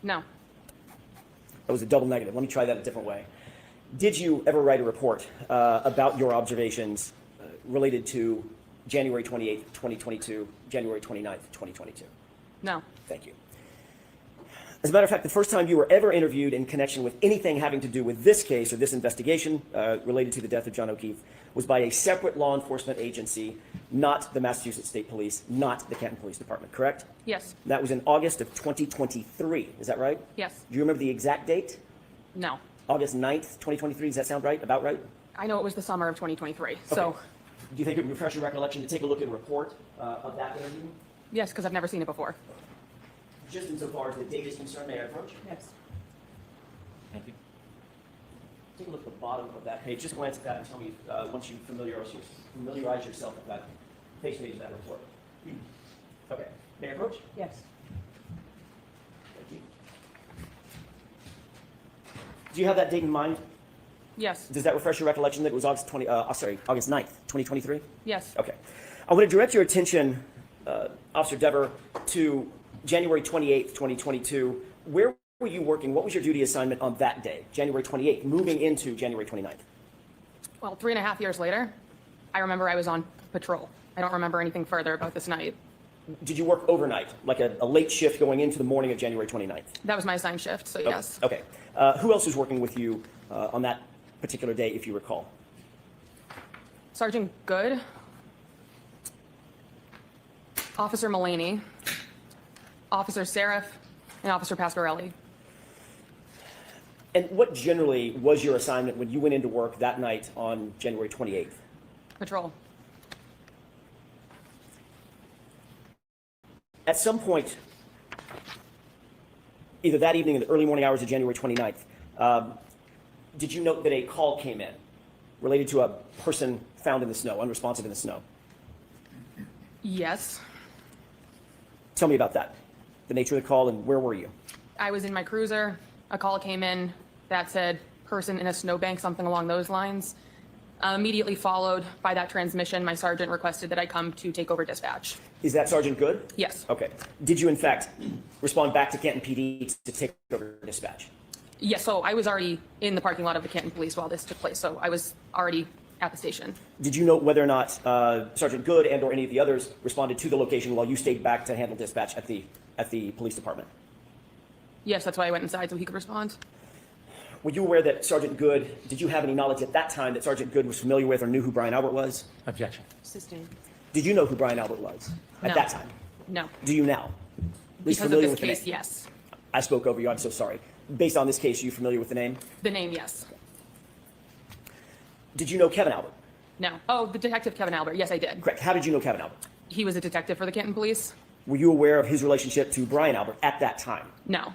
No. That was a double negative. Let me try that a different way. Did you ever write a report about your observations related to January 28th, 2022, January 29th, 2022? No. Thank you. As a matter of fact, the first time you were ever interviewed in connection with anything having to do with this case or this investigation related to the death of John O'Keefe was by a separate law enforcement agency, not the Massachusetts State Police, not the Canton Police Department, correct? Yes. That was in August of 2023, is that right? Yes. Do you remember the exact date? No. August 9th, 2023, does that sound right, about right? I know it was the summer of 2023, Okay. so. Do you think it would refresh your recollection to take a look at a report of that interview? Yes, because I've never seen it before. Just insofar as the date is concerned, may I approach? Yes. Thank you. Take a look at the bottom of that page. Just glance at that and tell me once you familiarize yourself with that page of that report. Okay. May I approach? Yes. Thank you. Do you have that date in mind? Yes. Does that refresh your recollection that it was August 9th, 2023? Yes. Okay. I want to direct your attention, Officer Dever, to January 28th, 2022. Where were you working? What was your duty assignment on that day, January 28th, moving into January 29th? Well, 3.5 years later, I remember I was on patrol. I don't remember anything further about this night. Did you work overnight, like a late shift going into the morning of January 29th? That was my assigned shift, so yes. Okay. Who else was working with you on that particular day, if you recall? Sergeant Good. Officer Mullaney, Officer Seraph, and Officer Pasquarelli. And what generally was your assignment when you went into work that night on January 28th? Patrol. At some point, either that evening or the early morning hours of January 29th, did you note that a call came in related to a person found in the snow, unresponsive in the snow? Yes. Tell me about that, the nature of the call, and where were you? I was in my cruiser. A call came in that said person in a snowbank, something along those lines. Immediately followed by that transmission, my sergeant requested that I come to take over dispatch. Is that Sergeant Good? Yes. Okay. Did you, in fact, respond back to Canton PD to take over dispatch? Yes, so I was already in the parking lot of the Canton Police while this took place, so I was already at the station. Did you note whether or not Sergeant Good and or any of the others responded to the location while you stayed back to handle dispatch at the police department? Yes, that's why I went inside so he could respond. Were you aware that Sergeant Good, did you have any knowledge at that time that Sergeant Good was familiar with or knew who Brian Albert was? Objection. Sustained. Did you know who Brian Albert was at No. that time? No. Do you now? At least Because of familiar this with the case, name? yes. I spoke over you, I'm so sorry. Based on this case, are you familiar with the name? The name, yes. Did you know Kevin Albert? No. Oh, the detective Kevin Albert. Yes, I did. Correct. How did you know Kevin Albert? He was a detective for the Canton Police. Were you aware of his relationship to Brian Albert at that time? No.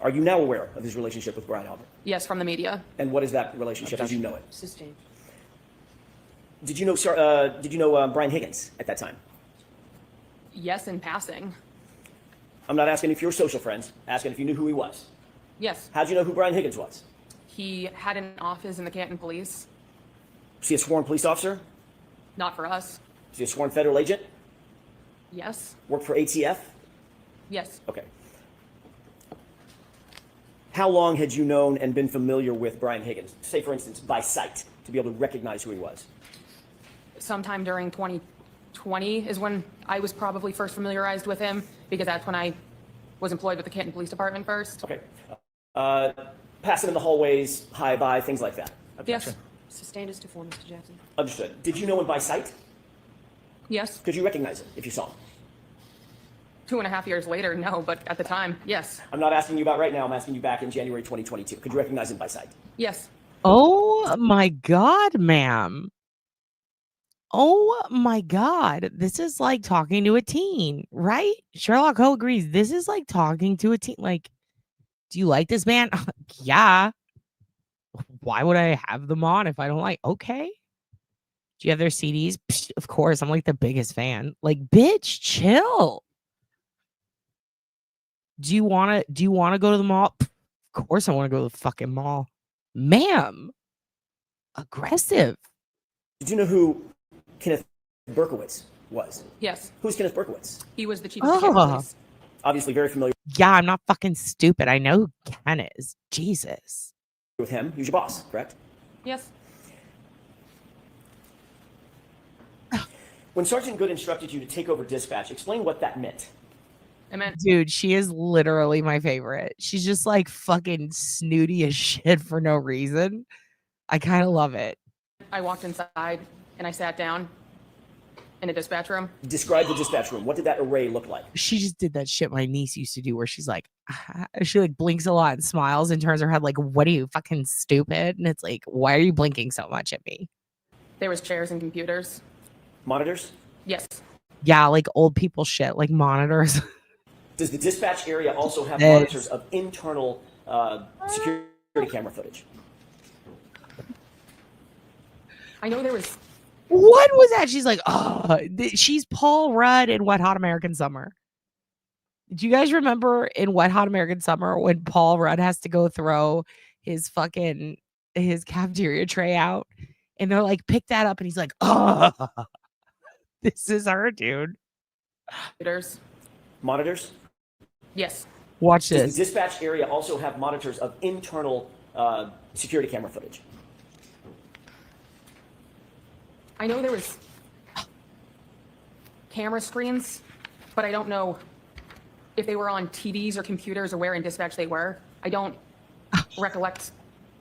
Are you now aware of his relationship with Brian Albert? Yes, from the media. And what is that relationship as you know it? Sustained. Did you know Brian Higgins at that time? Yes, in passing. I'm not asking if you're social friends, asking if you knew who he was. Yes. How'd you know who Brian Higgins was? He had an office in the Canton Police. Was he a sworn police officer? Not for us. Was he a sworn federal agent? Yes. Worked for ATF? Yes. Okay. How long had you known and been familiar with Brian Higgins? Say, for instance, by sight, to be able to recognize who he was. Sometime during 2020 is when I was probably first familiarized with him, because that's when I was employed with the Canton Police Department first. Okay. Pass him in the hallways, hi, bye, things like that. Yes. Sustained as to form, Mr. Jackson. Understood. Did you know him by sight? Yes. Could you recognize him if you saw him? 2.5 years later, no, but at the time, yes. I'm not asking you about right now. I'm asking you back in January 2022. Could you recognize him by sight? Yes. Oh my God, ma'am. Oh my God. This is like talking to a teen, right? Sherlock Holmes agrees. This is like talking to a teen. Like, do you like this man? Yeah. Why would I have them on if I don't like? Okay. Do you have their CDs? Psh, of course. I'm like the biggest fan. Like, bitch, chill. Do you want to go to the mall? Pff, of course I want to go to the fucking mall. Ma'am. Aggressive. Did you know who Kenneth Berkowitz was? Yes. Who's Kenneth Berkowitz? He was the chief of the Canton Police. Obviously very familiar Yeah, I'm not fucking stupid. I know who Ken is. Jesus. with him. He was your boss, correct? Yes. When Sergeant Good instructed you to take over dispatch, explain what that meant. I meant, Dude, she is literally my favorite. She's just like fucking snooty as shit for no reason. I kind of love it. I walked inside and I sat down in a dispatch room. Describe the dispatch room. What did that array look like? She just did that shit my niece used to do where she's like, she like blinks a lot and smiles and turns her head like, what are you, fucking stupid? And it's like, why are you blinking so much at me? There was chairs and computers. Monitors? Yes. Yeah, like old people shit, like monitors. Does the dispatch area also have Yes. monitors of internal security camera footage? I know there was. What was that? She's like, oh, she's Paul Rudd in Wet Hot American Summer. Do you guys remember in Wet Hot American Summer when Paul Rudd has to go throw his cafeteria tray out? And they're like, pick that up. And he's like, oh, this is her, dude. Computers. Monitors? Yes. Watch Does this. the dispatch area also have monitors of internal security camera footage? I know there was camera screens, but I don't know if they were on TVs or computers or where in dispatch they were. I don't recollect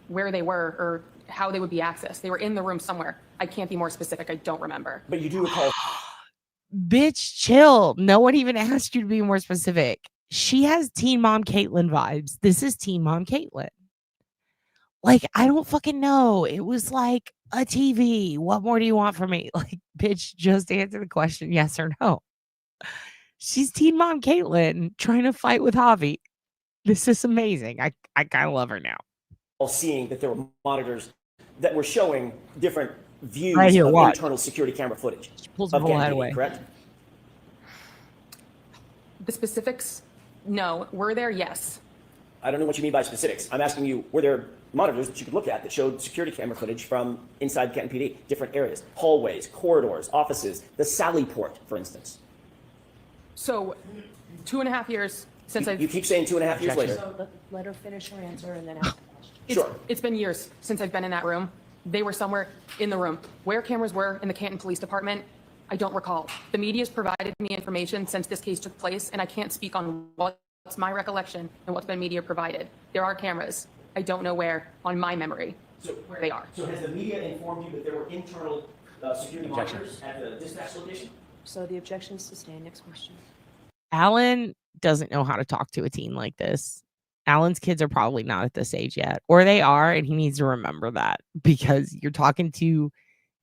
where they were or how they would be accessed. They were in the room somewhere. I can't be more specific. I don't remember. But you do recall. Bitch, chill. No one even asked you to be more specific. She has Teen Mom Caitlyn vibes. This is Teen Mom Caitlyn. Like, I don't fucking know. It was like a TV. What more do you want from me? Like, bitch, just answer the question, yes or no. She's Teen Mom Caitlyn trying to fight with Javi. This is amazing. I kind of love her now. Seeing that there were monitors that were showing different views Right here, of watch. internal security camera footage. Pulls her of whole Canton head PD, away. correct? The specifics, no. Were there? Yes. I don't know what you mean by specifics. I'm asking you, were there monitors that you could look at that showed security camera footage from inside Canton PD, different areas, hallways, corridors, offices, the Sally port, for instance? So, 2.5 years since I've... You keep saying 2.5 years later. So let her finish her answer and then ask the question. Sure. It's been years since I've been in that room. They were somewhere in the room. Where cameras were in the Canton Police Department, I don't recall. The media's provided me information since this case took place, and I can't speak on what's my recollection and what's been media provided. There are cameras. I don't know where on my memory where they are. So has the media informed you that there were internal security monitors at the dispatch location? So the objection is sustained. Next question. Alan doesn't know how to talk to a teen like this. Alan's kids are probably not at this age yet, or they are, and he needs to remember that, because you're talking to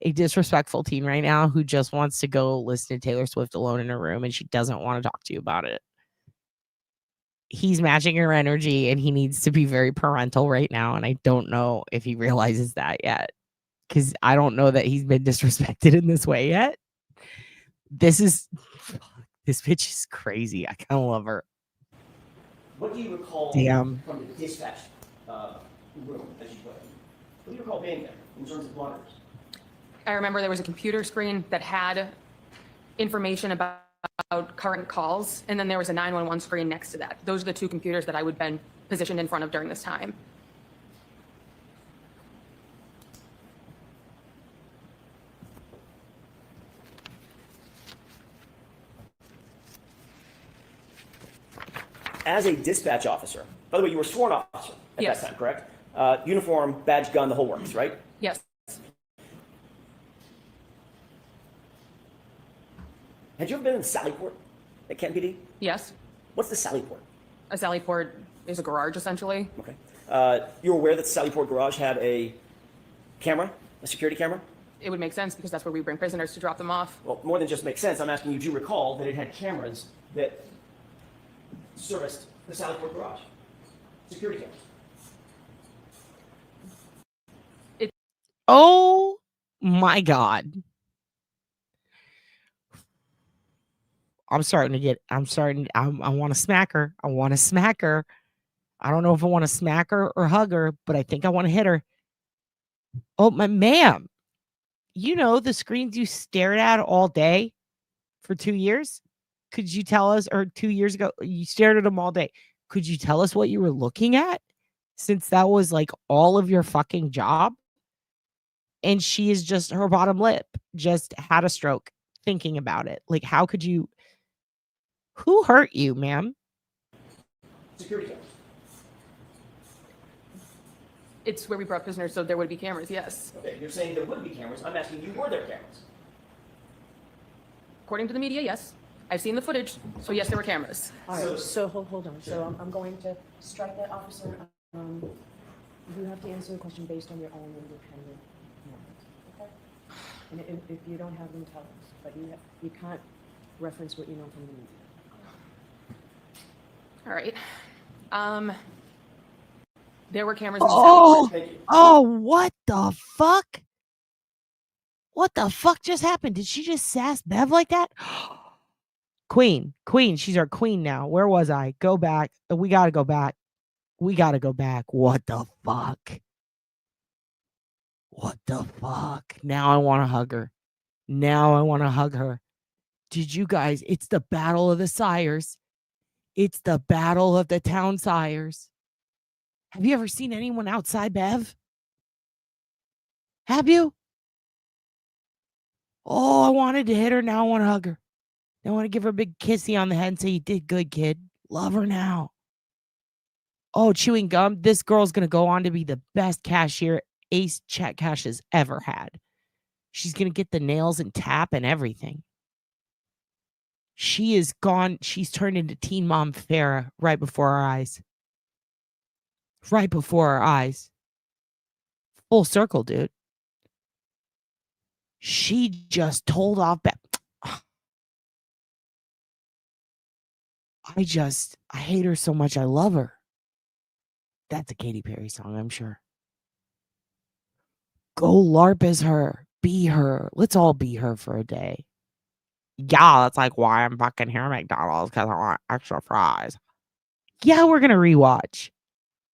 a disrespectful teen right now who just wants to go listen to Taylor Swift alone in her room, and she doesn't want to talk to you about it. He's matching her energy, and he needs to be very parental right now, and I don't know if he realizes that yet, because I don't know that he's been disrespected in this way yet. This bitch is crazy. I kind of love her. What do you recall Damn. from the dispatch room, as you put it? What do you recall being there in terms of monitors? I remember there was a computer screen that had information about current calls, and then there was a 911 screen next to that. Those are the two computers that I would have been positioned in front of during this time. As a dispatch officer, by the way, you were a sworn officer at Yes. that time, correct? Uniform, badge, gun, the whole works, right? Yes. Had you ever been in the Sally port at Canton PD? Yes. What's the Sally port? A Sally port is a garage, essentially. Okay. You're aware that the Sally port garage had a camera, a security camera? It would make sense because that's where we bring prisoners to drop them off. Well, more than just makes sense, I'm asking you, do you recall that it had cameras that serviced the Sally port garage? Security cameras. Oh my God. I want to smack her. I want to smack her. I don't know if I want to smack her or hug her, but I think I want to hit her. Oh, ma'am. You know the screens you stared at all day for 2 years? Could you tell us, or 2 years ago, you stared at them all day. Could you tell us what you were looking at? Since that was like all of your fucking job. And she is just, her bottom lip just had a stroke thinking about it. Like, how could you? Who hurt you, ma'am? Security cameras. It's where we brought prisoners, so there would be cameras, yes. Okay, you're saying there would be cameras. I'm asking you, were there cameras? According to the media, yes. I've seen the footage, so yes, there were cameras. All right, so hold on. So I'm going to strike that, officer. You have to answer the question based on your own independent knowledge, okay? And if you don't have them, tell us. But you can't reference what you know from the media. All right. There were cameras. Oh, what the fuck? What the fuck just happened? Did she just sass Bev like that? Queen, she's our queen now. Where was I? Go back. We gotta go back. What the fuck? What the fuck? Now I want to hug her. Did you guys? It's the battle of the sires. It's the battle of the town sires. Have you ever seen anyone outside, Bev? Have you? Oh, I wanted to hit her. Now I want to hug her. I want to give her a big kissy on the head and say, you did good, kid. Love her now. Oh, chewing gum. This girl's going to go on to be the best cashier Ace Check Cash has ever had. She's going to get the nails and tap and everything. She is gone. She's turned into Teen Mom Farrah right before our eyes. Right before our eyes. Full circle, dude. She just told off. I hate her so much. I love her. That's a Katy Perry song, I'm sure. Go LARP as her. Be her. Let's all be her for a day. Yeah, that's like why I'm fucking here at McDonald's, because I want extra fries. Yeah, we're gonna rewatch.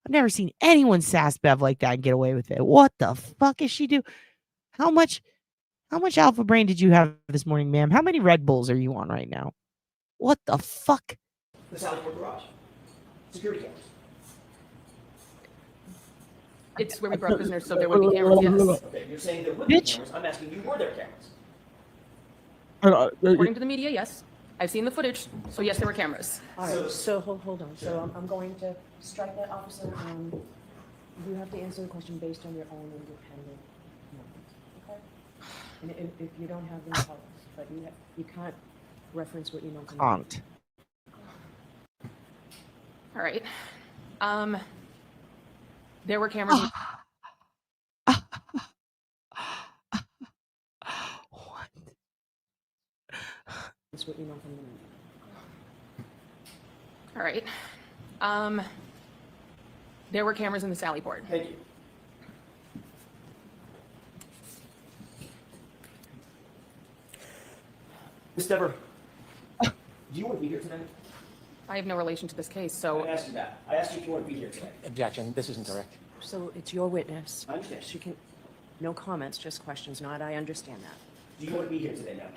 I've never seen anyone sass Bev like that and get away with it. What the fuck is she do? How much Alpha Brain did you have this morning, ma'am? How many Red Bulls are you on right now? What the fuck? The Sally Port garage. Security cameras. It's where we brought prisoners, so there would be cameras, yes. Okay, you're saying there would be Bitch. cameras. I'm asking you, were there cameras? According to the media, yes. I've seen the footage, so yes, there were cameras. All right, so hold on. So I'm going to strike that, officer. You have to answer the question based on your own independent knowledge. Okay? And if you don't have them, tell us. But you can't reference what you know. Can't. All right. There were cameras. That's what you know from the media. All right. There were cameras in the Sally Port. Thank you. Ms. Dever, do you want to be here today? I have no relation to this case, so. I asked you that. I asked you if you want to be here today. Objection, this isn't correct. So it's your witness. I understand. She can, no comments, just questions, not I understand that. Do you want to be here today, ma'am?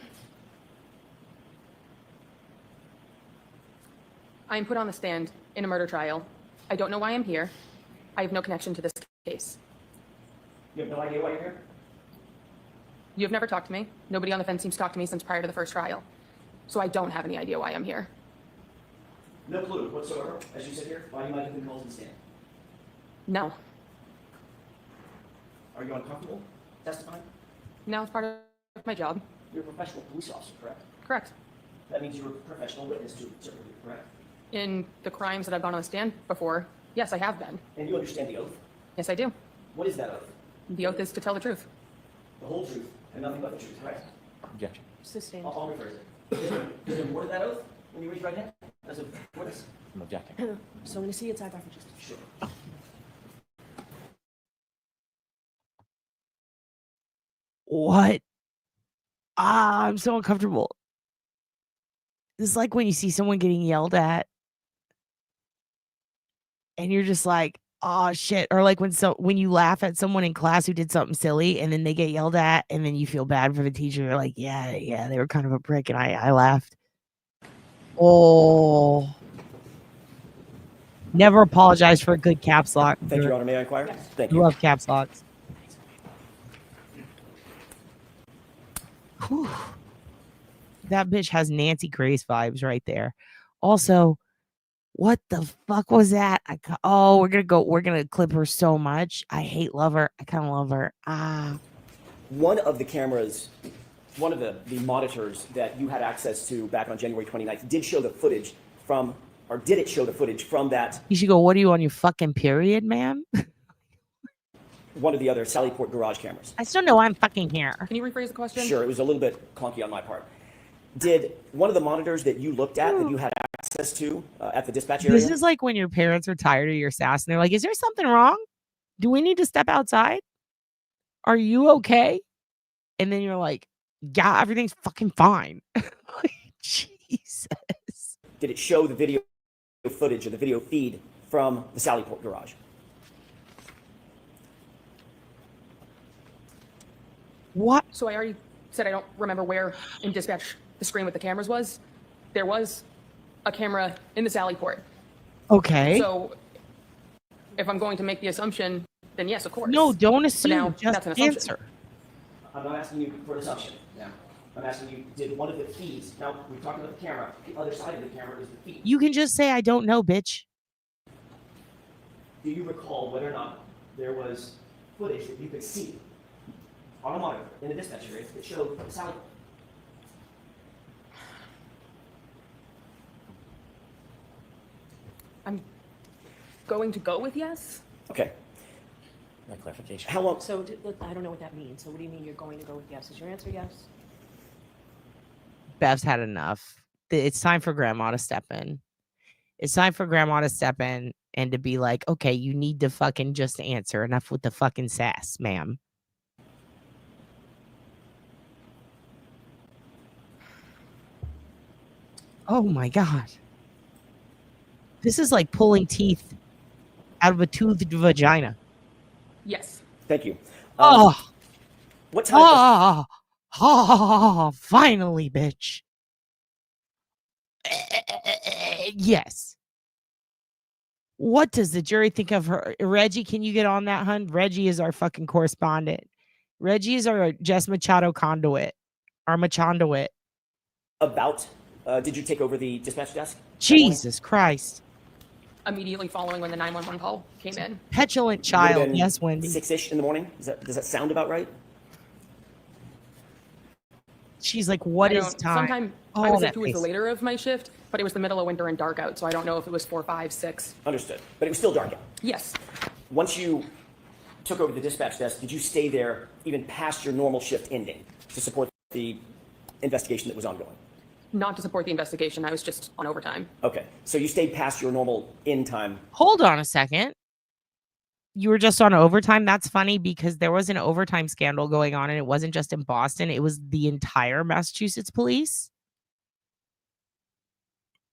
I am put on the stand in a murder trial. I don't know why I'm here. I have no connection to this case. You have no idea why you're here? You have never talked to me. Nobody on the fence seems to talk to me since prior to the first trial. So I don't have any idea why I'm here. No clue whatsoever, as you sit here, why you might have been called to the stand. No. Are you uncomfortable testifying? No, it's part of my job. You're a professional police officer, correct? Correct. That means you're a professional witness to certain people, correct? In the crimes that I've gone on the stand before, yes, I have been. And you understand the oath? Yes, I do. What is that oath? The oath is to tell the truth. The whole truth, and nothing but the truth, correct? Objection. Sustained. I'll rephrase it. Does it word that oath when you raise your right hand? As a witness? I'm objecting. So I'm going to see you outside for just Sure. What? I'm so uncomfortable. This is like when you see someone getting yelled at and you're just like, oh shit. Or like when you laugh at someone in class who did something silly and then they get yelled at and then you feel bad for the teacher. You're like, yeah, they were kind of a prick and I laughed. Oh. Never apologize for a good caps lock. Thank you, Your Honor. May I inquire? Thank I you. love caps locks. Whew. That bitch has Nancy Grace vibes right there. Also, what the fuck was that? We're gonna clip her so much. I love her. I kind of love her. One of the cameras, one of the monitors that you had access to back on January 29th did show the footage from, or did it show the footage from that? You should go, what are you on your fucking period, ma'am? One of the other Sally Port garage cameras. I still know I'm fucking here. Can you rephrase the question? Sure, it was a little bit clunky on my part. Did one of the monitors that you looked at, that you had access to at the dispatch area? This is like when your parents are tired of your sass and they're like, is there something wrong? Do we need to step outside? Are you okay? And then you're like, yeah, everything's fucking fine. Jesus. Did it show the video footage or the video feed from the Sally Port garage? What? So I already said I don't remember where in dispatch the screen with the cameras was. There was a camera in the Sally Port. Okay. So if I'm going to make the assumption, then yes, of course. No, don't But assume. now, Just that's an assumption. answer. I'm not asking you for an assumption. Yeah. I'm asking you, did one of the feeds, now we talked about the camera, the other side of the camera is the feed. You can just say, I don't know, bitch. Do you recall whether or not there was footage that you could see on a monitor in the dispatch area that showed the Sally Port? I'm going to go with yes. Okay. No clarification. How long? So I don't know what that means. So what do you mean you're going to go with yes? Is your answer yes? Bev's had enough. It's time for grandma to step in. It's time for grandma to step in and to be like, okay, you need to fucking just answer. Enough with the fucking sass, ma'am. Oh my God. This is like pulling teeth out of a toothed vagina. Yes. Thank you. Oh. What type Oh, finally, bitch. Yes. What does the jury think of her? Reggie, can you get on that, hun? Reggie is our fucking correspondent. Reggie is our Jess Machado conduit. Our Machandoit. About, did you take over the dispatch desk? Jesus Christ. Immediately following when the 911 call came in. Petulant Would've child. been Yes, Wendy. 6-ish in the morning? Does that sound about right? She's like, what I is don't- time? Sometime I Oh, would say that 2 was the face. later of my shift, but it was the middle of winter and dark out, so I don't know if it was 4, 5, 6. Understood. But it was still dark out. Yes. Once you took over the dispatch desk, did you stay there even past your normal shift ending to support the investigation that was ongoing? Not to support the investigation. I was just on overtime. Okay. So you stayed past your normal end time. Hold on a second. You were just on overtime? That's funny because there was an overtime scandal going on and it wasn't just in Boston. It was the entire Massachusetts police.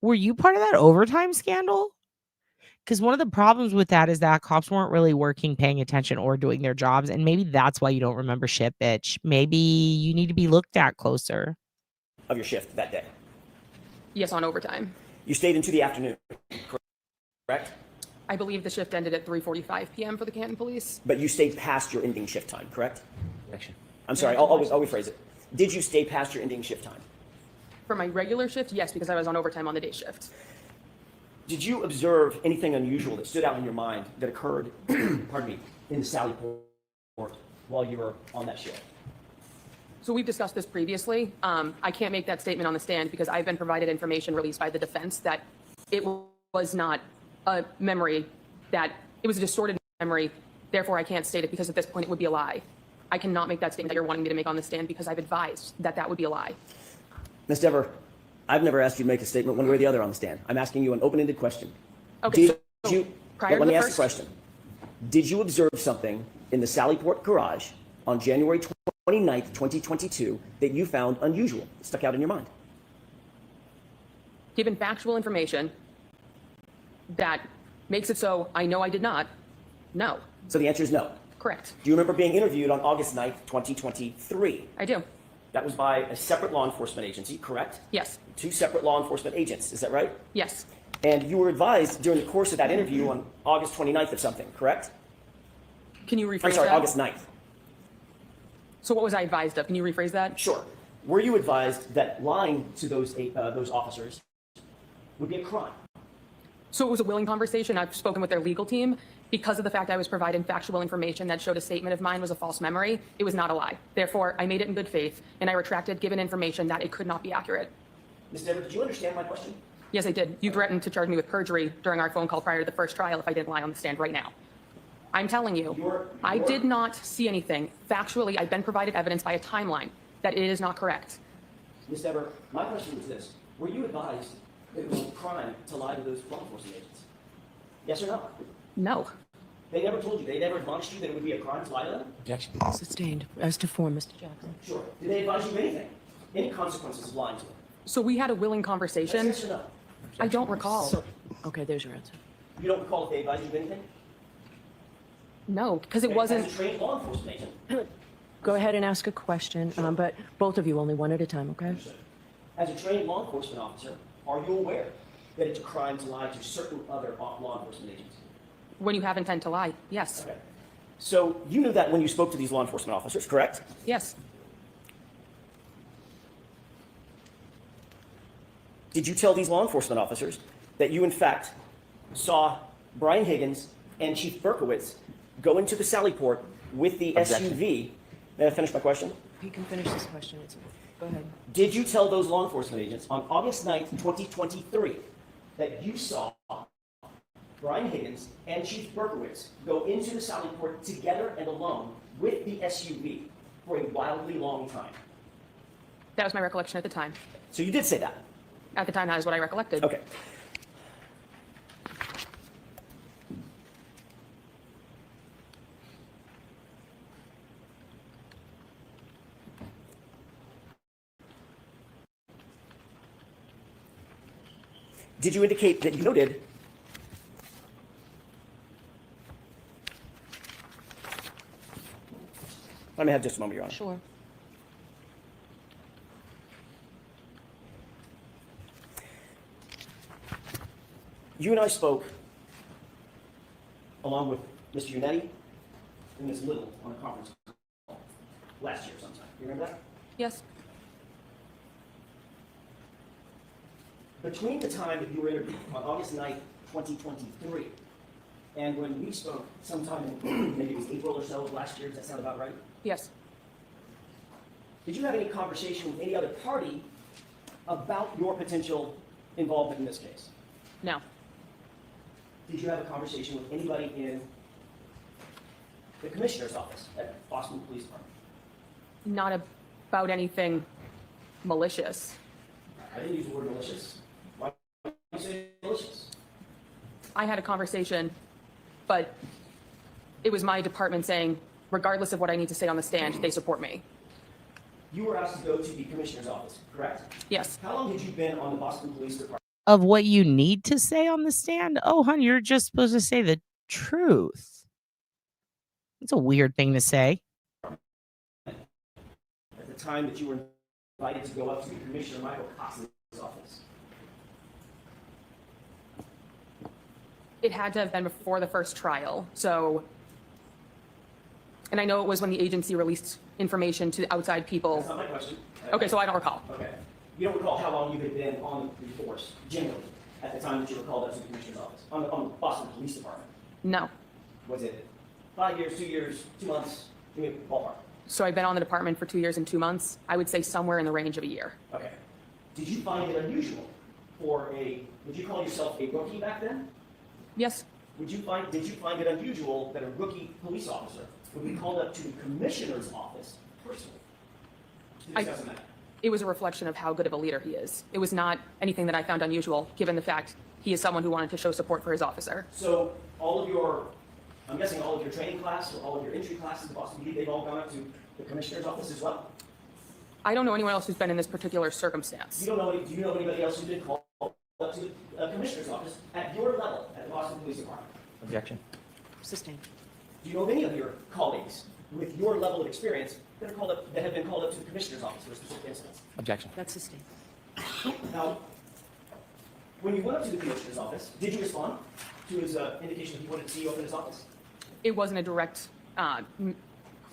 Were you part of that overtime scandal? Because one of the problems with that is that cops weren't really working, paying attention, or doing their jobs. And maybe that's why you don't remember shit, bitch. Maybe you need to be looked at closer. Of your shift that day. Yes, on overtime. You stayed into the afternoon, correct? I believe the shift ended at 3:45 p.m. for the Canton Police. But you stayed past your ending shift time, correct? Correction. I'm sorry, I'll rephrase it. Did you stay past your ending shift time? For my regular shift, yes, because I was on overtime on the day shift. Did you observe anything unusual that stood out in your mind that occurred, pardon me, in the Sally Port while you were on that shift? So we've discussed this previously. I can't make that statement on the stand because I've been provided information released by the defense that it was not a memory, that it was a distorted memory. Therefore, I can't state it because at this point it would be a lie. I cannot make that statement that you're wanting me to make on the stand because I've advised that that would be a lie. Ms. Dever, I've never asked you to make a statement one way or the other on the stand. I'm asking you an open-ended question. Okay, Did you, prior to let the me ask first- the question. Did you observe something in the Sallyport garage on January 29th, 2022 that you found unusual, stuck out in your mind? Given factual information that makes it so I know I did not, no. So the answer is no. Correct. Do you remember being interviewed on August 9th, 2023? I do. That was by a separate law enforcement agency, correct? Yes. 2 separate law enforcement agents, is that right? Yes. And you were advised during the course of that interview on August 29th of something, correct? Can you rephrase I'm sorry, that? August 9th. So what was I advised of? Can you rephrase that? Sure. Were you advised that lying to those officers would be a crime? So it was a willing conversation. I've spoken with their legal team. Because of the fact I was providing factual information that showed a statement of mine was a false memory, it was not a lie. Therefore, I made it in good faith, and I retracted given information that it could not be accurate. Ms. Dever, did you understand my question? Yes, I did. You threatened to charge me with perjury during our phone call prior to the first trial if I didn't lie on the stand right now. I'm telling you, I did not see anything. Factually, I've been provided evidence by a timeline that it is not correct. Ms. Dever, my question is this. Were you advised that it was a crime to lie to those law enforcement agents? Yes or no? No. They never told you, they never admonished you that it would be a crime to lie to them? Objection. Sustained. As to form, Mr. Jackson. Sure. Did they advise you of anything? Any consequences of lying to them? So we had a willing conversation. Yes or no? I don't recall. Okay, there's your answer. You don't recall if they advised you of anything? No, because it wasn't. As a trained law enforcement agent. Go ahead and ask a question, but both of you only one at a time, okay? As a trained law enforcement officer, are you aware that it's a crime to lie to certain other law enforcement agents? When you have intent to lie, yes. Okay. So you knew that when you spoke to these law enforcement officers, correct? Yes. Did you tell these law enforcement officers that you, in fact, saw Brian Higgins and Chief Berkowitz go into the Sallyport with the Objection. SUV? May I finish my question? You can finish this question. Go ahead. Did you tell those law enforcement agents on August 9th, 2023, that you saw Brian Higgins, and Chief Berkowitz go into the Sally Port together and alone with the SUV for a wildly long time. That was my recollection at the time. So you did say that? At the time, that is what I recollected. Okay. Did you indicate that you noted let me have just a moment, Your Honor. Sure. You and I spoke, along with Mr. Unetti and Ms. Little, on a conference call last year sometime. You remember that? Yes. Between the time that you were interviewed on August 9th, 2023, and when we spoke sometime in maybe it was April or so of last year, does that sound about right? Yes. Did you have any conversation with any other party about your potential involvement in this case? No. Did you have a conversation with anybody in the commissioner's office at Boston Police Department? Not about anything malicious. I didn't use the word malicious. Why did you say malicious? I had a conversation, but it was my department saying, regardless of what I need to say on the stand, they support me. You were asked to go to the commissioner's office, correct? Yes. How long had you been on the Boston Police Department? Of what you need to say on the stand? Oh, honey, you're just supposed to say the truth. It's a weird thing to say. At the time that you were invited to go up to Commissioner Michael Cox's office. It had to have been before the first trial, so... And I know it was when the agency released information to outside people. That's not my question. Okay, so I don't recall. Okay. You don't recall how long you had been on the force, generally, at the time that you were called up to the Commissioner's office, on the Boston Police Department? No. Was it 5 years, 2 years, 2 months? Give me a ballpark. So I've been on the department for 2 years and 2 months. I would say somewhere in the range of a year. Okay. Did you find it unusual would you call yourself a rookie back then? Yes. Did you find it unusual that a rookie police officer would be called up to the Commissioner's office personally to discuss a matter? It was a reflection of how good of a leader he is. It was not anything that I found unusual, given the fact he is someone who wanted to show support for his officer. So I'm guessing all of your training class or all of your entry classes in Boston PD, they've all gone up to the Commissioner's office as well? I don't know anyone else who's been in this particular circumstance. Do you know anybody else who's been called up to the Commissioner's office at your level at the Boston Police Department? Objection. Sustained. Do you know of any of your colleagues with your level of experience that have been called up to the Commissioner's office for a specific instance? Objection. That's sustained. Now, when you went up to the Commissioner's office, did you respond to his indication that he wanted to see you up in his office? It wasn't a direct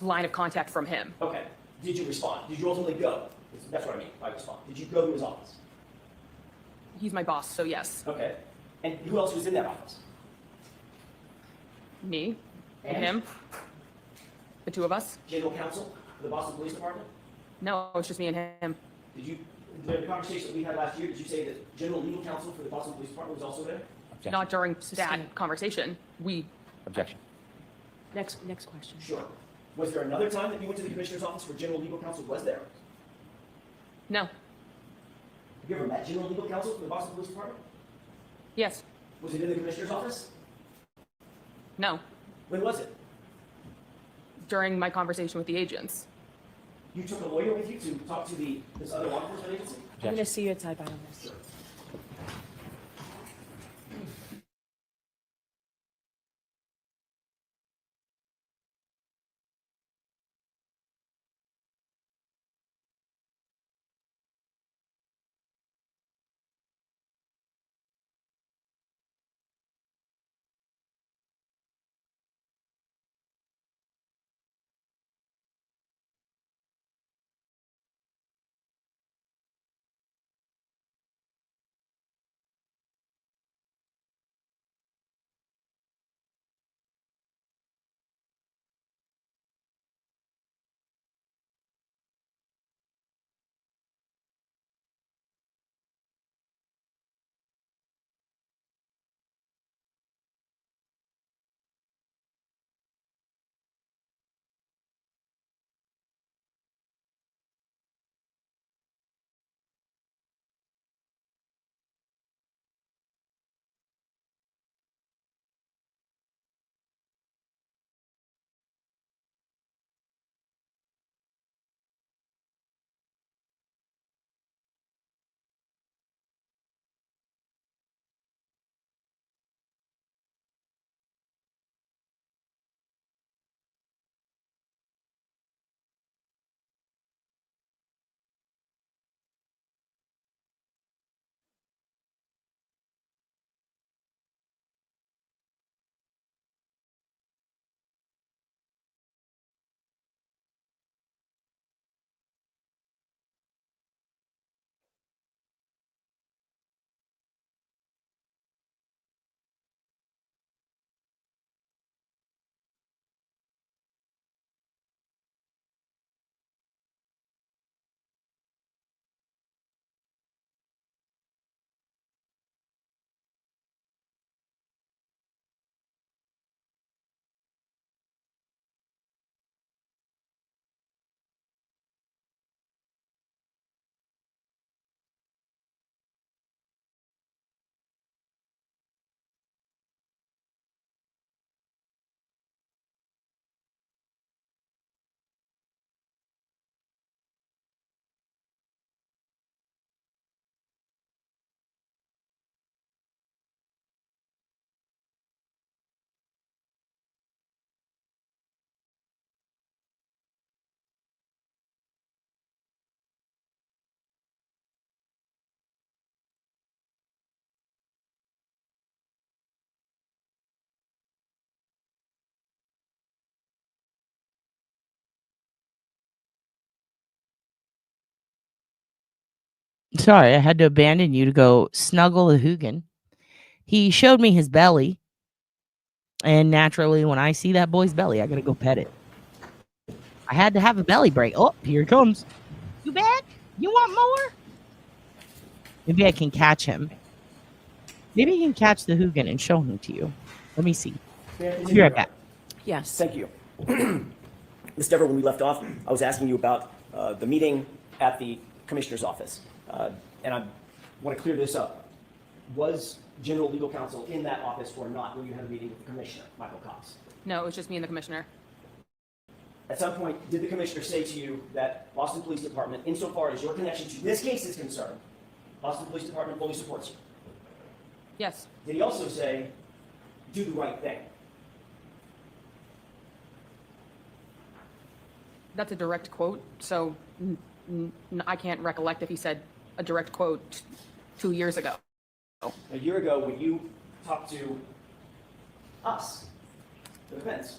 line of contact from him. Okay. Did you respond? Did you ultimately go? That's what I mean by respond. Did you go to his office? He's my boss, so yes. Okay. And who else was in that office? Me and And? him. The two of us. General counsel of the Boston Police Department? No, it was just me and him. The conversation that we had last year, did you say that general legal counsel for the Boston Police Department was also there? Objection. Not during that conversation. Objection. Next question. Sure. Was there another time that you went to the Commissioner's office where general legal counsel was there? No. Have you ever met general legal counsel for the Boston Police Department? Yes. Was it in the Commissioner's office? No. When was it? During my conversation with the agents. You took a lawyer with you to talk to this other law enforcement agency? I'm going to see you at side on this. Sure. Sorry, I had to abandon you to go snuggle the Hugin. He showed me his belly. And naturally, when I see that boy's belly, I gotta go pet it. I had to have a belly break. Oh, here it comes. You back? You want more? Maybe I can catch him. Maybe I can catch the Hugin and show him to you. Let me see. Be right back. Yes. Thank you. Ms. Dever, when we left off, I was asking you about the meeting at the commissioner's office. And I want to clear this up. Was general legal counsel in that office or not when you had a meeting with the commissioner, Michael Cox? No, it was just me and the commissioner. At some point, did the commissioner say to you that Boston Police Department, insofar as your connection to this case is concerned, Boston Police Department fully supports you? Yes. Did he also say, do the right thing? That's a direct quote, so I can't recollect if he said a direct quote 2 years ago. A year ago, when you talked to us, the defense,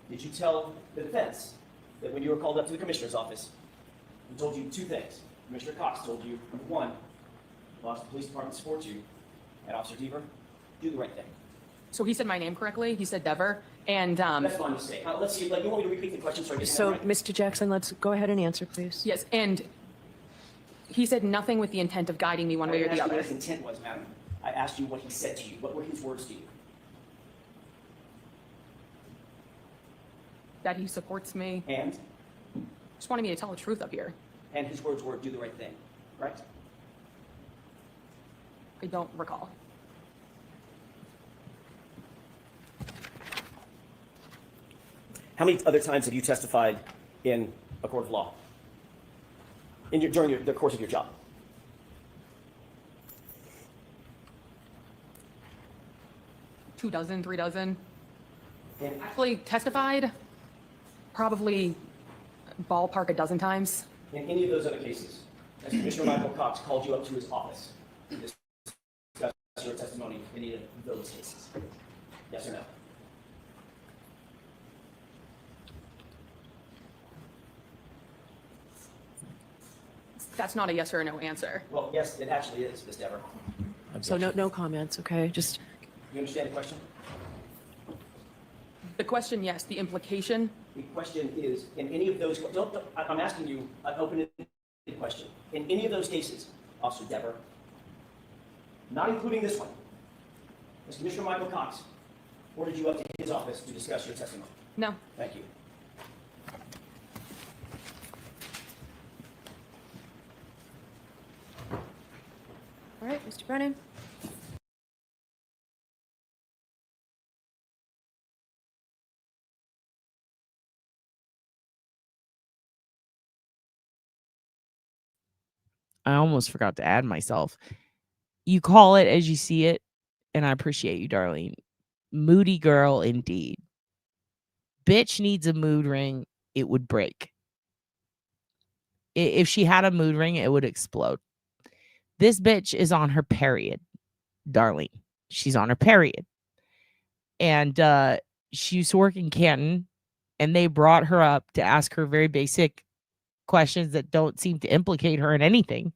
did you tell the defense that when you were called up to the commissioner's office, he told you two things? Commissioner Cox told you, number one, Boston Police Department supports you, and Officer Deaver, do the right thing. So he said my name correctly. He said Dever, and That's my mistake. Let's see. Like, you want me to repeat the question so I get that right? Mr. Jackson, let's go ahead and answer, please. yes, and he said nothing with the intent of guiding me one way or I the asked you other. what his intent was, madam. I asked you what he said to you. What were his words to you? That he supports me. And? Just wanted me to tell the truth up here. And his words were, do the right thing, right? I don't recall. How many other times have you testified in a court of law during the course of your job? Two dozen, 3 dozen. And Actually testified probably ballpark a dozen times. in any of those other cases, has Commissioner Michael Cox called you up to his office to discuss your testimony in any of those cases? Yes or no? That's not a yes or a no answer. Well, yes, it actually is, Ms. Dever. So no comments, okay? Just You understand the question? The question, yes. The implication, The question is, in any of those, I'm asking you an open-ended question. In any of those cases, Officer Dever, not including this one, has Commissioner Michael Cox ordered you up to his office to discuss your testimony? no. Thank you. all right, Mr. Brennan. I almost forgot to add myself. You call it as you see it, and I appreciate you, Darlene. Moody girl indeed. Bitch needs a mood ring, it would break. If she had a mood ring, it would explode. This bitch is on her period, Darlene. She's on her period. And she used to work in Canton, and they brought her up to ask her very basic questions that don't seem to implicate her in anything.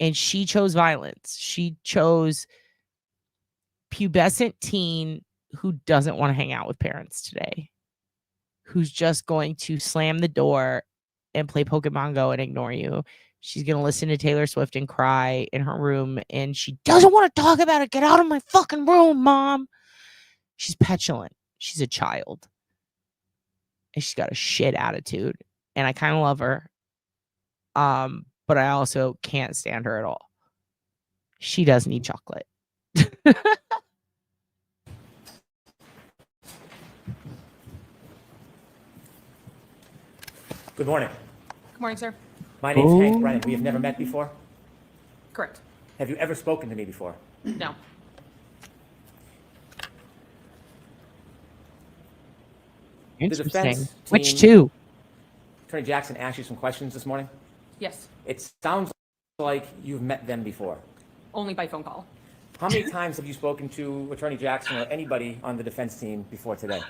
And she chose violence. She chose pubescent teen who doesn't want to hang out with parents today, who's just going to slam the door and play Pokemon Go and ignore you. She's going to listen to Taylor Swift and cry in her room, and she doesn't want to talk about it. Get out of my fucking room, Mom. She's petulant. She's a child. And she's got a shit attitude. And I kind of love her. But I also can't stand her at all. She does need chocolate. Good morning. Good morning, sir. My name's Hank Brennan. We have never met before. Correct. Have you ever spoken to me before? No. Interesting. defense Which team- two? Attorney Jackson asked you some questions this morning. Yes. It sounds like you've met them before. Only by phone call. How many times have you spoken to Attorney Jackson or anybody on the defense team before today?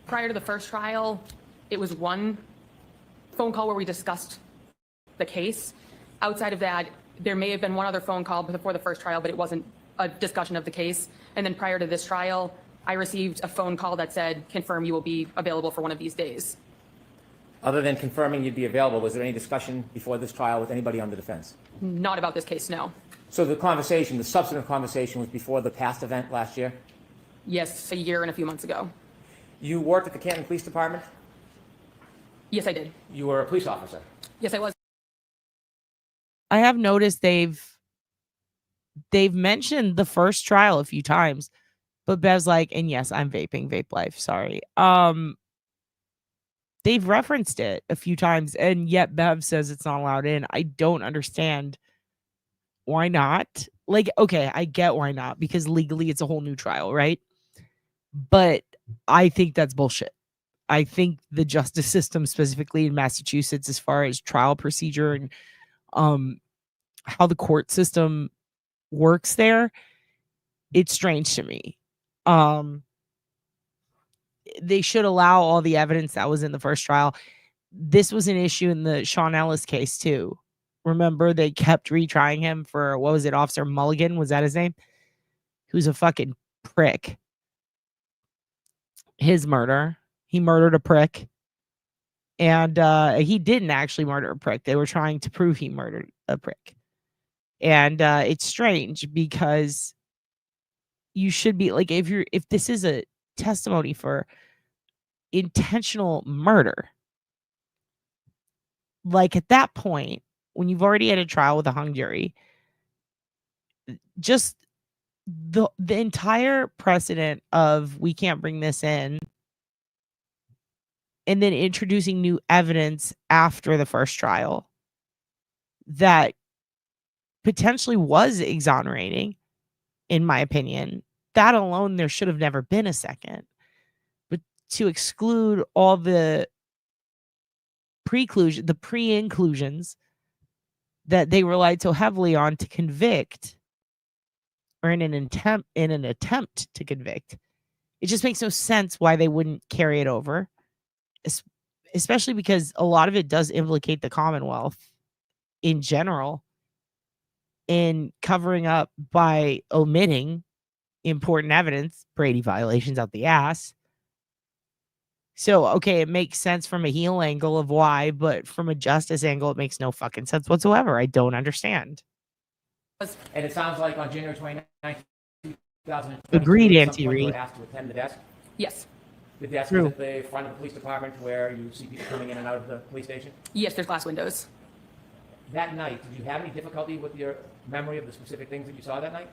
Prior to the first trial, it was one phone call where we discussed the case. Outside of that, There may have been one other phone call before the first trial, but it wasn't a discussion of the case. And then prior to this trial, I received a phone call that said, confirm you will be available for one of these days. Other than confirming you'd be available, was there any discussion before this trial with anybody on the defense? Not about this case, no. So the conversation, the substantive conversation was before the past event last year? Yes, a year and a few months ago. You worked at the Canton Police Department? Yes, I did. You were a police officer? Yes, I was. I have noticed they've mentioned the first trial a few times, but Bev's like, and yes, I'm vaping, vape life. Sorry. They've referenced it a few times, and yet Bev says it's not allowed in. I don't understand why not. Like, okay, I get why not, because legally it's a whole new trial, right? But I think that's bullshit. I think the justice system, specifically in Massachusetts, as far as trial procedure and how the court system works there, it's strange to me. They should allow all the evidence that was in the first trial. This was an issue in the Sean Ellis case too. Remember, they kept retrying him for, what was it, Officer Mulligan? Was that his name? Who's a fucking prick. His murder. He murdered a prick. And he didn't actually murder a prick. They were trying to prove he murdered a prick. And it's strange because you should be like, if this is a testimony for intentional murder, like at that point, when you've already had a trial with a hung jury, just the entire precedent of we can't bring this in and then introducing new evidence after the first trial that potentially was exonerating, in my opinion, that alone, there should have never been a second. But to exclude all the pre-inclusions that they relied so heavily on to convict, or in an attempt to convict, it just makes no sense why they wouldn't carry it over, especially because a lot of it does implicate the Commonwealth in general in covering up by omitting important evidence, Brady violations out the ass. So, okay, it makes sense from a heel angle of why, but from a justice angle, it makes no fucking sense whatsoever. I don't understand. And it sounds like on January 29th, 2020, Agreed, you Auntie were Reed. asked to attend the desk. Yes. The desk True. is at the front of the police department where you see people coming in and out of the police station. Yes, there's glass windows. That night, did you have any difficulty with your memory of the specific things that you saw that night?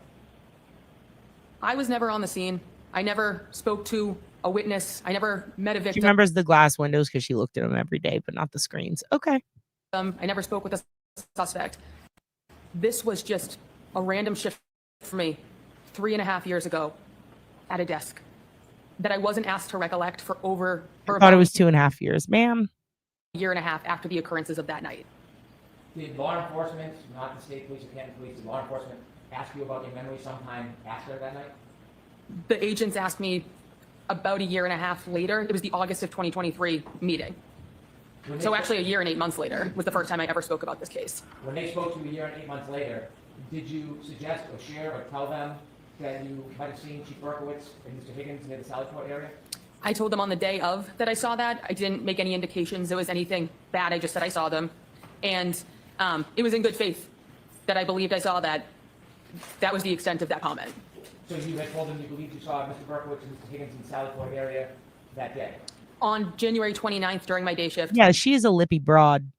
I was never on the scene. I never spoke to a witness. I never met a She victim. remembers the glass windows because she looked at them every day, but not the screens. Okay. I never spoke with a suspect. This was just a random shift for me 3.5 years ago at a desk that I wasn't asked to recollect for I thought it was 2.5 years. Ma'am. a year and a half after the occurrences of that night. Did law enforcement, not the state police or Canton police, did law enforcement ask you about your memory sometime after that night? The agents asked me about a year and a half later. It was the August of 2023 meeting. So actually a year and 8 months later was the first time I ever spoke about this case. When they spoke to you a year and 8 months later, did you suggest or share or tell them that you might have seen Chief Berkowitz and Mr. Higgins near the Sallyport area? I told them on the day of that I saw that. I didn't make any indications there was anything bad. I just said I saw them. And it was in good faith that I believed I saw that. That was the extent of that comment. So you had told them you believed you saw Mr. Berkowitz and Mr. Higgins in the Sallyport area that day? On January 29th during my day shift. Yeah, she is a lippy broad.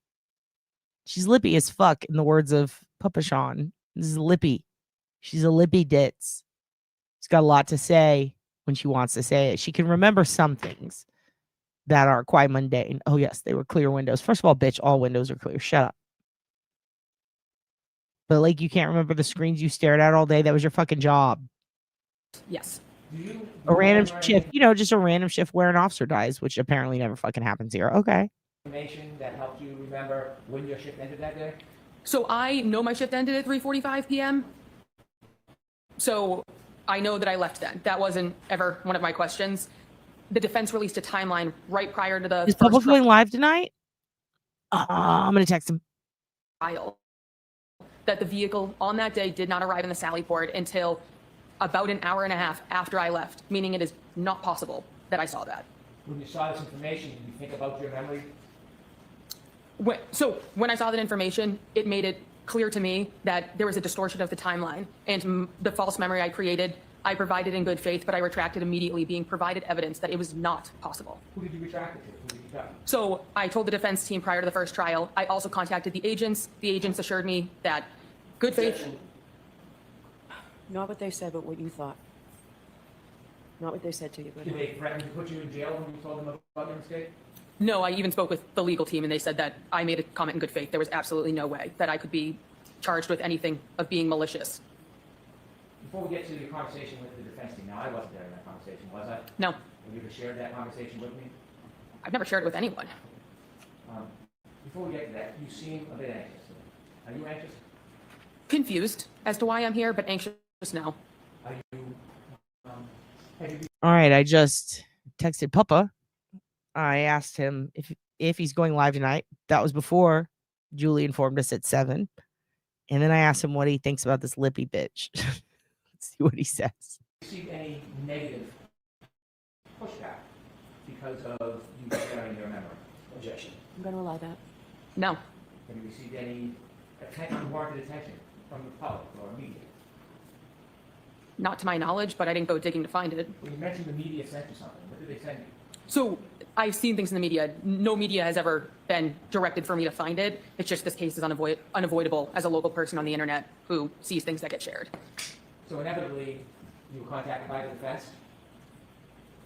She's lippy as fuck, in the words of Papa Sean. This is lippy. She's a lippy ditz. She's got a lot to say when she wants to say it. She can remember some things that are quite mundane. Oh, yes, they were clear windows. First of all, bitch, all windows are clear. Shut up. But, like, you can't remember the screens you stared at all day. That was your fucking job. Yes. A random shift, just a random shift where an officer dies, which apparently never fucking happens here. Okay. Information that helped you remember when your shift ended that day? So I know my shift ended at 3:45 p.m. So I know that I left then. That wasn't ever one of my questions. The defense released a timeline right prior to the Is Public going live tonight? I'm going to text him. trial. that the vehicle on that day did not arrive in the Sally Port until about an hour and a half after I left, meaning it is not possible that I saw that. When you saw this information, did you think about your memory? So when I saw that information, it made it clear to me that there was a distortion of the timeline, and the false memory I created, I provided in good faith, but I retracted immediately, being provided evidence that it was not possible. Who did you retract it to? Who did you tell? So I told the defense team prior to the first trial. I also contacted the agents. The agents assured me that good faith. Not what they said, but what you thought. Not what they said to you, but. Did they threaten to put you in jail when you told them about your mistake? No, I even spoke with the legal team, and they said that I made a comment in good faith. There was absolutely no way that I could be charged with anything of being malicious. Before we get to your conversation with the defense team, now I wasn't there in that conversation, was I? No. Have you ever shared that conversation with me? I've never shared it with anyone. Before we get to that, you seem a bit anxious. Are you anxious? Confused as to why I'm here, but anxious now. Are you, All right, I just texted Papa. I asked him if he's going live tonight. That was before Julie informed us at 7. And then I asked him what he thinks about this Lippy bitch. Let's see what he says. received any negative pushback because of you sharing your memory? Objection. I'm going to allow that. No. Have you received any unwarranted attention from the public or media? Not to my knowledge, but I didn't go digging to find it. When you mentioned the media sent you something, what did they send you? So I've seen things in the media. No media has ever been directed for me to find it. It's just this case is unavoidable as a local person on the internet who sees things that get shared. So inevitably, you were contacted by the defense?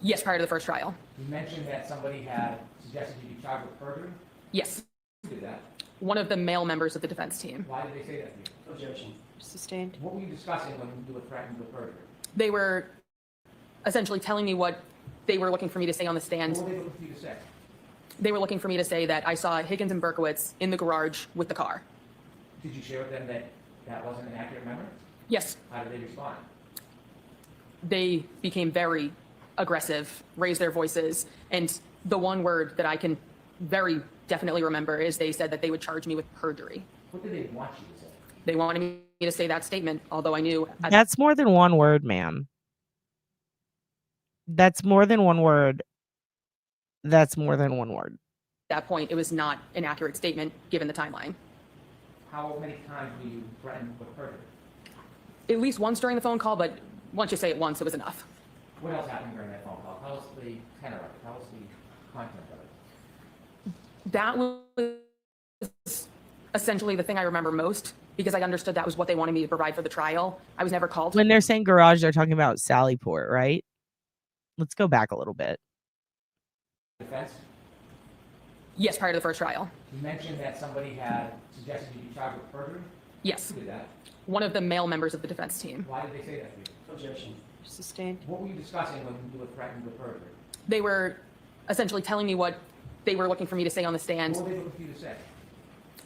Yes, prior to the first trial. You mentioned that somebody had suggested you be charged with perjury? Yes. Who did that? One of the male members of the defense team. Why did they say that to you? Objection. Sustained. What were you discussing when you were threatened with perjury? They were essentially telling me what they were looking for me to say on the stand. What were they looking for you to say? They were looking for me to say that I saw Higgins and Berkowitz in the garage with the car. Did you share with them that that wasn't an accurate memory? Yes. How did they respond? They became very aggressive, raised their voices, and the one word that I can very definitely remember is they said that they would charge me with perjury. What did they want you to say? They wanted me to say that statement, although I knew... That's more than one word, ma'am. That's more than one word. That's more than one word. At that point, it was not an accurate statement given the timeline. How many times were you threatened with perjury? At least once during the phone call, but once you say it once, it was enough. What else happened during that phone call? Tell us the tenor of it. Tell us the content of it. That was essentially the thing I remember most because I understood that was what they wanted me to provide for the trial. I was never called. When they're saying garage, they're talking about Sallyport, right? Let's go back a little bit. Defense? Yes, prior to the first trial. You mentioned that somebody had suggested you be charged with perjury? Yes. Who did that? One of the male members of the defense team. Why did they say that to you? Objection. Sustained. What were you discussing when you were threatened with perjury? They were essentially telling me what they were looking for me to say on the stand. What were they looking for you to say?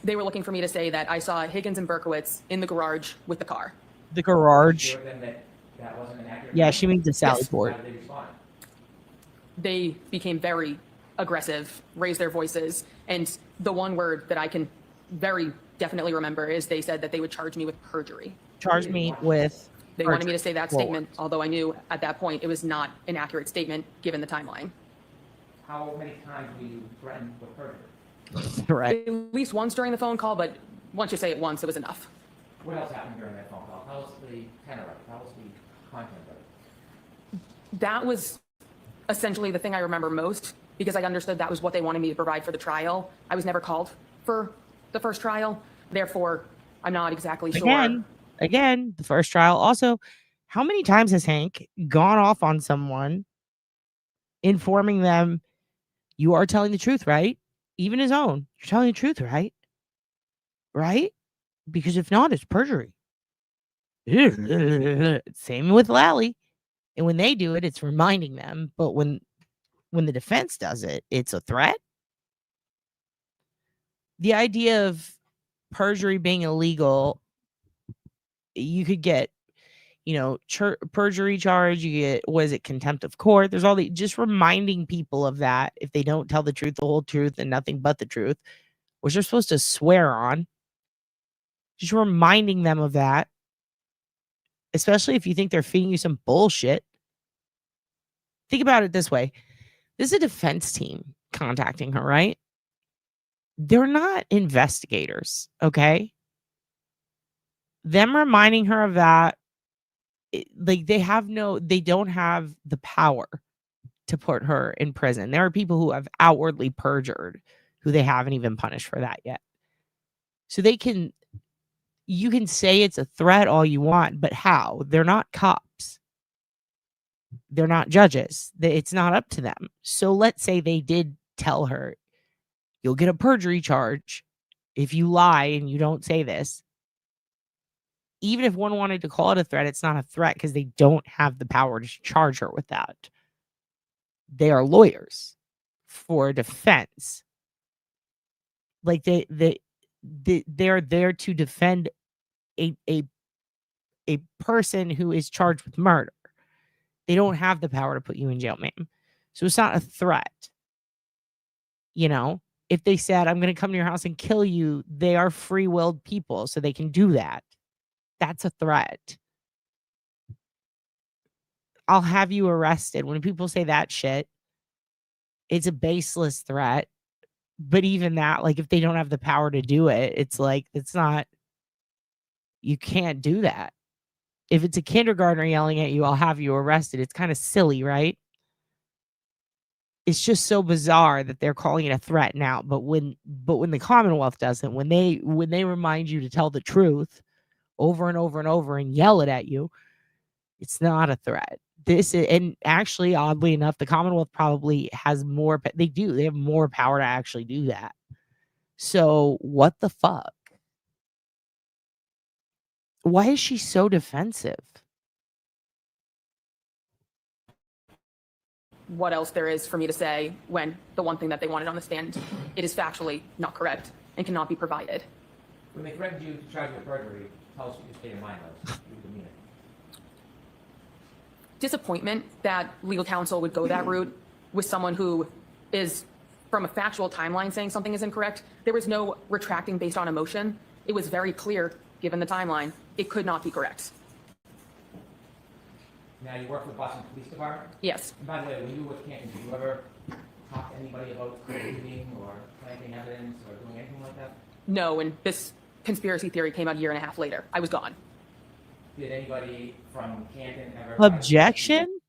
They were looking for me to say that I saw Higgins and Berkowitz in the garage with the car. The garage. Share with them that that wasn't an accurate Yeah, memory? she means the Sallyport. How did they respond? They became very aggressive, raised their voices, and the one word that I can very definitely remember is they said that they would charge me with perjury. Charge me with. They wanted me to say that perjury. statement, although I knew at that point it was not an accurate statement given the timeline. How many times were you threatened with perjury? Right. At least once during the phone call, but once you say it once, it was enough. What else happened during that phone call? Tell us the tenor of it. Tell us the content of it. That was essentially the thing I remember most because I understood that was what they wanted me to provide for the trial. I was never called for the first trial. Therefore, I'm not exactly sure. Again, the first trial. Also, how many times has Hank gone off on someone informing them you are telling the truth, right? Even his own. You're telling the truth, right? Right? Because if not, it's perjury. Same with Lally. And when they do it, it's reminding them. But when the defense does it, it's a threat. The idea of perjury being illegal, you could get, perjury charge. You get, contempt of court. There's all the, just reminding people of that if they don't tell the truth, the whole truth, and nothing but the truth, which they're supposed to swear on. Just reminding them of that, especially if you think they're feeding you some bullshit. Think about it this way. This is a defense team contacting her, right? They're not investigators, okay? Them reminding her of that, like they don't have the power to put her in prison. There are people who have outwardly perjured who they haven't even punished for that yet. So you can say it's a threat all you want, but how? They're not cops. They're not judges. It's not up to them. So let's say they did tell her, you'll get a perjury charge if you lie and you don't say this. Even if one wanted to call it a threat, it's not a threat because they don't have the power to charge her with that. They are lawyers for defense. Like they're there to defend a person who is charged with murder. They don't have the power to put you in jail, ma'am. So it's not a threat. You know, if they said, I'm going to come to your house and kill you, they are free-willed people, so they can do that. That's a threat. I'll have you arrested. When people say that shit, it's a baseless threat. But even that, like, if they don't have the power to do it, it's like, it's not, you can't do that. If it's a kindergartner yelling at you, I'll have you arrested. It's kind of silly, right? It's just so bizarre that they're calling it a threat now. But when the Commonwealth doesn't, when they remind you to tell the truth over and over and over and yell it at you, it's not a threat. And actually, oddly enough, the Commonwealth probably has more. They have more power to actually do that. So what the fuck? Why is she so defensive? What else there is for me to say when the one thing that they wanted on the stand, it is factually not correct and cannot be provided. When they threatened you to charge you with perjury, tell us what your state of mind was. You demean it. Disappointment that legal counsel would go that route with someone who is, from a factual timeline, saying something is incorrect. There was no retracting based on emotion. It was very clear, given the timeline, it could not be correct. Now, you work for the Boston Police Department? Yes. And by the way, when you were with Canton, did you ever talk to anybody about creating or planting evidence or doing anything like that? No, and this conspiracy theory came out a year and a half later. I was gone. Did anybody from Canton ever... Objection?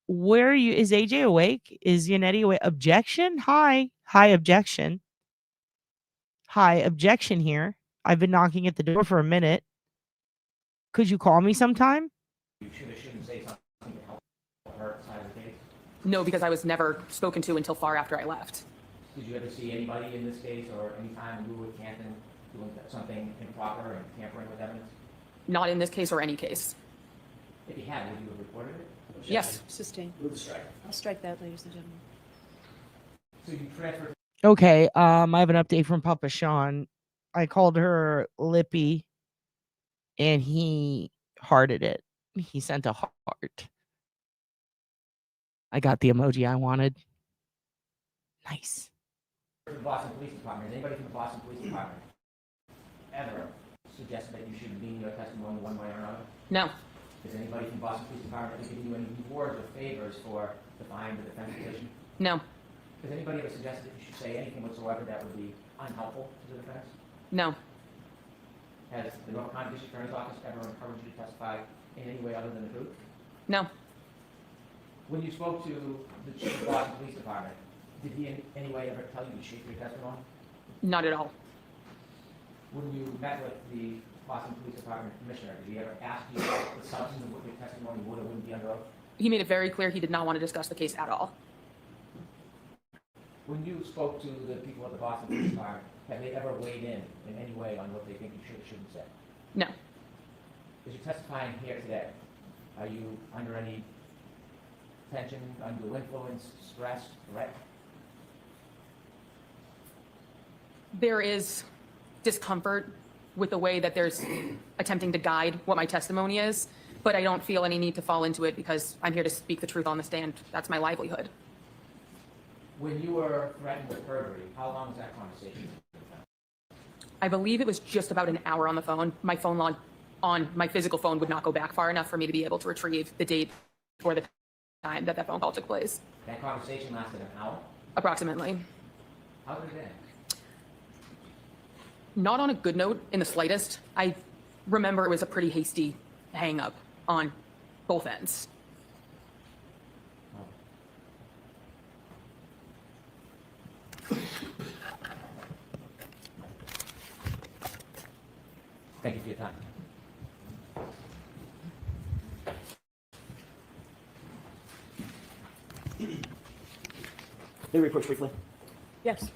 Where are you? Is AJ awake? Is Yannetti awake? Objection? Hi, objection. Hi, objection here. I've been knocking at the door for a minute. Could you call me sometime? You shouldn't say something to help her side of the case? No, because I was never spoken to until far after I left. Did you ever see anybody in this case or any time you were with Canton doing something improper and tampering with evidence? Not in this case or any case. If you had, would you have reported it? Yes. Sustain. Move the strike. I'll strike that, ladies and gentlemen. So you transferred... Okay, I have an update from Papa Sean. I called her Lippy, and he hearted it. He sent a heart. I got the emoji I wanted. Nice. The Boston Police Department. Has anybody from the Boston Police Department ever suggested that you should lean your testimony one way or another? No. Has anybody from the Boston Police Department given you any rewards or favors for defying the defense position? No. Has anybody ever suggested that you should say anything whatsoever that would be unhelpful to the defense? No. Has the North Carolina District Attorney's Office ever encouraged you to testify in any way other than the truth? No. When you spoke to the chief of the Boston Police Department, did he in any way ever tell you to shape your testimony? Not at all. When you met with the Boston Police Department Commissioner, did he ever ask you the substance of what your testimony would or wouldn't be under oath? He made it very clear he did not want to discuss the case at all. When you spoke to the people at the Boston Police Department, have they ever weighed in any way on what they think you should or shouldn't say? No. As you're testifying here today, are you under any tension, undue influence, stress, threat? There is discomfort with the way that there's attempting to guide what my testimony is, but I don't feel any need to fall into it because I'm here to speak the truth on the stand. That's my livelihood. When you were threatened with perjury, how long was that conversation? I believe it was just about an hour on the phone. My phone log on my physical phone would not go back far enough for me to be able to retrieve the date or the time that that phone call took place. That conversation lasted an hour? Approximately. How did it end? Not on a good note in the slightest. I remember it was a pretty hasty hang up on both ends. Thank you for your time. May we approach briefly? Yes.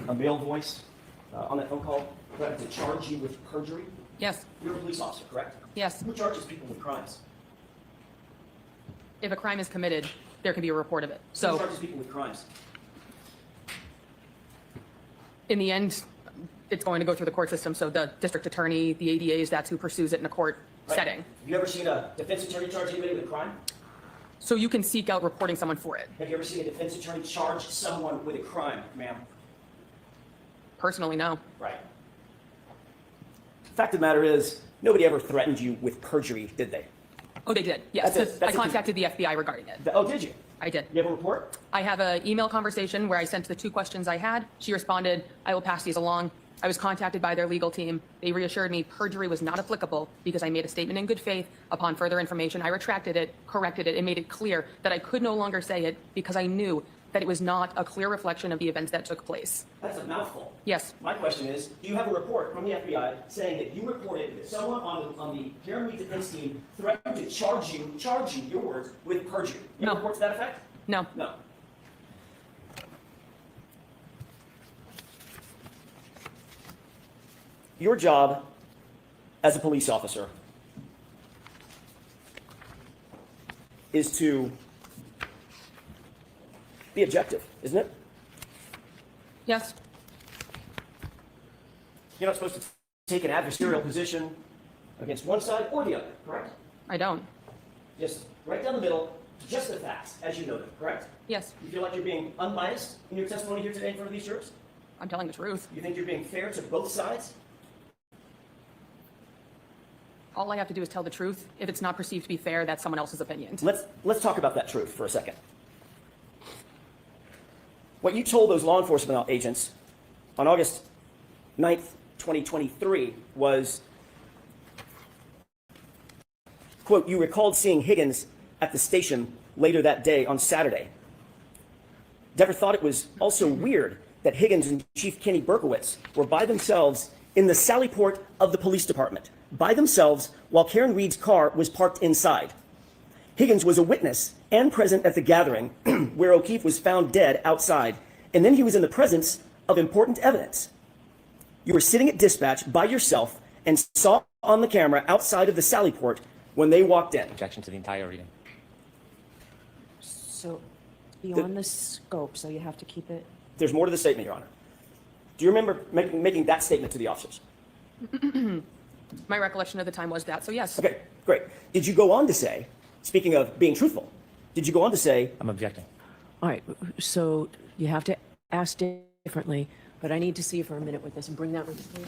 A male voice on that phone call threatened to charge you with perjury. Yes. You're a police officer, correct? Yes. Who charges people with crimes? If a crime is committed, there can be a report of it. So Who charges people with crimes? in the end, it's going to go through the court system. So the district attorney, the ADAs, that's who pursues it in a court Right. setting. Have you ever seen a defense attorney charge anybody with a crime? So you can seek out reporting someone for it. Have you ever seen a defense attorney charge someone with a crime, ma'am? Personally, no. Right. Fact of the matter is, nobody ever threatened you with perjury, did they? Oh, they did. Yes. That's it. That's I it. contacted the FBI regarding it. Oh, did you? I did. You have a report? I have an email conversation where I sent the 2 questions I had. She responded, I will pass these along. I was contacted by their legal team. They reassured me perjury was not applicable because I made a statement in good faith. Upon further information, I retracted it, corrected it, and made it clear that I could no longer say it because I knew that it was not a clear reflection of the events that took place. That's a mouthful. Yes. My question is, do you have a report from the FBI saying that you reported that someone on the Karen Reed defense team threatened to charge you, your words, with perjury? You have a report to that effect? No. No. Your job as a police officer is to be objective, isn't it? Yes. You're not supposed to take an adversarial position against one side or the other, correct? I don't. Just right down the middle, just the facts, as you know them, correct? Yes. You feel like you're being unbiased in your testimony here today in front of these jurors? I'm telling the truth. You think you're being fair to both sides? All I have to do is tell the truth. If it's not perceived to be fair, that's someone else's opinion. Let's talk about that truth for a second. What you told those law enforcement agents on August 9th, 2023 was, quote, you recalled seeing Higgins at the station later that day on Saturday. Dever thought it was also weird that Higgins and Chief Kenny Berkowitz were by themselves in the Sally Port of the police department, by themselves while Karen Reed's car was parked inside. Higgins was a witness and present at the gathering where O'Keefe was found dead outside, and then he was in the presence of important evidence. You were sitting at dispatch by yourself and saw on the camera outside of the Sally Port when they walked in. Objection to the entire reading. So beyond the scope, so you have to keep it. There's more to the statement, Your Honor. Do you remember making that statement to the officers? My recollection of the time was that, so yes. Okay, great. Did you go on to say, speaking of being truthful, did you go on to say... I'm objecting. All right, so you have to ask differently, but I need to see you for a minute with this and bring that one to me.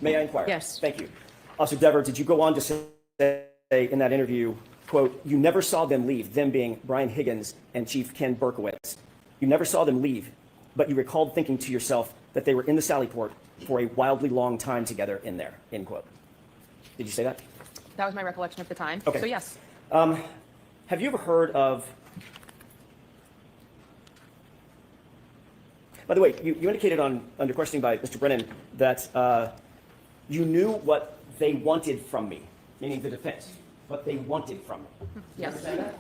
May I inquire? Yes. Thank you. Officer Dever, did you go on to say in that interview, quote, you never saw them leave, them being Brian Higgins and Chief Ken Berkowitz. You never saw them leave, but you recalled thinking to yourself that they were in the Sallyport for a wildly long time together in there, end quote. Did you say that? That was my recollection at the time. Okay. So yes. Have you ever heard of, by the way, you indicated under questioning by Mr. Brennan that you knew what they wanted from me, meaning the defense, what they wanted from me. You Yes. understand that?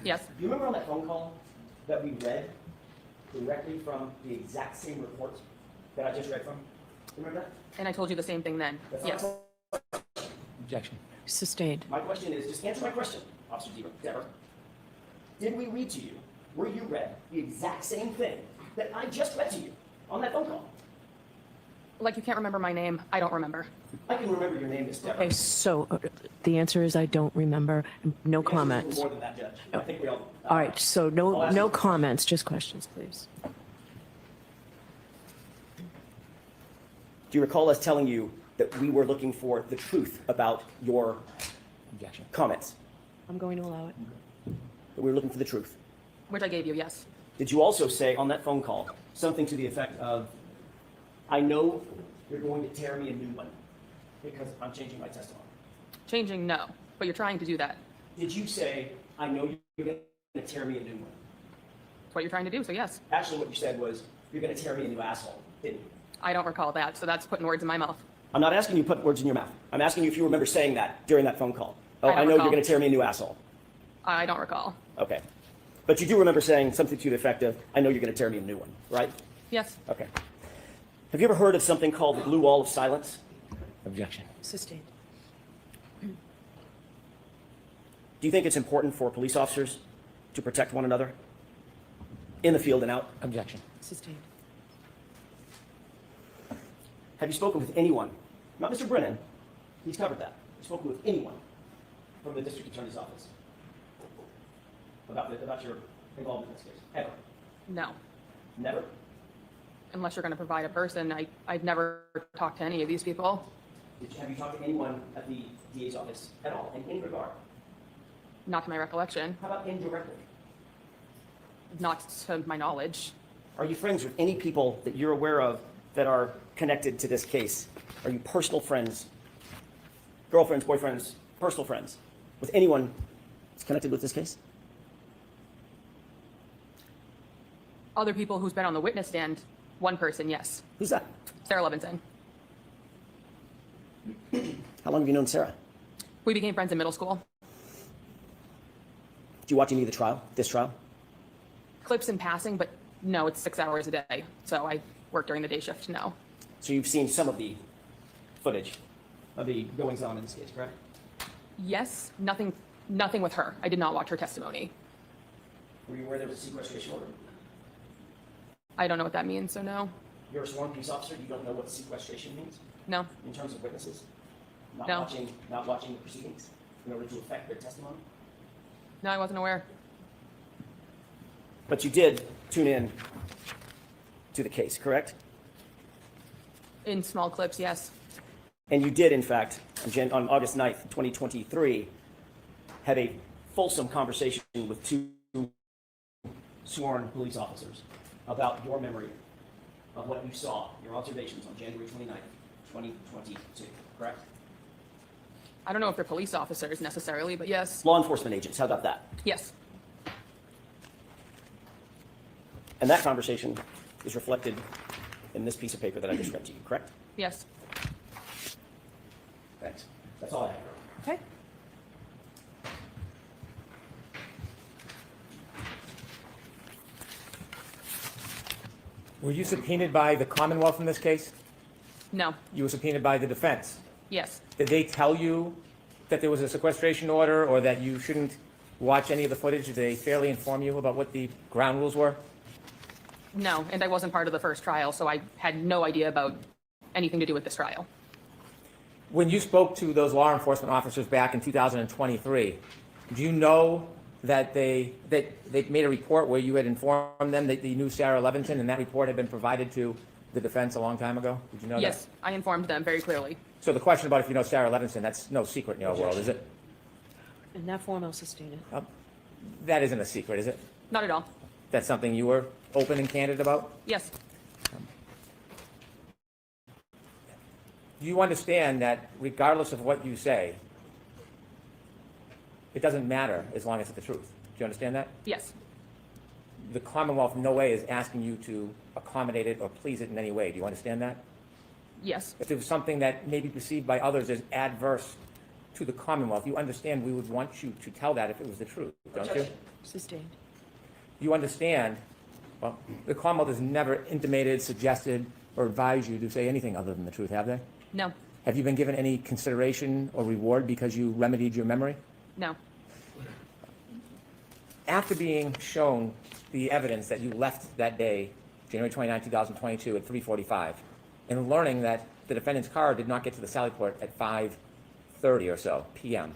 Yes. Do you remember on that phone call that we read directly from the exact same report that I just read from? Remember that? And I told you the same thing then. That's Yes. Objection. Sustained. My question is, just answer my question, Officer Dever. Did we read to you, were you read the exact same thing that I just read to you on that phone call? Like you can't remember my name, I don't remember. I can remember your name, Ms. Dever. Okay, so the answer is I don't remember. No comments. More than that, Judge. I think we all. All right, so no comments, just questions, please. Do you recall us telling you that we were looking for the truth about your comments? I'm going to allow it. That we were looking for the truth. Which I gave you, yes. Did you also say on that phone call something to the effect of, I know you're going to tear me a new one because I'm changing my testimony? Changing, no. But you're trying to do that. Did you say, I know you're going to tear me a new one? That's what you're trying to do, so yes. Actually, what you said was, you're going to tear me a new asshole, didn't you? I don't recall that, so that's putting words in my mouth. I'm not asking you to put words in your mouth. I'm asking you if you remember saying that during that phone call. Oh, I don't I know recall. you're going to tear me a new asshole. I don't recall. Okay. But you do remember saying something to the effect of, I know you're going to tear me a new one, right? Yes. Okay. Have you ever heard of something called the blue wall of silence? Objection. Sustained. Do you think it's important for police officers to protect one another in the field and out? Objection. Sustained. Have you spoken with anyone, not Mr. Brennan, he's covered that. Have you spoken with anyone from the district attorney's office about your involvement in this case? Ever? No. Never? Unless you're going to provide a person. I've never talked to any of these people. Have you talked to anyone at the DA's office at all, in any regard? Not to my recollection. How about indirectly? Not to my knowledge. Are you friends with any people that you're aware of that are connected to this case? Are you personal friends, girlfriends, boyfriends, personal friends with anyone that's connected with this case? Other people who's been on the witness stand, one person, yes. Who's that? Sarah Levinson. How long have you known Sarah? We became friends in middle school. Do you watch any of the trial, this trial? Clips in passing, but no, it's 6 hours a day. So I work during the day shift, no. So you've seen some of the footage of the goings on in this case, correct? Yes, nothing with her. I did not watch her testimony. Were you aware there was a sequestration order? I don't know what that means, so no. You're a sworn police officer, you don't know what sequestration means? No. In terms of witnesses? Not No. watching the proceedings in order to affect their testimony? No, I wasn't aware. But you did tune in to the case, correct? In small clips, yes. And you did, in fact, on August 9th, 2023, have a fulsome conversation with two sworn police officers about your memory of what you saw, your observations on January 29th, 2022, correct? I don't know if they're police officers necessarily, but yes. Law enforcement agents, how about that? Yes. And that conversation is reflected in this piece of paper that I just read to you, correct? Yes. Thanks. That's all I have. Okay. Were you subpoenaed by the Commonwealth in this case? No. You were subpoenaed by the defense. Yes. Did they tell you that there was a sequestration order or that you shouldn't watch any of the footage? Did they fairly inform you about what the ground rules were? No, and I wasn't part of the first trial, so I had no idea about anything to do with this trial. When you spoke to those law enforcement officers back in 2023, do you know that they made a report where you had informed them that you knew Sarah Levinson and that report had been provided to the defense a long time ago? Did you know that? Yes, I informed them very clearly. So the question about if you know Sarah Levinson, that's no secret in your world, is it? In that form, I'll sustain it. That isn't a secret, is it? Not at all. That's something you were open and candid about? Yes. Do you understand that regardless of what you say, it doesn't matter as long as it's the truth? Do you understand that? Yes. The Commonwealth in no way is asking you to accommodate it or please it in any way. Do you understand that? Yes. If there was something that may be perceived by others as adverse to the Commonwealth, you understand we would want you to tell that if it was the truth, don't you? Sustained. You understand, well, the Commonwealth has never intimated, suggested, or advised you to say anything other than the truth, have they? No. Have you been given any consideration or reward because you remedied your memory? No. After being shown the evidence that you left that day, January 29, 2022 at 3:45, and learning that the defendant's car did not get to the Sally Port at 5:30 or so p.m.,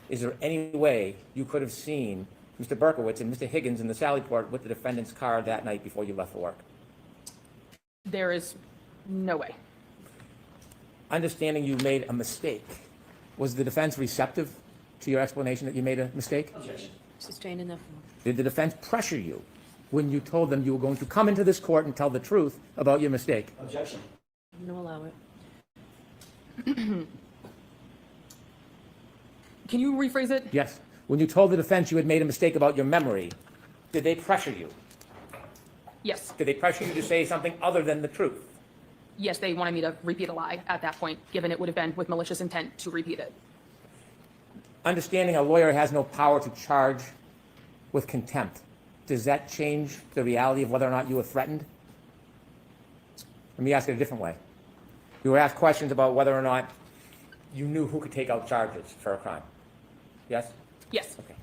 is there any way you could have seen Mr. Berkowitz and Mr. Higgins in the Sally Port with the defendant's car that night before you left for work? There is no way. Understanding you made a mistake, was the defense receptive to your explanation that you made a mistake? Objection. Sustained in that form. Did the defense pressure you when you told them you were going to come into this court and tell the truth about your mistake? Objection. No, allow it. Can you rephrase it? Yes. When you told the defense you had made a mistake about your memory, did they pressure you? Yes. Did they pressure you to say something other than the truth? Yes, they wanted me to repeat a lie at that point, given it would have been with malicious intent to repeat it. Understanding a lawyer has no power to charge with contempt, does that change the reality of whether or not you were threatened? Let me ask it a different way. You were asked questions about whether or not you knew who could take out charges for a crime. Yes? Yes. Okay.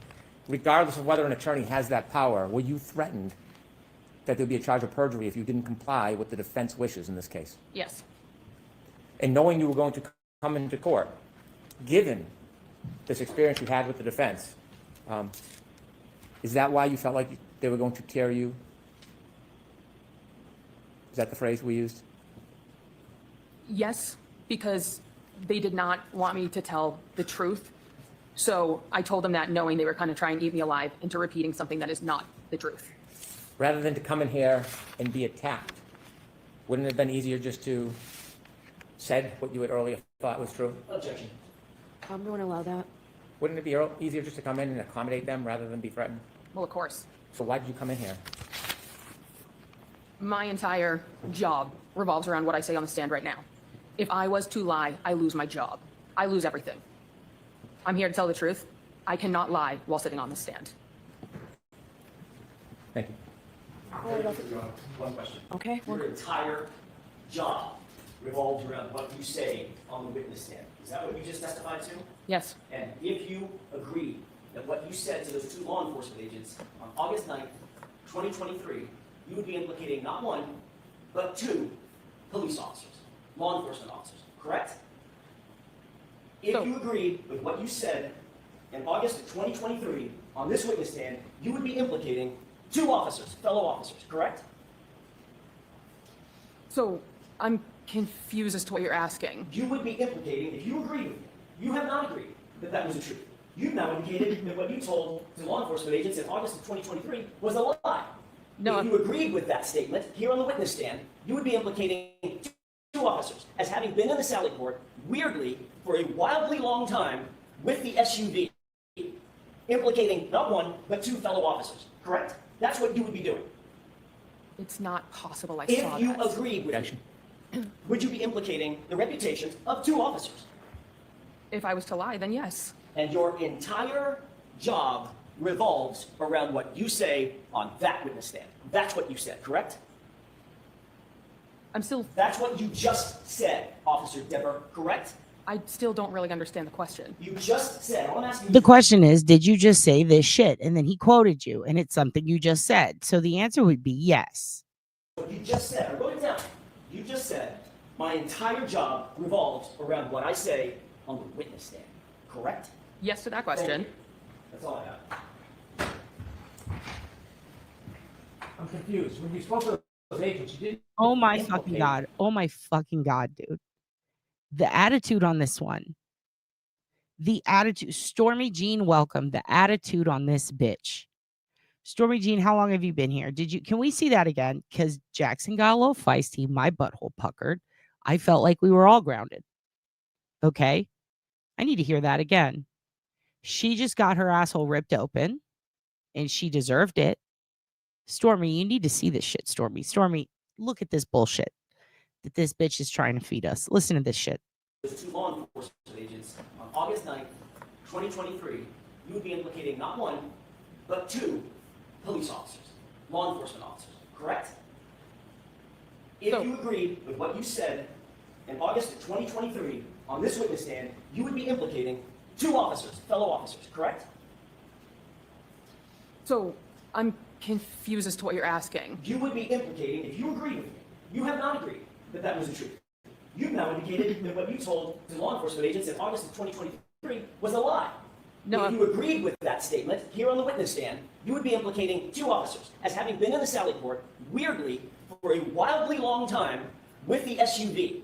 Regardless of whether an attorney has that power, were you threatened that there'd be a charge of perjury if you didn't comply with the defense wishes in this case? Yes. And knowing you were going to come into court, given this experience you had with the defense, is that why you felt like they were going to tear you? Is that the phrase we used? Yes, because they did not want me to tell the truth. So I told them that knowing they were kind of trying to eat me alive into repeating something that is not the truth. Rather than to come in here and be attacked, wouldn't it have been easier just to said what you had earlier thought was true? Objection. I'm going to allow that. Wouldn't it be easier just to come in and accommodate them rather than be threatened? Well, of course. So why did you come in here? My entire job revolves around what I say on the stand right now. If I was to lie, I lose my job. I lose everything. I'm here to tell the truth. I cannot lie while sitting on the stand. Thank you. One question. Okay. Your entire job revolves around what you say on the witness stand. Is that what you just testified to? Yes. And if you agree that what you said to those two law enforcement agents on August 9th, 2023, you would be implicating not one, but two police officers, law enforcement officers, correct? If you agreed with what you said in August of 2023 on this witness stand, you would be implicating two officers, fellow officers, correct? So I'm confused as to what you're asking. You would be implicating, if you agreed with me, you have not agreed that that was the truth. You've now indicated that what you told to law enforcement agents in August of 2023 was a lie. No, if you agreed with that statement here on the witness stand, you would be implicating two officers as having been in the Sally Port, weirdly, for a wildly long time with the SUV, implicating not one, but two fellow officers, correct? That's what you would be doing. It's not possible I If saw you that. agreed with me, would you be implicating the reputations of two officers? If I was to lie, then yes. And your entire job revolves around what you say on that witness stand. That's what you said, correct? I'm still... That's what you just said, Officer Dever, correct? I still don't really understand the question. You just said, all I'm asking you... The question is, did you just say this shit? And then he quoted you, and it's something you just said. So the answer would be yes. What you just said, I wrote it down. You just said, my entire job revolves around what I say on the witness stand, correct? Yes to that question. That's all I got. I'm confused. When you spoke to agents, you didn't Oh my fucking implicate. God. Oh my fucking God, dude. The attitude on this one. The attitude. Stormy Jean, welcome. The attitude on this bitch. Stormy Jean, how long have you been here? Can we see that again? Because Jackson got a little feisty. My butthole puckered. I felt like we were all grounded. Okay. I need to hear that again. She just got her asshole ripped open and she deserved it. Stormy, you need to see this shit, Stormy. Stormy, look at this bullshit that this bitch is trying to feed us. Listen to this shit. Two law enforcement agents on August 9th, 2023, you would be implicating not one, but two police officers, law enforcement officers, correct? If you agreed with what you said in August of 2023 on this witness stand, you would be implicating two officers, fellow officers, correct? So I'm confused as to what you're asking. You would be implicating, if you agreed with me, you have not agreed that that was the truth. You've now indicated that what you told the law enforcement agents in August of 2023 was a lie. No, if you agreed with that statement here on the witness stand, you would be implicating two officers as having been in the Sally Port, weirdly, for a wildly long time with the SUV,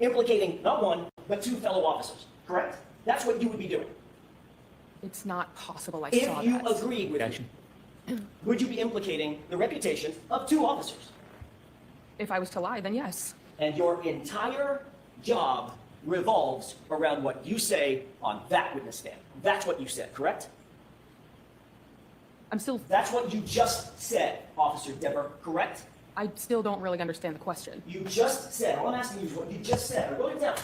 implicating not one, but two fellow officers, correct? That's what you would be doing. It's not possible I If saw you that. agreed with me, would you be implicating the reputation of two officers? If I was to lie, then yes. And your entire job revolves around what you say on that witness stand. That's what you said, correct? That's what you just said, Officer Dever, correct? I still don't really understand the question. You just said, all I'm asking you is what you just said. I wrote it down.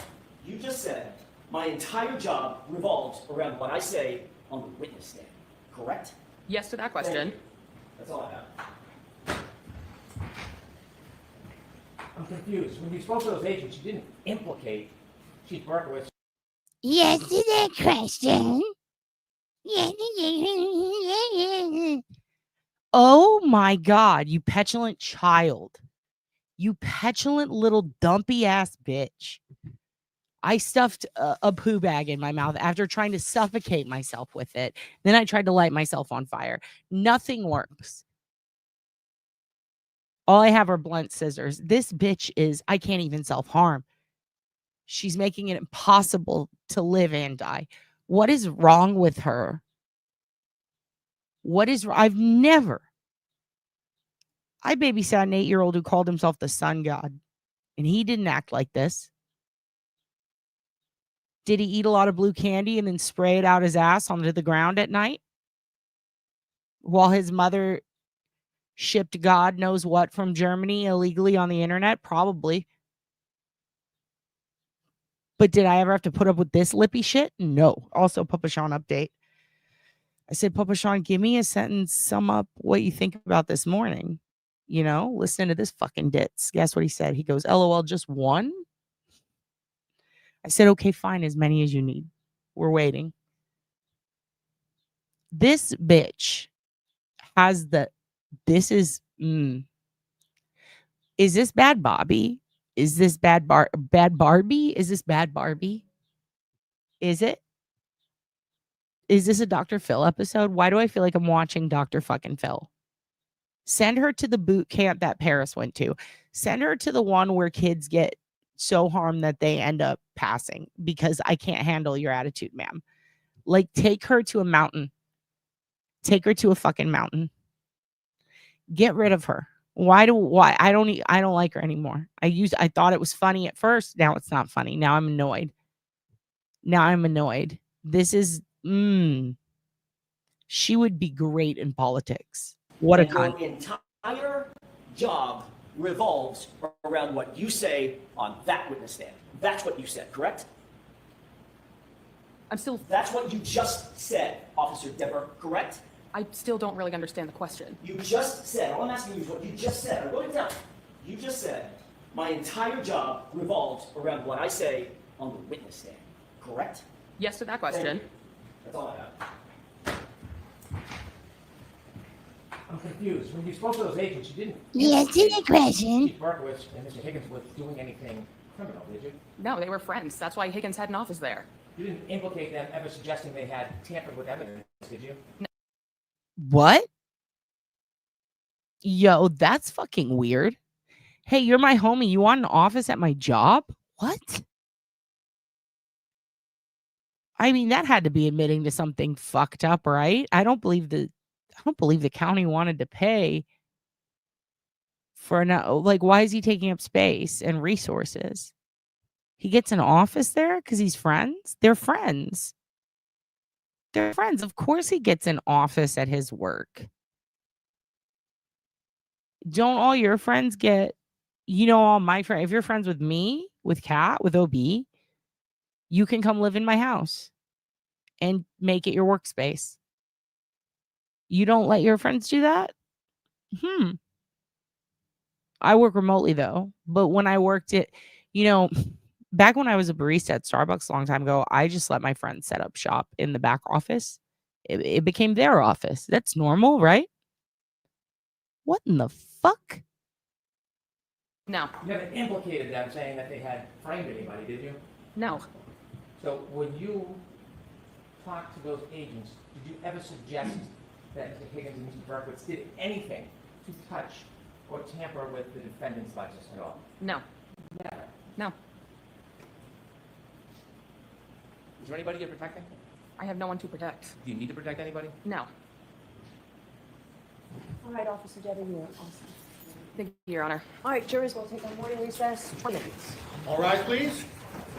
You just said, my entire job revolves around what I say on the witness stand, correct? Yes to that question. That's all I have. I'm confused. When you spoke to those agents, you didn't implicate Chief Berkowitz. Yes to that question. Oh my God, you petulant child. You petulant little dumpy ass bitch. I stuffed a poo bag in my mouth after trying to suffocate myself with it. Then I tried to light myself on fire. Nothing works. All I have are blunt scissors. This bitch I can't even self-harm. She's making it impossible to live and die. What is wrong with her? I babysat an 8-year-old who called himself the sun god, and he didn't act like this. Did he eat a lot of blue candy and then spray it out his ass onto the ground at night? While his mother shipped God knows what from Germany illegally on the internet? Probably. But did I ever have to put up with this lippy shit? No. Also, Papa Sean update. I said, Papa Sean, give me a sentence, sum up what you think about this morning. You know, listen to this fucking ditz. Guess what he said? He goes, LOL, just one? I said, okay, fine, as many as you need. We're waiting. This bitch has is this bad Bobby? Is this bad Barbie? Is this bad Barbie? Is it? Is this a Dr. Phil episode? Why do I feel like I'm watching Dr. fucking Phil? Send her to the boot camp that Paris went to. Send her to the one where kids get so harmed that they end up passing because I can't handle your attitude, ma'am. Like, take her to a mountain. Take her to a fucking mountain. Get rid of her. Why I don't like her anymore. I thought it was funny at first. Now it's not funny. Now I'm annoyed. This is she would be great in politics. What a cunt. Your entire job revolves around what you say on that witness stand. That's what you said, correct? That's what you just said, Officer Dever, correct? I still don't really understand the question. You just said, all I'm asking you is what you just said. I wrote it down. You just said, my entire job revolves around what I say on the witness stand, correct? Yes to that question. That's all I have. I'm confused. When you spoke to those agents, you didn't. Yes to the question. Chief Berkowitz and Mr. Higgins was doing anything criminal, did you? No, they were friends. That's why Higgins had an office there. You didn't implicate them ever suggesting they had tampered with evidence, did you? No. What? Yo, that's fucking weird. Hey, you're my homie. You want an office at my job? What? I mean, that had to be admitting to something fucked up, right? I don't believe the county wanted to pay for like, why is he taking up space and resources? He gets an office there because he's friends. They're friends. They're friends. Of course he gets an office at his work. Don't all your friends get, all my friends, if you're friends with me, with Kat, with OB, you can come live in my house and make it your workspace. You don't let your friends do that? I work remotely though, but when I worked at, back when I was a barista at Starbucks a long time ago, I just let my friends set up shop in the back office. It became their office. That's normal, right? What in the fuck? No. You haven't implicated them saying that they had framed anybody, did you? No. So when you talked to those agents, did you ever suggest that Mr. Higgins and Mr. Berkowitz did anything to touch or tamper with the defendant's license at all? No. Never. No. Is there anybody you're protecting? I have no one to protect. Do you need to protect anybody? No. All right, Officer Debbie, you're awesome. Thank you, Your Honor. All right, jurors will take a morning recess, 20 minutes. All rise, please.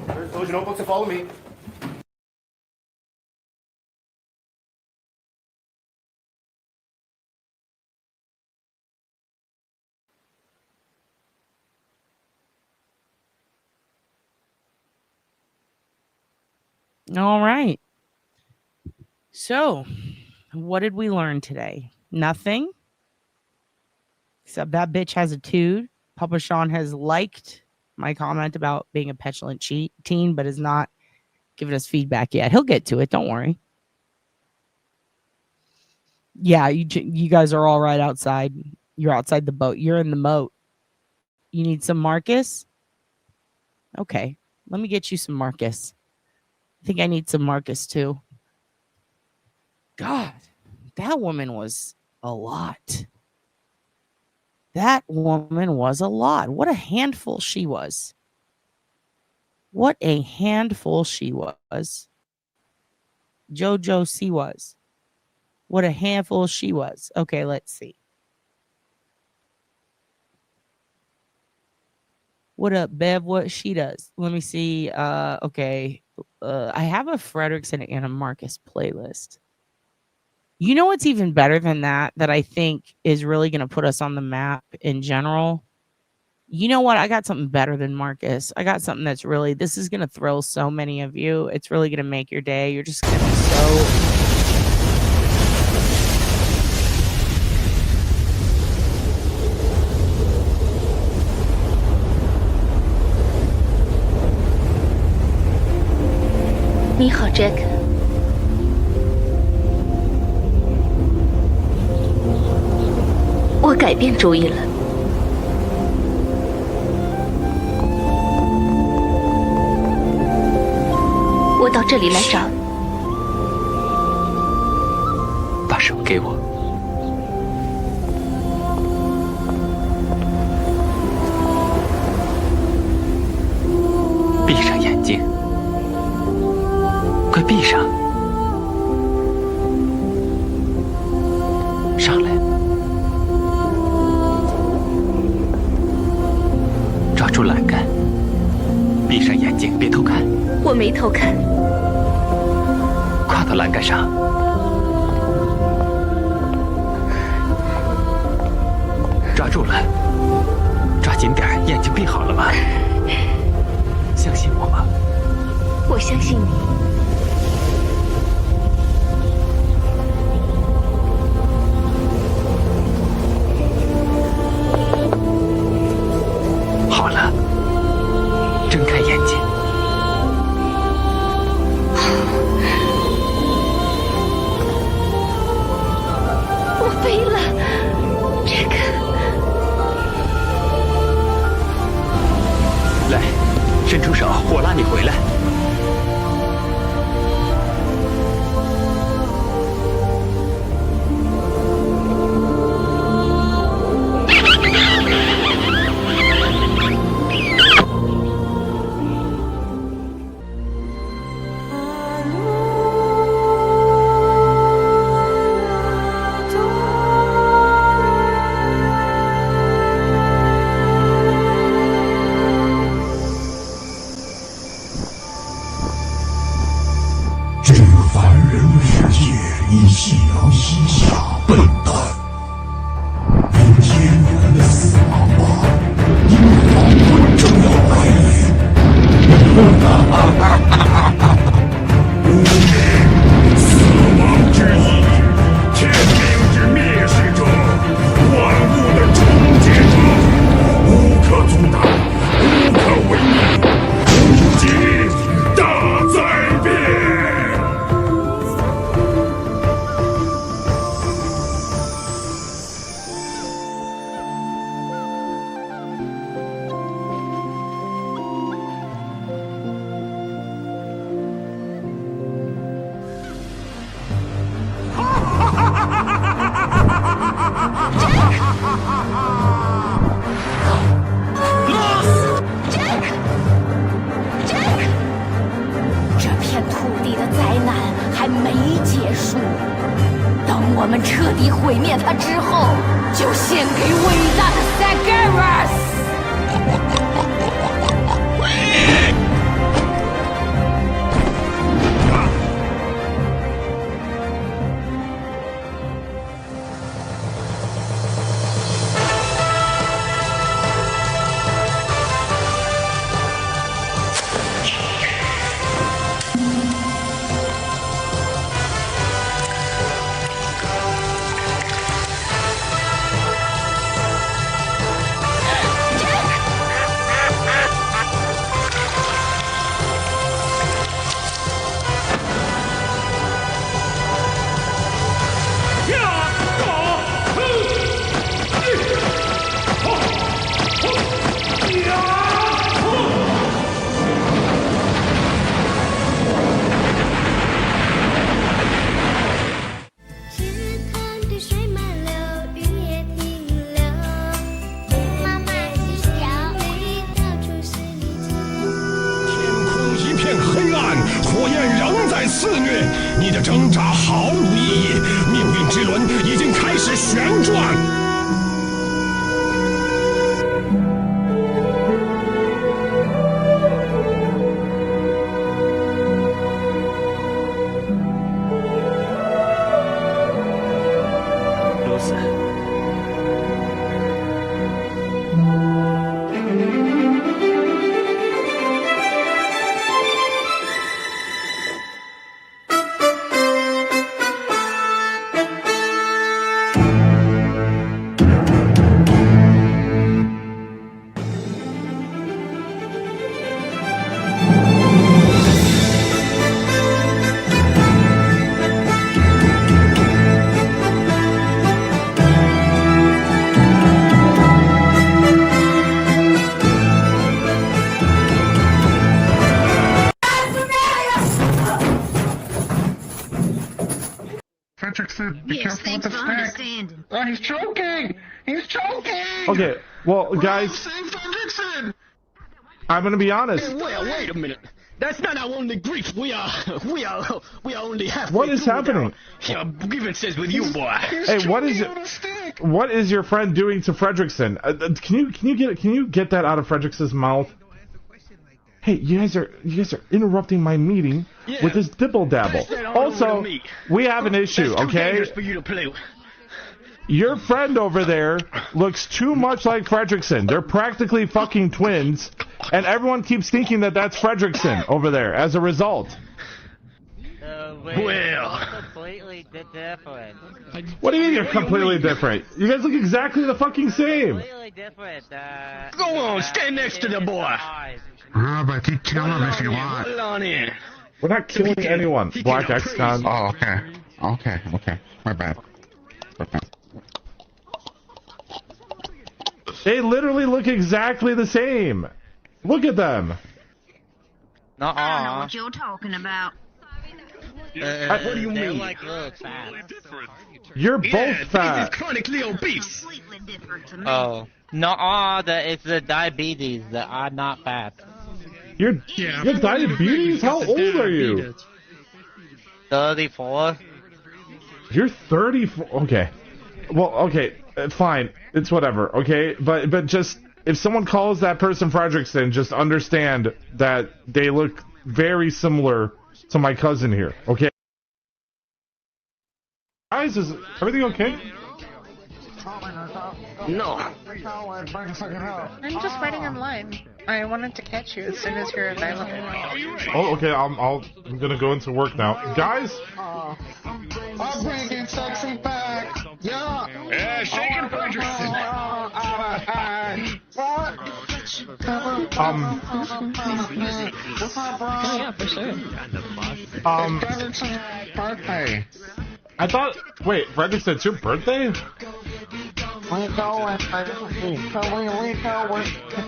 Close your notebooks and follow me. All right. So, what did we learn today? Nothing. Except that bitch has a tude. Papa Sean has liked my comment about being a petulant teen, but has not given us feedback yet. He'll get to it. Don't worry. Yeah, you guys are all right outside. You're outside the boat. You're in the moat. You need some Marcus? Okay. Let me get you some Marcus. I think I need some Marcus too. God, that woman was a lot. That woman was a lot. What a handful she was. What a handful she was. JoJo she was. What a handful she was. Okay, let's see. What up, Bev? What she does? Let me see. Okay. I have a Frederickson and a Marcus playlist. You know what's even better than that I think is really going to put us on the map in general? You know what? I got something better than Marcus. I got something that's really, this is going to thrill so many of you. It's really going to make your day. You're just going to be so...你好 Jack 我改变主意了我到这里来找你把手给我闭上眼睛快闭上！上来，抓住栏杆，闭上眼睛，别偷看。我没偷看。跨到栏杆上，抓住了，抓紧点，眼睛闭好了吗？相信我。我相信你。好了，睁开眼睛。我飞了，这个。来，伸出手，我拉你回来。这片土地的灾难还没结束，等我们彻底毁灭它之后，就献给伟大的 Sagaras。火焰仍在肆虐，你的挣扎毫无意义，命运之轮已经开始旋转。罗斯。Yes, thanks for understanding. Oh, he's choking! He's choking! Okay, well, guys, I'm gonna be honest. Hey, wait a minute. That's not our only grief. We are only halfway. What is happening? Our grievances with you, boy. Hey, what is your friend doing to Fredrickson? Can you get that out of Fredrickson's mouth? Hey, you guys are interrupting my meeting with this dibble dabble. Also, we have an issue, okay? Your friend over there looks too much like Fredrickson. They're practically fucking twins, and everyone keeps thinking that that's Fredrickson over there as a result. Well, completely different. What do you mean you're completely different? You guys look exactly the fucking same. Completely different. Go on, stand next to the boy. But you kill him if you want. Hold on in. We're not killing anyone, Black X-Con. Oh, okay. My bad. They literally look exactly the same. Look at them. I don't know what you're talking about. What do you mean? Like fat. You're both fat. This is chronically obese. Oh, no, it's the diabetes that are not fat. You're diabetes? How old are you? 34. You're 34. Okay. Well, okay, fine. It's whatever. Okay, but just if someone calls that person Fredrickson, just understand that they look very similar to my cousin here. Okay. Guys, is everything okay? No. I'm just waiting in line. I wanted to catch you as soon as you're available. Oh, okay. I'm gonna go into work now, guys. I'm bringing sexy back. Yeah. Yeah, shaking Fredrickson. Yeah, for sure. Birthday. I thought. Wait, Fredrickson, it's your birthday? We go.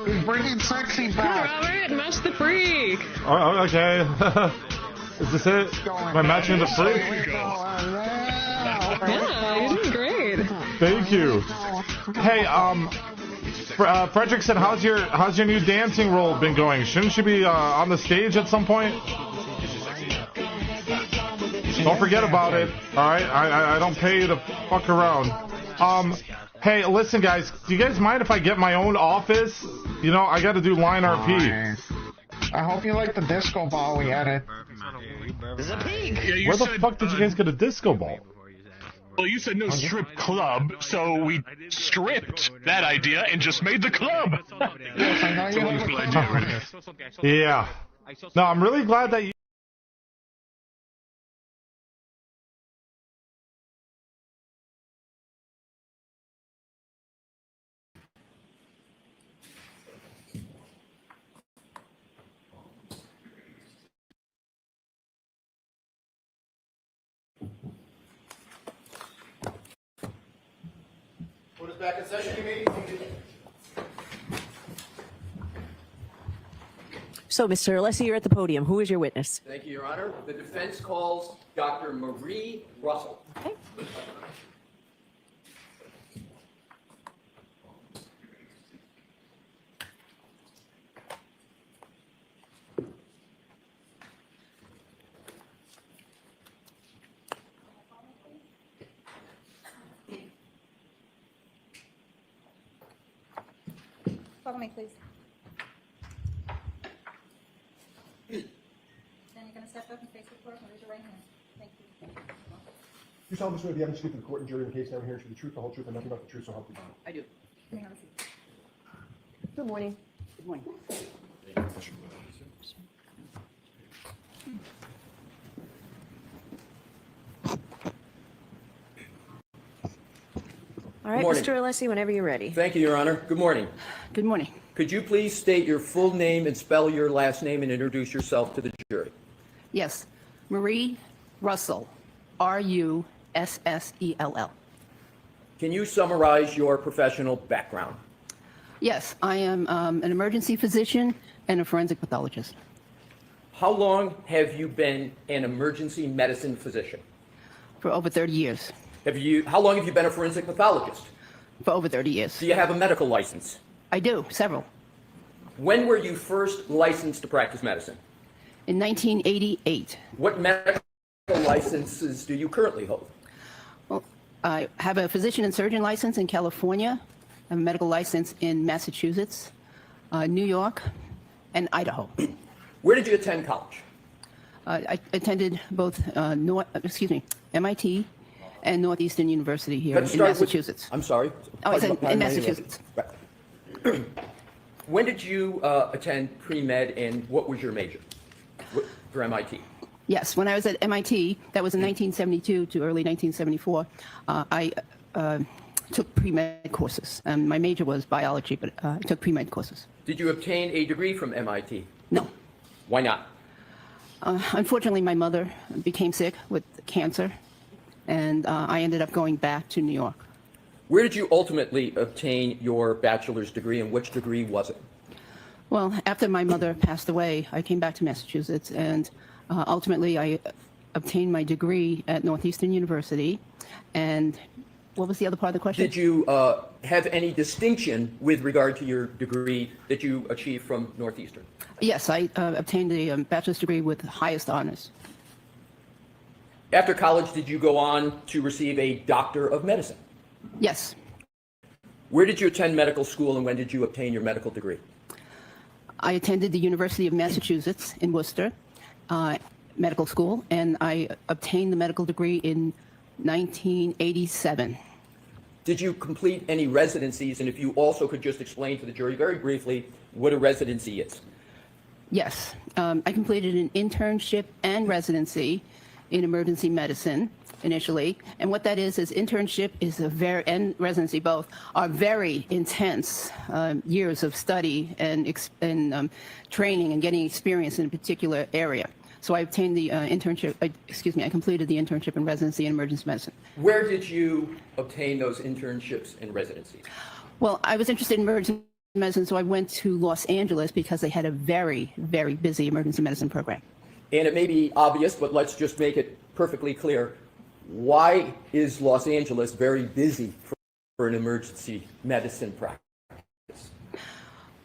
We're bringing sexy back. Robert, match the freak. Oh, okay. Is this it? Am I matching the freak? Yeah, you're doing great. Thank you. Hey, Fredrickson, how's your new dancing role been going? Shouldn't you be on the stage at some point? Don't forget about it. All right, I don't pay you to fuck around. Hey, listen, guys. Do you guys mind if I get my own office? You know, I got to do line RP. I hope you like the disco ball we added. There's a pig. Yeah, where the fuck did you guys get a disco ball? Well, you said no strip club, so we stripped that idea and just made the club. Yes, I know you have a Yeah. No, I'm really glad that you. Put us back in session, you meeting. So, Mr. Alessi, you're at the podium. Who is your witness? Thank you, Your Honor. The defense calls Dr. Marie Russell. Okay. Follow me, please. Then you're going to step up and face the court and raise your right hand. Thank you. You solemnly swear the evidence you give to the court and jury in the case now and here should be the truth, the whole truth, and nothing but the truth, so help you God. I do. Hang on a seat. Good morning. Good morning. All right, Morning. Mr. Alessi, whenever you're ready. Thank you, Your Honor. Good morning. Good morning. Could you please state your full name and spell your last name and introduce yourself to the jury? Yes, Marie Russell, Russell. Can you summarize your professional background? Yes, I am an emergency physician and a forensic pathologist. How long have you been an emergency medicine physician? For over 30 years. How long have you been a forensic pathologist? For over 30 years. Do you have a medical license? I do, several. When were you first licensed to practice medicine? In 1988. What medical licenses do you currently hold? Well, I have a physician and surgeon license in California. I have a medical license in Massachusetts, New York, and Idaho. Where did you attend college? I attended both MIT and Northeastern University here in Massachusetts. I'm sorry. Oh, I said in Massachusetts. When did you attend pre-med and what was your major for MIT? Yes, when I was at MIT, that was in 1972 to early 1974, I took pre-med courses. My major was biology, but I took pre-med courses. Did you obtain a degree from MIT? No. Why not? Unfortunately, my mother became sick with cancer, and I ended up going back to New York. Where did you ultimately obtain your bachelor's degree, and which degree was it? Well, after my mother passed away, I came back to Massachusetts, and ultimately I obtained my degree at Northeastern University. And what was the other part of the question? Did you have any distinction with regard to your degree that you achieved from Northeastern? Yes, I obtained a bachelor's degree with the highest honors. After college, did you go on to receive a Doctor of Medicine? Yes. Where did you attend medical school, and when did you obtain your medical degree? I attended the University of Massachusetts in Worcester medical school, and I obtained the medical degree in 1987. Did you complete any residencies? And if you also could just explain to the jury very briefly what a residency is. Yes, I completed an internship and residency in emergency medicine initially. And what that is internship is and residency both are very intense years of study and training and getting experience in a particular area. So I obtained the I completed the internship and residency in emergency medicine. Where did you obtain those internships and residencies? Well, I was interested in emergency medicine, so I went to Los Angeles because they had a very, very busy emergency medicine program. And it may be obvious, but let's just make it perfectly clear. Why is Los Angeles very busy for an emergency medicine practice?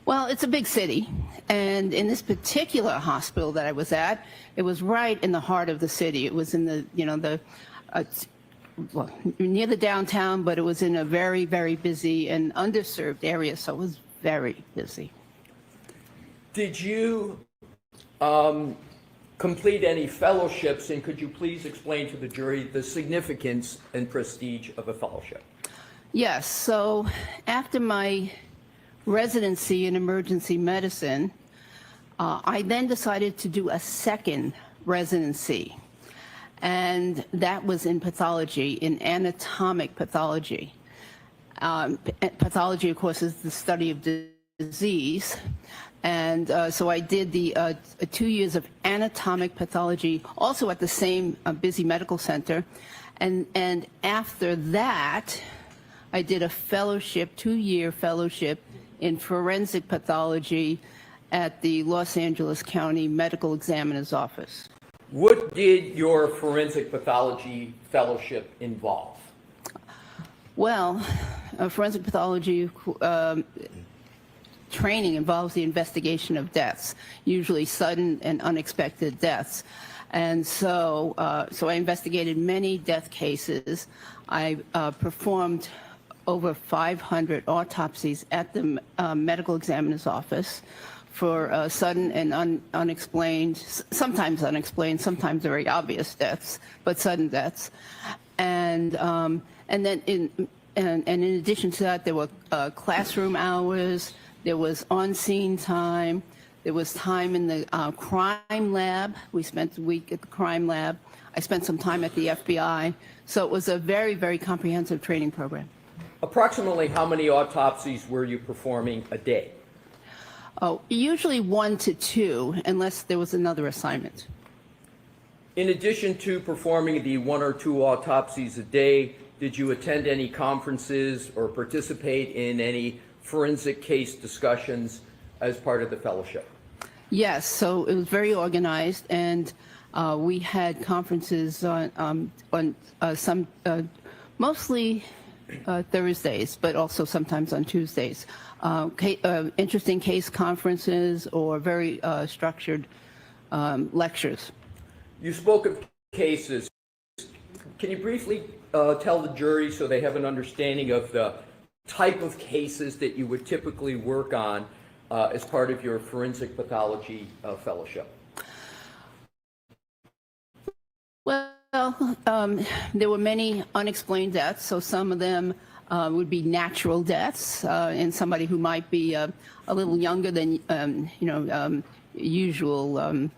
Well, it's a big city, and in this particular hospital that I was at, it was right in the heart of the city. It was in the, near the downtown, but it was in a very, very busy and underserved area, so it was very busy. Did you complete any fellowships, and could you please explain to the jury the significance and prestige of a fellowship? Yes, so after my residency in emergency medicine, I then decided to do a second residency, and that was in pathology, in anatomic pathology. Pathology, of course, is the study of disease, and so I did the 2 years of anatomic pathology, also at the same busy medical center, and after that, I did a fellowship, 2-year fellowship in forensic pathology at the Los Angeles County Medical Examiner's Office. What did your forensic pathology fellowship involve? Well, forensic pathology training involves the investigation of deaths, usually sudden and unexpected deaths. And so, I investigated many death cases. I performed over 500 autopsies at the medical examiner's office for sudden and unexplained, sometimes unexplained, sometimes very obvious deaths, but sudden deaths. And then in addition to that, there were classroom hours, there was on-scene time, there was time in the crime lab. We spent a week at the crime lab. I spent some time at the FBI. So it was a very, very comprehensive training program. Approximately how many autopsies were you performing a day? Oh, usually 1 to 2, unless there was another assignment. In addition to performing the 1 or 2 autopsies a day, did you attend any conferences or participate in any forensic case discussions as part of the fellowship? Yes, so it was very organized, and we had conferences on some, mostly Thursdays, but also sometimes on Tuesdays. Interesting case conferences or very structured lectures. You spoke of cases. Can you briefly tell the jury so they have an understanding of the type of cases that you would typically work on as part of your forensic pathology fellowship? Well, there were many unexplained deaths, so some of them would be natural deaths in somebody who might be a little younger than usual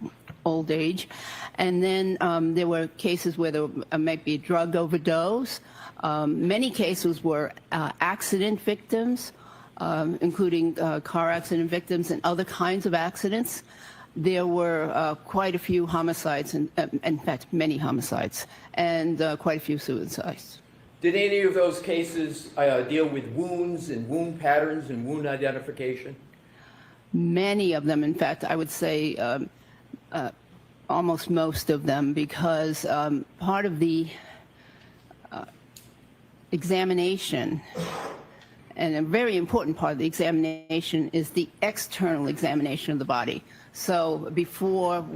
old age. And then there were cases where there might be drug overdose. Many cases were accident victims, including car accident victims and other kinds of accidents. There were quite a few homicides, in fact, many homicides, and quite a few suicides. Did any of those cases deal with wounds and wound patterns and wound identification? Many of them, in fact, I would say almost most of them, because part of the examination, and a very important part of the examination, is the external examination of the body. So before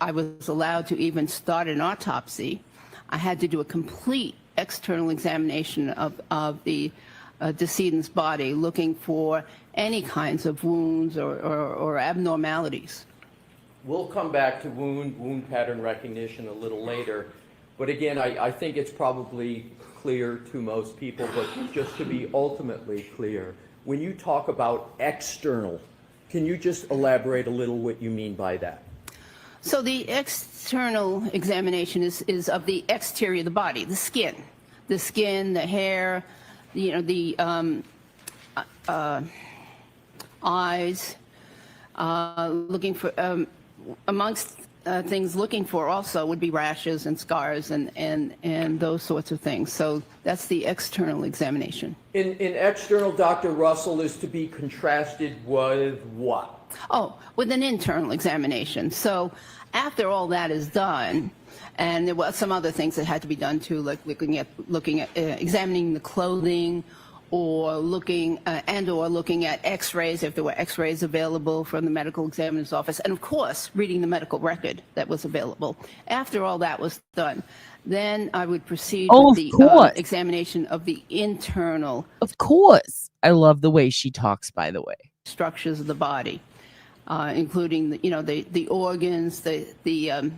I was allowed to even start an autopsy, I had to do a complete external examination of the decedent's body, looking for any kinds of wounds or abnormalities. We'll come back to wound pattern recognition a little later, but again, I think it's probably clear to most people, but just to be ultimately clear, when you talk about external, can you just elaborate a little what you mean by that? So the external examination is of the exterior of the body, the skin, the hair, the eyes, looking for, amongst things looking for also would be rashes and scars and those sorts of things. So that's the external examination. In external, Dr. Russell, is to be contrasted with what? Oh, with an internal examination. So after all that is done, and there were some other things that had to be done too, like looking at examining the clothing, or looking at X-rays if there were X-rays available from the medical examiner's office, and of course reading the medical record that was available. After all that was done, then I would proceed with the examination of the internal. Of course, I love the way she talks. By the way, structures of the body, including the organs, the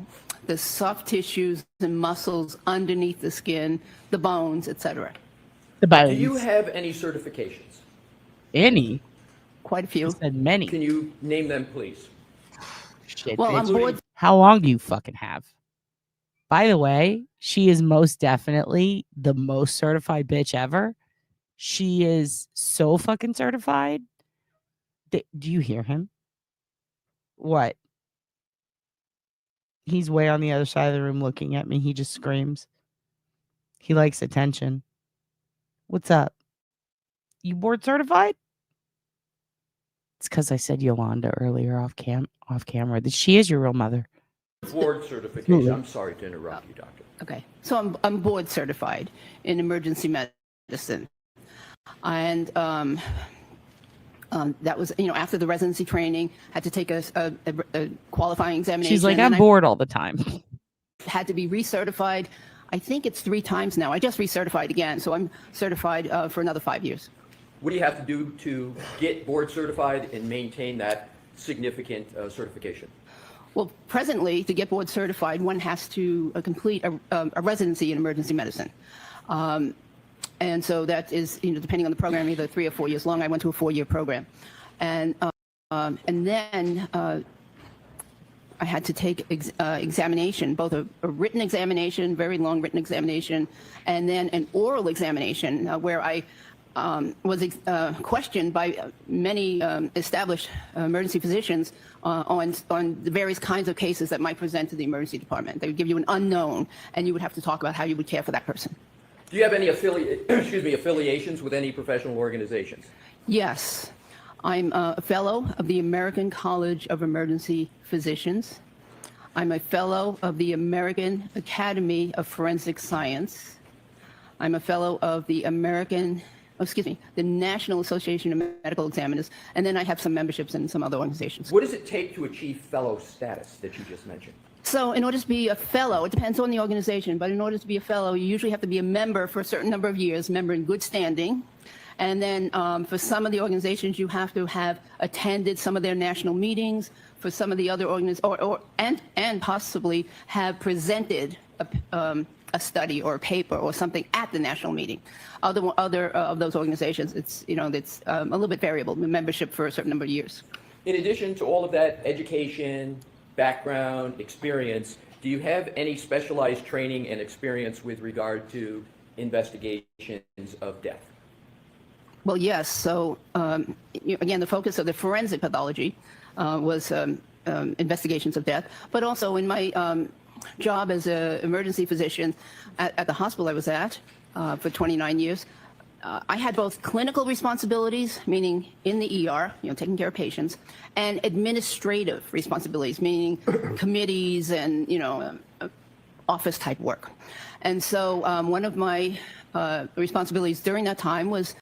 soft tissues and muscles underneath the skin, the bones, etc. The bones. Do you have any certifications? Any? Quite a few. You said many. Can you name them, please? Shit, well, bitch. I'm bored. How long do you fucking have? By the way, she is most definitely the most certified bitch ever. She is so fucking certified. Do you hear him? What? He's way on the other side of the room looking at me. He just screams. He likes attention. What's up? You board certified? It's because I said Yolanda earlier off camera. She is your real mother. Board certification. I'm sorry to interrupt you, doctor. Okay, so I'm board certified in emergency medicine, and that was after the residency training, had to take a qualifying examination. She's like, I'm bored all the time. Had to be recertified. I think it's 3 times now. I just recertified again, so I'm certified for another 5 years. What do you have to do to get board certified and maintain that significant certification? Well, presently, to get board certified, one has to complete a residency in emergency medicine. And so that is, depending on the program, either 3 or 4 years long. I went to a 4-year program. And then I had to take examination, both a written examination, very long written examination, and then an oral examination where I was questioned by many established emergency physicians on the various kinds of cases that might present to the emergency department. They would give you an unknown, and you would have to talk about how you would care for that person. Do you have any affiliations with any professional organizations? Yes. I'm a fellow of the American College of Emergency Physicians. I'm a fellow of the American Academy of Forensic Science. I'm a fellow of the the National Association of Medical Examiners, and then I have some memberships in some other organizations. What does it take to achieve fellow status that you just mentioned? So in order to be a fellow, it depends on the organization, but in order to be a fellow, you usually have to be a member for a certain number of years, member in good standing. And then for some of the organizations, you have to have attended some of their national meetings. For some of the other organizations, and possibly have presented a study or a paper or something at the national meeting. Other of those organizations, it's a little bit variable, membership for a certain number of years. In addition to all of that education, background, experience, do you have any specialized training and experience with regard to investigations of death? Well, yes. So again, the focus of the forensic pathology was investigations of death, but also in my job as an emergency physician at the hospital I was at for 29 years, I had both clinical responsibilities, meaning in the ER, taking care of patients, and administrative responsibilities, meaning committees and, office type work. And so one of my responsibilities during that time was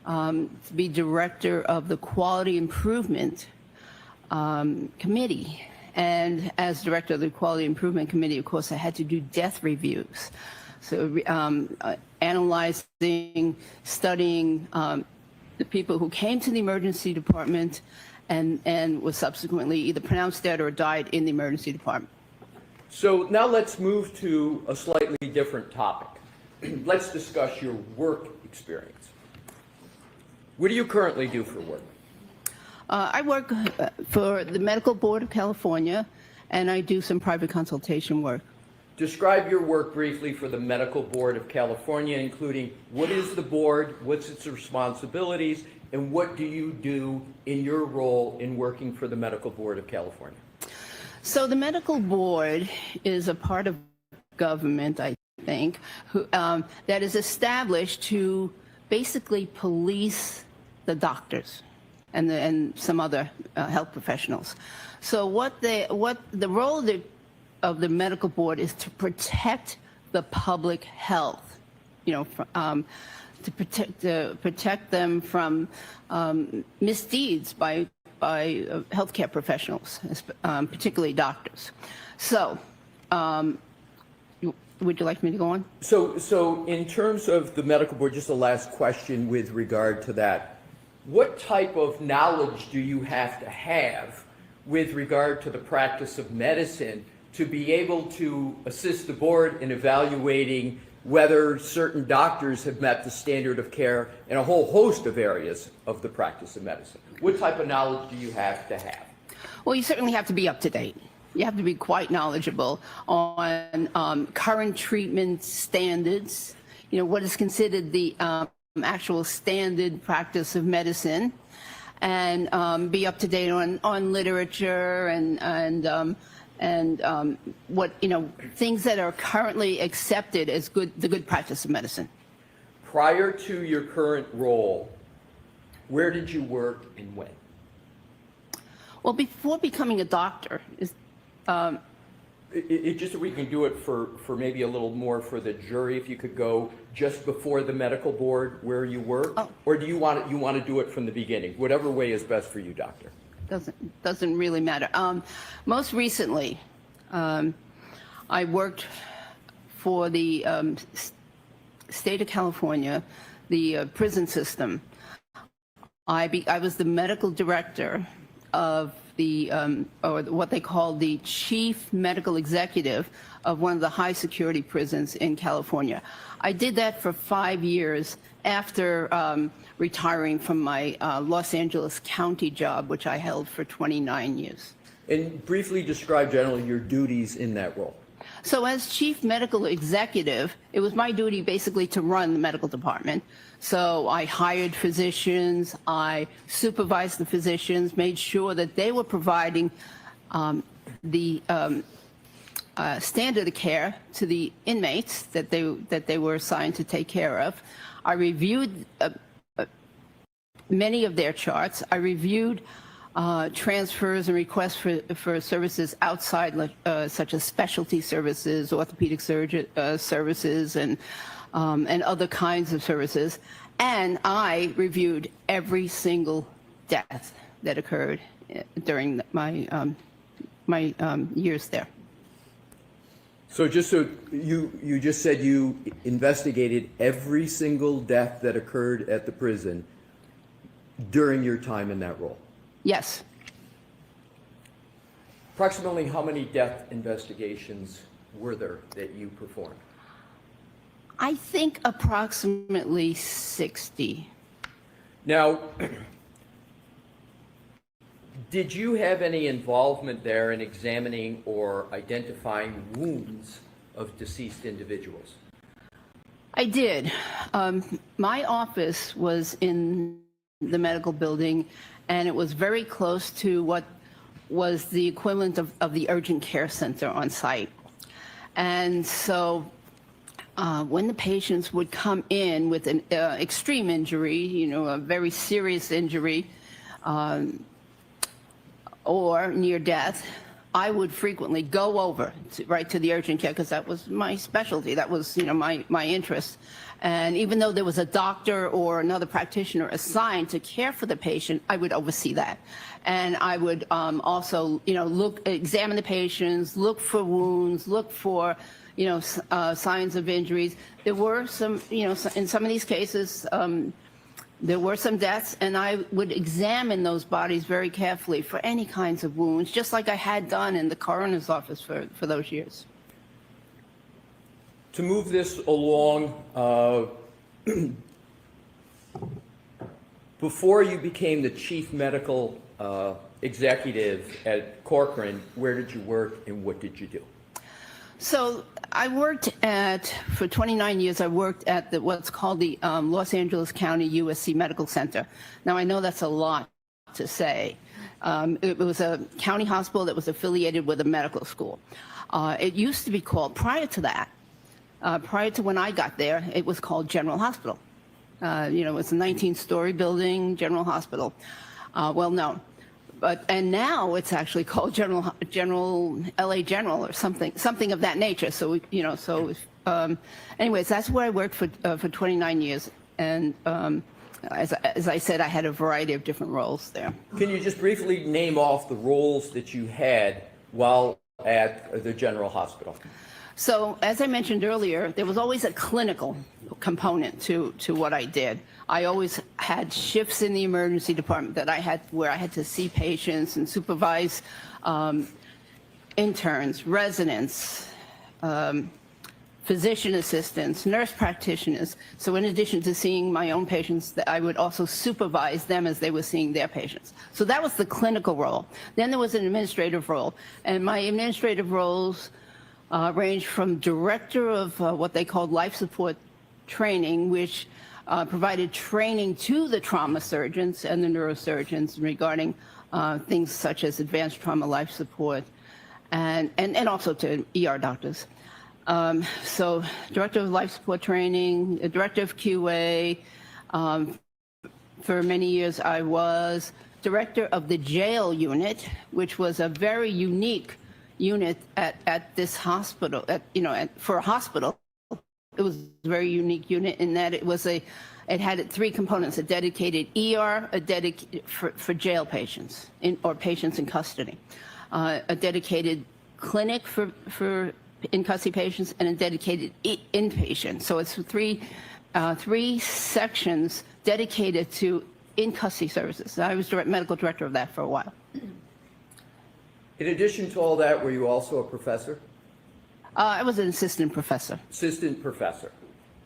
to be director of the Quality Improvement Committee. And as director of the Quality Improvement Committee, of course, I had to do death reviews. So analyzing, studying the people who came to the emergency department and was subsequently either pronounced dead or died in the emergency department. So now let's move to a slightly different topic. let's discuss your work experience. What do you currently do for work? I work for the Medical Board of California, and I do some private consultation work. Describe your work briefly for the Medical Board of California, including what is the board, what's its responsibilities, and what do you do in your role in working for the Medical Board of California? So the Medical Board is a part of government, I think, that is established to basically police the doctors and some other health professionals. So what the role of the Medical Board is to protect the public health, to protect them from misdeeds by healthcare professionals, particularly doctors. So, would you like me to go on? So in terms of the Medical Board, just a last question with regard to that. What type of knowledge do you have to have with regard to the practice of medicine to be able to assist the board in evaluating whether certain doctors have met the standard of care in a whole host of areas of the practice of medicine? What type of knowledge do you have to have? Well, you certainly have to be up to date. You have to be quite knowledgeable on current treatment standards, what is considered the actual standard practice of medicine, and be up to date on literature and what things that are currently accepted as the good practice of medicine. Prior to your current role, where did you work and when? Well, before becoming a doctor, just so we can do it for maybe a little more for the jury, if you could go just before the Medical Board where you work, or do you want to do it from the beginning? Whatever way is best for you, doctor. Doesn't really matter. Most recently, I worked for the state of California, the prison system. I was the medical director of the, or what they call the chief medical executive of one of the high security prisons in California. I did that for 5 years after retiring from my Los Angeles County job, which I held for 29 years. And briefly describe generally your duties in that role. So as chief medical executive, it was my duty basically to run the medical department. So I hired physicians, I supervised the physicians, made sure that they were providing the standard of care to the inmates that they were assigned to take care of. I reviewed many of their charts. I reviewed transfers and requests for services outside, such as specialty services, orthopedic services, and other kinds of services. And I reviewed every single death that occurred during my years there. So you just said you investigated every single death that occurred at the prison during your time in that role? Yes. Approximately how many death investigations were there that you performed? I think approximately 60. Now, did you have any involvement there in examining or identifying wounds of deceased individuals? I did. My office was in the medical building, and it was very close to what was the equivalent of the urgent care center on site. And so when the patients would come in with an extreme injury, a very serious injury, or near death, I would frequently go over right to the urgent care because that was my specialty. That was, my interest. And even though there was a doctor or another practitioner assigned to care for the patient, I would oversee that. And I would also, examine the patients, look for wounds, look for, signs of injuries. There were some, in some of these cases, there were some deaths, and I would examine those bodies very carefully for any kinds of wounds, just like I had done in the coroner's office for those years. To move this along, before you became the chief medical executive at Corcoran, where did you work and what did you do? So I worked for 29 years, I worked at what's called the Los Angeles County USC Medical Center. Now, I know that's a lot to say. It was a county hospital that was affiliated with a medical school. It used to be called, prior to that, prior to when I got there, it was called General Hospital. It was a 19-story building, General Hospital. Well, no. And now it's actually called LA General or something of that nature. So, anyways, that's where I worked for 29 years. And as I said, I had a variety of different roles there. Can you just briefly name off the roles that you had while at the General Hospital? So, as I mentioned earlier, there was always a clinical component to what I did. I always had shifts in the emergency department where I had to see patients and supervise interns, residents, physician assistants, nurse practitioners. So in addition to seeing my own patients, I would also supervise them as they were seeing their patients. So that was the clinical role. Then there was an administrative role, and my administrative roles ranged from director of what they called life support training, which provided training to the trauma surgeons and the neurosurgeons regarding things such as advanced trauma life support, and also to ER doctors. So director of life support training, director of QA. For many years I was director of the jail unit, which was a very unique unit at this hospital. For a hospital, it was a very unique unit in that it had three components: a dedicated ER, for jail patients or patients in custody, a dedicated clinic for in custody patients, and a dedicated inpatient. So it's three sections dedicated to in custody services. I was medical director of that for a while. In addition to all that, were you also a professor? I was an assistant professor. Assistant professor.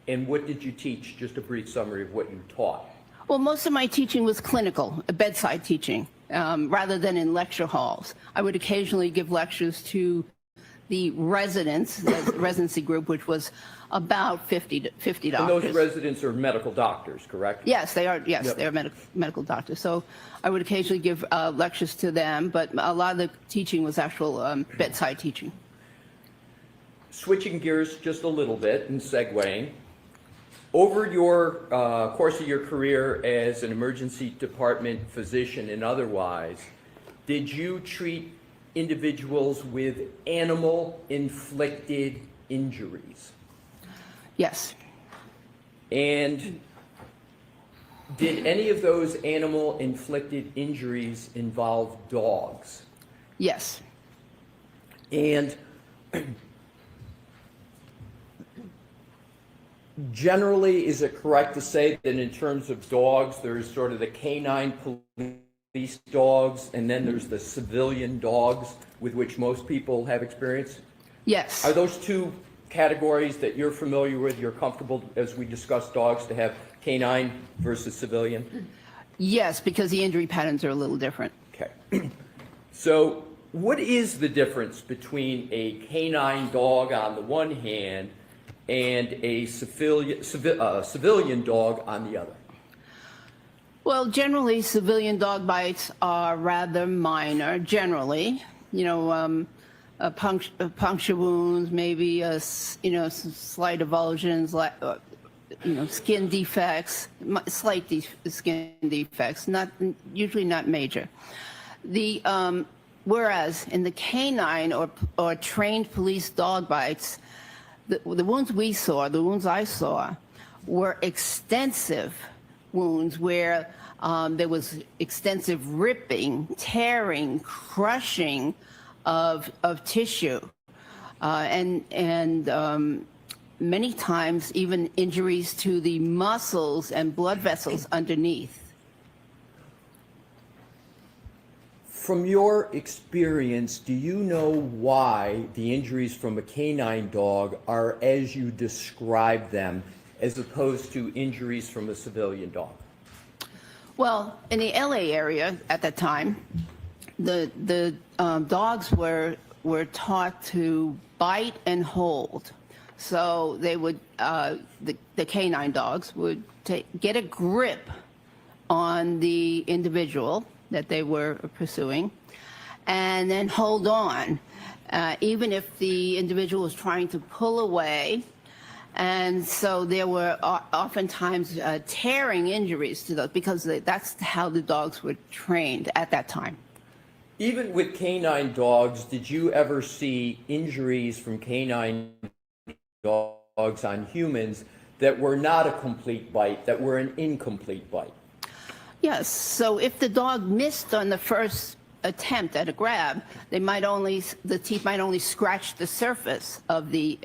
And what did you teach? Just a brief summary of what you taught. Well, most of my teaching was clinical, bedside teaching, rather than in lecture halls. I would occasionally give lectures to the residents, the residency group, which was about 50 doctors. And those residents are medical doctors, correct? Yes, they are. Yes, Yep. they are medical doctors. So I would occasionally give lectures to them, but a lot of the teaching was actual bedside teaching. Switching gears just a little bit and segueing, over your course of your career as an emergency department physician and otherwise, did you treat individuals with animal-inflicted injuries? Yes. And did any of those animal-inflicted injuries involve dogs? Yes. And generally, is it correct to say that in terms of dogs, there's sort of the canine police dogs, and then there's the civilian dogs with which most people have experience? Yes. Are those two categories that you're familiar with, you're comfortable, as we discussed dogs, to have canine versus civilian? Yes, because the injury patterns are a little different. Okay. So what is the difference between a canine dog on the one hand and a civilian dog on the other? Well, generally, civilian dog bites are rather minor, generally. Puncture wounds, maybe, some slight avulsions, skin defects, slight skin defects, usually not major. Whereas in the canine or trained police dog bites, the wounds I saw, were extensive wounds where there was extensive ripping, tearing, crushing of tissue, and many times even injuries to the muscles and blood vessels underneath. From your experience, do you know why the injuries from a canine dog are as you describe them, as opposed to injuries from a civilian dog? Well, in the LA area at that time, the dogs were taught to bite and hold. So they would, the canine dogs would get a grip on the individual that they were pursuing and then hold on, even if the individual was trying to pull away. And so there were oftentimes tearing injuries to those, because that's how the dogs were trained at that time. Even with canine dogs, did you ever see injuries from canine dogs on humans that were not a complete bite, that were an incomplete bite? Yes, so if the dog missed on the first attempt at a grab, the teeth might only scratch the surface of the,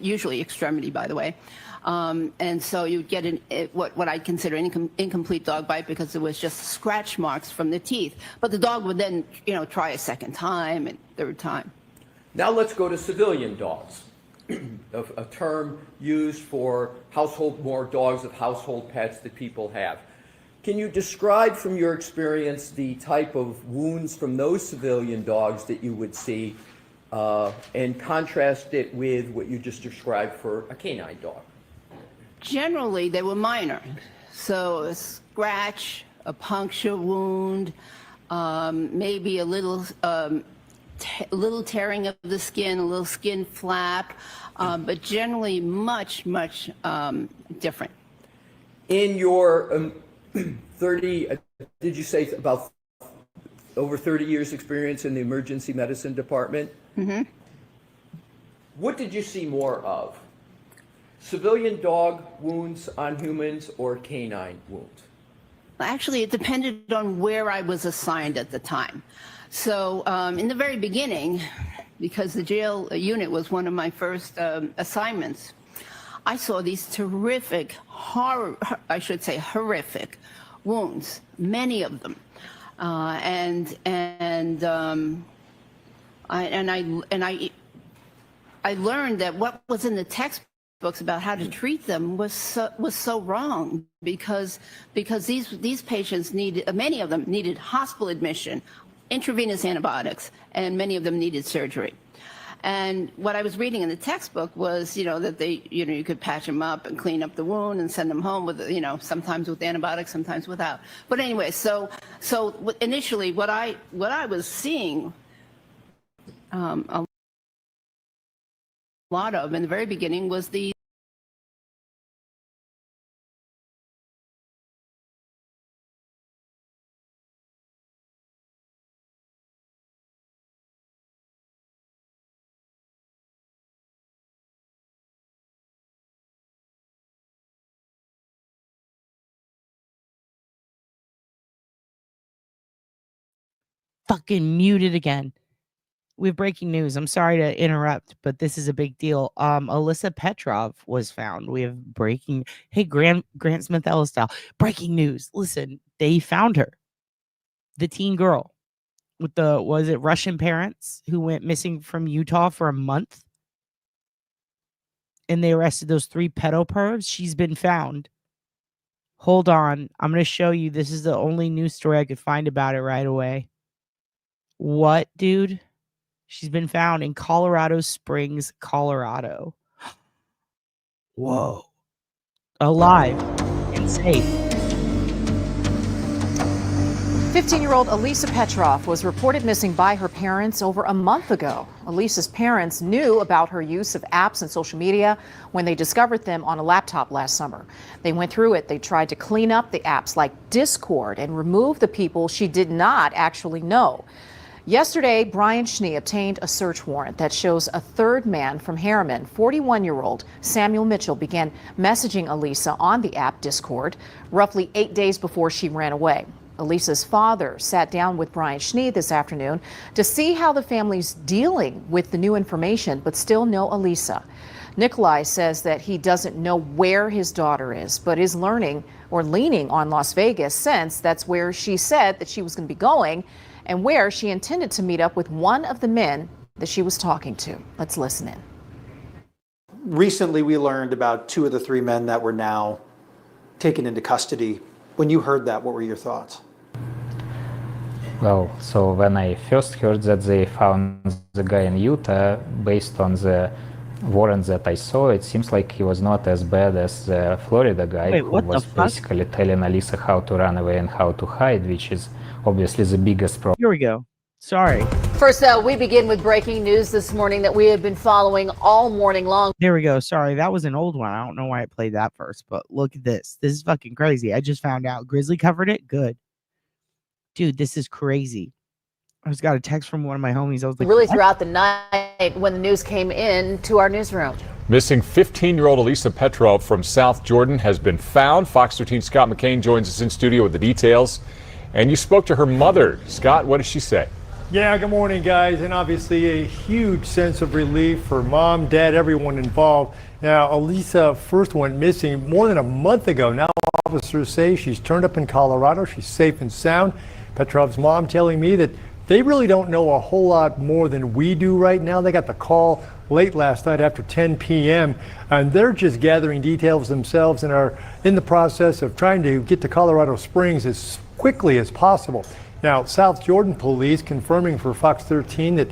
usually extremity, by the way. And so you'd get what I consider an incomplete dog bite, because it was just scratch marks from the teeth. But the dog would then, try a second time and third time. Now let's go to civilian dogs, a term used for more dogs of household pets that people have. Can you describe from your experience the type of wounds from those civilian dogs that you would see and contrast it with what you just described for a canine dog? Generally, they were minor. So a scratch, a puncture wound, maybe a little tearing of the skin, a little skin flap, but generally much, much different. In your 30, did you say about over 30 years experience in the emergency medicine department? Mm-hmm. What did you see more of? Civilian dog wounds on humans or canine wounds? Actually, it depended on where I was assigned at the time. So in the very beginning, because the jail unit was one of my first assignments, I saw these terrific, horrific wounds, many of them, I learned that what was in the textbooks about how to treat them was so wrong, because these patients many of them needed hospital admission, intravenous antibiotics, and many of them needed surgery. And what I was reading in the textbook was, that you could patch them up and clean up the wound and send them home with, sometimes with antibiotics, sometimes without. But anyway, so initially what I was seeing a lot of in the very beginning was the fucking muted again. We have breaking news. I'm sorry to interrupt, but this is a big deal. Alyssa Petrov was found. We have breaking. Hey, Grant Smith Ellis style. Breaking news. Listen, they found her. The teen girl with was it Russian parents who went missing from Utah for a month? And they arrested those 3 pedo pervs. She's been found. Hold on. I'm going to show you. This is the only news story I could find about it right away. What, dude? She's been found in Colorado Springs, Colorado. Whoa. Alive and safe. 15-year-old Elisa Petrov was reported missing by her parents over a month ago. Elisa's parents knew about her use of apps and social media when they discovered them on a laptop last summer. They went through it. They tried to clean up the apps like Discord and remove the people she did not actually know. Yesterday, Brian Schnee obtained a search warrant that shows a third man from Harriman, 41-year-old Samuel Mitchell, began messaging Elisa on the app Discord roughly 8 days before she ran away. Elisa's father sat down with Brian Schnee this afternoon to see how the family's dealing with the new information, but still no Elisa. Nikolai says that he doesn't know where his daughter is, but is leaning on Las Vegas, since that's where she said that she was going to be going and where she intended to meet up with one of the men that she was talking to. Let's listen in. Recently, we learned about 2 of the 3 men that were now taken into custody. When you heard that, what were your thoughts? Well, so when I first heard that they found the guy in Utah, based on the warrant that I saw, it seems like he was not as bad as the Florida guy who was basically telling Alyssa how to run away and how to hide, which is obviously the biggest problem. Here we go. Sorry. First, we begin with breaking news this morning that we have been following all morning long. There we go. Sorry, that was an old one. I don't know why I played that first, but look at this. This is fucking crazy. I just found out Grizzly covered it. Good. Dude, this is crazy. I just got a text from one of my homies. I was like, really what? Throughout the night when the news came in to our newsroom. Missing 15-year-old Elisa Petrov from South Jordan has been found. Fox 13 Scott McCain joins us in studio with the details. And you spoke to her mother. Scott, what did she say? Yeah, good morning, guys. And obviously a huge sense of relief for mom, dad, everyone involved. Now, Elisa first went missing more than a month ago. Now officers say she's turned up in Colorado. She's safe and sound. Petrov's mom telling me that they really don't know a whole lot more than we do right now. They got the call late last night after 10 p.m. and they're just gathering details themselves and are in the process of trying to get to Colorado Springs as quickly as possible. Now, South Jordan police confirming for Fox 13 that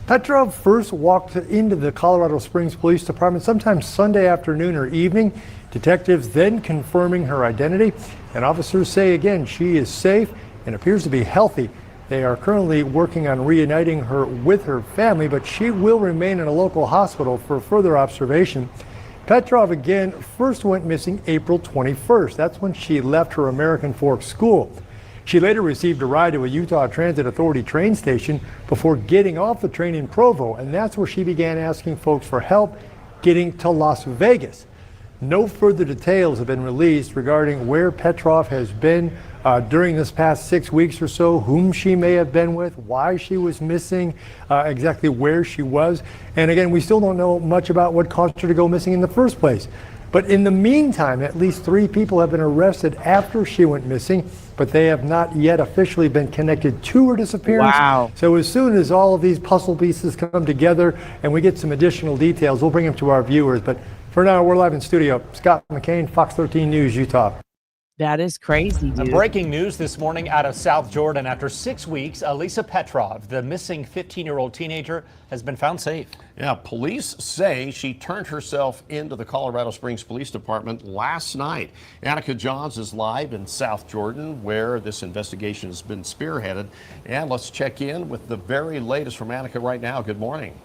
Petrov first walked into the Colorado Springs Police Department sometime Sunday afternoon or evening. Detectives then confirming her identity, and officers say again she is safe and appears to be healthy. They are currently working on reuniting her with her family, but she will remain in a local hospital for further observation. Petrov again first went missing April 21st. That's when she left her American Fork school. She later received a ride to a Utah Transit Authority train station before getting off the train in Provo, and that's where she began asking folks for help getting to Las Vegas. No further details have been released regarding where Petrov has been during this past 6 weeks or so, whom she may have been with, why she was missing, exactly where she was. And again, we still don't know much about what caused her to go missing in the first place. But in the meantime, at least 3 people have been arrested after she went missing, but they have not yet officially been connected to her disappearance. Wow. So as soon as all of these puzzle pieces come together and we get some additional details, we'll bring them to our viewers. But for now, we're live in studio. Scott McCain, Fox 13 News, Utah. That is crazy, dude. Breaking news this morning out of South Jordan. After 6 weeks, Elisa Petrov, the missing 15-year-old teenager, has been found safe. Yeah, police say she turned herself into the Colorado Springs Police Department last night. Annika Johns is live in South Jordan, where this investigation has been spearheaded. And let's check in with the very latest from Annika right now. Good morning.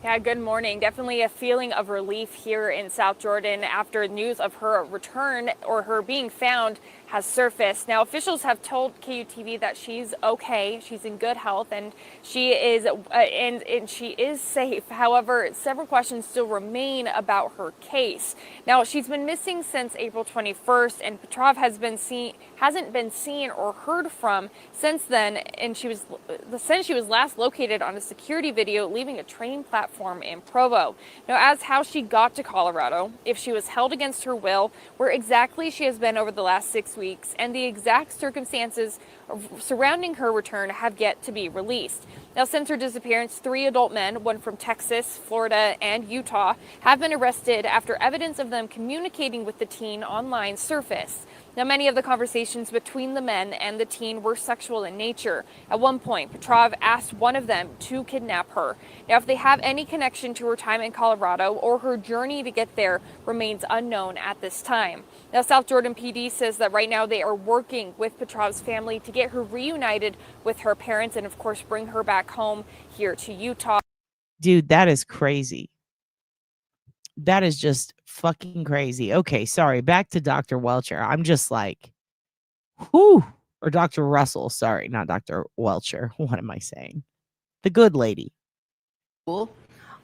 Yeah, good morning. Definitely a feeling of relief here in South Jordan after news of her return or her being found has surfaced. Now, officials have told KUTV that she's okay, she's in good health, and she is and she is safe. However, several questions still remain about her case. Now, she's been missing since April 21st, and Petrov hasn't been seen or heard from since then. And since she was last located on a security video leaving a train platform in Provo. Now, as how she got to Colorado, if she was held against her will, where exactly she has been over the last 6 weeks, and the exact circumstances surrounding her return have yet to be released. Now, since her disappearance, 3 adult men, one from Texas, Florida, and Utah, have been arrested after evidence of them communicating with the teen online surfaced. Now, many of the conversations between the men and the teen were sexual in nature. At one point, Petrov asked one of them to kidnap her. Now, if they have any connection to her time in Colorado or her journey to get there remains unknown at this time. Now, South Jordan PD says that right now they are working with Petrov's family to get her reunited with her parents and, of course, bring her back home here to Utah. Dude, that is crazy. That is just fucking crazy. Okay, sorry. Back to Dr. Welcher. I'm just like, whew. Or Dr. Russell. Sorry, not Dr. Welcher. What am I saying? The good lady.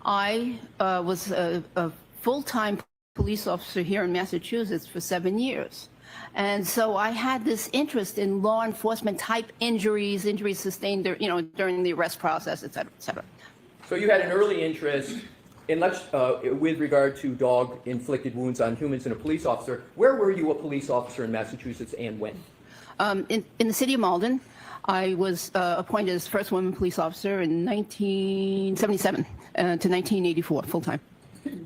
I was a full-time police officer here in Massachusetts for 7 years. And so I had this interest in law enforcement type injuries sustained, during the arrest process, et cetera, et cetera. So you had an early interest in with regard to dog-inflicted wounds on humans and a police officer. Where were you a police officer in Massachusetts and when? In the city of Malden. I was appointed as first woman police officer in 1977 to 1984, full-time.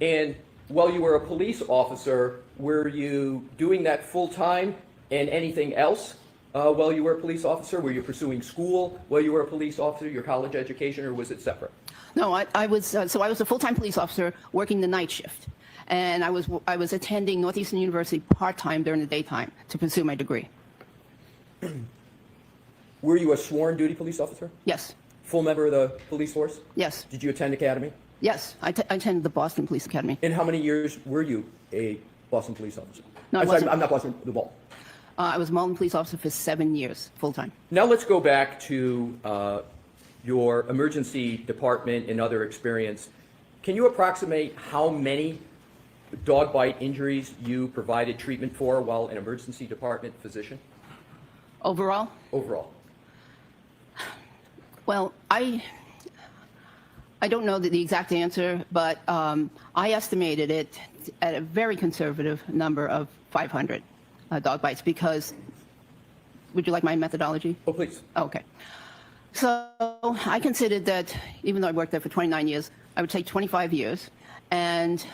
And while you were a police officer, were you doing that full-time and anything else while you were a police officer? Were you pursuing school while you were a police officer, your college education, or was it separate? No, I was a full-time police officer working the night shift. And I was attending Northeastern University part-time during the daytime to pursue my degree. Were you a sworn duty police officer? Yes. Full member of the police force? Yes. Did you attend academy? Yes, I attended the Boston Police Academy. And how many years were you a Boston police officer? No, I'm not Boston, the Ball. I was a Malden police officer for 7 years, full-time. Now let's go back to your emergency department and other experience. Can you approximate how many dog bite injuries you provided treatment for while an emergency department physician? Overall? Overall. Well, I don't know the exact answer, but I estimated it at a very conservative number of 500 dog bites because, would you like my methodology? Oh, please. Okay. So I considered that even though I worked there for 29 years, I would take 25 years and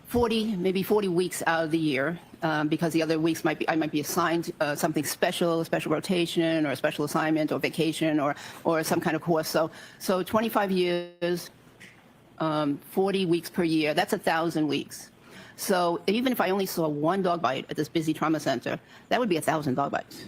40 weeks out of the year, because the other weeks I might be assigned something special, a special rotation or a special assignment or vacation or some kind of course. So 25 years, 40 weeks per year, that's 1,000 weeks. So even if I only saw one dog bite at this busy trauma center, that would be 1,000 dog bites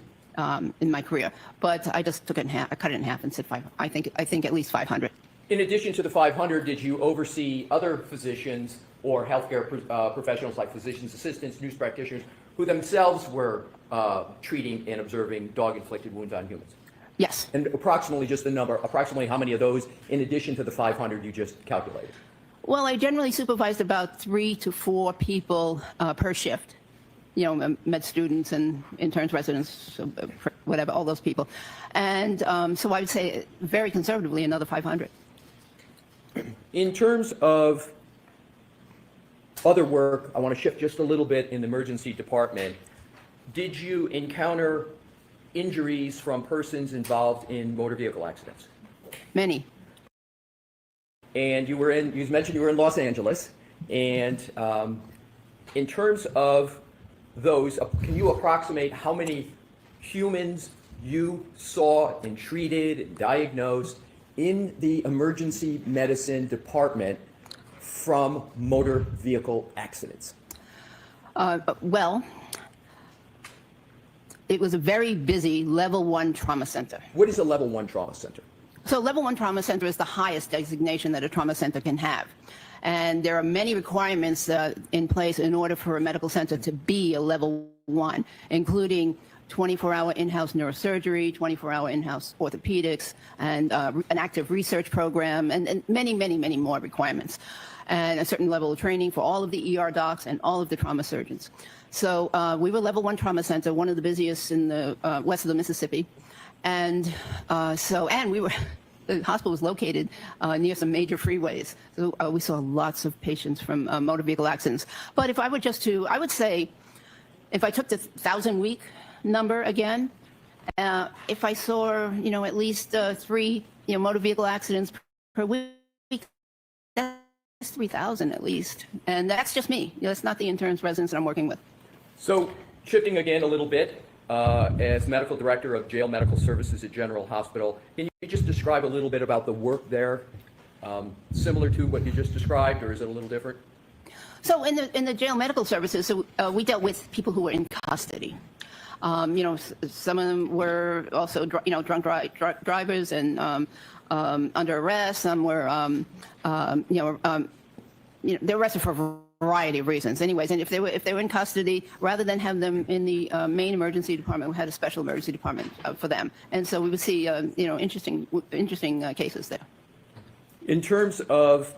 in my career. But I just took it in half, I cut it in half and said I think at least 500. In addition to the 500, did you oversee other physicians or healthcare professionals like physicians' assistants, nurse practitioners, who themselves were treating and observing dog-inflicted wounds on humans? Yes. And approximately just the number, approximately how many of those, in addition to the 500 you just calculated? Well, I generally supervised about 3 to 4 people per shift. You know, med students and interns, residents, whatever, all those people. And so I would say very conservatively another 500. In terms of other work, I want to shift just a little bit in the emergency department. Did you encounter injuries from persons involved in motor vehicle accidents? Many. And you mentioned you were in Los Angeles. And in terms of those, can you approximate how many humans you saw and treated and diagnosed in the emergency medicine department from motor vehicle accidents? Well, it was a very busy level 1 trauma center. What is a level 1 trauma center? So level 1 trauma center is the highest designation that a trauma center can have. And there are many requirements in place in order for a medical center to be a level 1, including 24-hour in-house neurosurgery, 24-hour in-house orthopedics, and an active research program, and many, many, many more requirements. And a certain level of training for all of the ER docs and all of the trauma surgeons. So we were level 1 trauma center, one of the busiest in the west of the Mississippi. And the hospital was located near some major freeways. So we saw lots of patients from motor vehicle accidents. But if I were I would say, if I took the 1,000-week number again, if I saw, at least 3, motor vehicle accidents per week, that's 3,000 at least. And that's just me. That's not the interns, residents that I'm working with. So shifting again a little bit, as medical director of jail medical services at General Hospital, can you just describe a little bit about the work there, similar to what you just described, or is it a little different? So in the jail medical services, we dealt with people who were in custody. Some of them were also, drunk drivers and under arrest. Some were, they were arrested for a variety of reasons. Anyways, and if they were in custody, rather than have them in the main emergency department, we had a special emergency department for them. And so we would see, interesting cases there. In terms of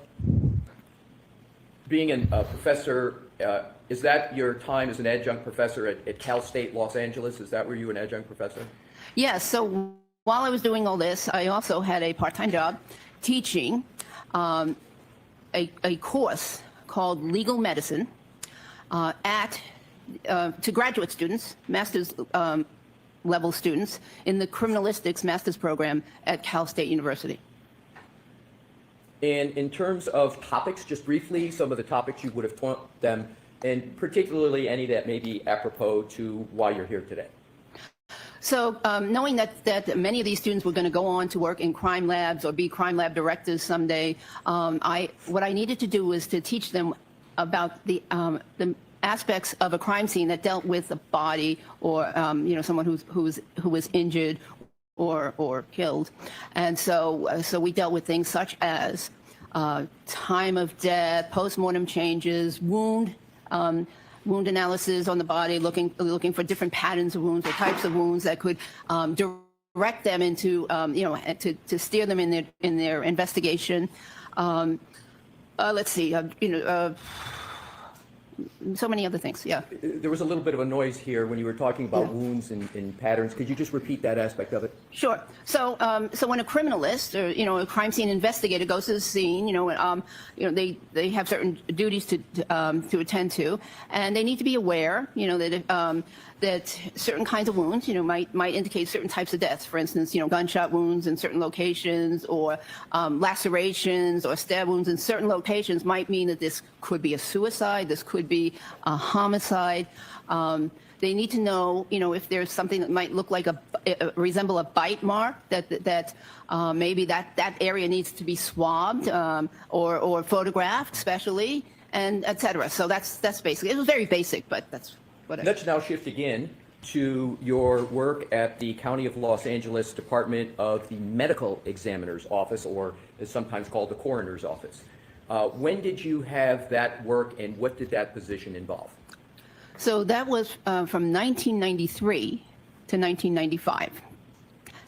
being a professor, is that your time as an adjunct professor at Cal State Los Angeles? Is that where you were an adjunct professor? Yes. So while I was doing all this, I also had a part-time job teaching a course called Legal Medicine to graduate students, master's level students in the criminalistics master's program at Cal State University. And in terms of topics, just briefly, some of the topics you would have taught them, and particularly any that may be apropos to why you're here today. So knowing that many of these students were going to go on to work in crime labs or be crime lab directors someday, what I needed to do was to teach them about the aspects of a crime scene that dealt with the body or someone who was injured or killed. And so we dealt with things such as time of death, post-mortem changes, wound analysis on the body, looking for different patterns of wounds or types of wounds that could direct them into, to steer them in their investigation. Let's see, so many other things, yeah. There was a little bit of a noise here when you were talking about wounds and patterns. Could you just repeat that aspect of it? Sure. So when a criminalist or a crime scene investigator goes to the scene, they have certain duties to attend to, and they need to be aware, that certain kinds of wounds, might indicate certain types of deaths. For instance, gunshot wounds in certain locations, or lacerations or stab wounds in certain locations might mean that this could be a suicide. This could be a homicide. They need to know, if there's something that might look like resemble a bite mark, that maybe that area needs to be swabbed or photographed, specially, and et cetera. So that's basically, it was very basic, but that's what. Let's now shift again to your work at the County of Los Angeles Department of the Medical Examiner's Office, or is sometimes called the Coroner's Office. When did you have that work, and what did that position involve? So that was from 1993 to 1995.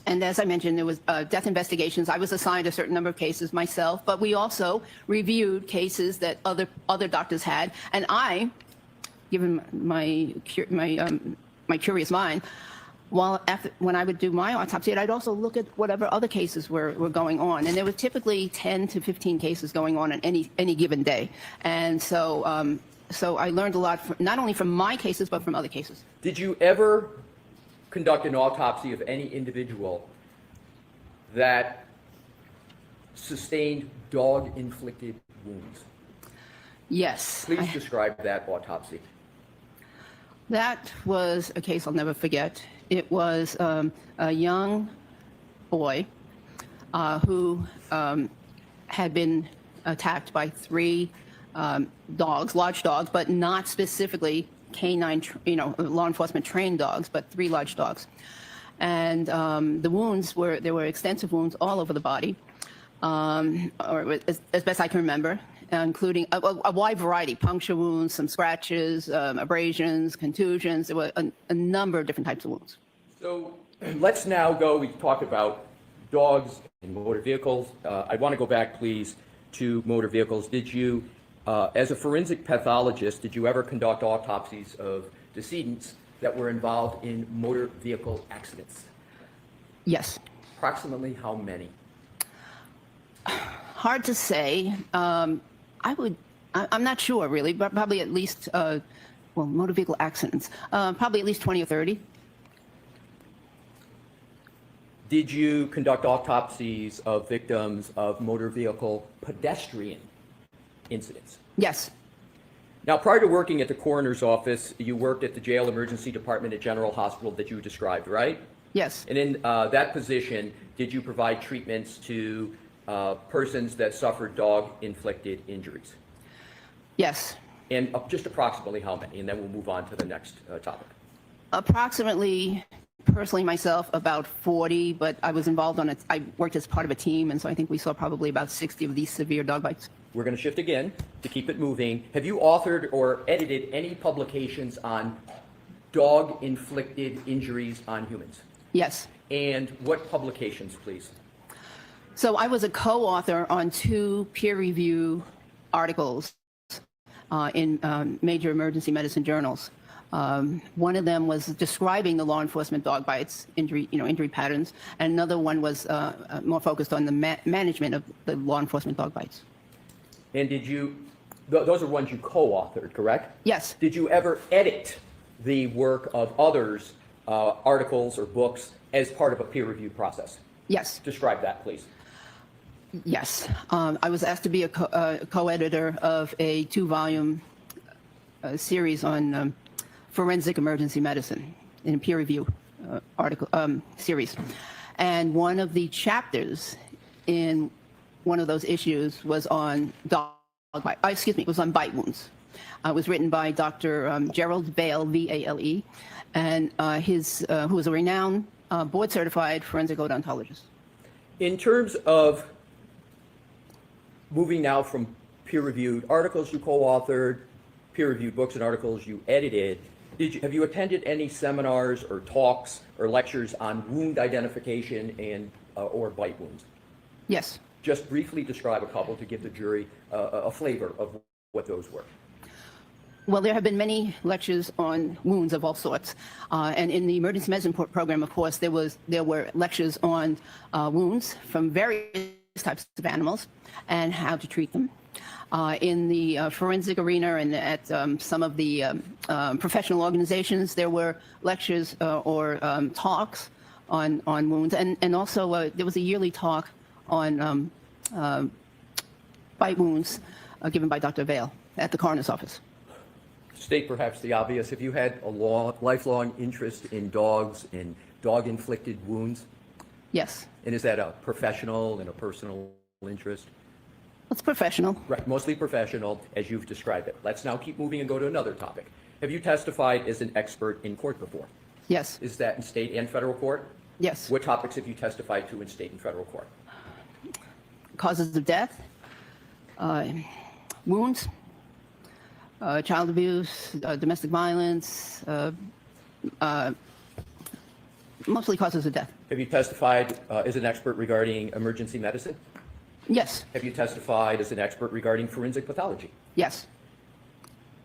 And as I mentioned, there was death investigations. I was assigned a certain number of cases myself, but we also reviewed cases that other doctors had. And I, given my curious mind, when I would do my autopsy, I'd also look at whatever other cases were going on. And there were typically 10 to 15 cases going on any given day. And so I learned a lot, not only from my cases, but from other cases. Did you ever conduct an autopsy of any individual that sustained dog-inflicted wounds? Yes. Please describe that autopsy. That was a case I'll never forget. It was a young boy who had been attacked by 3 dogs, large dogs, but not specifically canine, law enforcement trained dogs, but 3 large dogs. And the wounds there were extensive wounds all over the body, or as best I can remember, including a wide variety, puncture wounds, some scratches, abrasions, contusions. There were a number of different types of wounds. So let's now go, we talked about dogs and motor vehicles. I want to go back, please, to motor vehicles. Did you, as a forensic pathologist, did you ever conduct autopsies of decedents that were involved in motor vehicle accidents? Yes. Approximately how many? Hard to say. I'm not sure really, but probably at least, motor vehicle accidents, probably at least 20 or 30. Did you conduct autopsies of victims of motor vehicle pedestrian incidents? Yes. Now, prior to working at the coroner's office, you worked at the jail emergency department at General Hospital that you described, right? Yes. And in that position, did you provide treatments to persons that suffered dog-inflicted injuries? Yes. And just approximately how many? And then we'll move on to the next topic. Approximately, personally myself, about 40, but I was involved I worked as part of a team, and so I think we saw probably about 60 of these severe dog bites. We're going to shift again to keep it moving. Have you authored or edited any publications on dog-inflicted injuries on humans? Yes. And what publications, please? So I was a co-author on 2 peer-review articles in major emergency medicine journals. One of them was describing the law enforcement dog bites, injury patterns, and another one was more focused on the management of the law enforcement dog bites. And did you, those are ones you co-authored, correct? Yes. Did you ever edit the work of others articles or books as part of a peer-reviewed process? Yes. Describe that, please. Yes. I was asked to be a co-editor of a 2-volume series on forensic emergency medicine in a peer review article series. And one of the chapters in one of those issues was on was on bite wounds. It was written by Dr. Gerald Vale, V-A-L-E, and who was a renowned board-certified forensic odontologist. In terms of moving now from peer-reviewed articles you co-authored, peer-reviewed books and articles you edited, have you attended any seminars or talks or lectures on wound identification and or bite wounds? Yes. Just briefly describe a couple to give the jury a flavor of what those were. Well, there have been many lectures on wounds of all sorts, and in the emergency medicine program, of course, there were lectures on wounds from various types of animals and how to treat them. In the forensic arena and at some of the professional organizations, there were lectures or talks on wounds, and also there was a yearly talk on bite wounds given by Dr. Vale at the coroner's office. State perhaps the obvious. Have you had a lifelong interest in dogs and dog-inflicted wounds? Yes. And is that a professional and a personal interest? It's professional. Right, mostly professional, as you've described it. Let's now keep moving and go to another topic. Have you testified as an expert in court before? Yes. Is that in state and federal court? Yes. What topics have you testified to in state and federal court? Causes of death, wounds, child abuse, domestic violence, mostly causes of death. Have you testified as an expert regarding emergency medicine? Yes. Have you testified as an expert regarding forensic pathology? Yes.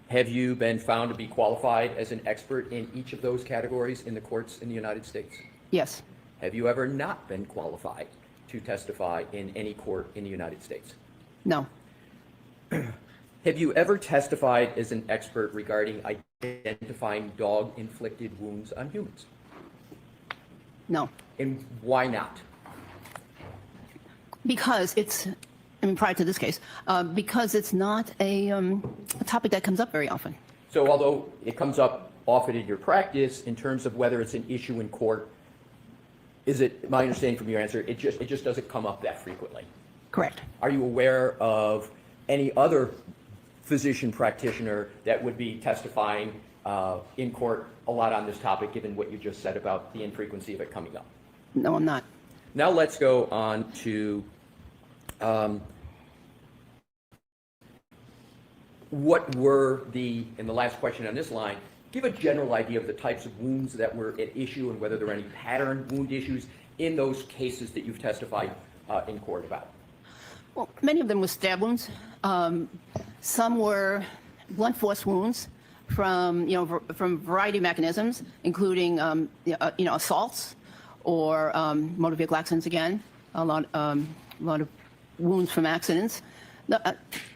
Have you been found to be qualified as an expert in each of those categories in the courts in the United States? Yes. Have you ever not been qualified to testify in any court in the United States? No. Have you ever testified as an expert regarding identifying dog-inflicted wounds on humans? No. And why not? Because prior to this case, because it's not a topic that comes up very often. So although it comes up often in your practice, in terms of whether it's an issue in court, is it, my understanding from your answer, it just doesn't come up that frequently? Correct. Are you aware of any other physician practitioner that would be testifying in court a lot on this topic, given what you just said about the infrequency of it coming up? No, I'm not. Now let's go on to what were in the last question on this line, give a general idea of the types of wounds that were at issue and whether there are any pattern wound issues in those cases that you've testified in court about. Well, many of them were stab wounds. Some were blunt force wounds from a variety of mechanisms, including assaults or motor vehicle accidents. Again, a lot of wounds from accidents,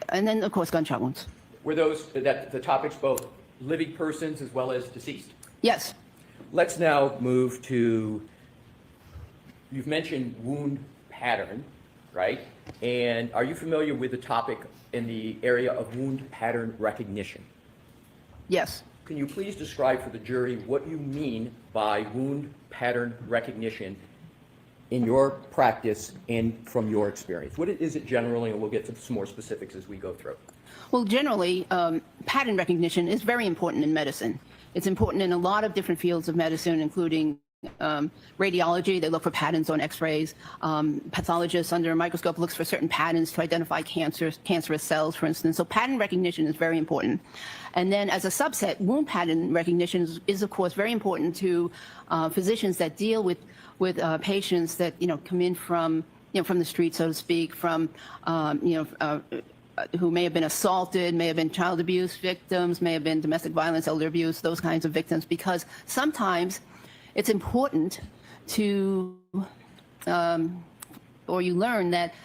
and then of course gunshot wounds. Were those the topics both living persons as well as deceased? Yes. Let's now move to. You've mentioned wound pattern, right? And are you familiar with the topic in the area of wound pattern recognition? Yes. Can you please describe for the jury what you mean by wound pattern recognition in your practice and from your experience? What is it generally, and we'll get to some more specifics as we go through. Well, generally, pattern recognition is very important in medicine. It's important in a lot of different fields of medicine, including radiology. They look for patterns on x-rays. Pathologists under a microscope looks for certain patterns to identify cancerous cells, for instance. So pattern recognition is very important. And then as a subset, wound pattern recognition is of course very important to physicians that deal with patients that come in from the street, so to speak, from who may have been assaulted, may have been child abuse victims, may have been domestic violence, elder abuse, those kinds of victims, because sometimes it's important to, or you learn that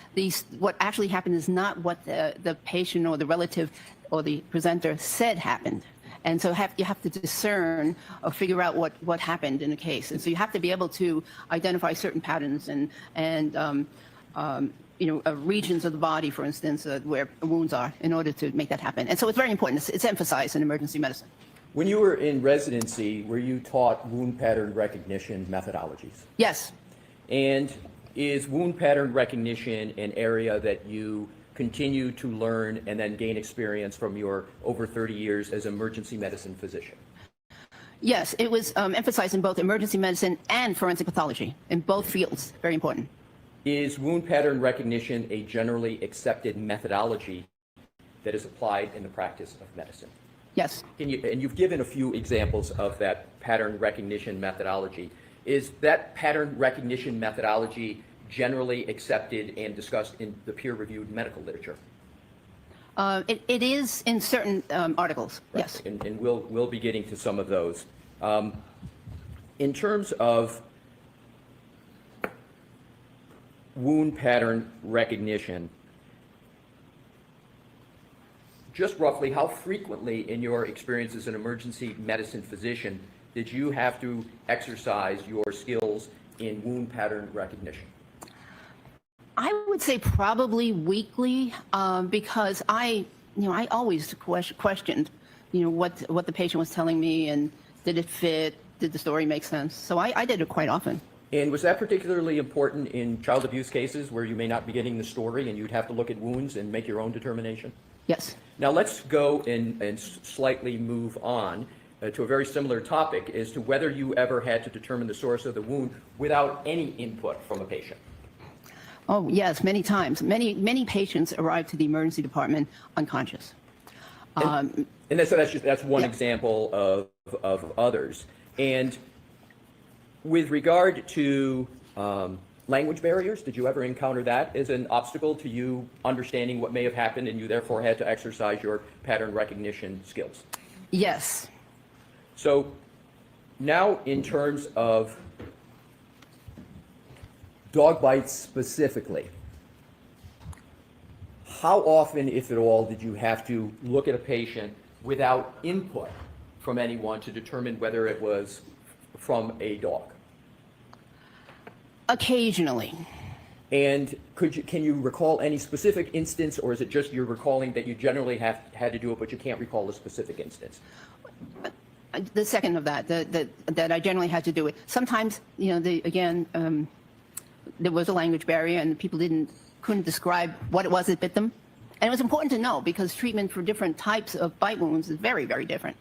what actually happened is not what the patient or the relative or the presenter said happened. And so you have to discern or figure out what happened in a case. And so you have to be able to identify certain patterns and regions of the body, for instance, where wounds are, in order to make that happen. And so it's very important. It's emphasized in emergency medicine. When you were in residency, were you taught wound pattern recognition methodologies? Yes. And is wound pattern recognition an area that you continue to learn and then gain experience from your over 30 years as an emergency medicine physician? Yes, it was emphasized in both emergency medicine and forensic pathology, in both fields. Very important. Is wound pattern recognition a generally accepted methodology that is applied in the practice of medicine? Yes. And you've given a few examples of that pattern recognition methodology. Is that pattern recognition methodology generally accepted and discussed in the peer-reviewed medical literature? It is in certain articles, right. Yes. And we'll be getting to some of those. In terms of wound pattern recognition, just roughly how frequently in your experience as an emergency medicine physician did you have to exercise your skills in wound pattern recognition? I would say probably weekly, because I always questioned, what the patient was telling me, and did it fit? Did the story make sense? So I did it quite often. And was that particularly important in child abuse cases where you may not be getting the story and you'd have to look at wounds and make your own determination? Yes. Now let's go and slightly move on to a very similar topic as to whether you ever had to determine the source of the wound without any input from a patient. Oh, yes, many times. Many patients arrive to the emergency department unconscious. And that's one example of others. And with regard to language barriers, did you ever encounter that as an obstacle to you understanding what may have happened and you therefore had to exercise your pattern recognition skills? Yes. So now in terms of dog bites specifically, how often, if at all, did you have to look at a patient without input from anyone to determine whether it was from a dog? Occasionally. And can you recall any specific instance, or is it just you're recalling that you generally had to do it, but you can't recall a specific instance? The second of that I generally had to do it. Sometimes, there was a language barrier and people couldn't describe what it was that bit them. And it was important to know because treatment for different types of bite wounds is very, very different.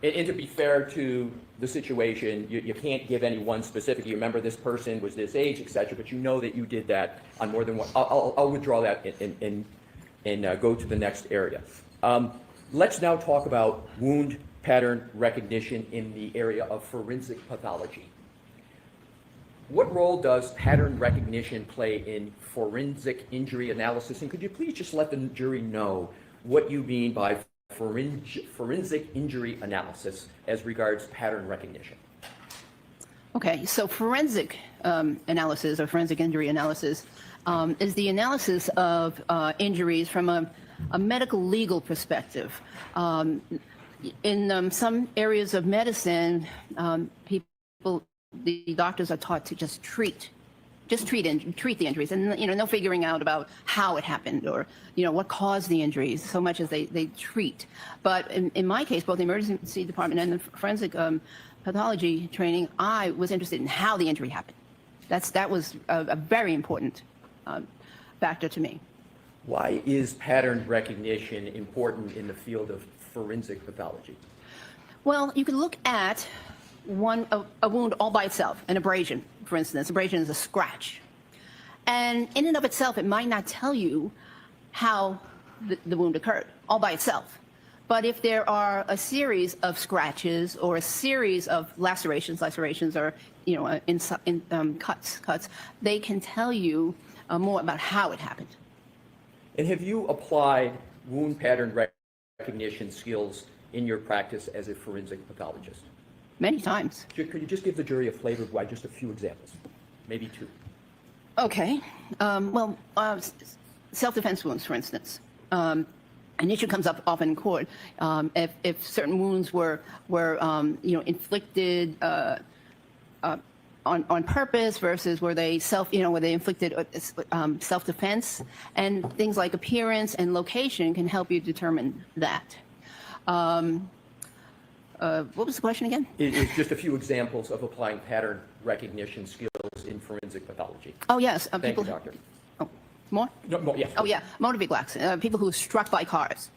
And to be fair to the situation, you can't give any one specific. You remember this person was this age, etc. But you know that you did that on more than one. I'll withdraw that and go to the next area. Let's now talk about wound pattern recognition in the area of forensic pathology. What role does pattern recognition play in forensic injury analysis? And could you please just let the jury know what you mean by forensic injury analysis as regards pattern recognition? Okay, so forensic analysis or forensic injury analysis is the analysis of injuries from a medical legal perspective. In some areas of medicine, the doctors are taught to just treat the injuries, and no figuring out about how it happened or what caused the injuries, so much as they treat. But in my case, both the emergency department and the forensic pathology training, I was interested in how the injury happened. That was a very important factor to me. Why is pattern recognition important in the field of forensic pathology? Well, you can look at a wound all by itself, an abrasion, for instance. Abrasion is a scratch. And in and of itself, it might not tell you how the wound occurred, all by itself. But if there are a series of scratches or a series of lacerations or cuts, they can tell you more about how it happened. And have you applied wound pattern recognition skills in your practice as a forensic pathologist? Many times. Could you just give the jury a flavor of why, just a few examples, maybe two? Okay. Self-defense wounds, for instance. an issue comes up often in court. If certain wounds were inflicted on purpose versus were they inflicted self-defense, and things like appearance and location can help you determine that. What was the question again? It's just a few examples of applying pattern recognition skills in forensic pathology. Oh yes, Thank you, doctor. More? No, more, yes. Oh yeah, motor vehicle accidents. People who are struck by cars.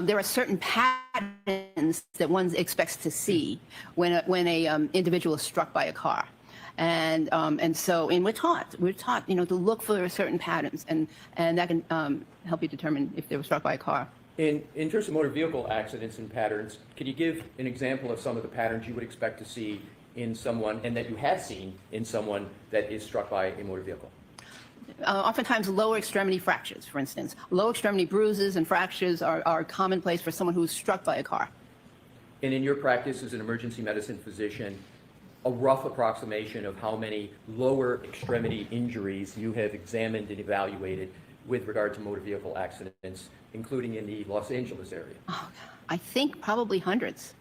There are certain patterns that one expects to see when a individual is struck by a car, and we're taught to look for certain patterns, and that can help you determine if they were struck by a car. In terms of motor vehicle accidents and patterns, can you give an example of some of the patterns you would expect to see in someone, and that you have seen in someone that is struck by a motor vehicle? Oftentimes lower extremity fractures, for instance. Lower extremity bruises and fractures are commonplace for someone who's struck by a car. And in your practice as an emergency medicine physician, a rough approximation of how many lower extremity injuries you have examined and evaluated with regard to motor vehicle accidents, including in the Los Angeles area? Oh, I think probably hundreds.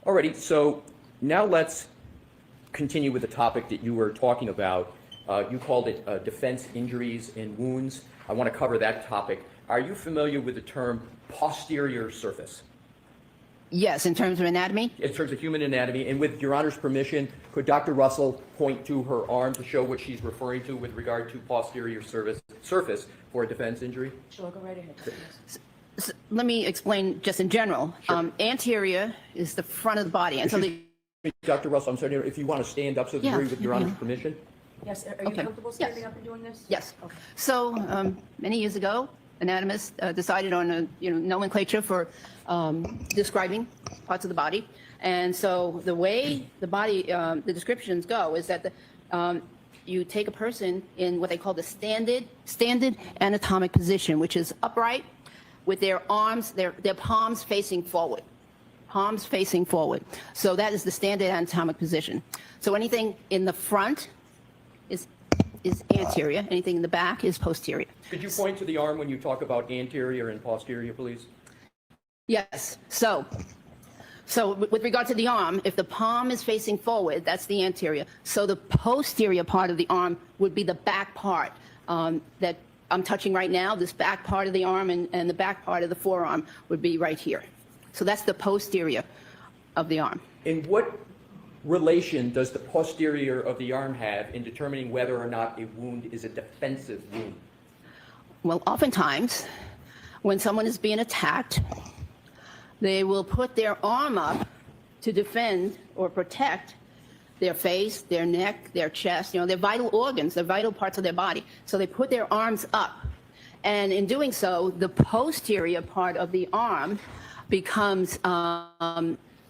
Alrighty, so now let's continue with the topic that you were talking about. You called it defense injuries and wounds. I want to cover that topic. Are you familiar with the term posterior surface? Yes, in terms of anatomy? In terms of human anatomy, and with Your Honor's permission, could Dr. Russell point to her arm to show what she's referring to with regard to posterior surface for a defense injury? Sure, go right ahead. So let me explain just in general. Sure. Anterior is the front of the body. And so Dr. Russell, I'm sorry, if you want to stand up so the jury with Your Honor's permission. Yes, are you comfortable standing up and doing this? Yes. Okay. So many years ago, anatomists decided on a nomenclature for describing parts of the body, and so the way the body the descriptions go is that you take a person in what they call the standard anatomic position, which is upright with their arms, their palms facing forward. Palms facing forward. So that is the standard anatomic position. So anything in the front is anterior. Anything in the back is posterior. Could you point to the arm when you talk about anterior and posterior, please? Yes. So with regard to the arm, if the palm is facing forward, that's the anterior. So the posterior part of the arm would be the back part that I'm touching right now. This back part of the arm and the back part of the forearm would be right here. So that's the posterior of the arm. And what relation does the posterior of the arm have in determining whether or not a wound is a defensive wound? Well, oftentimes, when someone is being attacked, they will put their arm up to defend or protect their face, their neck, their chest, their vital organs, their vital parts of their body. So they put their arms up. And in doing so, the posterior part of the arm becomes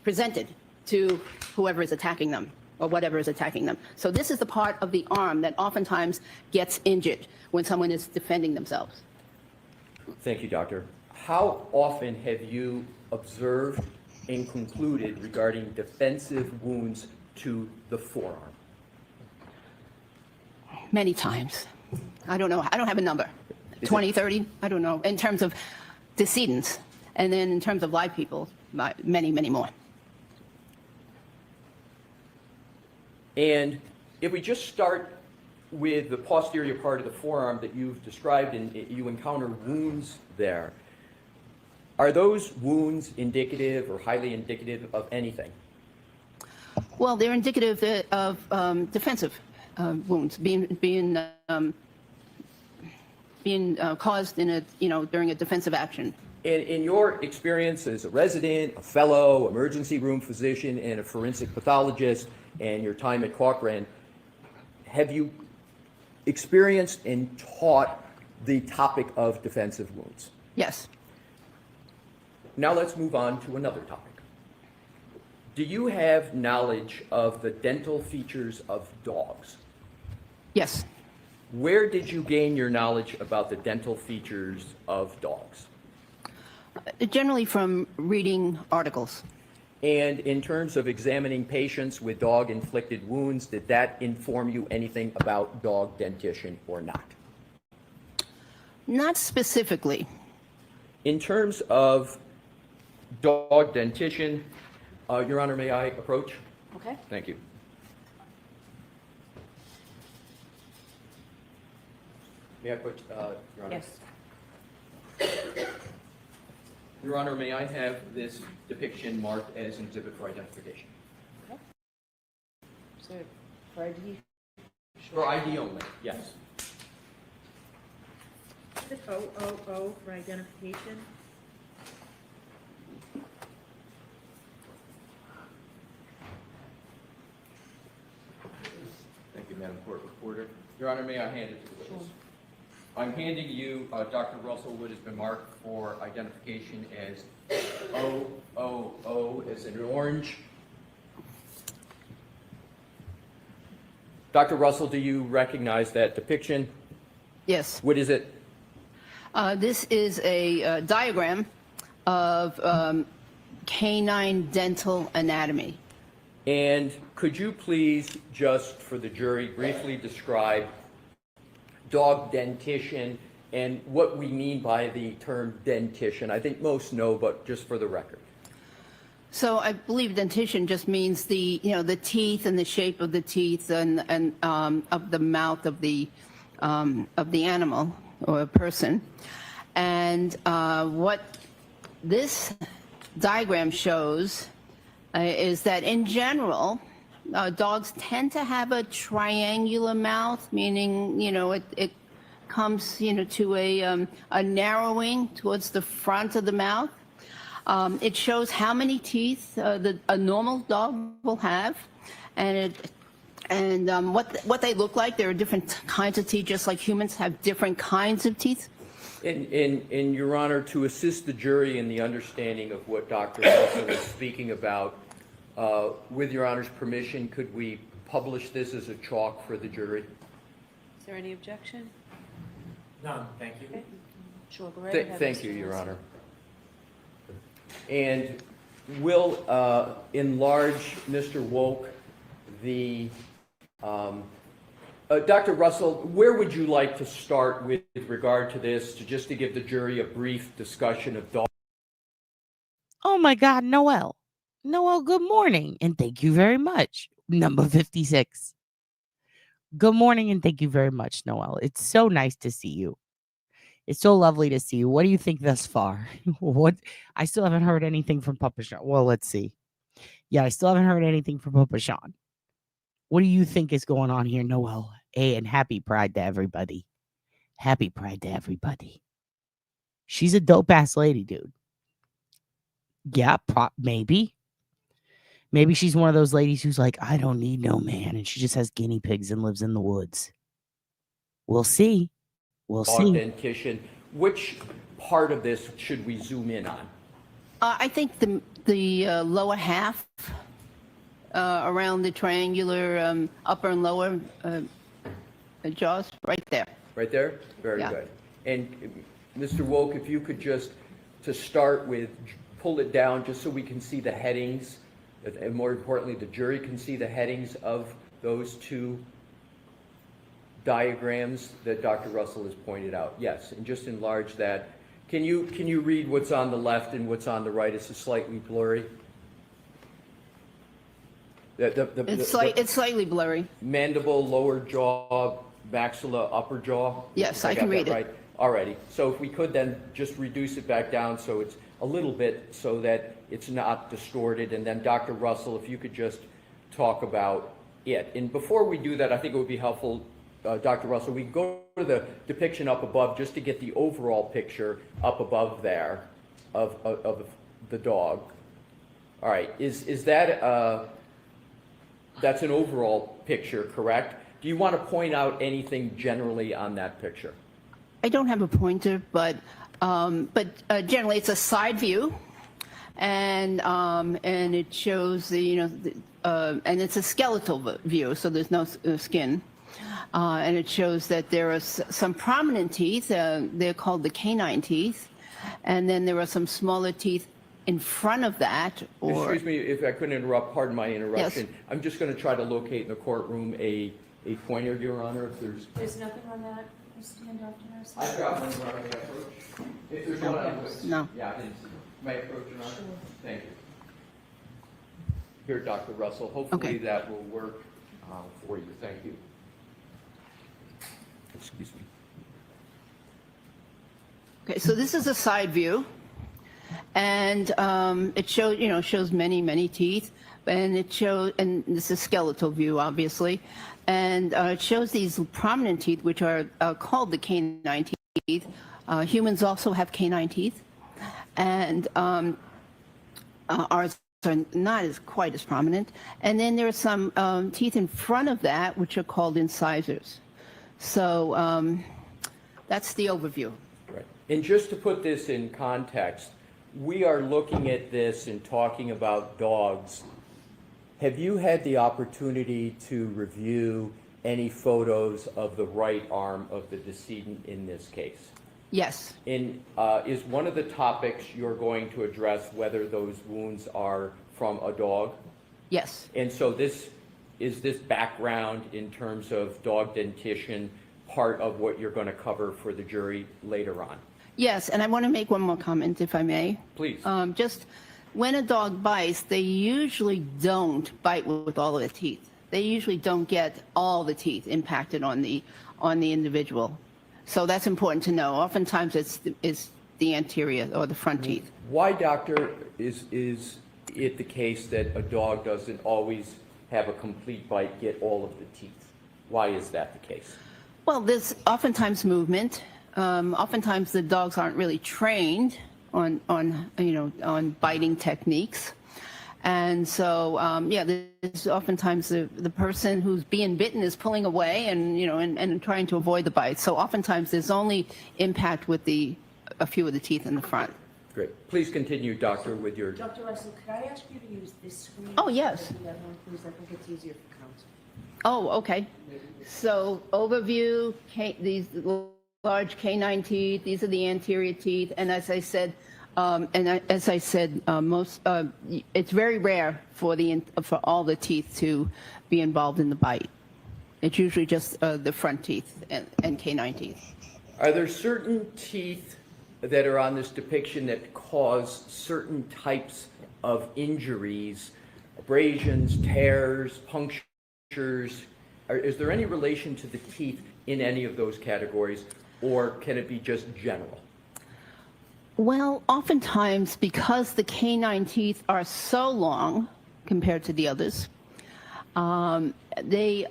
presented to whoever is attacking them or whatever is attacking them. So this is the part of the arm that oftentimes gets injured when someone is defending themselves. Thank you, doctor. How often have you observed and concluded regarding defensive wounds to the forearm? Many times. I don't know. I don't have a number. 20, 30? I don't know. In terms of decedents. And then in terms of live people, many, many more. And if we just start with the posterior part of the forearm that you've described and you encounter wounds there, are those wounds indicative or highly indicative of anything? Well, they're indicative of defensive wounds being caused during a defensive action. In your experience as a resident, a fellow, emergency room physician, and a forensic pathologist, and your time at Cochrane, have you experienced and taught the topic of defensive wounds? Yes. Now let's move on to another topic. Do you have knowledge of the dental features of dogs? Yes. Where did you gain your knowledge about the dental features of dogs? Generally from reading articles. And in terms of examining patients with dog-inflicted wounds, did that inform you anything about dog dentition or not? Not specifically. In terms of dog dentition, Your Honor, may I approach? Okay. Thank you. May I put, Your Honor? Yes. Your Honor, may I have this depiction marked as an exhibit for identification? Okay. So, for ID? For ID only, yes. Is it 000 for identification? Thank you, Madam Court Reporter. Your Honor, may I hand it to the witness? I'm handing you, Dr. Russell Wood has been marked for identification as 000 as in orange. Dr. Russell, do you recognize that depiction? Yes. What is it? This is a diagram of canine dental anatomy. And could you please, just for the jury, briefly describe dog dentition and what we mean by the term dentition? I think most know, but just for the record. So I believe dentition just means the teeth and the shape of the teeth and of the mouth of the animal or a person. And what this diagram shows is that in general, dogs tend to have a triangular mouth, meaning it comes to a narrowing towards the front of the mouth. It shows how many teeth a normal dog will have, and what they look like. There are different kinds of teeth, just like humans have different kinds of teeth. And Your Honor, to assist the jury in the understanding of what Dr. Russell is speaking about, with Your Honor's permission, could we publish this as a chalk for the jury? Is there any objection? None, thank you. Okay. Sure, go right ahead. Thank you, Your Honor. And will enlarge Mr. Woke the Dr. Russell, where would you like to start with regard to this, just to give the jury a brief discussion of dog? Oh my God, Noel. Noel, good morning, and thank you very much. Number 56. Good morning, and thank you very much, Noel. It's so nice to see you. It's so lovely to see you. What do you think thus far? What? I still haven't heard anything from Papa Sean. Well, let's see. Yeah, I still haven't heard anything from Papa Sean. What do you think is going on here, Noel? Hey, and happy Pride to everybody. Happy Pride to everybody. She's a dope-ass lady, dude. Yeah, maybe. Maybe she's one of those ladies who's like, I don't need no man, and she just has guinea pigs and lives in the woods. We'll see. We'll see. Dentition. Which part of this should we zoom in on? I think the lower half around the triangular upper and lower jaws, right there. Right there? Very good. And Mr. Woke, if you could just, to start with, pull it down just so we can see the headings, and more importantly, the jury can see the headings of those two diagrams that Dr. Russell has pointed out. Yes, and just enlarge that. Can you read what's on the left and what's on the right? It's slightly blurry. It's slightly blurry. Mandible, lower jaw, maxilla, upper jaw. Yes, I can read it. Right. Alrighty. So if we could then just reduce it back down so it's a little bit so that it's not distorted. And then Dr. Russell, if you could just talk about it. And before we do that, I think it would be helpful, Dr. Russell, we can go to the depiction up above just to get the overall picture up above there of the dog. All right. Is that that's an overall picture, correct? Do you want to point out anything generally on that picture? I don't have a pointer, but generally it's a side view, and it shows the and it's a skeletal view, so there's no skin, and it shows that there are some prominent teeth. They're called the canine teeth, and then there are some smaller teeth in front of that. Or excuse me if I couldn't interrupt. Pardon my interruption. Yes. I'm just going to try to locate in the courtroom a pointer, Your Honor. If there's nothing on that. I've got one where I may approach. If there's one else. No. Yeah, I didn't see. May I approach or not? Thank you. Here, Dr. Russell, hopefully that will work for you. Thank you. Excuse me. Okay, so this is a side view, and it shows many teeth, and and this is skeletal view, obviously, and it shows these prominent teeth, which are called the canine teeth. Humans also have canine teeth, and ours are not quite as prominent. And then there are some teeth in front of that, which are called incisors. So that's the overview. Right. And just to put this in context, we are looking at this and talking about dogs. Have you had the opportunity to review any photos of the right arm of the decedent in this case? Yes. Is one of the topics you're going to address whether those wounds are from a dog? Yes. And so this background in terms of dog dentition part of what you're going to cover for the jury later on? Yes, and I want to make one more comment, if I may. Please. Just when a dog bites, they usually don't bite with all of the teeth. They usually don't get all the teeth impacted on the individual. So that's important to know. Oftentimes it's the anterior or the front teeth. Why, doctor, is it the case that a dog doesn't always have a complete bite, get all of the teeth? Why is that the case? Well, there's oftentimes movement. Oftentimes the dogs aren't really trained on biting techniques. And so, there's oftentimes the person who's being bitten is pulling away and trying to avoid the bite. So oftentimes there's only impact with a few of the teeth in the front. Great. Please continue, doctor, with your... Dr. Russell, could I ask you to use this screen? Oh, yes. The other one, please. I think it's easier for counsel. Oh, okay. So overview, these large canine teeth, these are the anterior teeth, and as I said, it's very rare for all the teeth to be involved in the bite. It's usually just the front teeth and canine teeth. Are there certain teeth that are on this depiction that cause certain types of injuries, abrasions, tears, punctures? Is there any relation to the teeth in any of those categories, or can it be just general? Well, oftentimes, because the canine teeth are so long compared to the others, they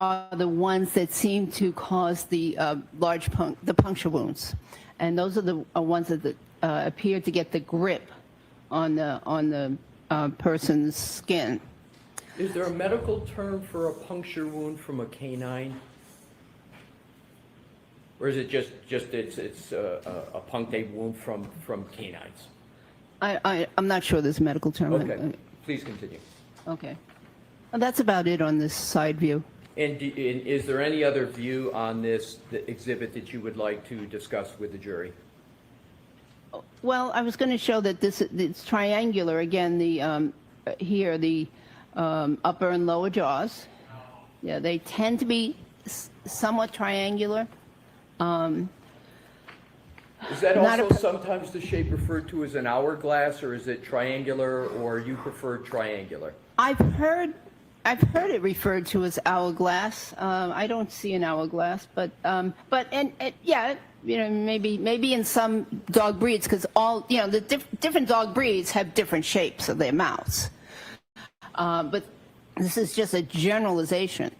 are the ones that seem to cause the puncture wounds, and those are the ones that appear to get the grip on the person's skin. Is there a medical term for a puncture wound from a canine? Or is it just it's a punctate wound from canines? I'm not sure there's a medical term. Okay, please continue. Okay. Well, that's about it on this side view. And is there any other view on this exhibit that you would like to discuss with the jury? Well, I was going to show that it's triangular. Again, the upper and lower jaws. Yeah, they tend to be somewhat triangular. Is that also sometimes the shape referred to as an hourglass, or is it triangular, or you prefer triangular? I've heard it referred to as hourglass. I don't see an hourglass, but yeah, maybe in some dog breeds, because the different dog breeds have different shapes of their mouths. But this is just a generalization.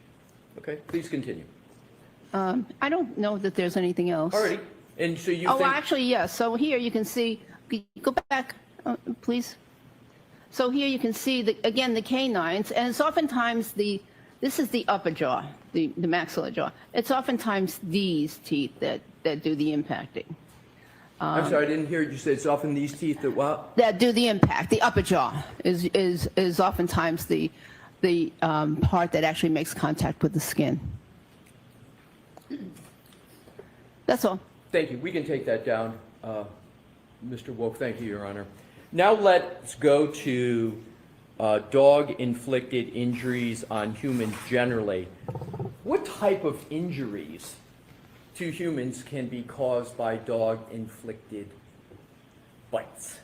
Okay, please continue. I don't know that there's anything else. Alrighty. And so you think... actually, yes. So here you can see, go back, please. So here you can see, again, the canines, and it's oftentimes this is the upper jaw, the maxilla jaw. It's oftentimes these teeth that do the impacting. I'm sorry, I didn't hear you say it's often these teeth that what? That do the impact. The upper jaw is oftentimes the part that actually makes contact with the skin. That's all. Thank you. We can take that down. Mr. Wolf, thank you, Your Honor. Now let's go to dog-inflicted injuries on humans generally. What type of injuries to humans can be caused by dog-inflicted bites?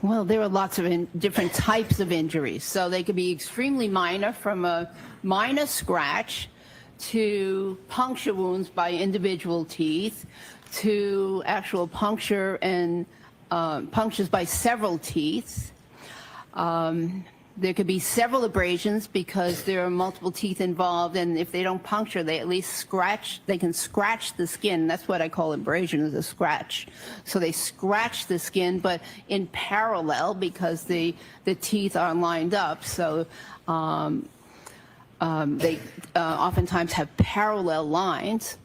Well, there are lots of different types of injuries. So they could be extremely minor, from a minor scratch to puncture wounds by individual teeth, to actual puncture and punctures by several teeth. There could be several abrasions because there are multiple teeth involved, and if they don't puncture, they at least scratch. They can scratch the skin. That's what I call abrasion, is a scratch. So they scratch the skin, but in parallel, because the teeth are lined up. So they oftentimes have parallel lines.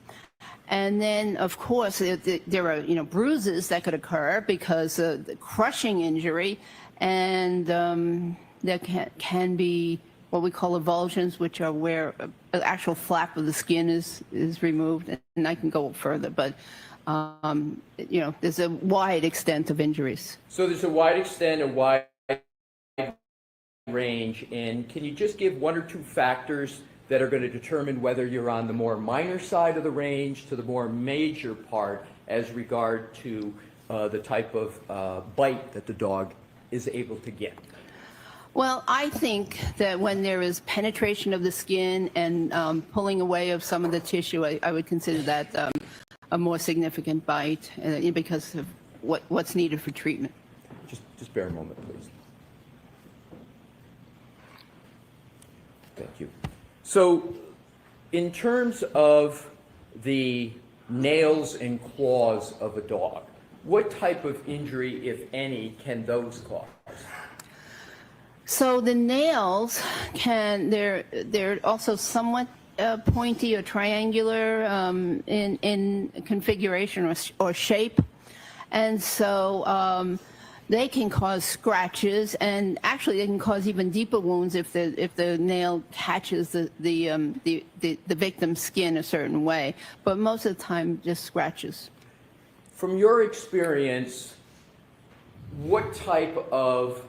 And then, of course, there are bruises that could occur because of the crushing injury, and there can be what we call avulsions, which are where an actual flap of the skin is removed, and I can go further, but there's a wide extent of injuries. So there's a wide extent, a wide range, and can you just give one or two factors that are going to determine whether you're on the more minor side of the range to the more major part as regard to the type of bite that the dog is able to get? Well, I think that when there is penetration of the skin and pulling away of some of the tissue, I would consider that a more significant bite because of what's needed for treatment. Just bear a moment, please. Thank you. So, in terms of the nails and claws of a dog, what type of injury, if any, can those cause? So the nails they're also somewhat pointy or triangular in configuration or shape, and so they can cause scratches, and actually they can cause even deeper wounds if the nail catches the victim's skin a certain way. But most of the time, just scratches. From your experience, what type of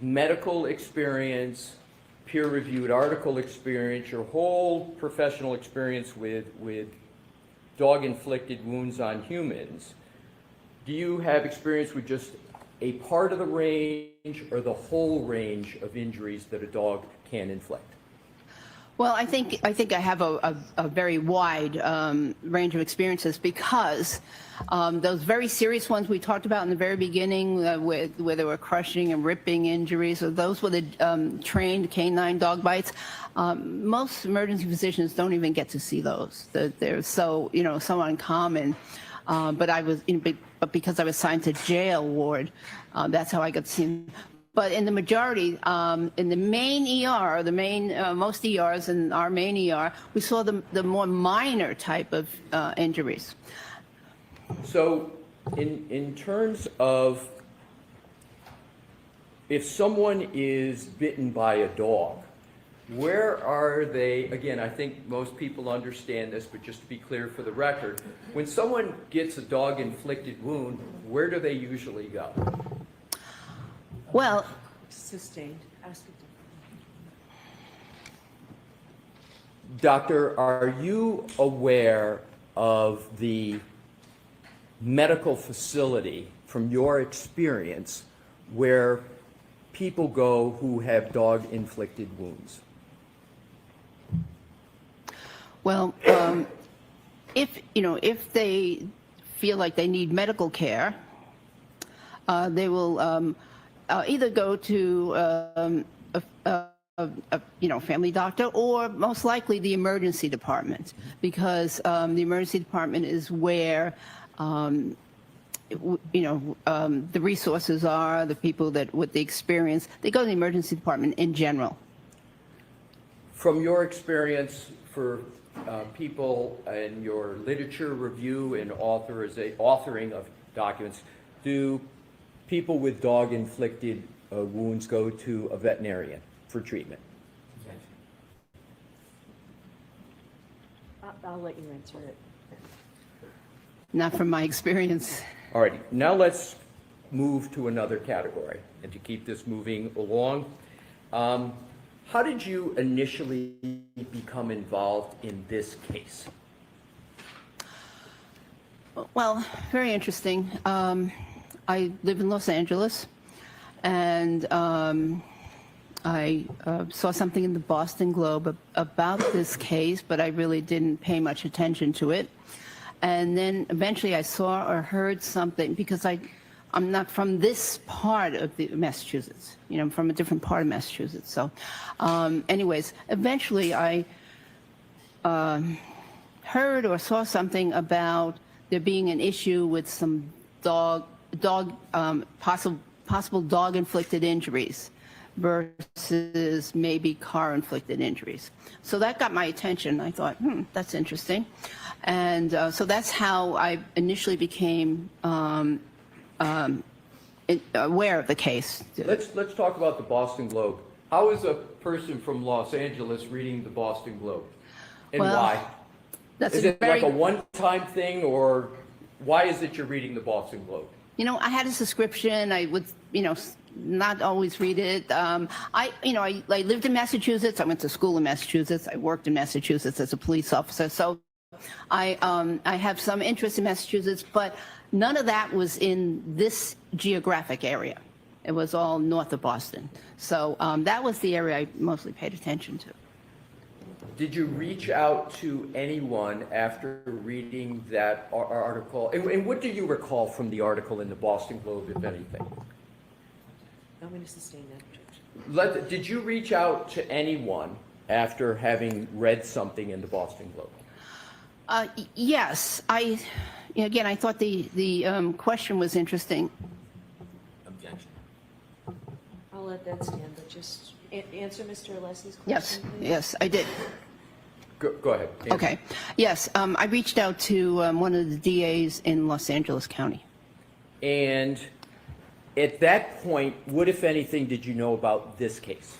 medical experience, peer-reviewed article experience, your whole professional experience with dog-inflicted wounds on humans, do you have experience with just a part of the range or the whole range of injuries that a dog can inflict? Well, I think I have a very wide range of experiences because those very serious ones we talked about in the very beginning, where there were crushing and ripping injuries, or those were the trained canine dog bites. Most emergency physicians don't even get to see those. They're so uncommon. But but because I was assigned to jail ward, that's how I got to see them. But in the majority, in the main ER, most ERs in our main ER, we saw the more minor type of injuries. So in terms of if someone is bitten by a dog, where are they? Again, I think most people understand this, but just to be clear for the record, when someone gets a dog-inflicted wound, where do they usually go? Well, sustained. Ask it. Doctor, are you aware of the medical facility, from your experience, where people go who have dog-inflicted wounds? Well, if they feel like they need medical care, they will either go to a family doctor, or most likely the emergency department, because the emergency department is where the resources are, the people that with the experience. They go to the emergency department in general. From your experience, for people in your literature review and authoring of documents, do people with dog-inflicted wounds go to a veterinarian for treatment? I'll let you answer it. Not from my experience. All right, now let's move to another category, and to keep this moving along. how did you initially become involved in this case? Well, very interesting. I live in Los Angeles, and I saw something in the Boston Globe about this case, but I really didn't pay much attention to it. And then eventually I saw or heard something, because I'm not from this part of the Massachusetts. You know, I'm from a different part of Massachusetts. So anyways, eventually I heard or saw something about there being an issue with some possible dog-inflicted injuries versus maybe car-inflicted injuries. So that got my attention. I thought, that's interesting. And so that's how I initially became aware of the case. Let's talk about the Boston Globe. How is a person from Los Angeles reading the Boston Globe, and why? Is it like a one-time thing, or why is it you're reading the Boston Globe? You know, I had a subscription. I would, not always read it. I lived in Massachusetts. I went to school in Massachusetts. I worked in Massachusetts as a police officer. So I have some interest in Massachusetts, but none of that was in this geographic area. It was all north of Boston. So that was the area I mostly paid attention to. Did you reach out to anyone after reading that article? And what do you recall from the article in the Boston Globe, if anything? I'm going to sustain that objection. Did you reach out to anyone after having read something in the Boston Globe? Yes. I thought the question was interesting. Objection. I'll let that stand, but just answer Mr. Leslie's question, Yes, please. yes, I did. Go ahead. Answer. Okay. Yes, I reached out to one of the DAs in Los Angeles County. And at that point, what, if anything, did you know about this case?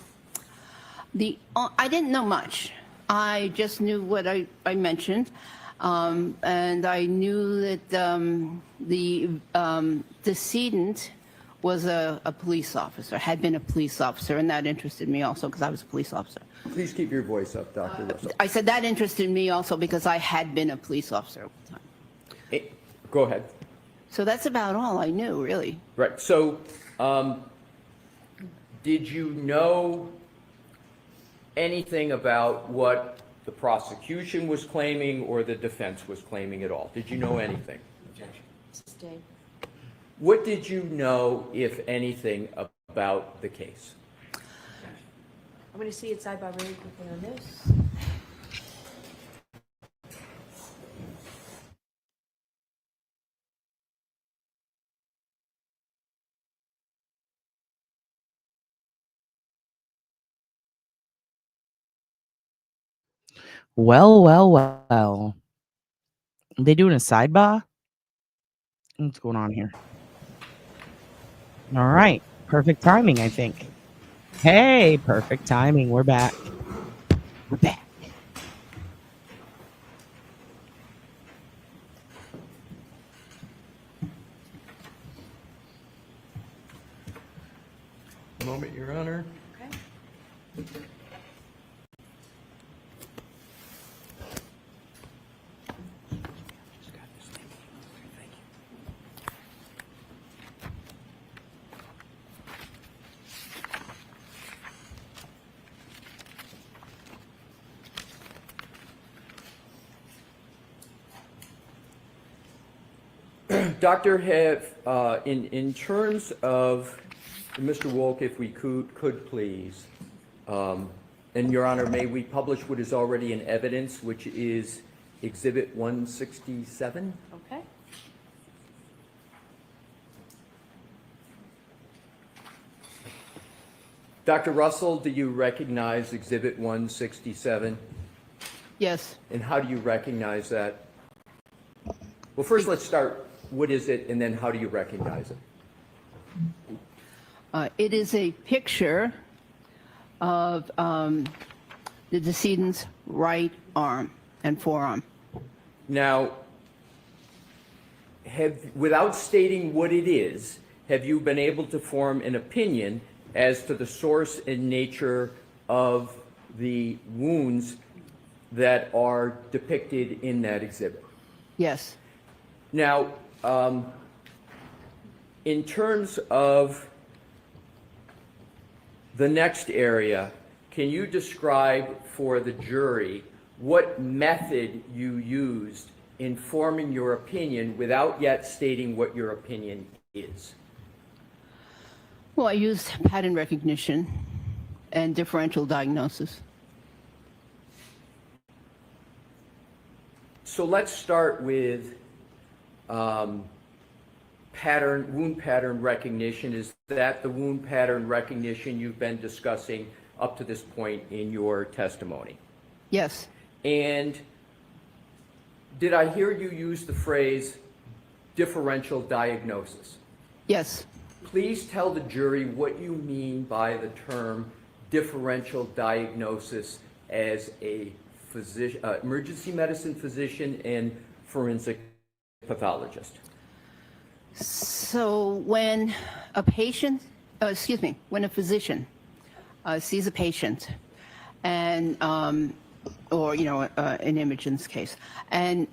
I didn't know much. I just knew what I mentioned, and I knew that the decedent was a police officer, had been a police officer, and that interested me also because I was a police officer. Please keep your voice up, Dr. Russell. I said that interested me also because I had been a police officer at the time. Go ahead. So that's about all I knew, really. Right. So, did you know anything about what the prosecution was claiming or the defense was claiming at all? Did you know anything? Sustain. What did you know, if anything, about the case? I'm going to see it sidebar really quickly on this. Well. They doing a sidebar? What's going on here? All right. Perfect timing, I think. Hey, perfect timing. We're back. We're back. A moment, Your Honor. Okay. Doctor, in terms of Mr. Wolk, if we could please, and Your Honor, may we publish what is already in evidence, which is Exhibit 167? Okay. Dr. Russell, do you recognize Exhibit 167? Yes. And how do you recognize that? Well, first let's start, what is it, and then how do you recognize it? It is a picture of the decedent's right arm and forearm. Now, without stating what it is, have you been able to form an opinion as to the source and nature of the wounds that are depicted in that exhibit? Yes. Now, in terms of the next area, can you describe for the jury what method you used in forming your opinion without yet stating what your opinion is? Well, I used pattern recognition and differential diagnosis. So let's start with wound pattern recognition. Is that the wound pattern recognition you've been discussing up to this point in your testimony? Yes. And did I hear you use the phrase differential diagnosis? Yes. Please tell the jury what you mean by the term differential diagnosis as a physician, emergency medicine physician and forensic pathologist. So when a patient, when a physician sees a patient and, or, an image in this case, and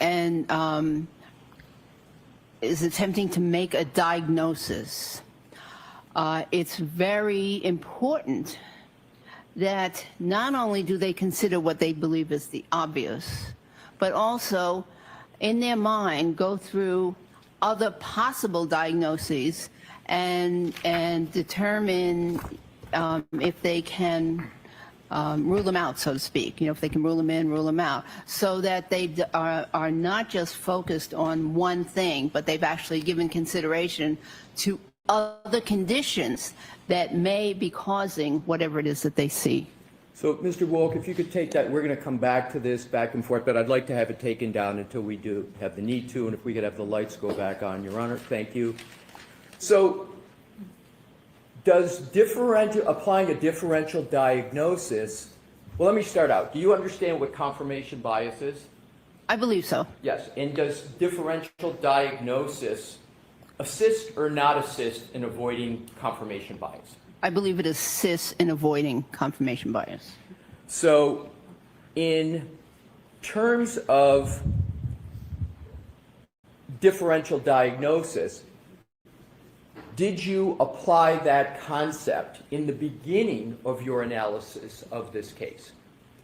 is attempting to make a diagnosis, it's very important that not only do they consider what they believe is the obvious, but also in their mind go through other possible diagnoses and determine if they can rule them out, so to speak. If they can rule them in, rule them out, so that they are not just focused on one thing, but they've actually given consideration to other conditions that may be causing whatever it is that they see. So, Mr. Wolk, if you could take that, we're going to come back to this back and forth, but I'd like to have it taken down until we do have the need to, and if we could have the lights go back on, Your Honor. Thank you. So, does applying a differential diagnosis, well, let me start out. Do you understand what confirmation bias is? I believe so. Yes. And does differential diagnosis assist or not assist in avoiding confirmation bias? I believe it assists in avoiding confirmation bias. So, in terms of differential diagnosis, did you apply that concept in the beginning of your analysis of this case?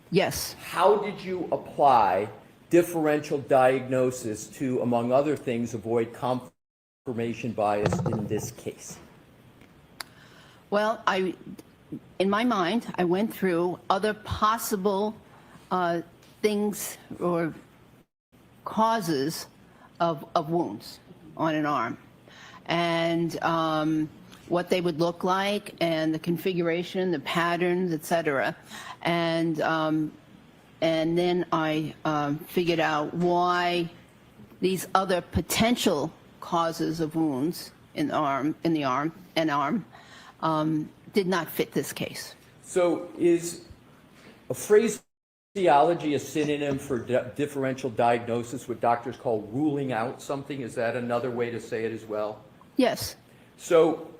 Yes. How did you apply differential diagnosis to, among other things, avoid confirmation bias in this case? Well, in my mind, I went through other possible things or causes of wounds on an arm, and what they would look like, and the configuration, the patterns, etc. And then I figured out why these other potential causes of wounds in the arm did not fit this case. So is a phraseology a synonym for differential diagnosis, what doctors call ruling out something? Is that another way to say it as well? Yes. So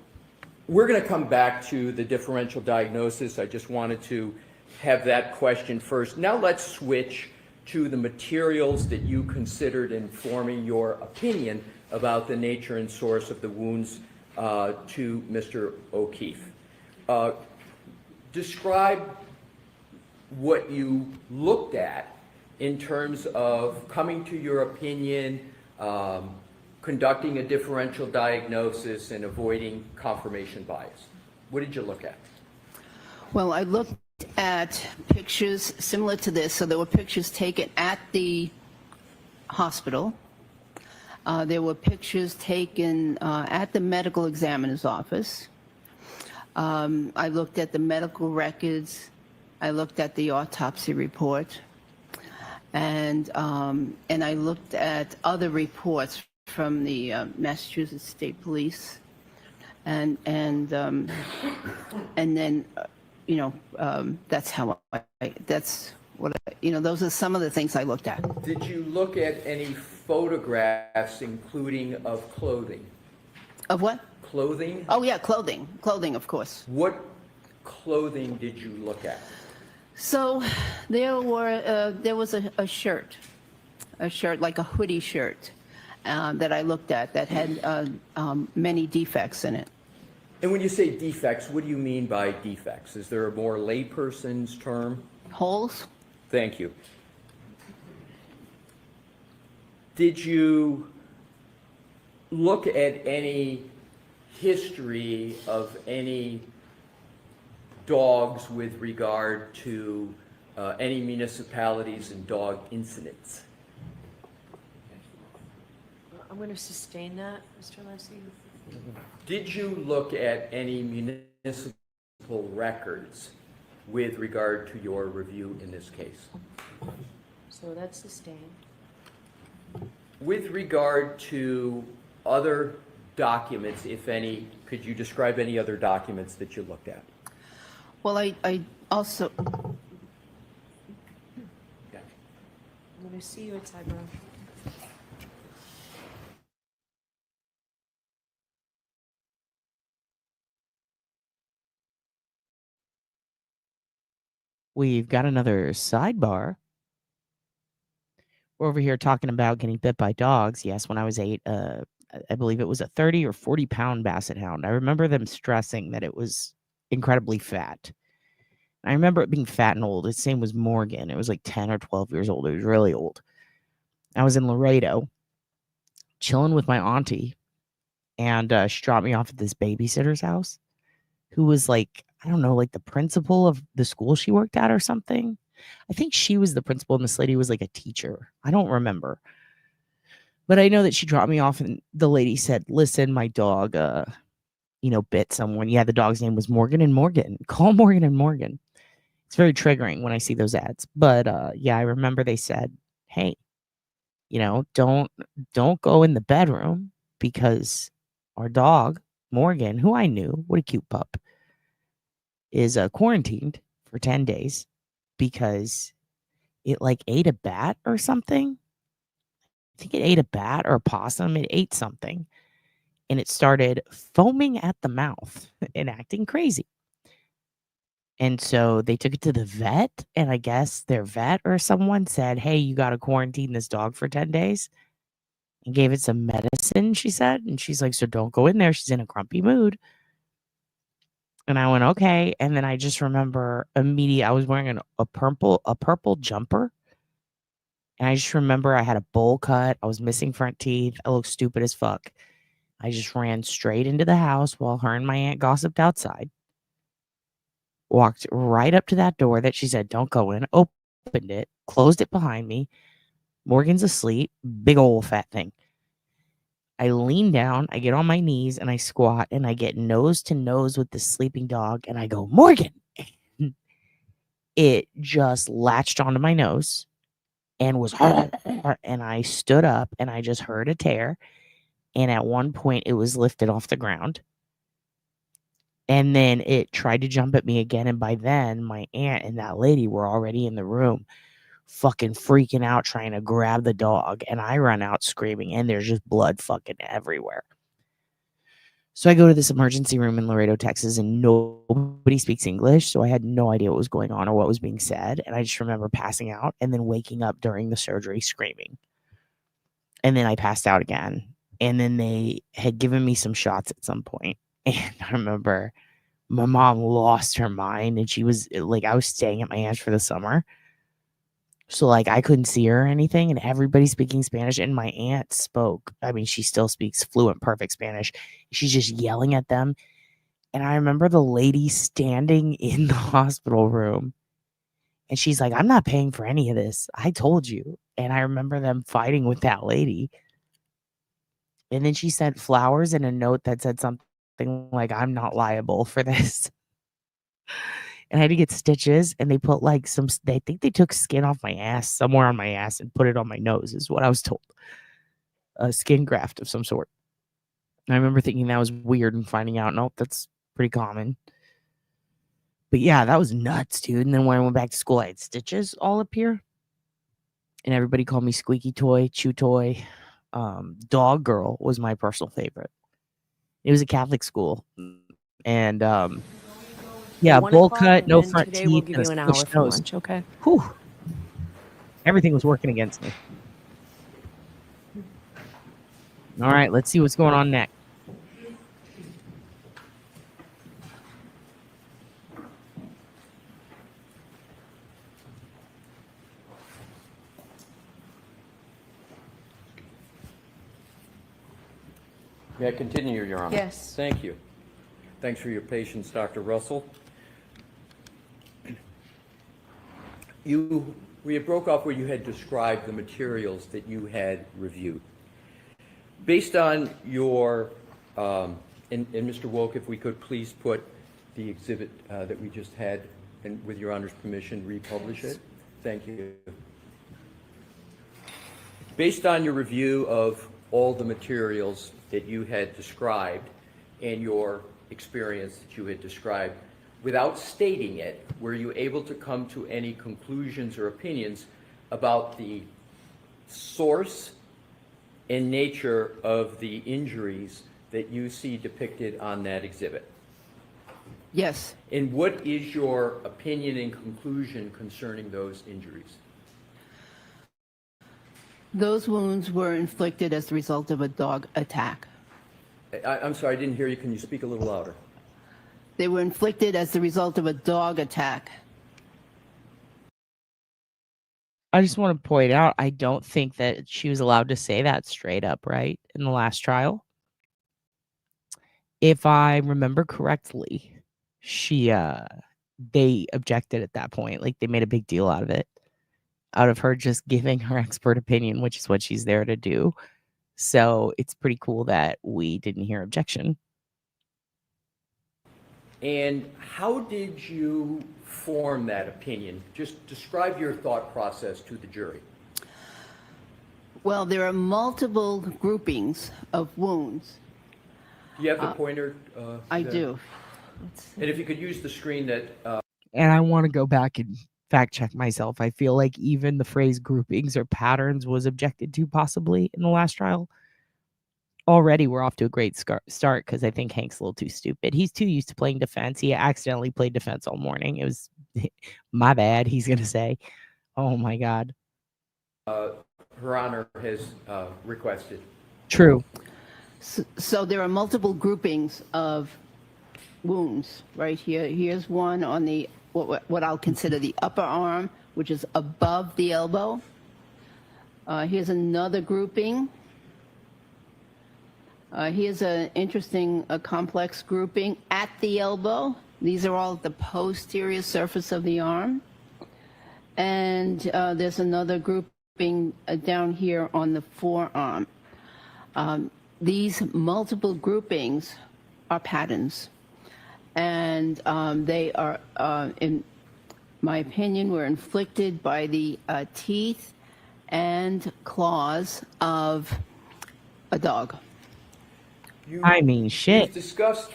we're going to come back to the differential diagnosis. I just wanted to have that question first. Now let's switch to the materials that you considered in forming your opinion about the nature and source of the wounds to Mr. O'Keefe. Describe what you looked at in terms of coming to your opinion, conducting a differential diagnosis, and avoiding confirmation bias. What did you look at? Well, I looked at pictures similar to this. So there were pictures taken at the hospital. There were pictures taken at the medical examiner's office. I looked at the medical records. I looked at the autopsy report, and I looked at other reports from the Massachusetts State Police, and then that's how those are some of the things I looked at. Did you look at any photographs, including of clothing? Of what? Clothing? Oh yeah, clothing, of course. What clothing did you look at? So there was a shirt like a hoodie shirt that I looked at that had many defects in it. And when you say defects, what do you mean by defects? Is there a more layperson's term? Holes? Thank you. Did you look at any history of any dogs with regard to any municipalities and dog incidents? I'm going to sustain that, Mr. Leslie. Did you look at any municipal records with regard to your review in this case? So that's sustained. With regard to other documents, if any, could you describe any other documents that you looked at? Well, I also... I'm going to see you at sidebar. We've got another sidebar. We're over here talking about getting bit by dogs. Yes, when I was 8, I believe it was a 30 or 40-pound basset hound. I remember them stressing that it was incredibly fat. I remember it being fat and old. Its name was Morgan. It was like 10 or 12 years old. It was really old. I was in Laredo, chilling with my auntie, and she dropped me off at this babysitter's house, who was like, I don't know, like the principal of the school she worked at or something. I think she was the principal and this lady was like a teacher. I don't remember. But I know that she dropped me off and the lady said, listen, my dog, bit someone. Yeah, the dog's name was Morgan and Morgan. Call Morgan and Morgan. It's very triggering when I see those ads. But yeah, I remember they said, hey, don't go in the bedroom because our dog, Morgan, who I knew, what a cute pup, is quarantined for 10 days because it like ate a bat or something. I think it ate a bat or a possum. It ate something and it started foaming at the mouth and acting crazy. And so they took it to the vet, and I guess their vet or someone said, hey, you got to quarantine this dog for 10 days and gave it some medicine, she said. And she's like, so don't go in there. She's in a grumpy mood. And I went, okay. And then I just remember immediately I was wearing a purple jumper. And I just remember I had a bowl cut. I was missing front teeth. I looked stupid as fuck. I just ran straight into the house while her and my aunt gossiped outside. Walked right up to that door that she said, don't go in. Opened it, closed it behind me. Morgan's asleep. Big old fat thing. I lean down, I get on my knees, and I squat, and I get nose to nose with the sleeping dog, and I go, Morgan! It just latched onto my nose and was, and I stood up, and I just heard a tear, and at one point, it was lifted off the ground, and then it tried to jump at me again, and by then, my aunt and that lady were already in the room, fucking freaking out trying to grab the dog, and I run out screaming and there's just blood fucking everywhere. So I go to this emergency room in Laredo, Texas, and nobody speaks English, so I had no idea what was going on or what was being said, and I just remember passing out and then waking up during the surgery screaming. And then I passed out again, and then they had given me some shots at some point, and I remember my mom lost her mind, and she was like, I was staying at my aunt's for the summer. So, like, I couldn't see her or anything, and everybody speaking Spanish, and my aunt spoke. I mean, she still speaks fluent, perfect Spanish. She's just yelling at them. And I remember the lady standing in the hospital room, and she's like, I'm not paying for any of this. I told you. And I remember them fighting with that lady. And then she sent flowers and a note that said something like, I'm not liable for this. And I had to get stitches, and they put like they think they took skin off my ass, somewhere on my ass, and put it on my nose, is what I was told. A skin graft of some sort. And I remember thinking that was weird and finding out, nope, that's pretty common. But yeah, that was nuts, dude. And then when I went back to school, I had stitches all up here. And everybody called me Squeaky Toy, Chew Toy. Dog Girl was my personal favorite. It was a Catholic school. And Yeah, 1 bowl o'clock, cut, and no then front today we'll teeth, give and a you an hour squished for nose. lunch, okay? Whew. Everything was working against me. All right, let's see what's going on next. May I continue, Your Honor? Yes. Thank you. Thanks for your patience, Dr. Russell. We had broke off where you had described the materials that you had reviewed. Based on your, and Mr. Woke, if we could please put the exhibit that we just had, and with Your Honor's permission, republish it. Thank you. Based on your review of all the materials that you had described and your experience that you had described, without stating it, were you able to come to any conclusions or opinions about the source and nature of the injuries that you see depicted on that exhibit? Yes. And what is your opinion and conclusion concerning those injuries? Those wounds were inflicted as the result of a dog attack. I'm sorry, I didn't hear you. Can you speak a little louder? They were inflicted as the result of a dog attack. I just want to point out, I don't think that she was allowed to say that straight up, right? In the last trial. If I remember correctly, they objected at that point. Like, they made a big deal out of it. Out of her just giving her expert opinion, which is what she's there to do. So it's pretty cool that we didn't hear objection. And how did you form that opinion? Just describe your thought process to the jury. Well, there are multiple groupings of wounds. Do you have the pointer? I there? do. And if you could use the screen that... And I want to go back and fact check myself. I feel like even the phrase groupings or patterns was objected to possibly in the last trial. Already we're off to a great start because I think Hank's a little too stupid. He's too used to playing defense. He accidentally played defense all morning. It was my bad, he's going to say. Oh, my God. Her Honor has requested. True. So there are multiple groupings of wounds right here. Here's one on the what I'll consider the upper arm, which is above the elbow. Here's another grouping. Here's an interesting, complex grouping at the elbow. These are all at the posterior surface of the arm. And there's another grouping down here on the forearm. These multiple groupings are patterns. And they are, in my opinion, were inflicted by the teeth and claws of a dog. I mean, shit. You've discussed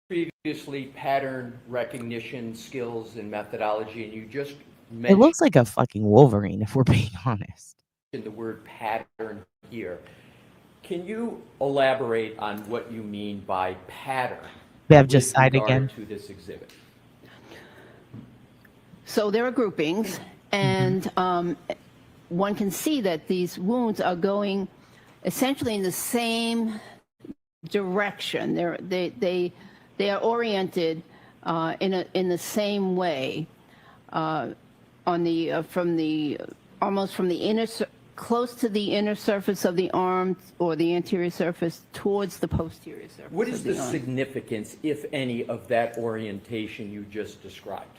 previously pattern recognition skills and methodology, and you just It mentioned looks like a fucking Wolverine, if we're being honest. the word pattern here. Can you elaborate on what you mean by pattern? Bev, just with sighed regard again. to this exhibit? So there are groupings, and one can see that these wounds are going essentially in the same direction. They are oriented in the same way on the almost from the inner close to the inner surface of the arm or the anterior surface towards the posterior surface. What is of the the arm. significance, if any, of that orientation you just described?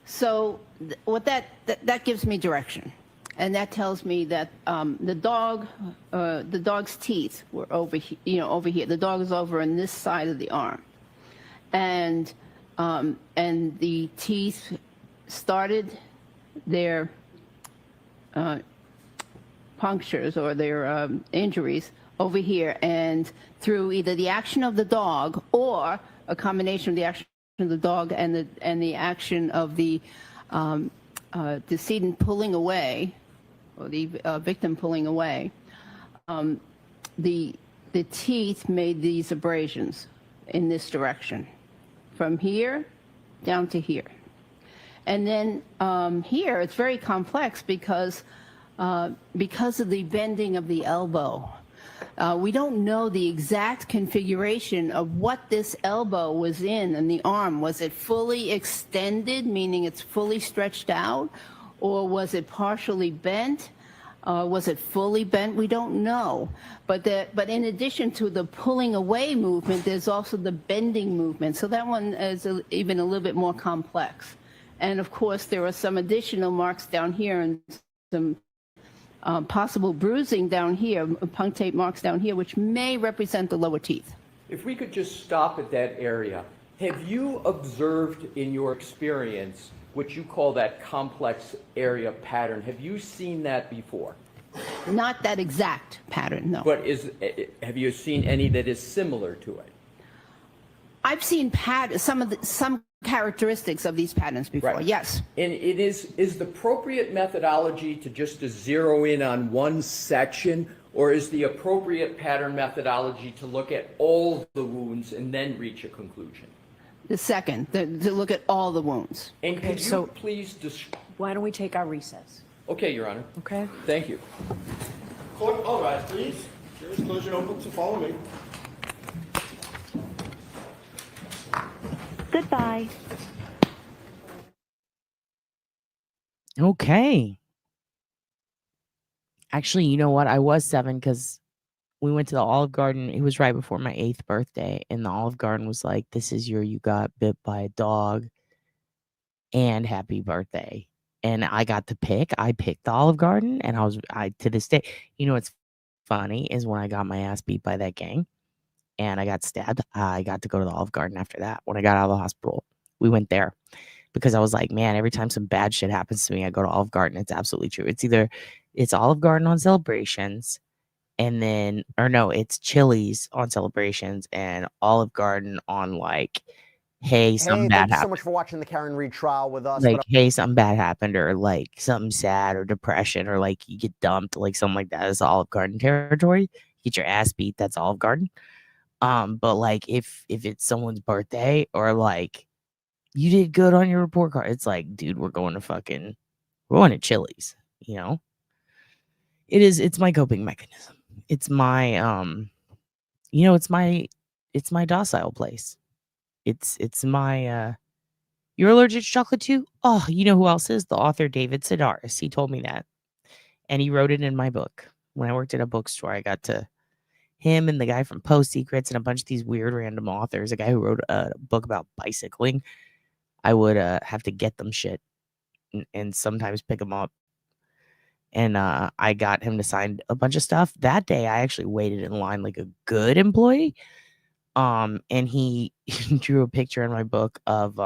So what that gives me direction, and that tells me that the dog's teeth were over here. Over here. The dog is over on this side of the arm, and the teeth started their punctures or their injuries over here, and through either the action of the dog or a combination of the action of the dog and the action of the decedent pulling away, or the victim pulling away, the teeth made these abrasions in this direction, from here down to here. And then here, it's very complex because of the bending of the elbow. We don't know the exact configuration of what this elbow was in the arm. Was it fully extended, meaning it's fully stretched out, or was it partially bent? Was it fully bent? We don't know. But in addition to the pulling away movement, there's also the bending movement. So that one is even a little bit more complex. And of course, there are some additional marks down here and some possible bruising down here, punctate marks down here, which may represent the lower teeth. If we could just stop at that area, have you observed in your experience what you call that complex area pattern? Have you seen that before? Not that exact pattern, no. But have you seen any that is similar to it? I've seen some characteristics of these patterns before, Right. yes. And it is the appropriate methodology just to zero in on one section, or is the appropriate pattern methodology to look at all the wounds and then reach a conclusion? The second, to look at all the wounds. And could you please why don't we take our recess? Okay, Your Honor. Okay. Thank you. Court, all rise, please. Jury's closure open to follow me. Goodbye. Okay. Actually, you know what? I was 7 because we went to the Olive Garden. It was right before my 8th birthday, and the Olive Garden was like, "This is you got bit by a dog, and happy birthday." And I got to pick. I picked the Olive Garden, and I to this day, you know what's funny is when I got my ass beat by that gang, and I got stabbed. I got to go to the Olive Garden after that. When I got out of the hospital, we went there because I was like, man, every time some bad shit happens to me, I go to Olive Garden. It's absolutely true. It's Olive Garden on celebrations, and then, or no, it's Chili's on celebrations and Olive Garden on like, hey, something bad thank you so happened. much for watching the Karen Reed trial with us. Like, hey, something bad happened, or like something sad, or depression, or like you get dumped, like something like that is Olive Garden territory. You get your ass beat, that's Olive Garden. But like if it's someone's birthday, or like you did good on your report card, it's like, dude, we're going to Chili's, you know? It's my coping mechanism. It's my it's my docile place. It's my you're allergic to chocolate too? Oh, you know who else is? The author David Sedaris. He told me that. And he wrote it in my book. When I worked at a bookstore, I got to him and the guy from Post Secrets and a bunch of these weird random authors, a guy who wrote a book about bicycling. I would have to get them shit and sometimes pick them up. And I got him to sign a bunch of stuff. That day, I actually waited in line like a good employee. And he drew a picture in my book of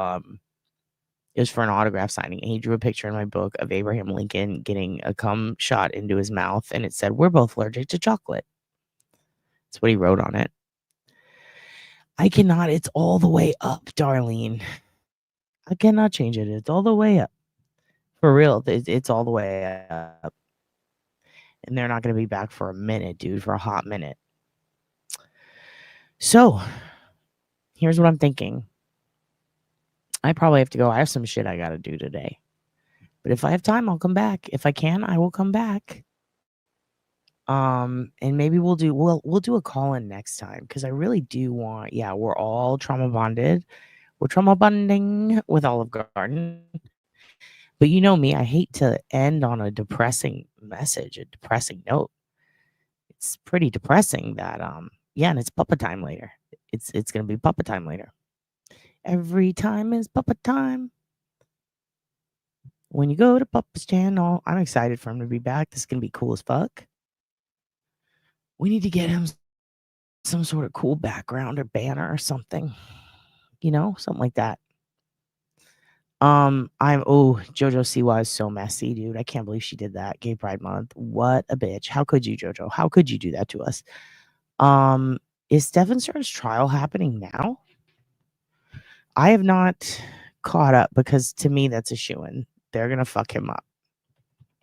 it was for an autograph signing. And he drew a picture in my book of Abraham Lincoln getting a cum shot into his mouth, and it said, "We're both allergic to chocolate." That's what he wrote on it. I cannot. It's all the way up, Darlene. I cannot change it. It's all the way up. For real, it's all the way up. And they're not going to be back for a minute, dude, for a hot minute. So, here's what I'm thinking. I probably have to go. I have some shit I got to do today. But if I have time, I'll come back. If I can, I will come back. And maybe we'll do a call-in next time, because I really do want, we're all trauma bonded. We're trauma bonding with Olive Garden. But you know me, I hate to end on a depressing message, a depressing note. It's pretty depressing that and it's puppa time later. It's gonna be puppa time later. Every time is puppa time. When you go to Puppa's channel, I'm excited for him to be back. This is gonna be cool as fuck. We need to get him some sort of cool background or banner or something. You know, something like that. JoJo Siwa is so messy, dude. I can't believe she did that. Gay Pride Month. What a bitch. How could you, JoJo? How could you do that to us? Is Stephen Stern's trial happening now? I have not caught up, because to me that's a shoo-in. They're gonna fuck him up.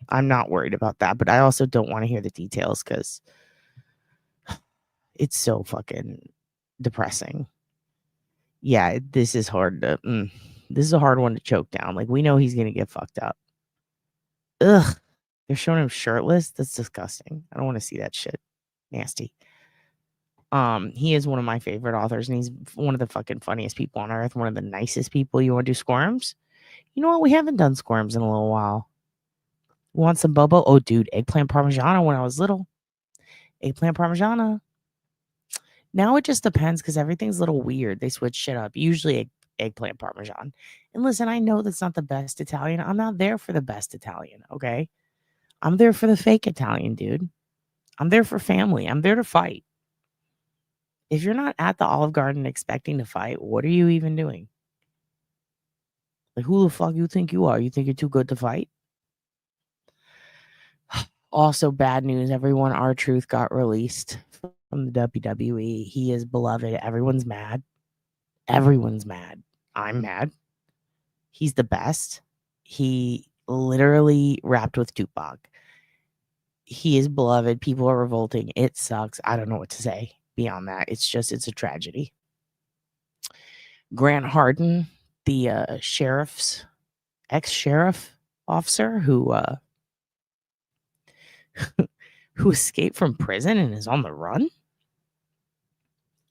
I'm not worried about that, but I also don't want to hear the details because it's so fucking depressing. Yeah, this is hard to This is a hard one to choke down. Like, we know he's gonna get fucked up. Ugh. They're showing him shirtless. That's disgusting. I don't want to see that shit. Nasty. He is one of my favorite authors, and he's one of the fucking funniest people on earth. One of the nicest people. You want to do squirms? You know what? We haven't done squirms in a little while. Want some bobo? Oh, dude, eggplant parmigiana when I was little. Eggplant parmigiana. Now it just depends because everything's a little weird. They switch shit up. Usually eggplant parmesan. And listen, I know that's not the best Italian. I'm not there for the best Italian, okay? I'm there for the fake Italian, dude. I'm there for family. I'm there to fight. If you're not at the Olive Garden expecting to fight, what are you even doing? Like, who the fuck you think you are? You think you're too good to fight? Also, bad news, everyone. R-Truth got released from the WWE. He is beloved. Everyone's mad. Everyone's mad. I'm mad. He's the best. He literally rapped with Tupac. He is beloved. People are revolting. It sucks. I don't know what to say beyond that. It's a tragedy. Grant Hardin, the ex-sheriff officer who who escaped from prison and is on the run.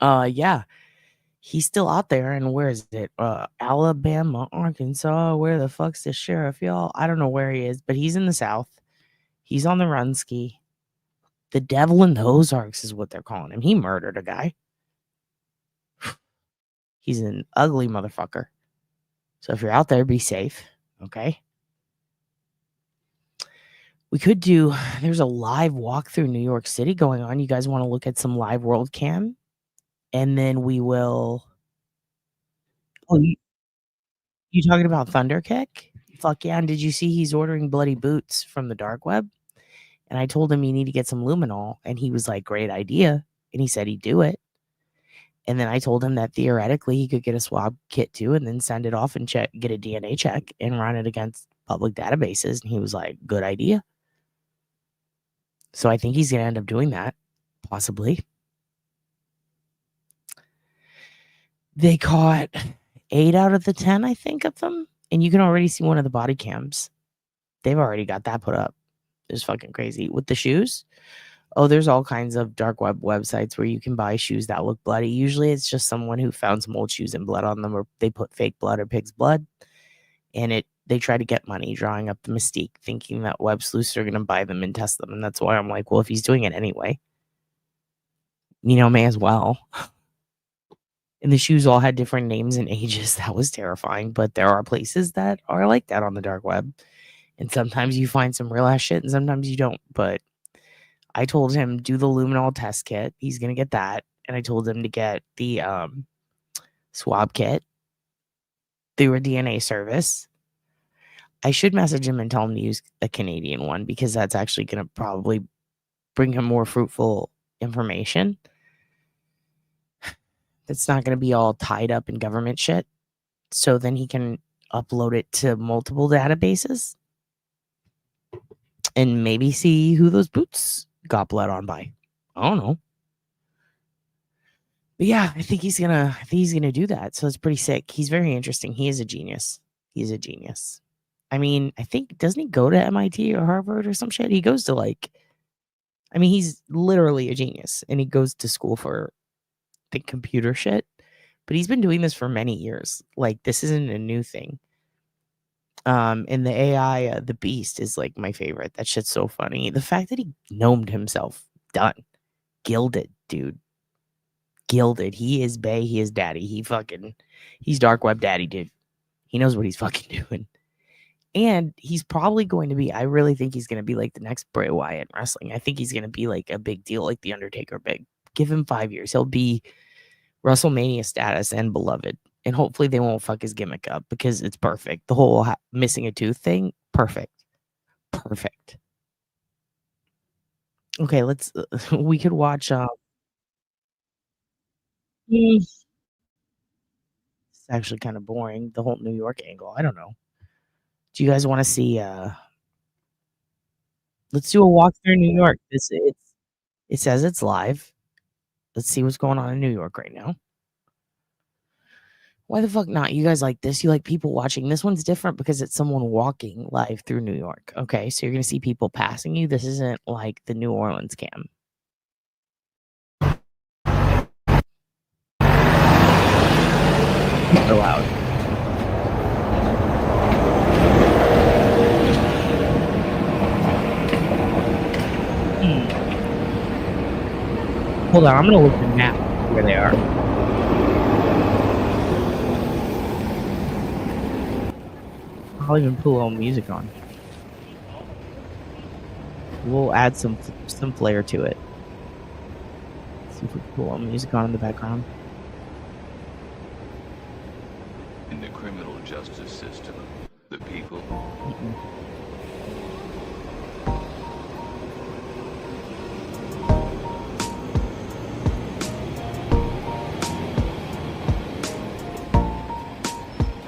Yeah. He's still out there, and where is it? Alabama, Arkansas. Where the fuck's the sheriff, y'all? I don't know where he is, but he's in the South. He's on the run ski. The devil in the Ozarks is what they're calling him. He murdered a guy. He's an ugly motherfucker. So if you're out there, be safe, okay? We could do, there's a live walk through New York City going on. You guys want to look at some live world cam? And then we will. Oh, you talking about Thunderkick? Fuck yeah. And did you see he's ordering bloody boots from the dark web? And I told him you need to get some luminol. And he was like, great idea. And he said he'd do it. And then I told him that theoretically he could get a swab kit too and then send it off and get a DNA check and run it against public databases. And he was like, good idea. So I think he's going to end up doing that, possibly. They caught 8 out of the 10, I think, of them. And you can already see one of the body cams. They've already got that put up. It's fucking crazy. With the shoes, oh, there's all kinds of dark web websites where you can buy shoes that look bloody. Usually it's just someone who found some old shoes and blood on them, or they put fake blood or pig's blood. And they try to get money, drawing up the mystique, thinking that web sleuths are going to buy them and test them. And that's why I'm like, well, if he's doing it anyway, may as well. And the shoes all had different names and ages. That was terrifying. But there are places that are like that on the dark web. And sometimes you find some real ass shit and sometimes you don't. But I told him, do the luminol test kit. He's going to get that. And I told him to get the swab kit through a DNA service. I should message him and tell him to use a Canadian one because that's actually going to probably bring him more fruitful information. It's not going to be all tied up in government shit. So then he can upload it to multiple databases and maybe see who those boots got blood on by. I don't know. But yeah, I think he's gonna do that. So it's pretty sick. He's very interesting. He is a genius. He's a genius. I mean, I think, doesn't he go to MIT or Harvard or some shit? He goes to he's literally a genius and he goes to school for the computer shit, but he's been doing this for many years. Like, this isn't a new thing. And the AI, the Beast, is like my favorite. That shit's so funny. The fact that he gnomed himself, done, gilded, dude, gilded. He is Bay. He is daddy. He's dark web daddy, dude. He knows what he's fucking doing. And he's probably going to be, I really think he's going to be like the next Bray Wyatt in wrestling. I think he's going to be like a big deal, like the Undertaker big. Give him 5 years. He'll be WrestleMania status and beloved. And hopefully they won't fuck his gimmick up because it's perfect. The whole missing a tooth thing, perfect. Perfect. Okay, we could watch. It's actually kind of boring, the whole New York angle. I don't know. Do you guys want to see? Let's do a walk through New York. It says it's live. Let's see what's going on in New York right now. Why the fuck not? You guys like this? You like people watching? This one's different because it's someone walking live through New York. Okay, so you're gonna see people passing you. This isn't like the New Orleans cam. So loud. Hold on, I'm gonna look at the map where they are. I'll even put a little music on. We'll add some flair to it. See if we can put a little music on in the background. In the criminal justice system, the people.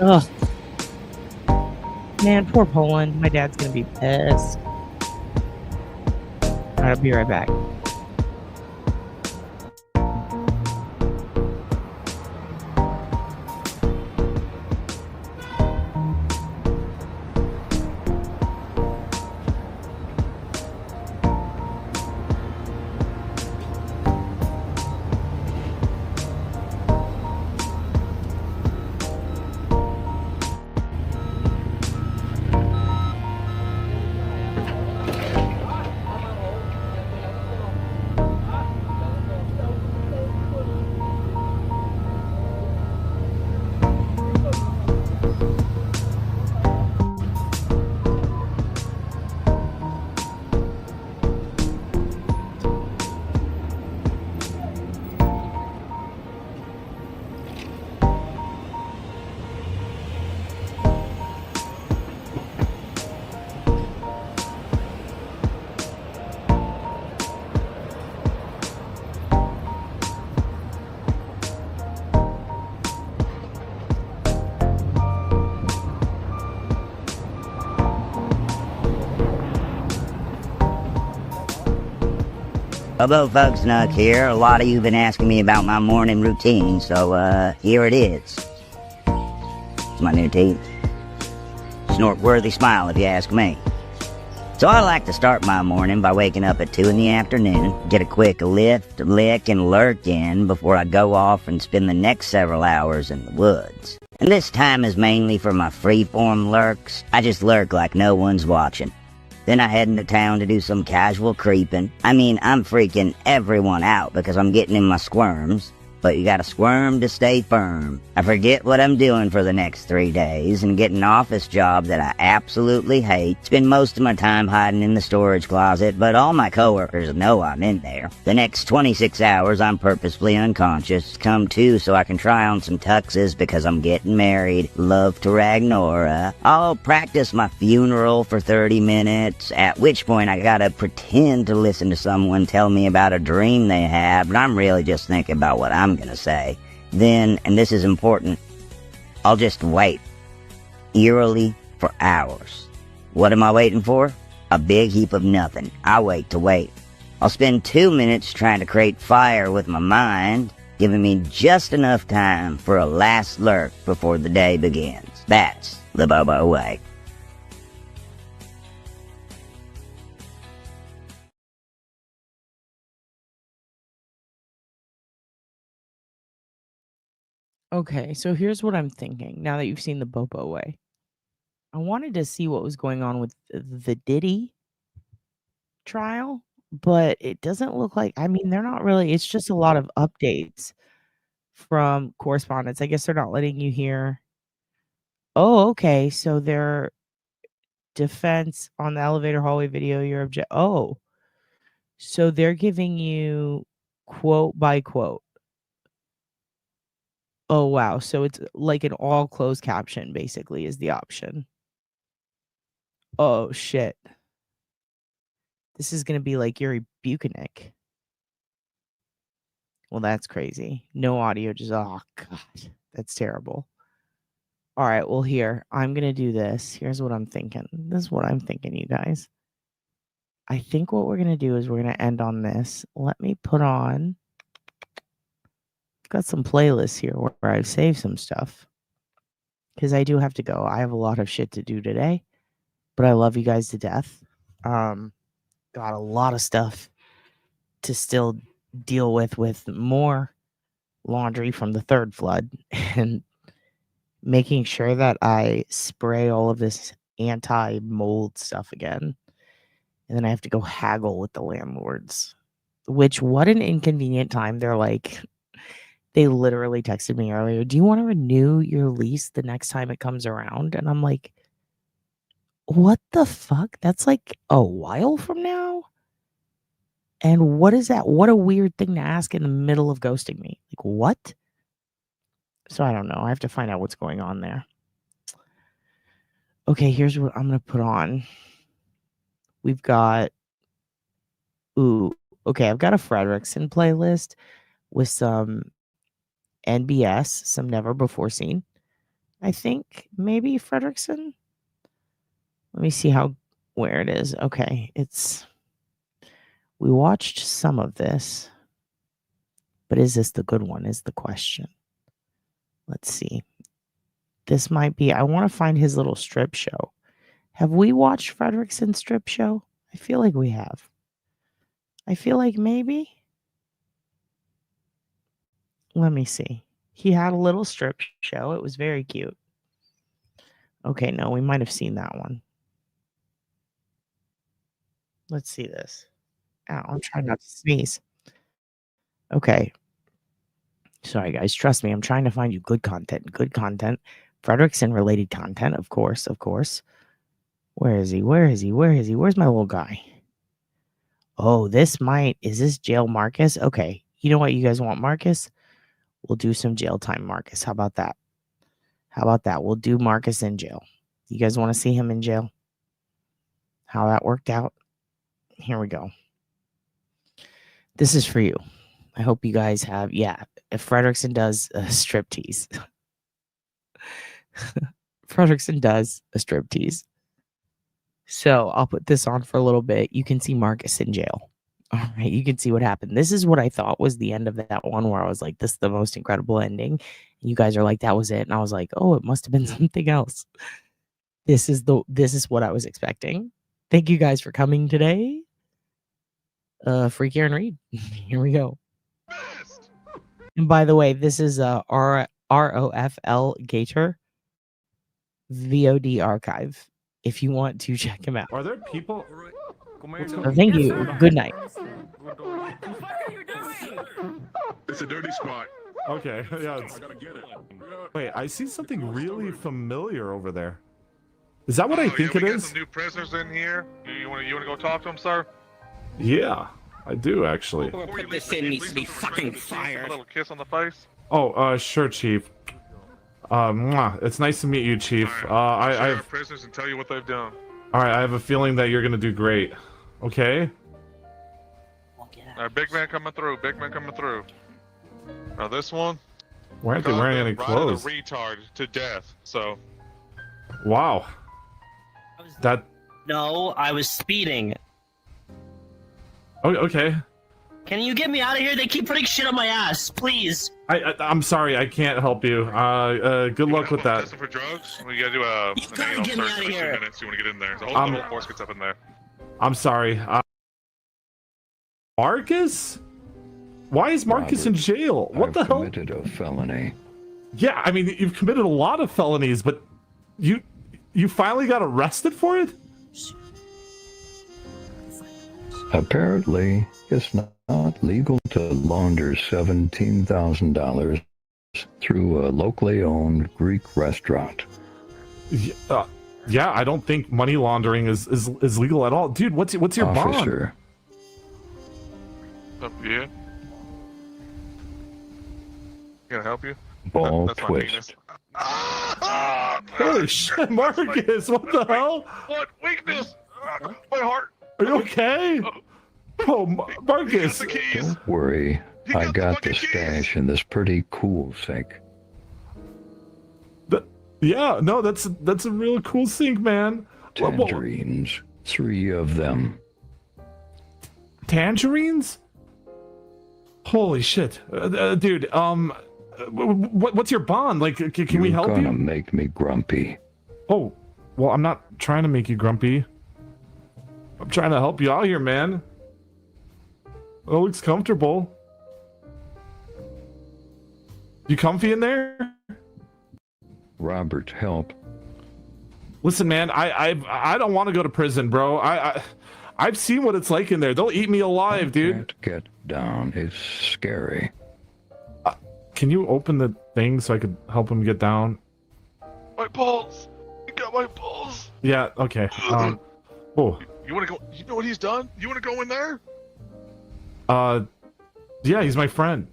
Ugh. Man, poor Poland. My dad's gonna be pissed. Alright, I'll be right back. Hello folks, Nuck here. A lot of you have been asking me about my morning routine, so here it is. It's my new teeth. Snort-worthy smile if you ask me. So I like to start my morning by waking up at 2 in the afternoon, get a quick lift, lick, and lurk in before I go off and spend the next several hours in the woods. And this time is mainly for my freeform lurks. I just lurk like no one's watching. Then I head into town to do some casual creeping. I mean, I'm freaking everyone out because I'm getting in my squirms. But you gotta squirm to stay firm. I forget what I'm doing for the next 3 days and get an office job that I absolutely hate. Spend most of my time hiding in the storage closet, but all my coworkers know I'm in there. The next 26 hours I'm purposefully unconscious. Come to so I can try on some tuxes because I'm getting married. Love to Ragnora. I'll practice my funeral for 30 minutes, at which point I gotta pretend to listen to someone tell me about a dream they have, but I'm really just thinking about what I'm gonna say. Then, and this is important, I'll just wait, eerily, for hours. What am I waiting for? A big heap of nothing. I wait to wait. I'll spend 2 minutes trying to create fire with my mind, giving me just enough time for a last lurk before the day begins. That's the Bobo way. Okay, so here's what I'm thinking now that you've seen the Bobo way. I wanted to see what was going on with the Diddy trial, but it doesn't look like, I mean, they're not really, it's just a lot of updates from correspondence. I guess they're not letting you hear. Oh, okay, so their defense on the elevator hallway video, your oh, so they're giving you quote by quote. Oh, wow. So it's like an all closed caption, basically, is the option. Oh, shit. This is going to be like Yuri Buchanan. Well, that's crazy. No audio, just, oh, God. That's terrible. All right, well, here, I'm going to do this. Here's what I'm thinking. This is what I'm thinking, you guys. I think what we're going to do is we're going to end on this. Let me put on... Got some playlists here where I've saved some stuff. because I do have to go. I have a lot of shit to do today, but I love you guys to death. Got a lot of stuff to still deal with more laundry from the third flood and making sure that I spray all of this anti-mold stuff again. And then I have to go haggle with the landlords, which what an inconvenient time. They're like, they literally texted me earlier, do you want to renew your lease the next time it comes around? And I'm like, what the fuck? That's like a while from now? And what is that? What a weird thing to ask in the middle of ghosting me. Like, what? So I don't know. I have to find out what's going on there. Okay, here's what I'm going to put on. We've got, okay, I've got a Fredrickson playlist with some NBS, some Never Before Seen. I think maybe Fredrickson. Let me see where it is. Okay, we watched some of this, but is this the good one is the question. Let's see. This might be, I want to find his little strip show. Have we watched Fredrickson's strip show? I feel like we have. I feel like maybe. Let me see. He had a little strip show. It was very cute. Okay, no, we might have seen that one. Let's see this. Ow, I'm trying not to sneeze. Okay. Sorry, guys. Trust me. I'm trying to find you good content. Good content. Fredrickson related content, of course. Of course. Where is he? Where is he? Where is he? Where's my little guy? Oh, is this jail Marcus? Okay. You know what? You guys want Marcus? We'll do some jail time, Marcus. How about that? How about that? We'll do Marcus in jail. You guys want to see him in jail? How that worked out? Here we go. This is for you. I hope you guys have, yeah, if Fredrickson does a striptease. Fredrickson does a striptease. So I'll put this on for a little bit. You can see Marcus in jail. All right, you can see what happened. This is what I thought was the end of that one where I was like, this is the most incredible ending. And you guys are like, that was it. And I was like, oh, it must have been something else. This is what I was expecting. Thank you guys for coming today. Freak Aaron Reed. Here we go. And by the way, this is ROFL Gator VOD archive. If you want to check him out. Are there people? Thank you. Good night. It's a dirty spot. Okay, yeah. I gotta get it. Wait, I see something really familiar over there. Is that what I think it we is? got some new prisoners in here. You want to go talk to them, sir? Yeah, I do actually. This thing needs to be fucking fired. A little kiss on the face. Oh, sure, Chief. It's nice to meet you, Chief. I have prisoners and tell you what they've done. All right, I have a feeling that you're gonna do great. Okay. All right, big man coming through. Big man coming through. Now this one. Why aren't they wearing any clothes? Riding a retard to death. So. Wow. No, I was speeding. Oh, okay. Can you get me out of here? They keep putting shit on my ass, please. I'm sorry, I can't help you. Good luck with that. For drugs? We gotta do a get me out of here. 2 minutes. You want to get in there? The whole force gets up in there. I'm sorry. Marcus? Why is Marcus in jail? What the hell? Committed a felony. Yeah, I mean, you've committed a lot of felonies, but you finally got arrested for it? Apparently, it's not legal to launder $17,000 through a locally owned Greek restaurant. Yeah, I don't think money laundering is legal at all. Dude, what's your Officer. Up here. Can I help you? Ball That's my twist. Holy shit, Marcus, what the hell? What weakness? My heart. Are you okay? Oh, Marcus. Don't worry, I got the stash in this pretty cool sink. Yeah, no, that's a real cool sink, man. Tangerines, 3 of them. Tangerines? Holy shit, dude. What's your bond? Like, can we help you? You're gonna make me grumpy. Oh, well, I'm not trying to make you grumpy. I'm trying to help you out here, man. It looks comfortable. You comfy in there? Robert, help. Listen, man, I don't want to go to prison, bro. I've seen what it's like in there. They'll eat me alive, dude. Can't get down. It's scary. Can you open the thing so I could help him get down? My balls. You got my balls. Yeah. Okay. Oh. You want to go? You know what he's done? You want to go in there? Yeah, he's my friend.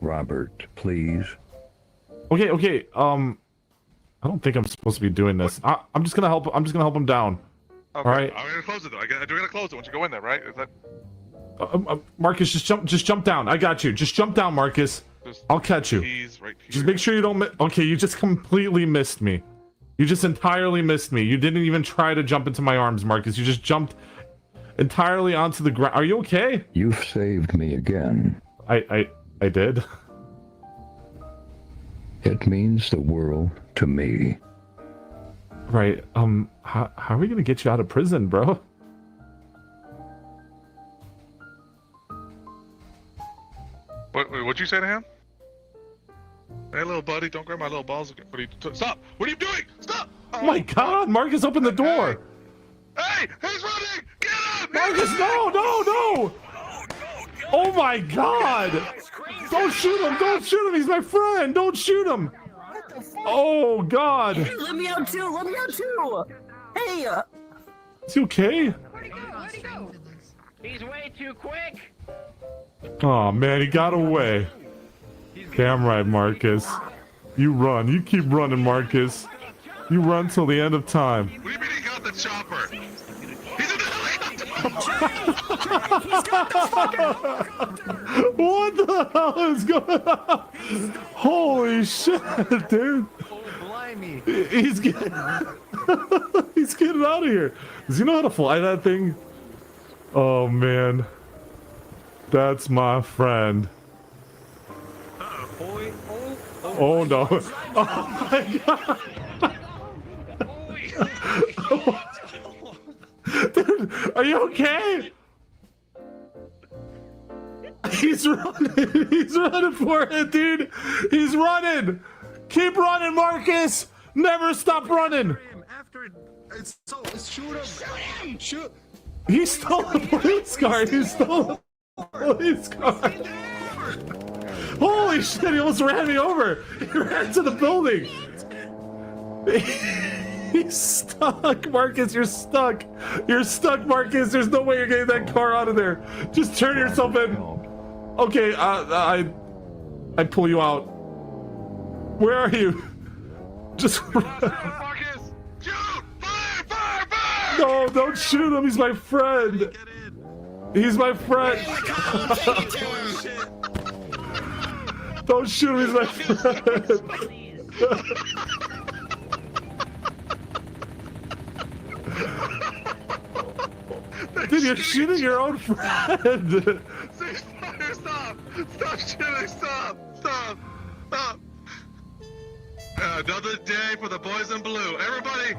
Robert, please. Okay. I don't think I'm supposed to be doing this. I'm just gonna help. I'm just gonna help him down. Okay. All right. I'm gonna close the door. I gotta close it once you go in there, right? Is that? Marcus, just jump down. I got you. Just jump down, Marcus. I'll catch you. Keys right here. Just make sure you don't. Okay, you just completely missed me. You just entirely missed me. You didn't even try to jump into my arms, Marcus. You just jumped entirely onto the ground. Are you okay? You've saved me again. I did. It means the world to me. Right. How are we gonna get you out of prison, bro? What'd you say to him? Hey, little buddy, don't grab my little balls. Stop! What are you doing? Stop! Oh my God, Marcus, open the door! Hey, he's running! Get him! Marcus, no! Oh my God! Don't shoot him! Don't shoot him! He's my friend! Don't shoot him! Oh God! Hey, let me out too! Hey! Is he okay? Where'd he go? He's way too quick! Oh man, he got away. Damn right, Marcus. You run. You keep running, Marcus. You run till the end of time. What do you mean he got the chopper? He's in the What the hell is going on? Holy shit, dude. He's getting he's getting out of here. Does he know how to fly that thing? Oh man. That's my friend. Oh no. Oh my God. Dude, are you okay? He's running. He's running for it, dude. He's running. Keep running, Marcus. Never stop running. Shoot him. Shoot. He stole a police car. He stole a police car. Holy shit, he almost ran me over. He ran to the building. He's stuck, Marcus. You're stuck. You're stuck, Marcus. There's no way you're getting that car out of there. Just turn yourself in. Okay, I pull you out. Where are you? Just Marcus! Shoot! Fire! No, don't shoot him. He's my friend. He's my friend. Don't shoot him. He's my friend. Dude, you're shooting your own friend. Stop! Stop shooting! Stop! Another day for the boys in blue. Everybody,